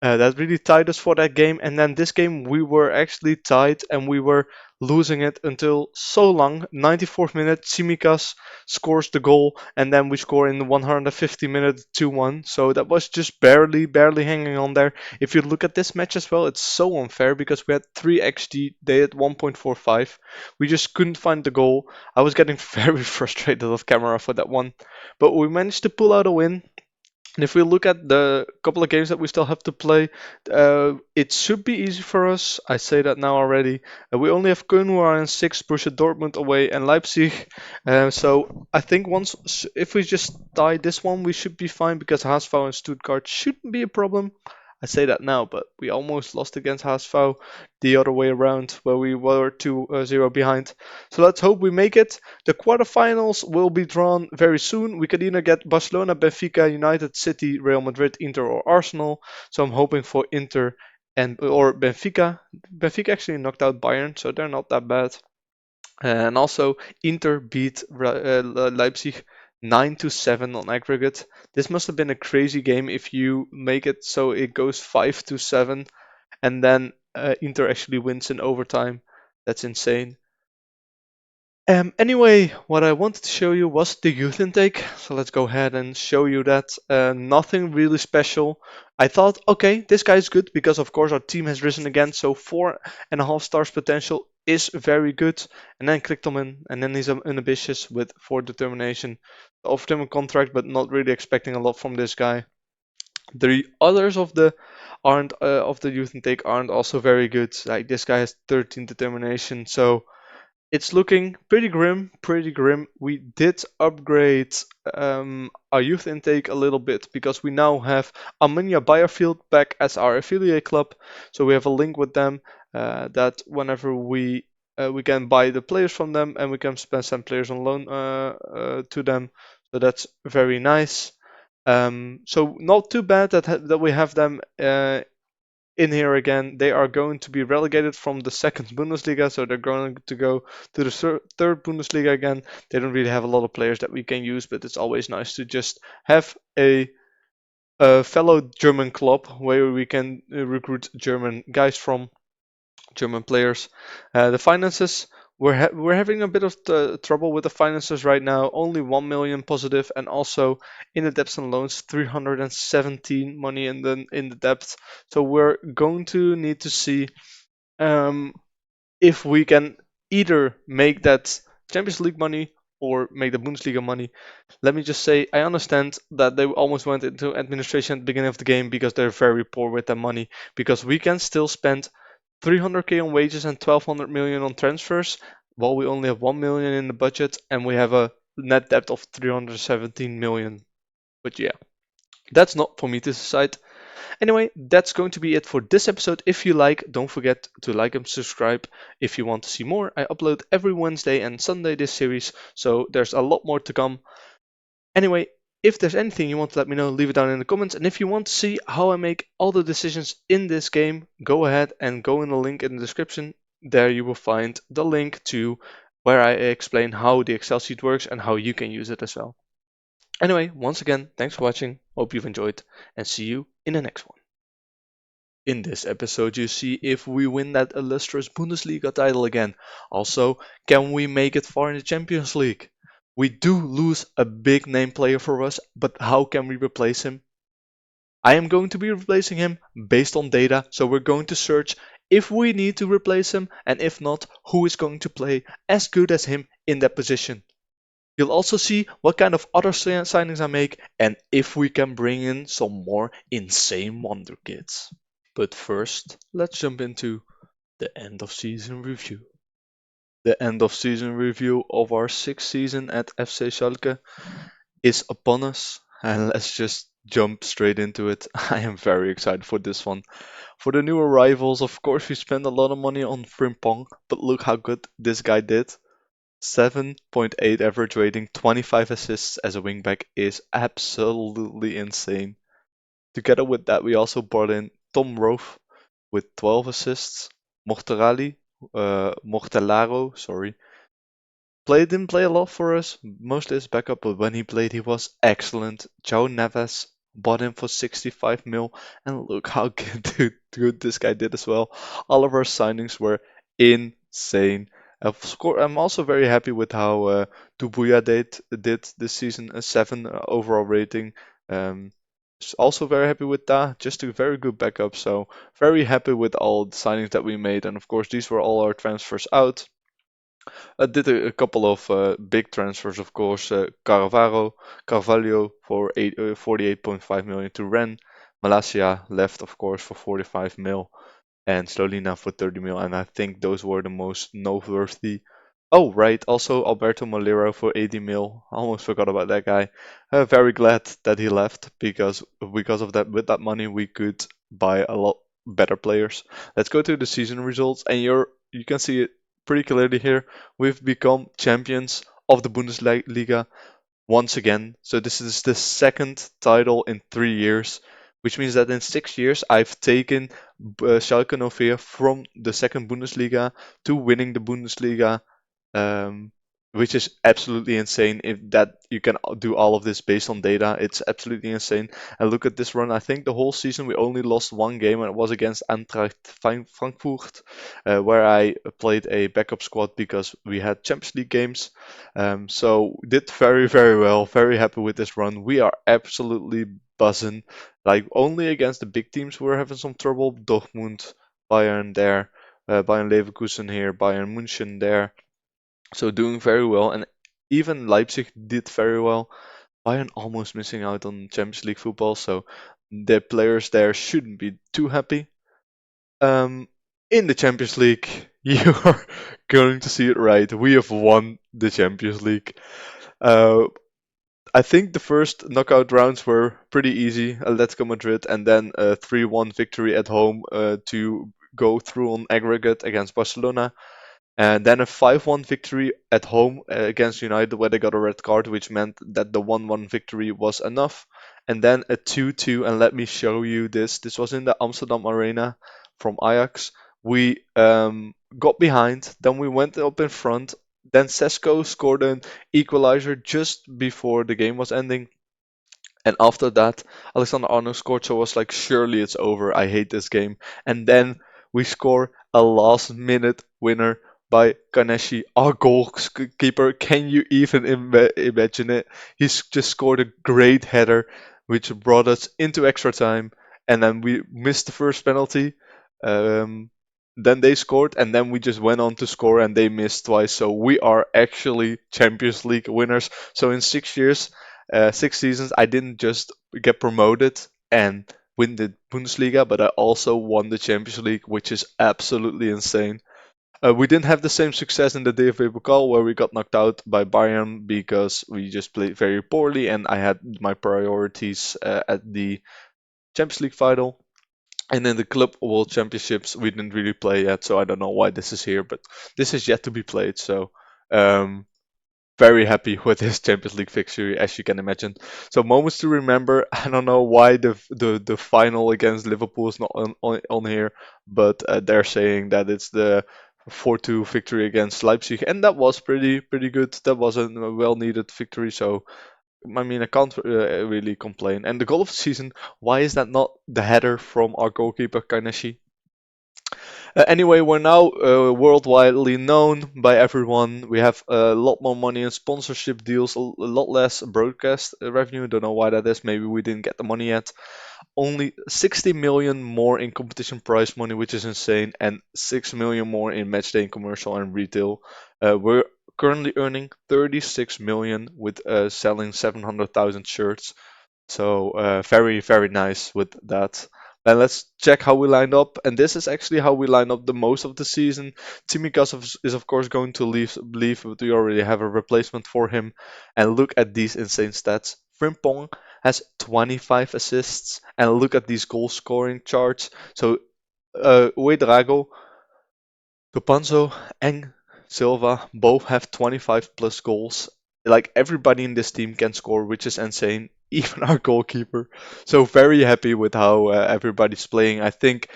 That really tied us for that game. And then this game, we were actually tied and we were losing it until so long. 94th minute, Tsimikas scores the goal, and then we score in the 150 minute 2-1. So that was just barely hanging on there. If you look at this match as well, it's so unfair because we had 3 XG, they had 1.45. We just couldn't find the goal. I was getting very frustrated off camera for that one. But we managed to pull out a win. And if we look at the couple of games that we still have to play, it should be easy for us. I say that now already. We only have Köln who are in 6, Borussia Dortmund away, and Leipzig. So I think if we just tie this one, we should be fine because HSV and Stuttgart shouldn't be a problem. I say that now, but we almost lost against HSV the other way around, where we were 2-0 behind. So let's hope we make it. The quarterfinals will be drawn very soon. We could either get Barcelona, Benfica, United, City, Real Madrid, Inter, or Arsenal. So I'm hoping for Inter or Benfica. Benfica actually knocked out Bayern, so they're not that bad. And also Inter beat Leipzig 9-7 on aggregate. This must have been a crazy game if you make it so it goes 5-7 and then Inter actually wins in overtime. That's insane. Anyway, what I wanted to show you was the youth intake. So let's go ahead and show you that. Nothing really special. I thought, okay, this guy's good because of course our team has risen again. So 4.5 stars potential is very good. And then clicked on him, and then he's unambitious with 4 determination. Offered him a contract, but not really expecting a lot from this guy. The others of the aren't of the youth intake aren't also very good. Like this guy has 13 determination, so it's looking pretty grim, pretty grim. We did upgrade our youth intake a little bit because we now have Arminia Biofield back as our affiliate club. So we have a link with them that whenever we can buy the players from them and we can send players on loan to them. So that's very nice. So not too bad that we have them in here again. They are going to be relegated from the second Bundesliga, so they're going to go to the third Bundesliga again. They don't really have a lot of players that we can use, but it's always nice to just have a fellow German club where we can recruit German guys from, German players. The finances. We're having a bit of trouble with the finances right now. Only 1 million positive, and also in the debts and loans, 317 money in the depth. So we're going to need to see um, if we can either make that Champions League money or make the Bundesliga money. Let me just say, I understand that they almost went into administration at the beginning of the game because they're very poor with their money. Because we can still spend 300k on wages and 1200 million on transfers, while we only have 1 million in the budget and we have a net debt of 317 million. But yeah, that's not for me to decide. Anyway, that's going to be it for this episode. If you like, don't forget to like and subscribe if you want to see more. I upload every Wednesday and Sunday this series, so there's a lot more to come. Anyway, if there's anything you want to let me know, leave it down in the comments. And if you want to see how I make all the decisions in this game, go ahead and go in the link in the description. There you will find the link to where I explain how the Excel sheet works and how you can use it as well. Anyway, once again, thanks for watching. Hope you've enjoyed and see you in the next one. In this episode, you see if we win that illustrious Bundesliga title again. Also, can we make it far in the Champions League? We do lose a big name player for us, but how can we replace him? I am going to be replacing him based on data, so we're going to search if we need to replace him, and if not, who is going to play as good as him in that position. You'll also see what kind of other signings I make, and if we can bring in some more insane wonder kids. But first, let's jump into the end of season review. The end of season review of our sixth season at FC Schalke is upon us, and let's just jump straight into it. I am very excited for this one. For the new arrivals, of course, we spent a lot of money on Frimpong, but look how good this guy did. 7.8 average rating, 25 assists as a wingback is absolutely insane. Together with that, we also brought in Tom Roth with 12 assists. Mortellaro, sorry, didn't play a lot for us, mostly as backup, but when he played, he was excellent. Joe Neves bought him for 65 mil, and look how good this guy did as well. All of our signings were insane. I'm also very happy with how Dubuya did this season, a 7 overall rating. Um, also very happy with that, just a very good backup. So very happy with all the signings that we made, and of course these were all our transfers out. I did a couple of big transfers, of course. Carvalho for 48.5 million to Rennes. Malasia left, of course, for 45 mil, and Slolina for 30 mil. And I think those were the most noteworthy. Oh, right. Also, Alberto Molero for 80 mil. I almost forgot about that guy. Very glad that he left because of that. With that money, we could buy a lot better players. Let's go to the season results, and you can see it pretty clearly here. We've become champions of the Bundesliga once again. So this is the second title in 3 years, which means that in 6 years I've taken Schalke 04 from the second Bundesliga to winning the Bundesliga, um, which is absolutely insane. If that you can do all of this based on data, it's absolutely insane. And look at this run. I think the whole season we only lost one game, and it was against Eintracht Frankfurt, where I played a backup squad because we had Champions League games. So did very very well. Very happy with this run. We are absolutely buzzing. Like only against the big teams we're having some trouble. Dortmund, Bayern there, Bayern Leverkusen here, Bayern München there. So doing very well, and even Leipzig did very well. Bayern almost missing out on Champions League football, so the players there shouldn't be too happy. Um, in the Champions League, you are going to see it right. We have won the Champions League. Uh, I think the first knockout rounds were pretty easy. Atletico Madrid, and then a 3-1 victory at home to go through on aggregate against Barcelona. And then a 5-1 victory at home against United, where they got a red card, which meant that the 1-1 victory was enough. And then a 2-2, and let me show you this. This was in the Amsterdam Arena from Ajax. We got behind, then we went up in front. Then Sesko scored an equalizer just before the game was ending. And after that, Alexander Arnold scored, so I was like, surely it's over. I hate this game. And then we score a last minute winner by Kaneshi, our goalkeeper. Can you even imagine it? He's just scored a great header, which brought us into extra time. And then we missed the first penalty. Um, then they scored, and then we just went on to score, and they missed twice. So we are actually Champions League winners. So in 6 years, 6 seasons, I didn't just get promoted and win the Bundesliga, but I also won the Champions League, which is absolutely insane. We didn't have the same success in the DFB Pokal, where we got knocked out by Bayern because we just played very poorly, and I had my priorities at the Champions League final. And in the Club World Championships, we didn't really play yet, so I don't know why this is here, but this is yet to be played. So um, very happy with this Champions League fixture, as you can imagine. So moments to remember. I don't know why the final against Liverpool is not on here, but they're saying that it's the 4-2 victory against Leipzig, and that was pretty good. That was a well needed victory. So I mean, I can't really complain. And the goal of the season, why is that not the header from our goalkeeper Kaneshi? Anyway, we're now worldwidely known by everyone. We have a lot more money in sponsorship deals, a lot less broadcast revenue. Don't know why that is. Maybe we didn't get the money yet. Only 60 million more in competition prize money, which is insane, and 6 million more in matchday and commercial and retail. We're currently earning 36 million with selling 700,000 shirts. So very nice with that. And let's check how we lined up. And this is actually how we line up the most of the season. Tsimikas is of course going to leave, but we already have a replacement for him. And look at these insane stats. Frimpong has 25 assists, and look at these goal scoring charts. So Uedrago, Tupanzo, and Silva both have 25 plus goals. Like everybody in this team can score, which is insane. Even our goalkeeper. So very happy with how everybody's playing. I think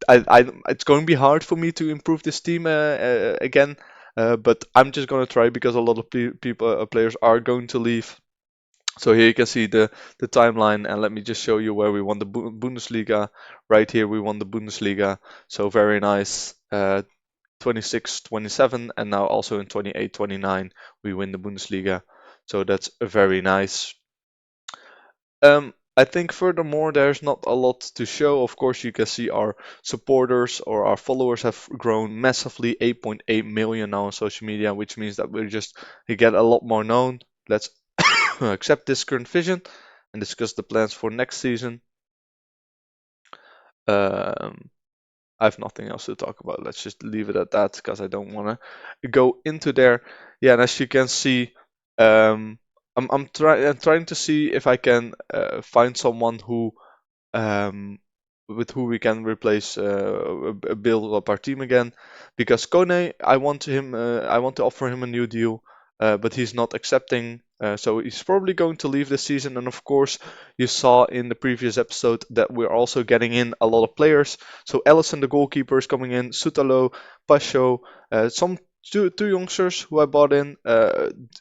it's going to be hard for me to improve this team again, but I'm just going to try because a lot of people players are going to leave. So here you can see the timeline, and let me just show you where we won the Bundesliga. Right here we won the Bundesliga. So very nice. 26, 27, and now also in 28, 29 we win the Bundesliga. So that's very nice. I think furthermore there's not a lot to show. Of course, you can see our supporters or our followers have grown massively, 8.8 million now on social media, which means that we get a lot more known. Let's accept this current vision and discuss the plans for next season. Um, I have nothing else to talk about. Let's just leave it at that because I don't want to go into there. Yeah, and as you can see, I'm trying to see if I can find someone who with who we can replace build up our team again. Because Kone, I want to offer him a new deal, but he's not accepting. So he's probably going to leave this season. And of course, you saw in the previous episode that we're also getting in a lot of players. So Ellison, the goalkeeper, is coming in. Sutalo, Pasho, some two youngsters who I bought in.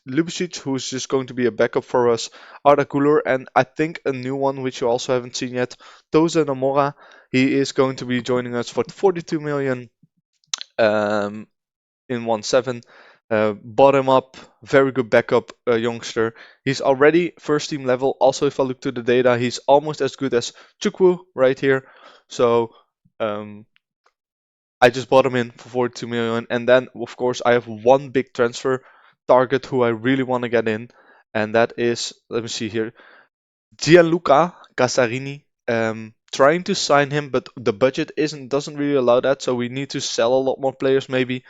Lubicic, who's just going to be a backup for us. Arda Guler, and I think a new one which you also haven't seen yet, Toza Nomura. He is going to be joining us for 42 million in 1-7. Bottom up, very good backup youngster. He's already first team level. Also, if I look to the data, he's almost as good as Chukwu right here. So I just bought him in for 42 million. And then, of course, I have one big transfer target who I really want to get in. And that is, let me see here, Gianluca Casarini. trying to sign him, but the budget doesn't really allow that, so we need to sell a lot more players maybe.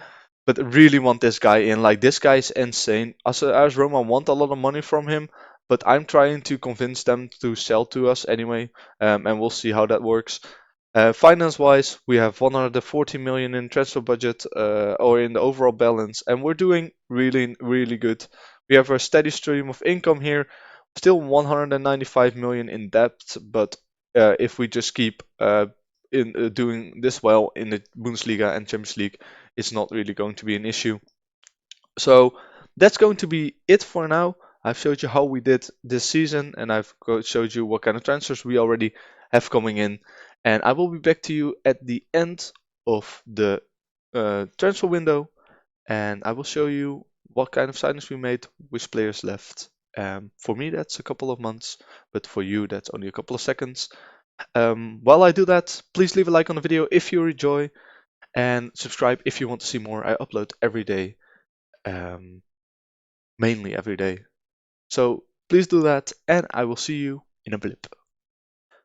But I really want this guy in. Like, this guy is insane. As Roma want a lot of money from him, but I'm trying to convince them to sell to us anyway, and we'll see how that works. Finance-wise, we have 140 million in transfer budget, or in the overall balance, and we're doing really, really good. We have a steady stream of income here, still 195 million in debt, but if we just keep in doing this well in the Bundesliga and Champions League, it's not really going to be an issue. So that's going to be it for now. I've showed you how we did this season, and I've showed you what kind of transfers we already have coming in. And I will be back to you at the end of the transfer window, and I will show you what kind of signings we made, which players left. For me, that's a couple of months, but for you, that's only a couple of seconds. While I do that, please leave a like on the video if you enjoy, and subscribe if you want to see more. I upload every day, mainly every day. So please do that, and I will see you in a blip.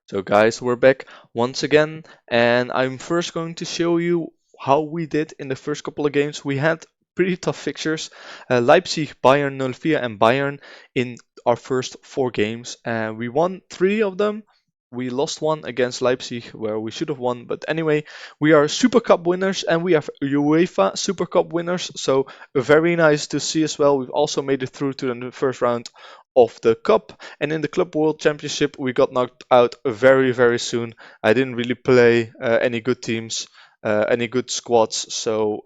So guys, we're back once again, and I'm first going to show you how we did in the first couple of games. We had pretty tough fixtures: Leipzig, Bayern 04, and Bayern in our first 4 games. We won 3 of them. We lost one against Leipzig where we should have won, but anyway, we are Super Cup winners and we are UEFA Super Cup winners, so very nice to see as well. We've also made it through to the first round of the cup, and in the Club World Championship we got knocked out very, very soon. I didn't really play any good teams, any good squads, so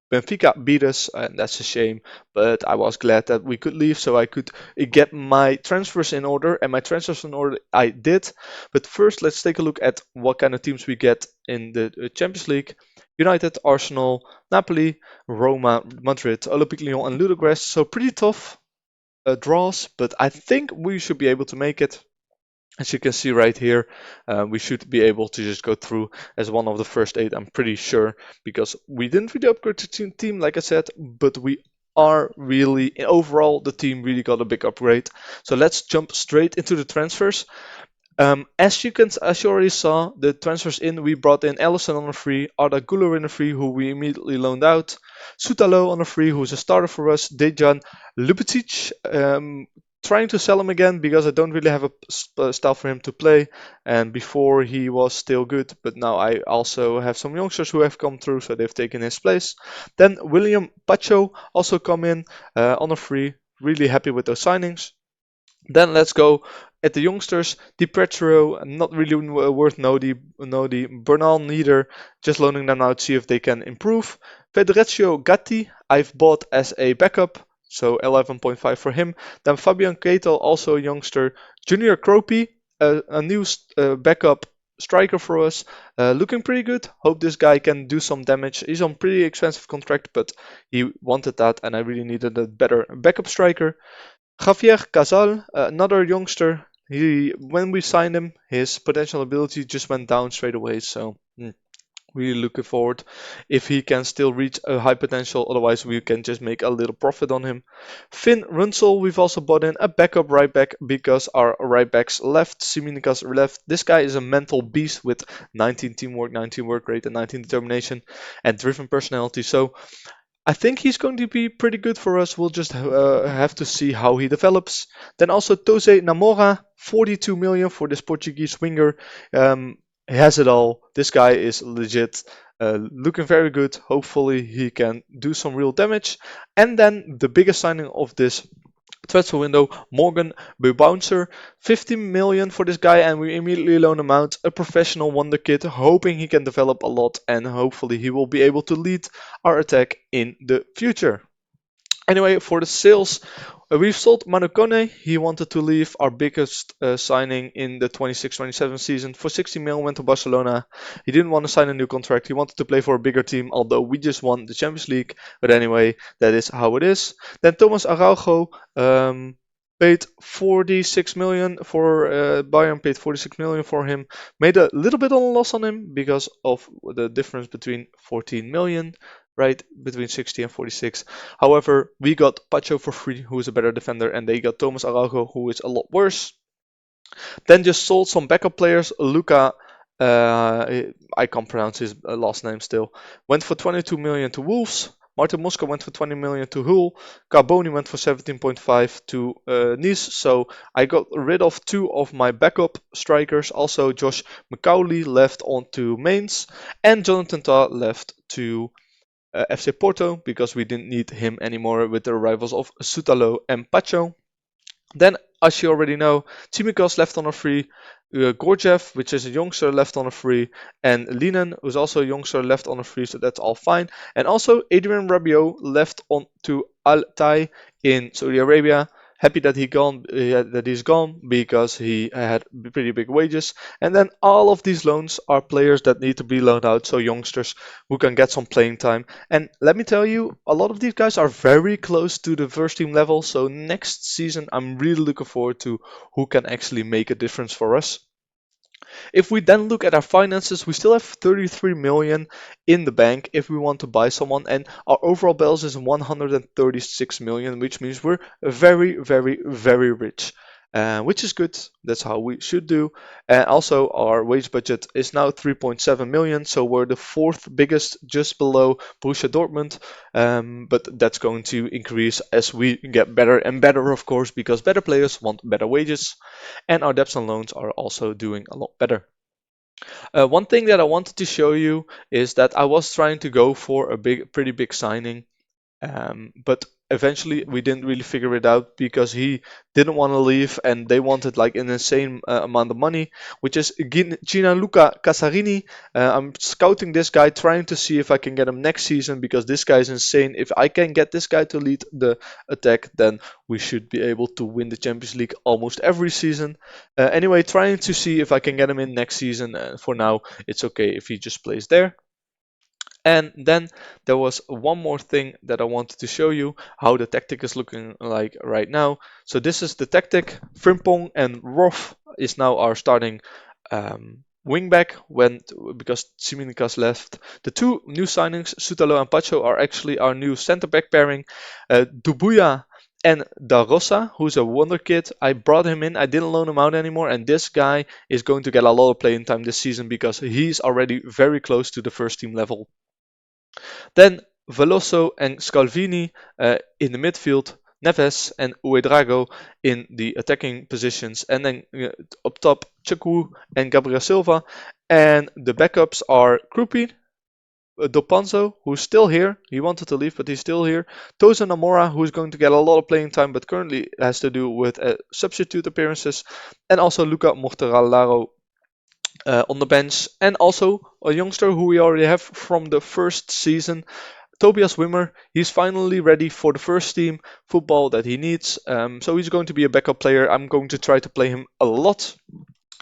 Benfica beat us, and that's a shame, but I was glad that we could leave so I could get my transfers in order, and my transfers in order I did. But first, let's take a look at what kind of teams we get in the Champions League. United, Arsenal, Napoli, Roma, Madrid, Olympique Lyon, and Ludogorets. So pretty tough draws, but I think we should be able to make it. As you can see right here, we should be able to just go through as one of the first 8, I'm pretty sure, because we didn't really upgrade the team, like I said, but we are really, overall, the team really got a big upgrade. So let's jump straight into the transfers. As you already saw, the transfers in, we brought in Ellison on a free, Arda Güler in a free, who we immediately loaned out, Sutalo on a free, who's a starter for us, Dejan Ljubičić, trying to sell him again because I don't really have a style for him to play, and before he was still good, but now I also have some youngsters who have come through, so they've taken his place. Then William Pacho also come in on a free, really happy with those signings. Then let's go at the youngsters. Di Pietro, not really worth Nodi. Bernal neither, just loaning them out to see if they can improve. Federico Gatti, I've bought as a backup, so 11.5 for him. Then Fabian Ketel, also a youngster. Junior Kroppi, a new backup striker for us, looking pretty good. Hope this guy can do some damage. He's on pretty expensive contract, but he wanted that, and I really needed a better backup striker. Javier Casal, another youngster. When we signed him, his potential ability just went down straight away. So really looking forward if he can still reach a high potential. Otherwise, we can just make a little profit on him. Finn Runsel, we've also bought in a backup right back because our right backs left. Siminikas left. This guy is a mental beast with 19 teamwork, 19 work rate, and 19 determination and driven personality. So I think he's going to be pretty good for us. We'll just have to see how he develops. Then also Tose Namora, 42 million for this Portuguese winger. He has it all. This guy is legit, looking very good. Hopefully he can do some real damage. And then the biggest signing of this transfer window, Morgan Bouncer, 15 million for this guy, and we immediately loan him out. A professional wonder kid, hoping he can develop a lot, and hopefully he will be able to lead our attack in the future. Anyway, for the sales, we've sold Manu Kone. He wanted to leave. Our biggest signing in the 26-27 season for 60 million went to Barcelona. He didn't want to sign a new contract. He wanted to play for a bigger team, although we just won the Champions League. But anyway, that is how it is. Then Thomas Araujo paid 46 million for Bayern paid 46 million for him. Made a little bit of a loss on him because of the difference between 14 million. Right, between 60 and 46. However, we got Pacho for free, who is a better defender, and they got Thomas Araujo, who is a lot worse. Then just sold some backup players. Luca, I can't pronounce his last name still, went for 22 million to Wolves. Martin Mosca went for 20 million to Hull. Carboni went for 17.5 to Nice. So I got rid of two of my backup strikers. Also, Josh McCauley left on to Mainz, and Jonathan Tah left to FC Porto because we didn't need him anymore with the arrivals of Sutalo and Pacho. Then, as you already know, Tsimikas left on a free, Gorjev, which is a youngster, left on a free, and Linan, who's also a youngster, left on a free, so that's all fine. And also, Adrian Rabiot left on to Al Tai in Saudi Arabia. Happy that he's gone because he had pretty big wages. And then all of these loans are players that need to be loaned out, so youngsters who can get some playing time. And let me tell you, a lot of these guys are very close to the first team level. So next season, I'm really looking forward to who can actually make a difference for us. If we then look at our finances, we still have 33 million in the bank if we want to buy someone, and our overall balance is 136 million, which means we're very, very, very rich. Which is good. That's how we should do. And also, our wage budget is now 3.7 million, so we're the fourth biggest, just below Borussia Dortmund. But that's going to increase as we get better and better, of course, because better players want better wages, and our debts and loans are also doing a lot better. One thing that I wanted to show you is that I was trying to go for a pretty big signing, but eventually we didn't really figure it out because he didn't want to leave and they wanted like an insane amount of money, which is Gianluca Casarini. I'm scouting this guy, trying to see if I can get him next season because this guy is insane. If I can get this guy to lead the attack, then we should be able to win the Champions League almost every season. Anyway, trying to see if I can get him in next season. For now, it's okay if he just plays there. And then there was one more thing that I wanted to show you how the tactic is looking like right now. So this is the tactic. Frimpong and Roth is now our starting wingback because Tsimikas left. The two new signings, Sutalo and Pacho, are actually our new center back pairing. Dubuya and Da Rosa, who's a wonder kid. I brought him in. I didn't loan him out anymore, and this guy is going to get a lot of playing time this season because he's already very close to the first team level. Then Veloso and Scalvini in the midfield, Neves and Uedrago in the attacking positions, and then up top Chakwu and Gabriel Silva. And the backups are Krupi, Dopanzo, who's still here. He wanted to leave, but he's still here. Toza Namora, who's going to get a lot of playing time, but currently has to do with substitute appearances. And also Luca Mortarallaro on the bench, and also a youngster who we already have from the first season, Tobias Wimmer. He's finally ready for the first team football that he needs. So he's going to be a backup player. I'm going to try to play him a lot.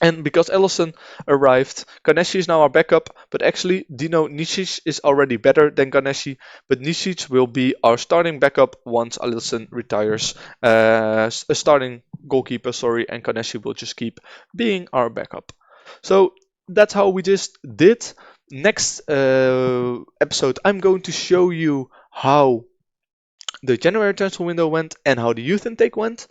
And because Ellison arrived, Ganeshi is now our backup, but actually Dino Nicic is already better than Ganeshi, but Nicic will be our starting backup once Ellison retires, a starting goalkeeper, sorry, and Ganeshi will just keep being our backup. So that's how we just did. Next episode, I'm going to show you how the January transfer window went and how the youth intake went.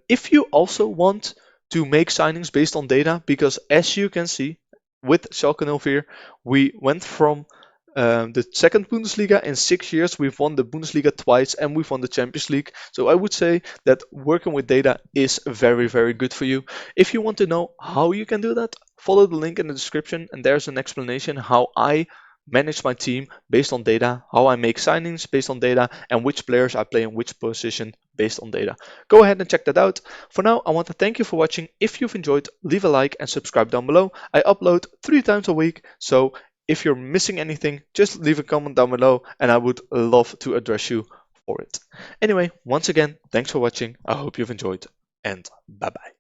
If you also want to make signings based on data, because as you can see with Schalke 04, we went from the second Bundesliga in 6 years. We've won the Bundesliga twice and we've won the Champions League. So I would say that working with data is very, very good for you. If you want to know how you can do that, follow the link in the description and there's an explanation how I manage my team based on data, how I make signings based on data, and which players I play in which position based on data. Go ahead and check that out. For now, I want to thank you for watching. If you've enjoyed, leave a like and subscribe down below. I upload 3 times a week, so if you're missing anything, just leave a comment down below and I would love to address you for it. Anyway, once again, thanks for watching. I hope you've enjoyed, and bye bye.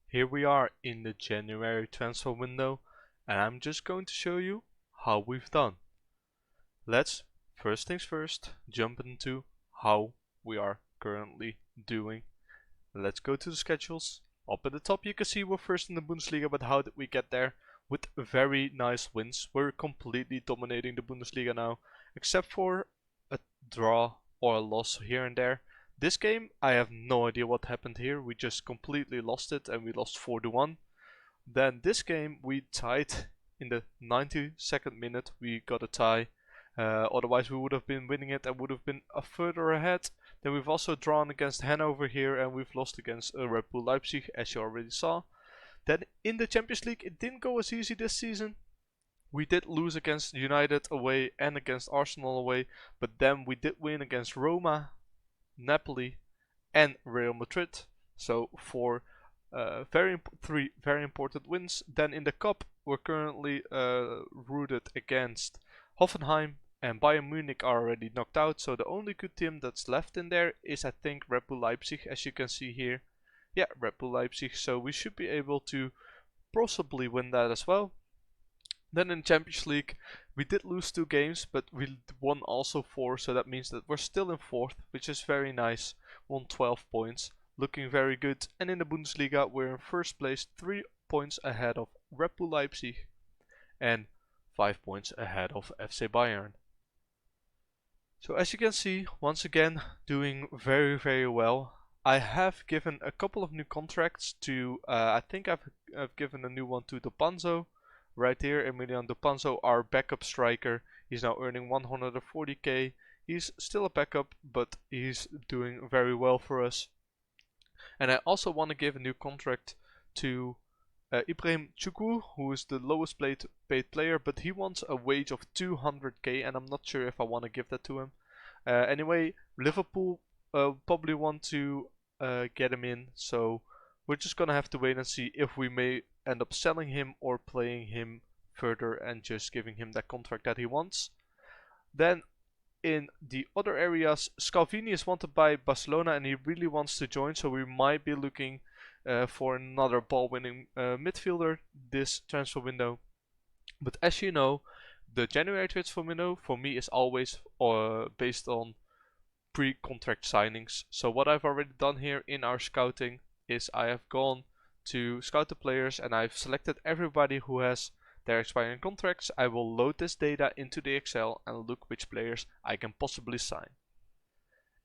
Here we are in the January transfer window, and I'm just going to show you how we've done. Let's, first things first, jump into how we are currently doing. Let's go to the schedules. Up at the top you can see we're first in the Bundesliga, but how did we get there? With very nice wins. We're completely dominating the Bundesliga now, except for a draw or a loss here and there. This game, I have no idea what happened here. We just completely lost it and we lost 4-1. Then this game we tied in the 92nd minute. We got a tie. Otherwise we would have been winning it and would have been a further ahead. Then we've also drawn against Hanover here and we've lost against Red Bull Leipzig, as you already saw. Then in the Champions League it didn't go as easy this season. We did lose against United away and against Arsenal away, but then we did win against Roma, Napoli and Real Madrid. So three very important wins. Then in the cup we're currently rooted against Hoffenheim and Bayern Munich are already knocked out. So the only good team that's left in there is, I think, Red Bull Leipzig, as you can see here. Yeah, Red Bull Leipzig. So we should be able to possibly win that as well. Then in Champions League, we did lose 2 games, but we won also 4, so that means that we're still in 4th, which is very nice. Won 12 points, looking very good. And in the Bundesliga, we're in first place, 3 points ahead of Red Bull Leipzig and 5 points ahead of FC Bayern. So as you can see, once again, doing very well. I have given a couple of new contracts to, I think I've given a new one to Dopanzo. Right here, Emiliano Dopanzo, our backup striker. He's now earning 140k. He's still a backup, but he's doing very well for us. And I also want to give a new contract to Ibrahim Chukwu, who is the lowest paid player, but he wants a wage of 200k, and I'm not sure if I want to give that to him. Anyway, Liverpool probably want to get him in, so we're just gonna have to wait and see if we may end up selling him or playing him further and just giving him that contract that he wants. Then in the other areas, Scalvini is wanted by Barcelona and he really wants to join, so we might be looking for another ball-winning midfielder this transfer window. But as you know, the January transfer window for me is always based on pre-contract signings. So what I've already done here in our scouting is I have gone to scout the players and I've selected everybody who has their expiring contracts. I will load this data into the Excel and look which players I can possibly sign.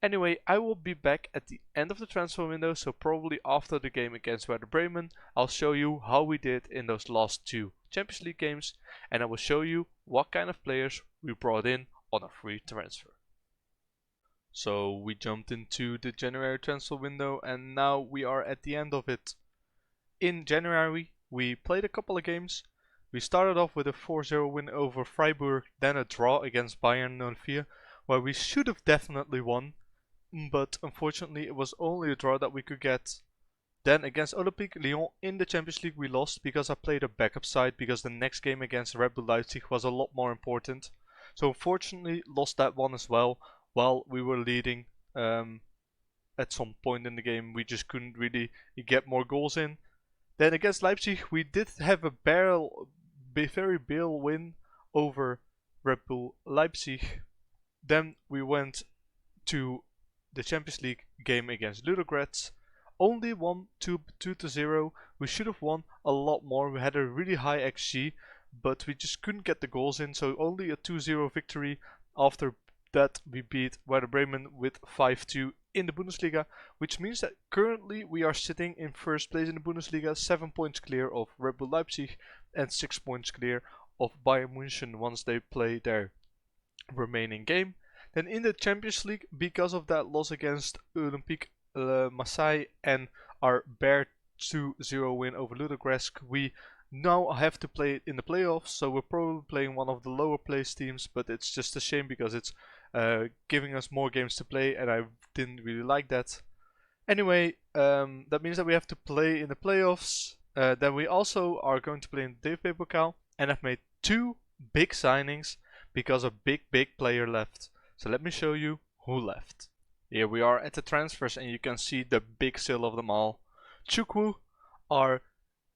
Anyway, I will be back at the end of the transfer window, so probably after the game against Werder Bremen, I'll show you how we did in those last 2 Champions League games, and I will show you what kind of players we brought in on a free transfer. So we jumped into the January transfer window and now we are at the end of it. In January, we played a couple of games. We started off with a 4-0 win over Freiburg, then a draw against Bayern 04, where we should have definitely won, but unfortunately it was only a draw that we could get. Then against Olympique Lyon in the Champions League we lost because I played a backup side because the next game against Red Bull Leipzig was a lot more important. So unfortunately lost that one as well while we were leading. At some point in the game we just couldn't really get more goals in. Then against Leipzig we did have a very barely win over Red Bull Leipzig. Then we went to the Champions League game against Ludogorets. Only won 2-0. We should have won a lot more. We had a really high XG, but we just couldn't get the goals in. So only a 2-0 victory. After that we beat Werder Bremen with 5-2 in the Bundesliga, which means that currently we are sitting in first place in the Bundesliga, 7 points clear of Red Bull Leipzig and 6 points clear of Bayern München once they play their remaining game. Then in the Champions League, because of that loss against Olympique Marseille and our bare 2-0 win over Ludogorets, we now have to play in the playoffs, so we're probably playing one of the lower placed teams, but it's just a shame because it's giving us more games to play and I didn't really like that. Anyway, that means that we have to play in the playoffs. Then we also are going to play in the DFB Pokal, and I've made 2 big signings because a big player left. So let me show you who left. Here we are at the transfers and you can see the big sale of them all. Chukwu, our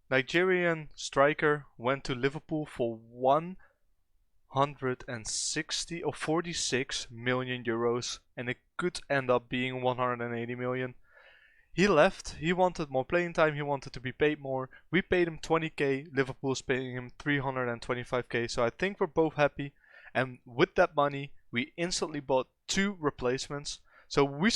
Nigerian striker, went to Liverpool for 160 or 46 million euros, and it could end up being 180 million. He left, he wanted more playing time, he wanted to be paid more. We paid him 20k, Liverpool's paying him 325k, so I think we're both happy. And with that money, we instantly bought 2 replacements. So we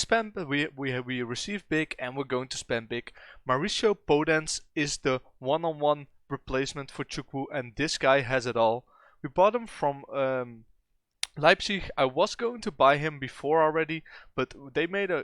receive big and we're going to spend big. Mauricio Podence is the one-on-one replacement for Chukwu, and this guy has it all. We bought him from Leipzig. I was going to buy him before already, but they made a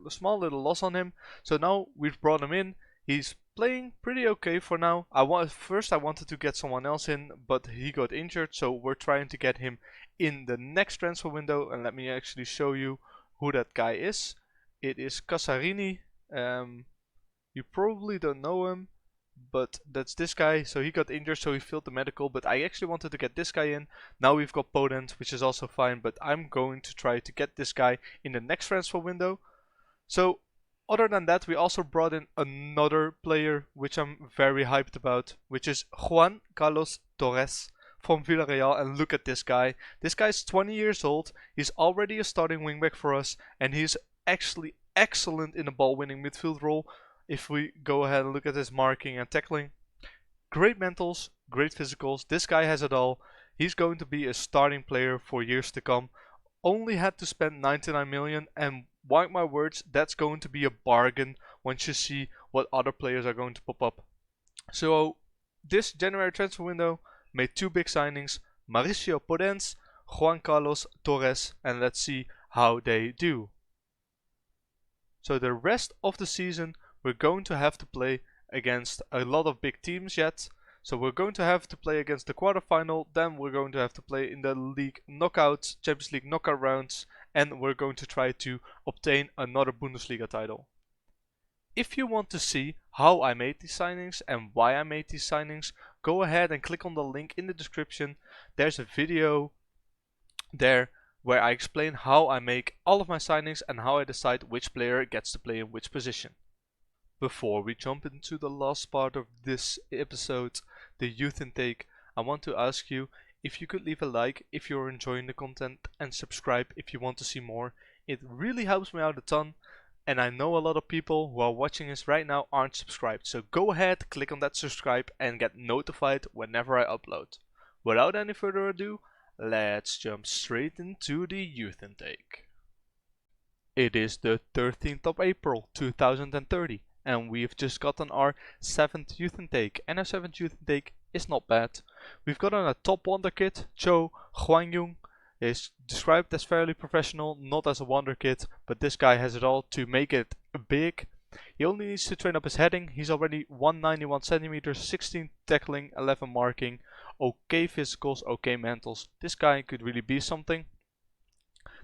small little loss on him. So now we've brought him in. He's playing pretty okay for now. I wanted to get someone else in, but he got injured, so we're trying to get him in the next transfer window. And let me actually show you who that guy is. It is Casarini. You probably don't know him, but that's this guy. So he got injured, so he failed the medical, but I actually wanted to get this guy in. Now we've got Podent, which is also fine, but I'm going to try to get this guy in the next transfer window. So other than that, we also brought in another player which I'm very hyped about, which is Juan Carlos Torres from Villarreal. And look at this guy. This guy's 20 years old. He's already a starting wingback for us, and he's actually excellent in the ball winning midfield role. If we go ahead and look at his marking and tackling, great mentals, great physicals. This guy has it all. He's going to be a starting player for years to come. Only had to spend 99 million, and mark my words, that's going to be a bargain once you see what other players are going to pop up. So this January transfer window made two big signings: Mauricio Podence, Juan Carlos Torres, and let's see how they do. So the rest of the season we're going to have to play against a lot of big teams yet. So we're going to have to play against the quarterfinal, then we're going to have to play in the league knockouts, Champions League knockout rounds, and we're going to try to obtain another Bundesliga title. If you want to see how I made these signings and why I made these signings, go ahead and click on the link in the description. There's a video there where I explain how I make all of my signings and how I decide which player gets to play in which position. Before we jump into the last part of this episode, the youth intake, I want to ask you if you could leave a like if you're enjoying the content and subscribe if you want to see more. It really helps me out a ton, and I know a lot of people who are watching this right now aren't subscribed. So go ahead, click on that subscribe and get notified whenever I upload. Without any further ado, let's jump straight into the youth intake. It is the 13th of April 2030. And we've just gotten our 7th youth intake, and our 7th youth intake is not bad. We've gotten a top wonder kid, Cho Huangyong. Is described as fairly professional, not as a wonder kid, but this guy has it all to make it big. He only needs to train up his heading. He's already 191 centimeters, 16 tackling, 11 marking, okay physicals, okay mentals. This guy could really be something.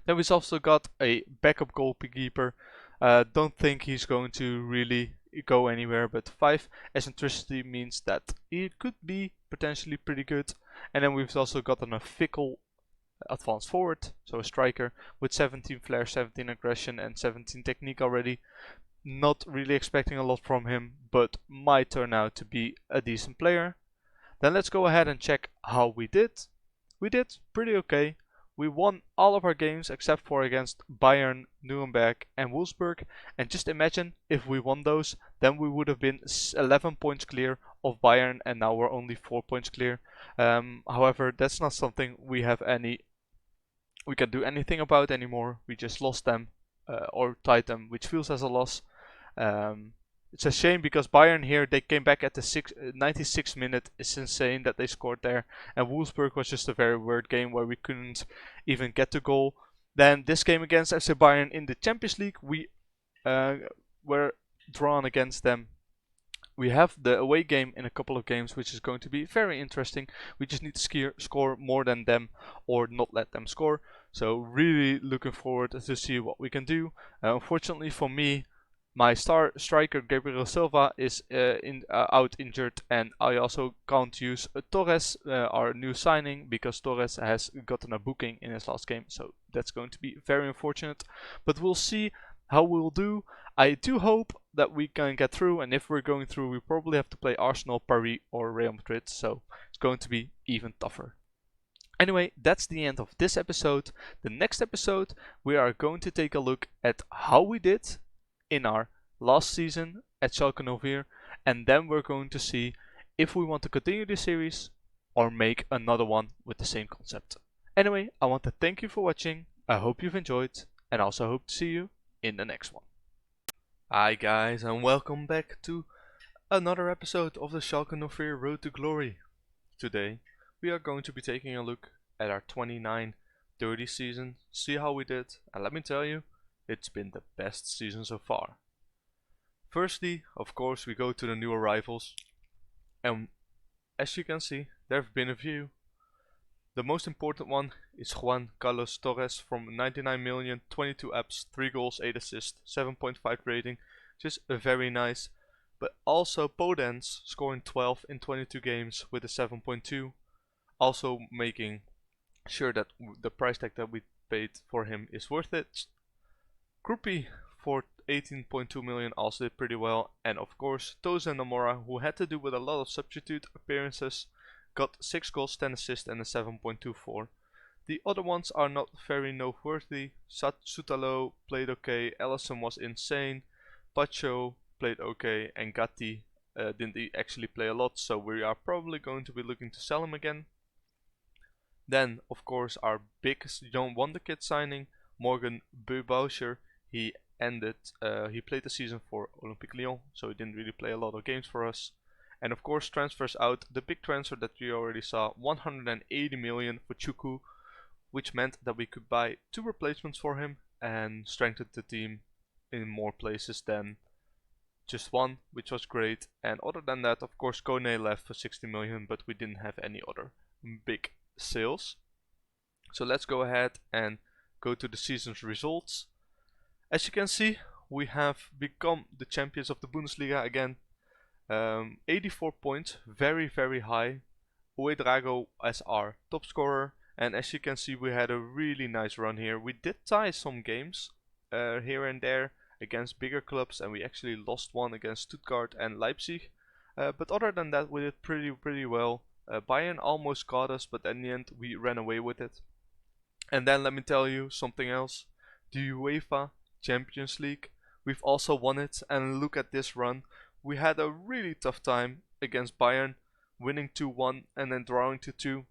Then we've also got a backup goalkeeper. Don't think he's going to really go anywhere, but 5 eccentricity means that he could be potentially pretty good. And then we've also gotten a fickle advanced forward, so a striker with 17 flair, 17 aggression and 17 technique already. Not really expecting a lot from him, but might turn out to be a decent player. Then let's go ahead and check how we did. We did pretty okay. We won all of our games except for against Bayern, Nuremberg and Wolfsburg, and just imagine if we won those, then we would have been 11 points clear of Bayern, and now we're only 4 points clear. However, that's not something we can do anything about anymore. We just lost them or tied them, which feels as a loss. It's a shame because Bayern here, they came back at the 96th minute. It's insane that they scored there. And Wolfsburg was just a very weird game where we couldn't even get to goal. Then this game against FC Bayern in the Champions League, we were drawn against them. We have the away game in a couple of games, which is going to be very interesting. We just need to score more than them or not let them score. So really looking forward to see what we can do. Unfortunately for me, my star striker Gabriel Silva is out injured, and I also can't use Torres, our new signing, because Torres has gotten a booking in his last game. So that's going to be very unfortunate. But we'll see how we'll do. I do hope that we can get through, and if we're going through, we probably have to play Arsenal, Paris or Real Madrid. So it's going to be even tougher. Anyway, that's the end of this episode. The next episode, we are going to take a look at how we did in our last season at Schalke 04, and then we're going to see if we want to continue this series or make another one with the same concept. Anyway, I want to thank you for watching. I hope you've enjoyed, and I also hope to see you in the next one. Hi guys, and welcome back to another episode of the Schalke No Fear Road to Glory. Today we are going to be taking a look at our 29-30 season, see how we did, and let me tell you, it's been the best season so far. Firstly, of course, we go to the new arrivals, and as you can see, there have been a few. The most important one is Juan Carlos Torres from 99 million, 22 apps, 3 goals, 8 assists, 7.5 rating, just very nice. But also Podence scoring 12 in 22 games with a 7.2, also making sure that the price tag that we paid for him is worth it. Krupi for 18.2 million also did pretty well, and of course Toza Nomura, who had to do with a lot of substitute appearances, got 6 goals, 10 assists and a 7.24. The other ones are not very noteworthy. Sutalo played okay, Ellison was insane, Pacho played okay, and Gatti didn't actually play a lot, so we are probably going to be looking to sell him again. Then, of course, our big young wonder kid signing, Morgan Beubaucher, he played the season for Olympique Lyon, so he didn't really play a lot of games for us. And of course, transfers out, the big transfer that we already saw, 180 million for Chuku, which meant that we could buy 2 replacements for him and strengthen the team in more places than just one, which was great. And other than that, of course, Kone left for 60 million, but we didn't have any other big sales. So let's go ahead and go to the season's results. As you can see, we have become the champions of the Bundesliga again. 84 points, very high. Uedrago as our top scorer, and as you can see, we had a really nice run here. We did tie some games here and there against bigger clubs, and we actually lost one against Stuttgart and Leipzig. But other than that, we did pretty well. Bayern almost caught us, but in the end we ran away with it. And then let me tell you something else. The UEFA Champions League, we've also won it, and look at this run. We had a really tough time against Bayern, winning 2-1 and then drawing 2-2.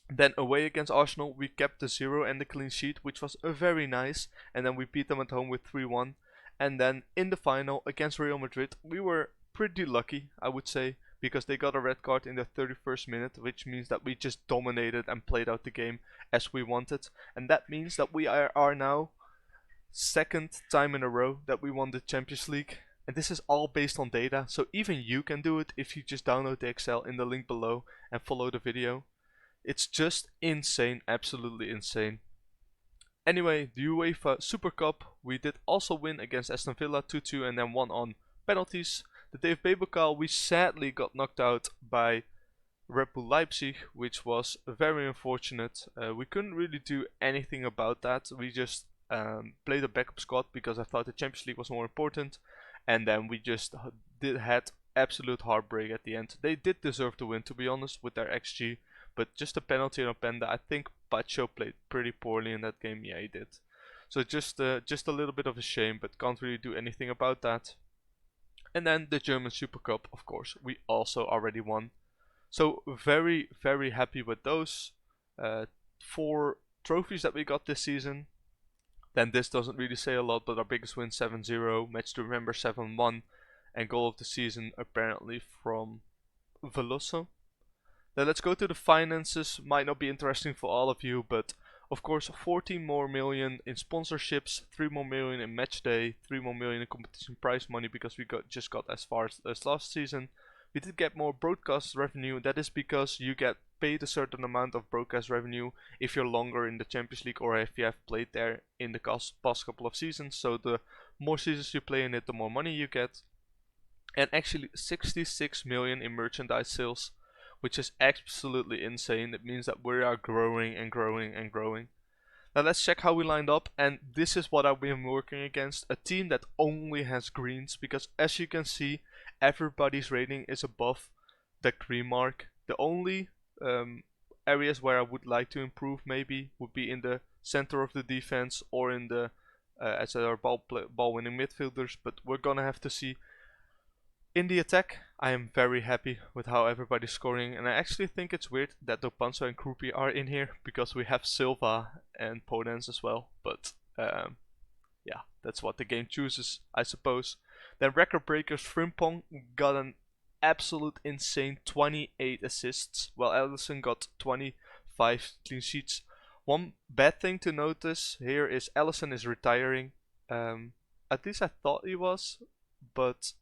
Then away against Arsenal, we kept the 0 and the clean sheet, which was very nice, and then we beat them at home with 3-1. And then in the final against Real Madrid, we were pretty lucky, I would say, because they got a red card in the 31st minute, which means that we just dominated and played out the game as we wanted. And that means that we are now second time in a row that we won the Champions League. And this is all based on data, so even you can do it if you just download the Excel in the link below and follow the video. It's just insane, absolutely insane. Anyway, the UEFA Super Cup, we did also win against Aston Villa 2-2 and then won on penalties. The Dave Babakal, we sadly got knocked out by Red Bull Leipzig, which was very unfortunate. We couldn't really do anything about that. We just played a backup squad because I thought the Champions League was more important. And then we just had absolute heartbreak at the end. They did deserve to win, to be honest, with their XG. But just a penalty on Penda. I think Pacho played pretty poorly in that game. Yeah, he did. So just a little bit of a shame, but can't really do anything about that. And then the German Super Cup, of course, we also already won. So very happy with those 4 trophies that we got this season. Then this doesn't really say a lot, but our biggest win 7-0, match to remember 7-1, and goal of the season apparently from Veloso. Then let's go to the finances. Might not be interesting for all of you, but of course 14 more million in sponsorships, 3 more million in match day, 3 more million in competition prize money because we just got as far as last season. We did get more broadcast revenue. That is because you get paid a certain amount of broadcast revenue if you're longer in the Champions League or if you have played there in the past couple of seasons. So the more seasons you play in it, the more money you get. And actually 66 million in merchandise sales, which is absolutely insane. It means that we are growing and growing and growing. Now let's check how we lined up, and this is what I've been working against. A team that only has greens, because as you can see, everybody's rating is above the green mark. The only areas where I would like to improve maybe would be in the center of the defense or in the as our ball winning midfielders, but we're gonna have to see. In the attack, I am very happy with how everybody's scoring, and I actually think it's weird that Dopanso and Krupi are in here because we have Silva and Podence as well. But That's what the game chooses, I suppose. Then record breakers Frimpong got an absolute insane 28 assists, while Ellison got 25 clean sheets. One bad thing to notice here is Ellison is retiring. At least I thought he was, but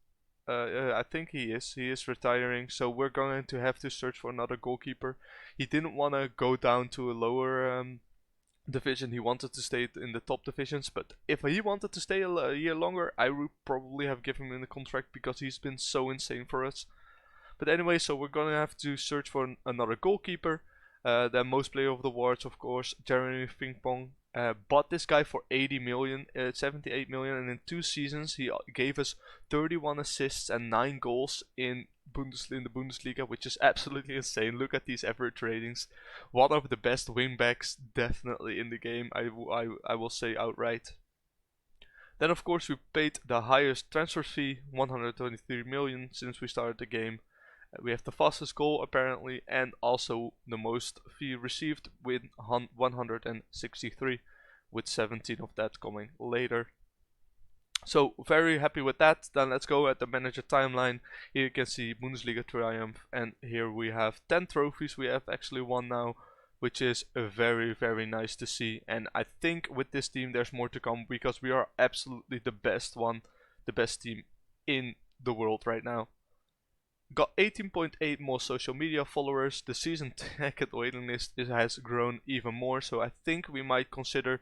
I think he is. He is retiring, so we're going to have to search for another goalkeeper. He didn't want to go down to a lower division. He wanted to stay in the top divisions, but if he wanted to stay a year longer, I would probably have given him the contract because he's been so insane for us. But anyway, so we're gonna have to search for another goalkeeper. Then most player of the awards, of course, Jeremy Frimpong. Bought this guy for 80 million, 78 million, and in 2 seasons he gave us 31 assists and 9 goals in the Bundesliga, which is absolutely insane. Look at these average ratings. One of the best wingbacks definitely in the game, I will say outright. Then of course we paid the highest transfer fee, 123 million since we started the game. We have the fastest goal apparently, and also the most fee received with 163, with 17 of that coming later. So very happy with that. Then let's go at the manager timeline. Here you can see Bundesliga triumph, and here we have 10 trophies. We have actually won now, which is very nice to see. And I think with this team there's more to come, because we are absolutely the best team in the world right now. Got 18.8 more social media followers. The season ticket waiting list has grown even more, so I think we might consider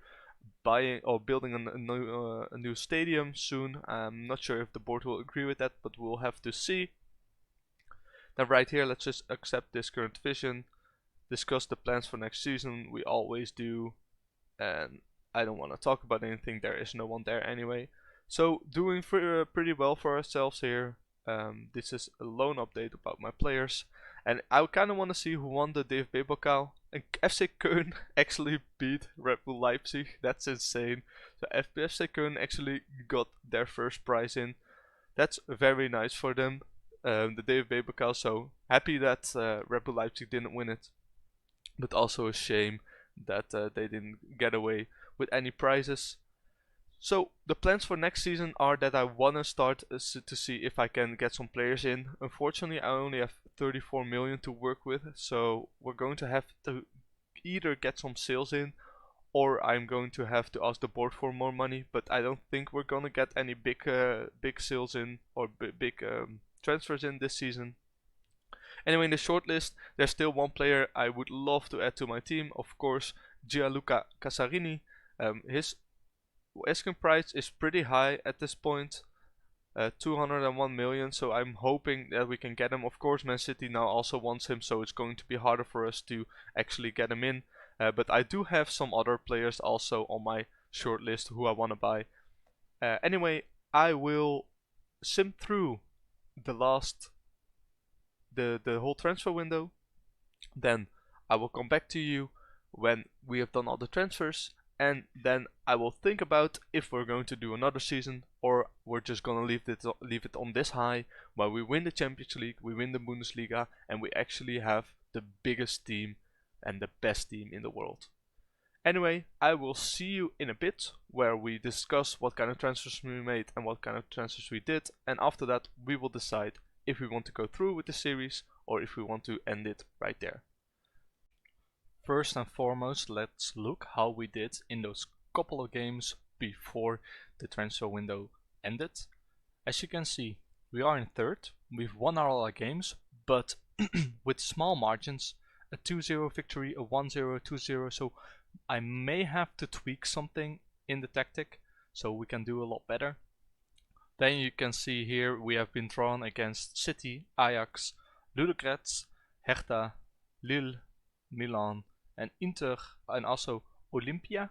buying or building a new stadium soon. I'm not sure if the board will agree with that, but we'll have to see. Then right here, let's just accept this current vision, discuss the plans for next season. We always do, and I don't want to talk about anything. There is no one there anyway. So doing pretty well for ourselves here. This is a loan update about my players, and I kind of want to see who won the DFB Pokal. And FC Köln actually beat Red Bull Leipzig. That's insane. So FC Köln actually got their first prize in. That's very nice for them. The DFB Pokal. So happy that Red Bull Leipzig didn't win it, but also a shame that they didn't get away with any prizes. So the plans for next season are that I want to start to see if I can get some players in. Unfortunately, I only have 34 million to work with, so we're going to have to either get some sales in, or I'm going to have to ask the board for more money. But I don't think we're gonna get any big sales in, or big transfers in this season. Anyway, in the shortlist, there's still one player I would love to add to my team. Of course, Gianluca Casarini. His asking price is pretty high at this point, 201 million, so I'm hoping that we can get him. Of course, Man City now also wants him, so it's going to be harder for us to actually get him in, but I do have some other players also on my shortlist who I want to buy. Anyway, I will sim through the whole transfer window, then I will come back to you when we have done all the transfers, and then I will think about if we're going to do another season, or we're just gonna leave it on this high, where we win the Champions League, we win the Bundesliga, and we actually have the biggest team and the best team in the world. Anyway, I will see you in a bit, where we discuss what kind of transfers we made and what kind of transfers we did, and after that we will decide if we want to go through with the series or if we want to end it right there. First and foremost, let's look how we did in those couple of games before the transfer window ended. As you can see, we are in third. We've won all our games, but with small margins. A 2-0 victory, a 1-0, 2-0, so I may have to tweak something in the tactic so we can do a lot better. Then you can see here we have been drawn against City, Ajax, Ludogorets, Hertha, Lille, Milan, and Inter, and also Olympia,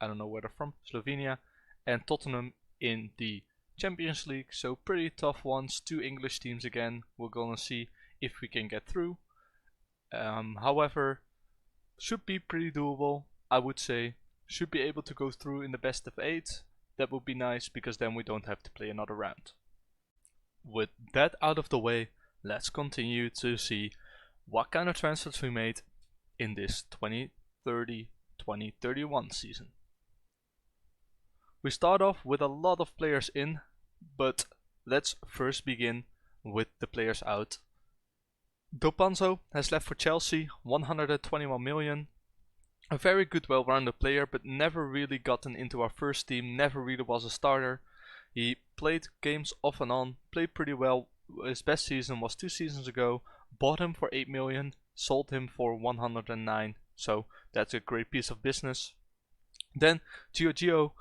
I don't know where they're from, Slovenia, and Tottenham in the Champions League. So pretty tough ones, 2 English teams again. We're gonna see if we can get through. However, should be pretty doable, I would say. Should be able to go through in the best of 8. That would be nice, because then we don't have to play another round. With that out of the way, let's continue to see what kind of transfers we made in this 2030-2031 season. We start off with a lot of players in, but let's first begin with the players out. Dopanzo has left for Chelsea, 121 million. A very good, well-rounded player, but never really gotten into our first team, never really was a starter. He played games off and on, played pretty well. His best season was 2 seasons ago. Bought him for 8 million, sold him for 109. So that's a great piece of business. Then Giorgio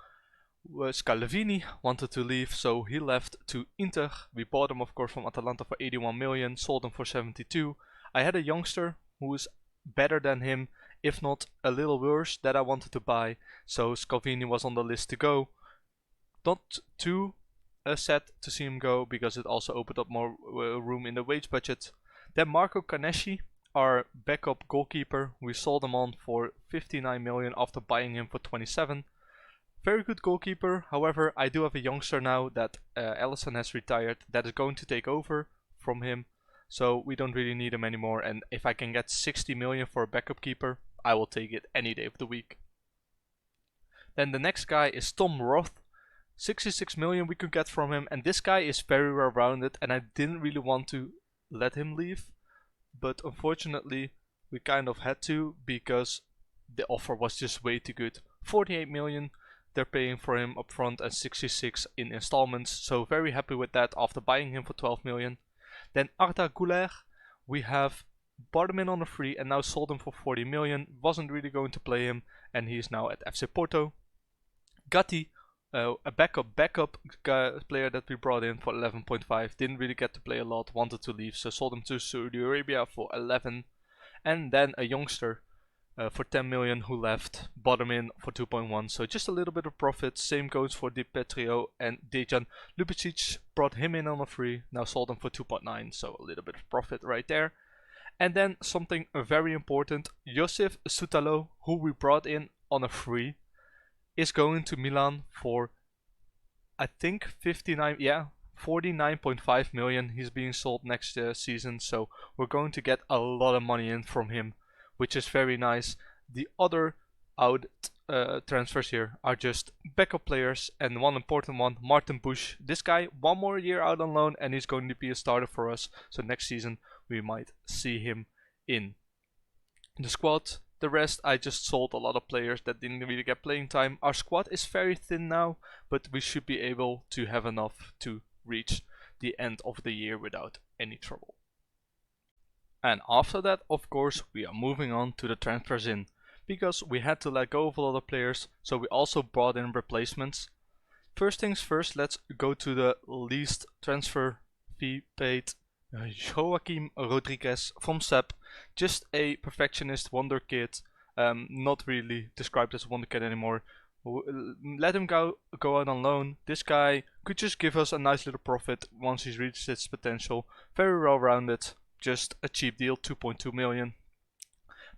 Scalvini wanted to leave, so he left to Inter. We bought him, of course, from Atalanta for 81 million, sold him for 72. I had a youngster who was better than him, if not a little worse, that I wanted to buy, so Scalvini was on the list to go. Not too sad to see him go, because it also opened up more room in the wage budget. Then Marco Canesci, our backup goalkeeper, we sold him on for 59 million after buying him for 27. Very good goalkeeper. However, I do have a youngster now that Allison has retired that is going to take over from him, so we don't really need him anymore. And if I can get 60 million for a backup keeper, I will take it any day of the week. Then the next guy is Tom Roth. 66 million we could get from him, and this guy is very well rounded, and I didn't really want to let him leave, but unfortunately we kind of had to, because the offer was just way too good. 48 million they're paying for him up front and 66 in installments, so very happy with that after buying him for 12 million. Then Arda Güler, we have bought him in on a free and now sold him for 40 million. Wasn't really going to play him, and he's now at FC Porto. Gatti, a backup player that we brought in for 11.5, didn't really get to play a lot, wanted to leave, so sold him to Saudi Arabia for 11. And then a youngster for 10 million who left, bought him in for 2.1, so just a little bit of profit. Same goes for Di Petrio and Dejan Lubicic, brought him in on a free, now sold him for 2.9, so a little bit of profit right there. And then something very important, Josef Sutalo, who we brought in on a free, is going to Milan for, I think, 49.5 million. He's being sold next season, so we're going to get a lot of money in from him, which is very nice. The other out transfers here are just backup players, and one important one, Martin Bush. This guy, one more year out on loan, and he's going to be a starter for us, so next season we might see him in the squad. The rest, I just sold a lot of players that didn't really get playing time. Our squad is very thin now, but we should be able to have enough to reach the end of the year without any trouble. And after that, of course, we are moving on to the transfers in, because we had to let go of a lot of players, so we also brought in replacements. First things first, let's go to the least transfer fee paid. Joaquim Rodriguez from SEP, just a perfectionist wonder kid, not really described as a wonder kid anymore. Let him go out on loan. This guy could just give us a nice little profit once he's reached his potential. Very well rounded, just a cheap deal, 2.2 million.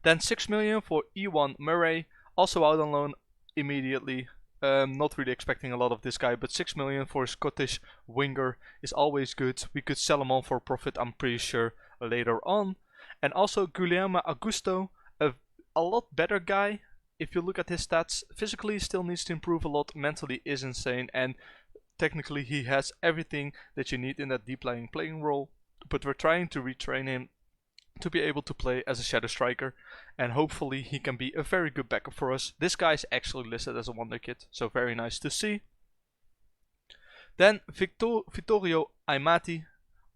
Then 6 million for Ewan Murray, also out on loan immediately. Not really expecting a lot of this guy, but 6 million for a Scottish winger is always good. We could sell him on for a profit, I'm pretty sure, later on. And also Guilherme Augusto, a lot better guy. If you look at his stats, physically still needs to improve a lot, mentally is insane, and technically he has everything that you need in that deep lying playing role. But we're trying to retrain him to be able to play as a shadow striker, and hopefully he can be a very good backup for us. This guy is actually listed as a wonder kid, so very nice to see. Then Vittorio Aimati,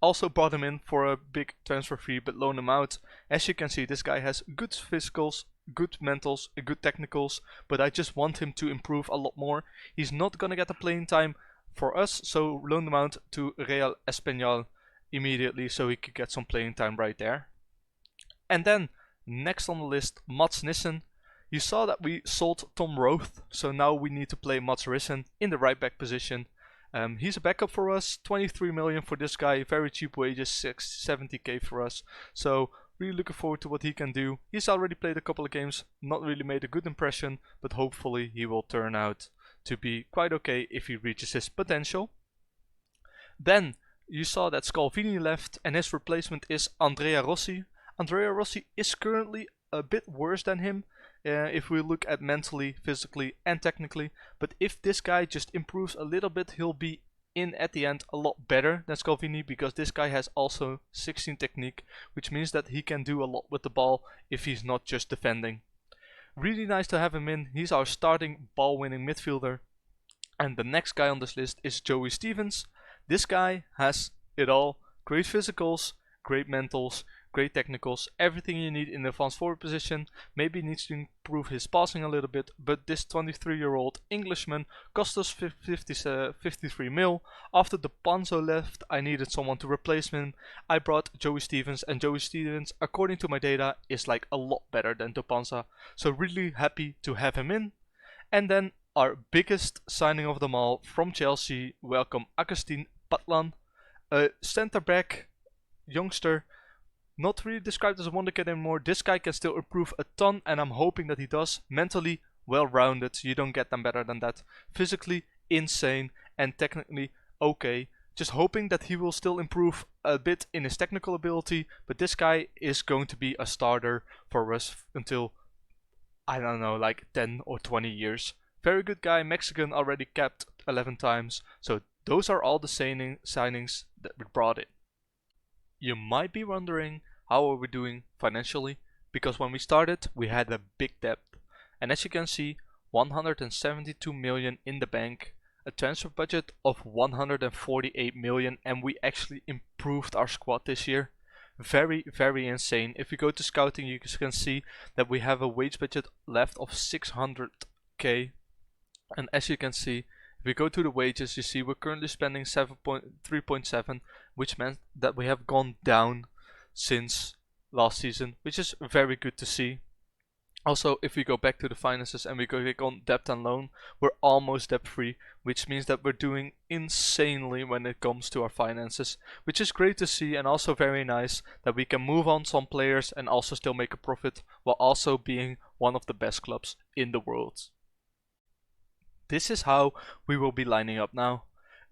also brought him in for a big transfer fee, but loaned him out. As you can see, this guy has good physicals, good mentals, good technicals, but I just want him to improve a lot more. He's not gonna get the playing time for us, so loaned him out to Real Español immediately so he could get some playing time right there. And then next on the list, Mats Nissen. You saw that we sold Tom Roth, so now we need to play Mats Rissen in the right back position. He's a backup for us, 23 million for this guy, very cheap wages, 70k for us. So really looking forward to what he can do. He's already played a couple of games, not really made a good impression, but hopefully he will turn out to be quite okay if he reaches his potential. Then you saw that Scalvini left, and his replacement is Andrea Rossi. Andrea Rossi is currently a bit worse than him if we look at mentally, physically, and technically. But if this guy just improves a little bit, he'll be in at the end a lot better than Scalvini, because this guy has also 16 technique, which means that he can do a lot with the ball if he's not just defending. Really nice to have him in. He's our starting ball winning midfielder. And the next guy on this list is Joey Stevens. This guy has it all. Great physicals, great mentals, great technicals, everything you need in the advanced forward position. Maybe needs to improve his passing a little bit, but this 23-year-old Englishman cost us 53 mil. After the Panzo left, I needed someone to replace him. I brought Joey Stevens, and Joey Stevens, according to my data, is like a lot better than Topanza. So really happy to have him in. And then our biggest signing of them all, from Chelsea, welcome Agustin Patlan, a centre back youngster. Not really described as a wonderkid anymore. This guy can still improve a ton, and I'm hoping that he does. Mentally, well-rounded. You don't get them better than that. Physically, insane. And technically, okay. Just hoping that he will still improve a bit in his technical ability. But this guy is going to be a starter for us until, I don't know, like 10 or 20 years. Very good guy. Mexican, already capped 11 times. So those are all the signings that we brought in. You might be wondering, how are we doing financially? Because when we started, we had a big debt. And as you can see, 172 million in the bank, a transfer budget of 148 million, and we actually improved our squad this year. Very, very insane. If you go to scouting, you can see that we have a wage budget left of 600k. And as you can see, if we go to the wages, you see we're currently spending 3.7, which meant that we have gone down since last season, which is very good to see. Also, if we go back to the finances and we go click on debt and loan, we're almost debt free, which means that we're doing insanely when it comes to our finances, which is great to see, and also very nice that we can move on some players and also still make a profit while also being one of the best clubs in the world. This is how we will be lining up now.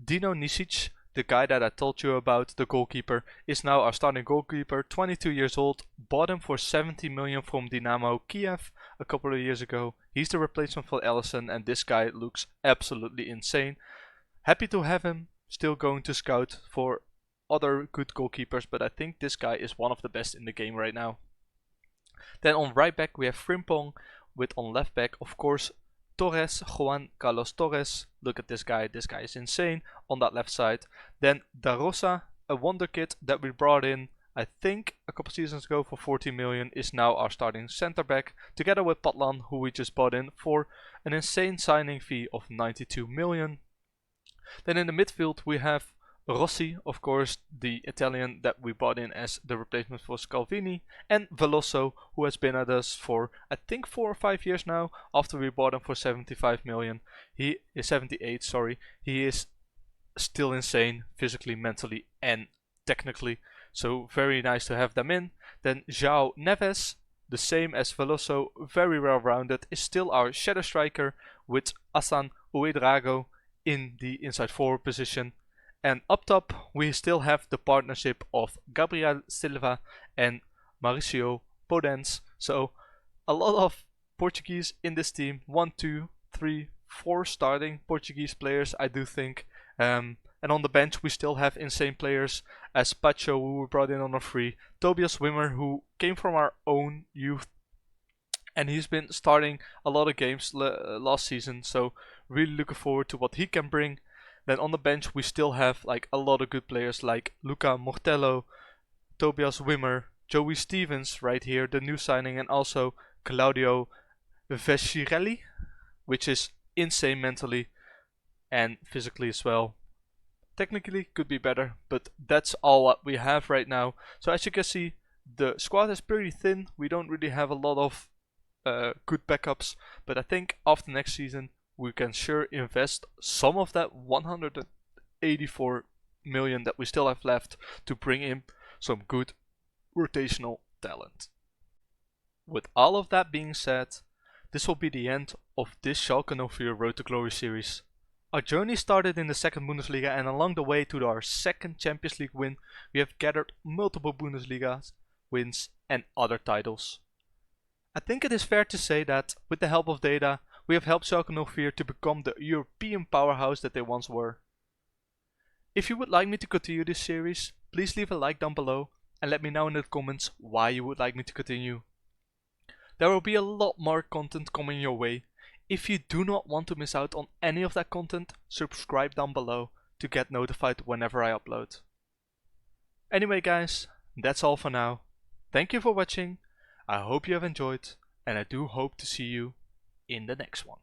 Dino Nisic, the guy that I told you about, the goalkeeper, is now our starting goalkeeper, 22 years old. Bought him for 70 million from Dynamo Kiev a couple of years ago. He's the replacement for Ellison, and this guy looks absolutely insane. Happy to have him. Still going to scout for other good goalkeepers, but I think this guy is one of the best in the game right now. Then on right back we have Frimpong, with on left back, of course, Torres, Juan Carlos Torres. Look at this guy is insane on that left side. Then Da Rosa, a wonder kid that we brought in, I think a couple seasons ago for 40 million, is now our starting center back, together with Patlan, who we just bought in for an insane signing fee of 92 million. Then in the midfield we have Rossi, of course, the Italian that we bought in as the replacement for Scalvini, and Veloso, who has been at us for I think 4 or 5 years now, after we bought him for 75 million. He is 78, sorry. He is still insane, physically, mentally, and technically, so very nice to have them in. Then João Neves, the same as Veloso, very well rounded, is still our shadow striker, with Asan Uedrago in the inside forward position. And up top, we still have the partnership of Gabriel Silva and Mauricio Podence. So a lot of Portuguese in this team. 1, 2, 3, 4 starting Portuguese players, I do think. And on the bench, we still have insane players as Pacho, who we brought in on a free. Tobias Wimmer, who came from our own youth. And he's been starting a lot of games last season. So really looking forward to what he can bring. Then on the bench we still have like a lot of good players like Luca Mortello, Tobias Wimmer, Joey Stevens right here, the new signing, and also Claudio Vescirelli, which is insane mentally and physically as well. Technically could be better, but that's all what we have right now. So as you can see, the squad is pretty thin. We don't really have a lot of good backups, but I think after next season we can sure invest some of that 184 million that we still have left to bring in some good rotational talent. With all of that being said, this will be the end of this Schalke 04 Road to Glory series. Our journey started in the second Bundesliga, and along the way to our second Champions League win, we have gathered multiple Bundesliga wins and other titles. I think it is fair to say that, with the help of data, we have helped Schalke 04 to become the European powerhouse that they once were. If you would like me to continue this series, please leave a like down below and let me know in the comments why you would like me to continue. There will be a lot more content coming your way. If you do not want to miss out on any of that content, subscribe down below to get notified whenever I upload. Anyway guys, that's all for now. Thank you for watching, I hope you have enjoyed, and I do hope to see you in the next one.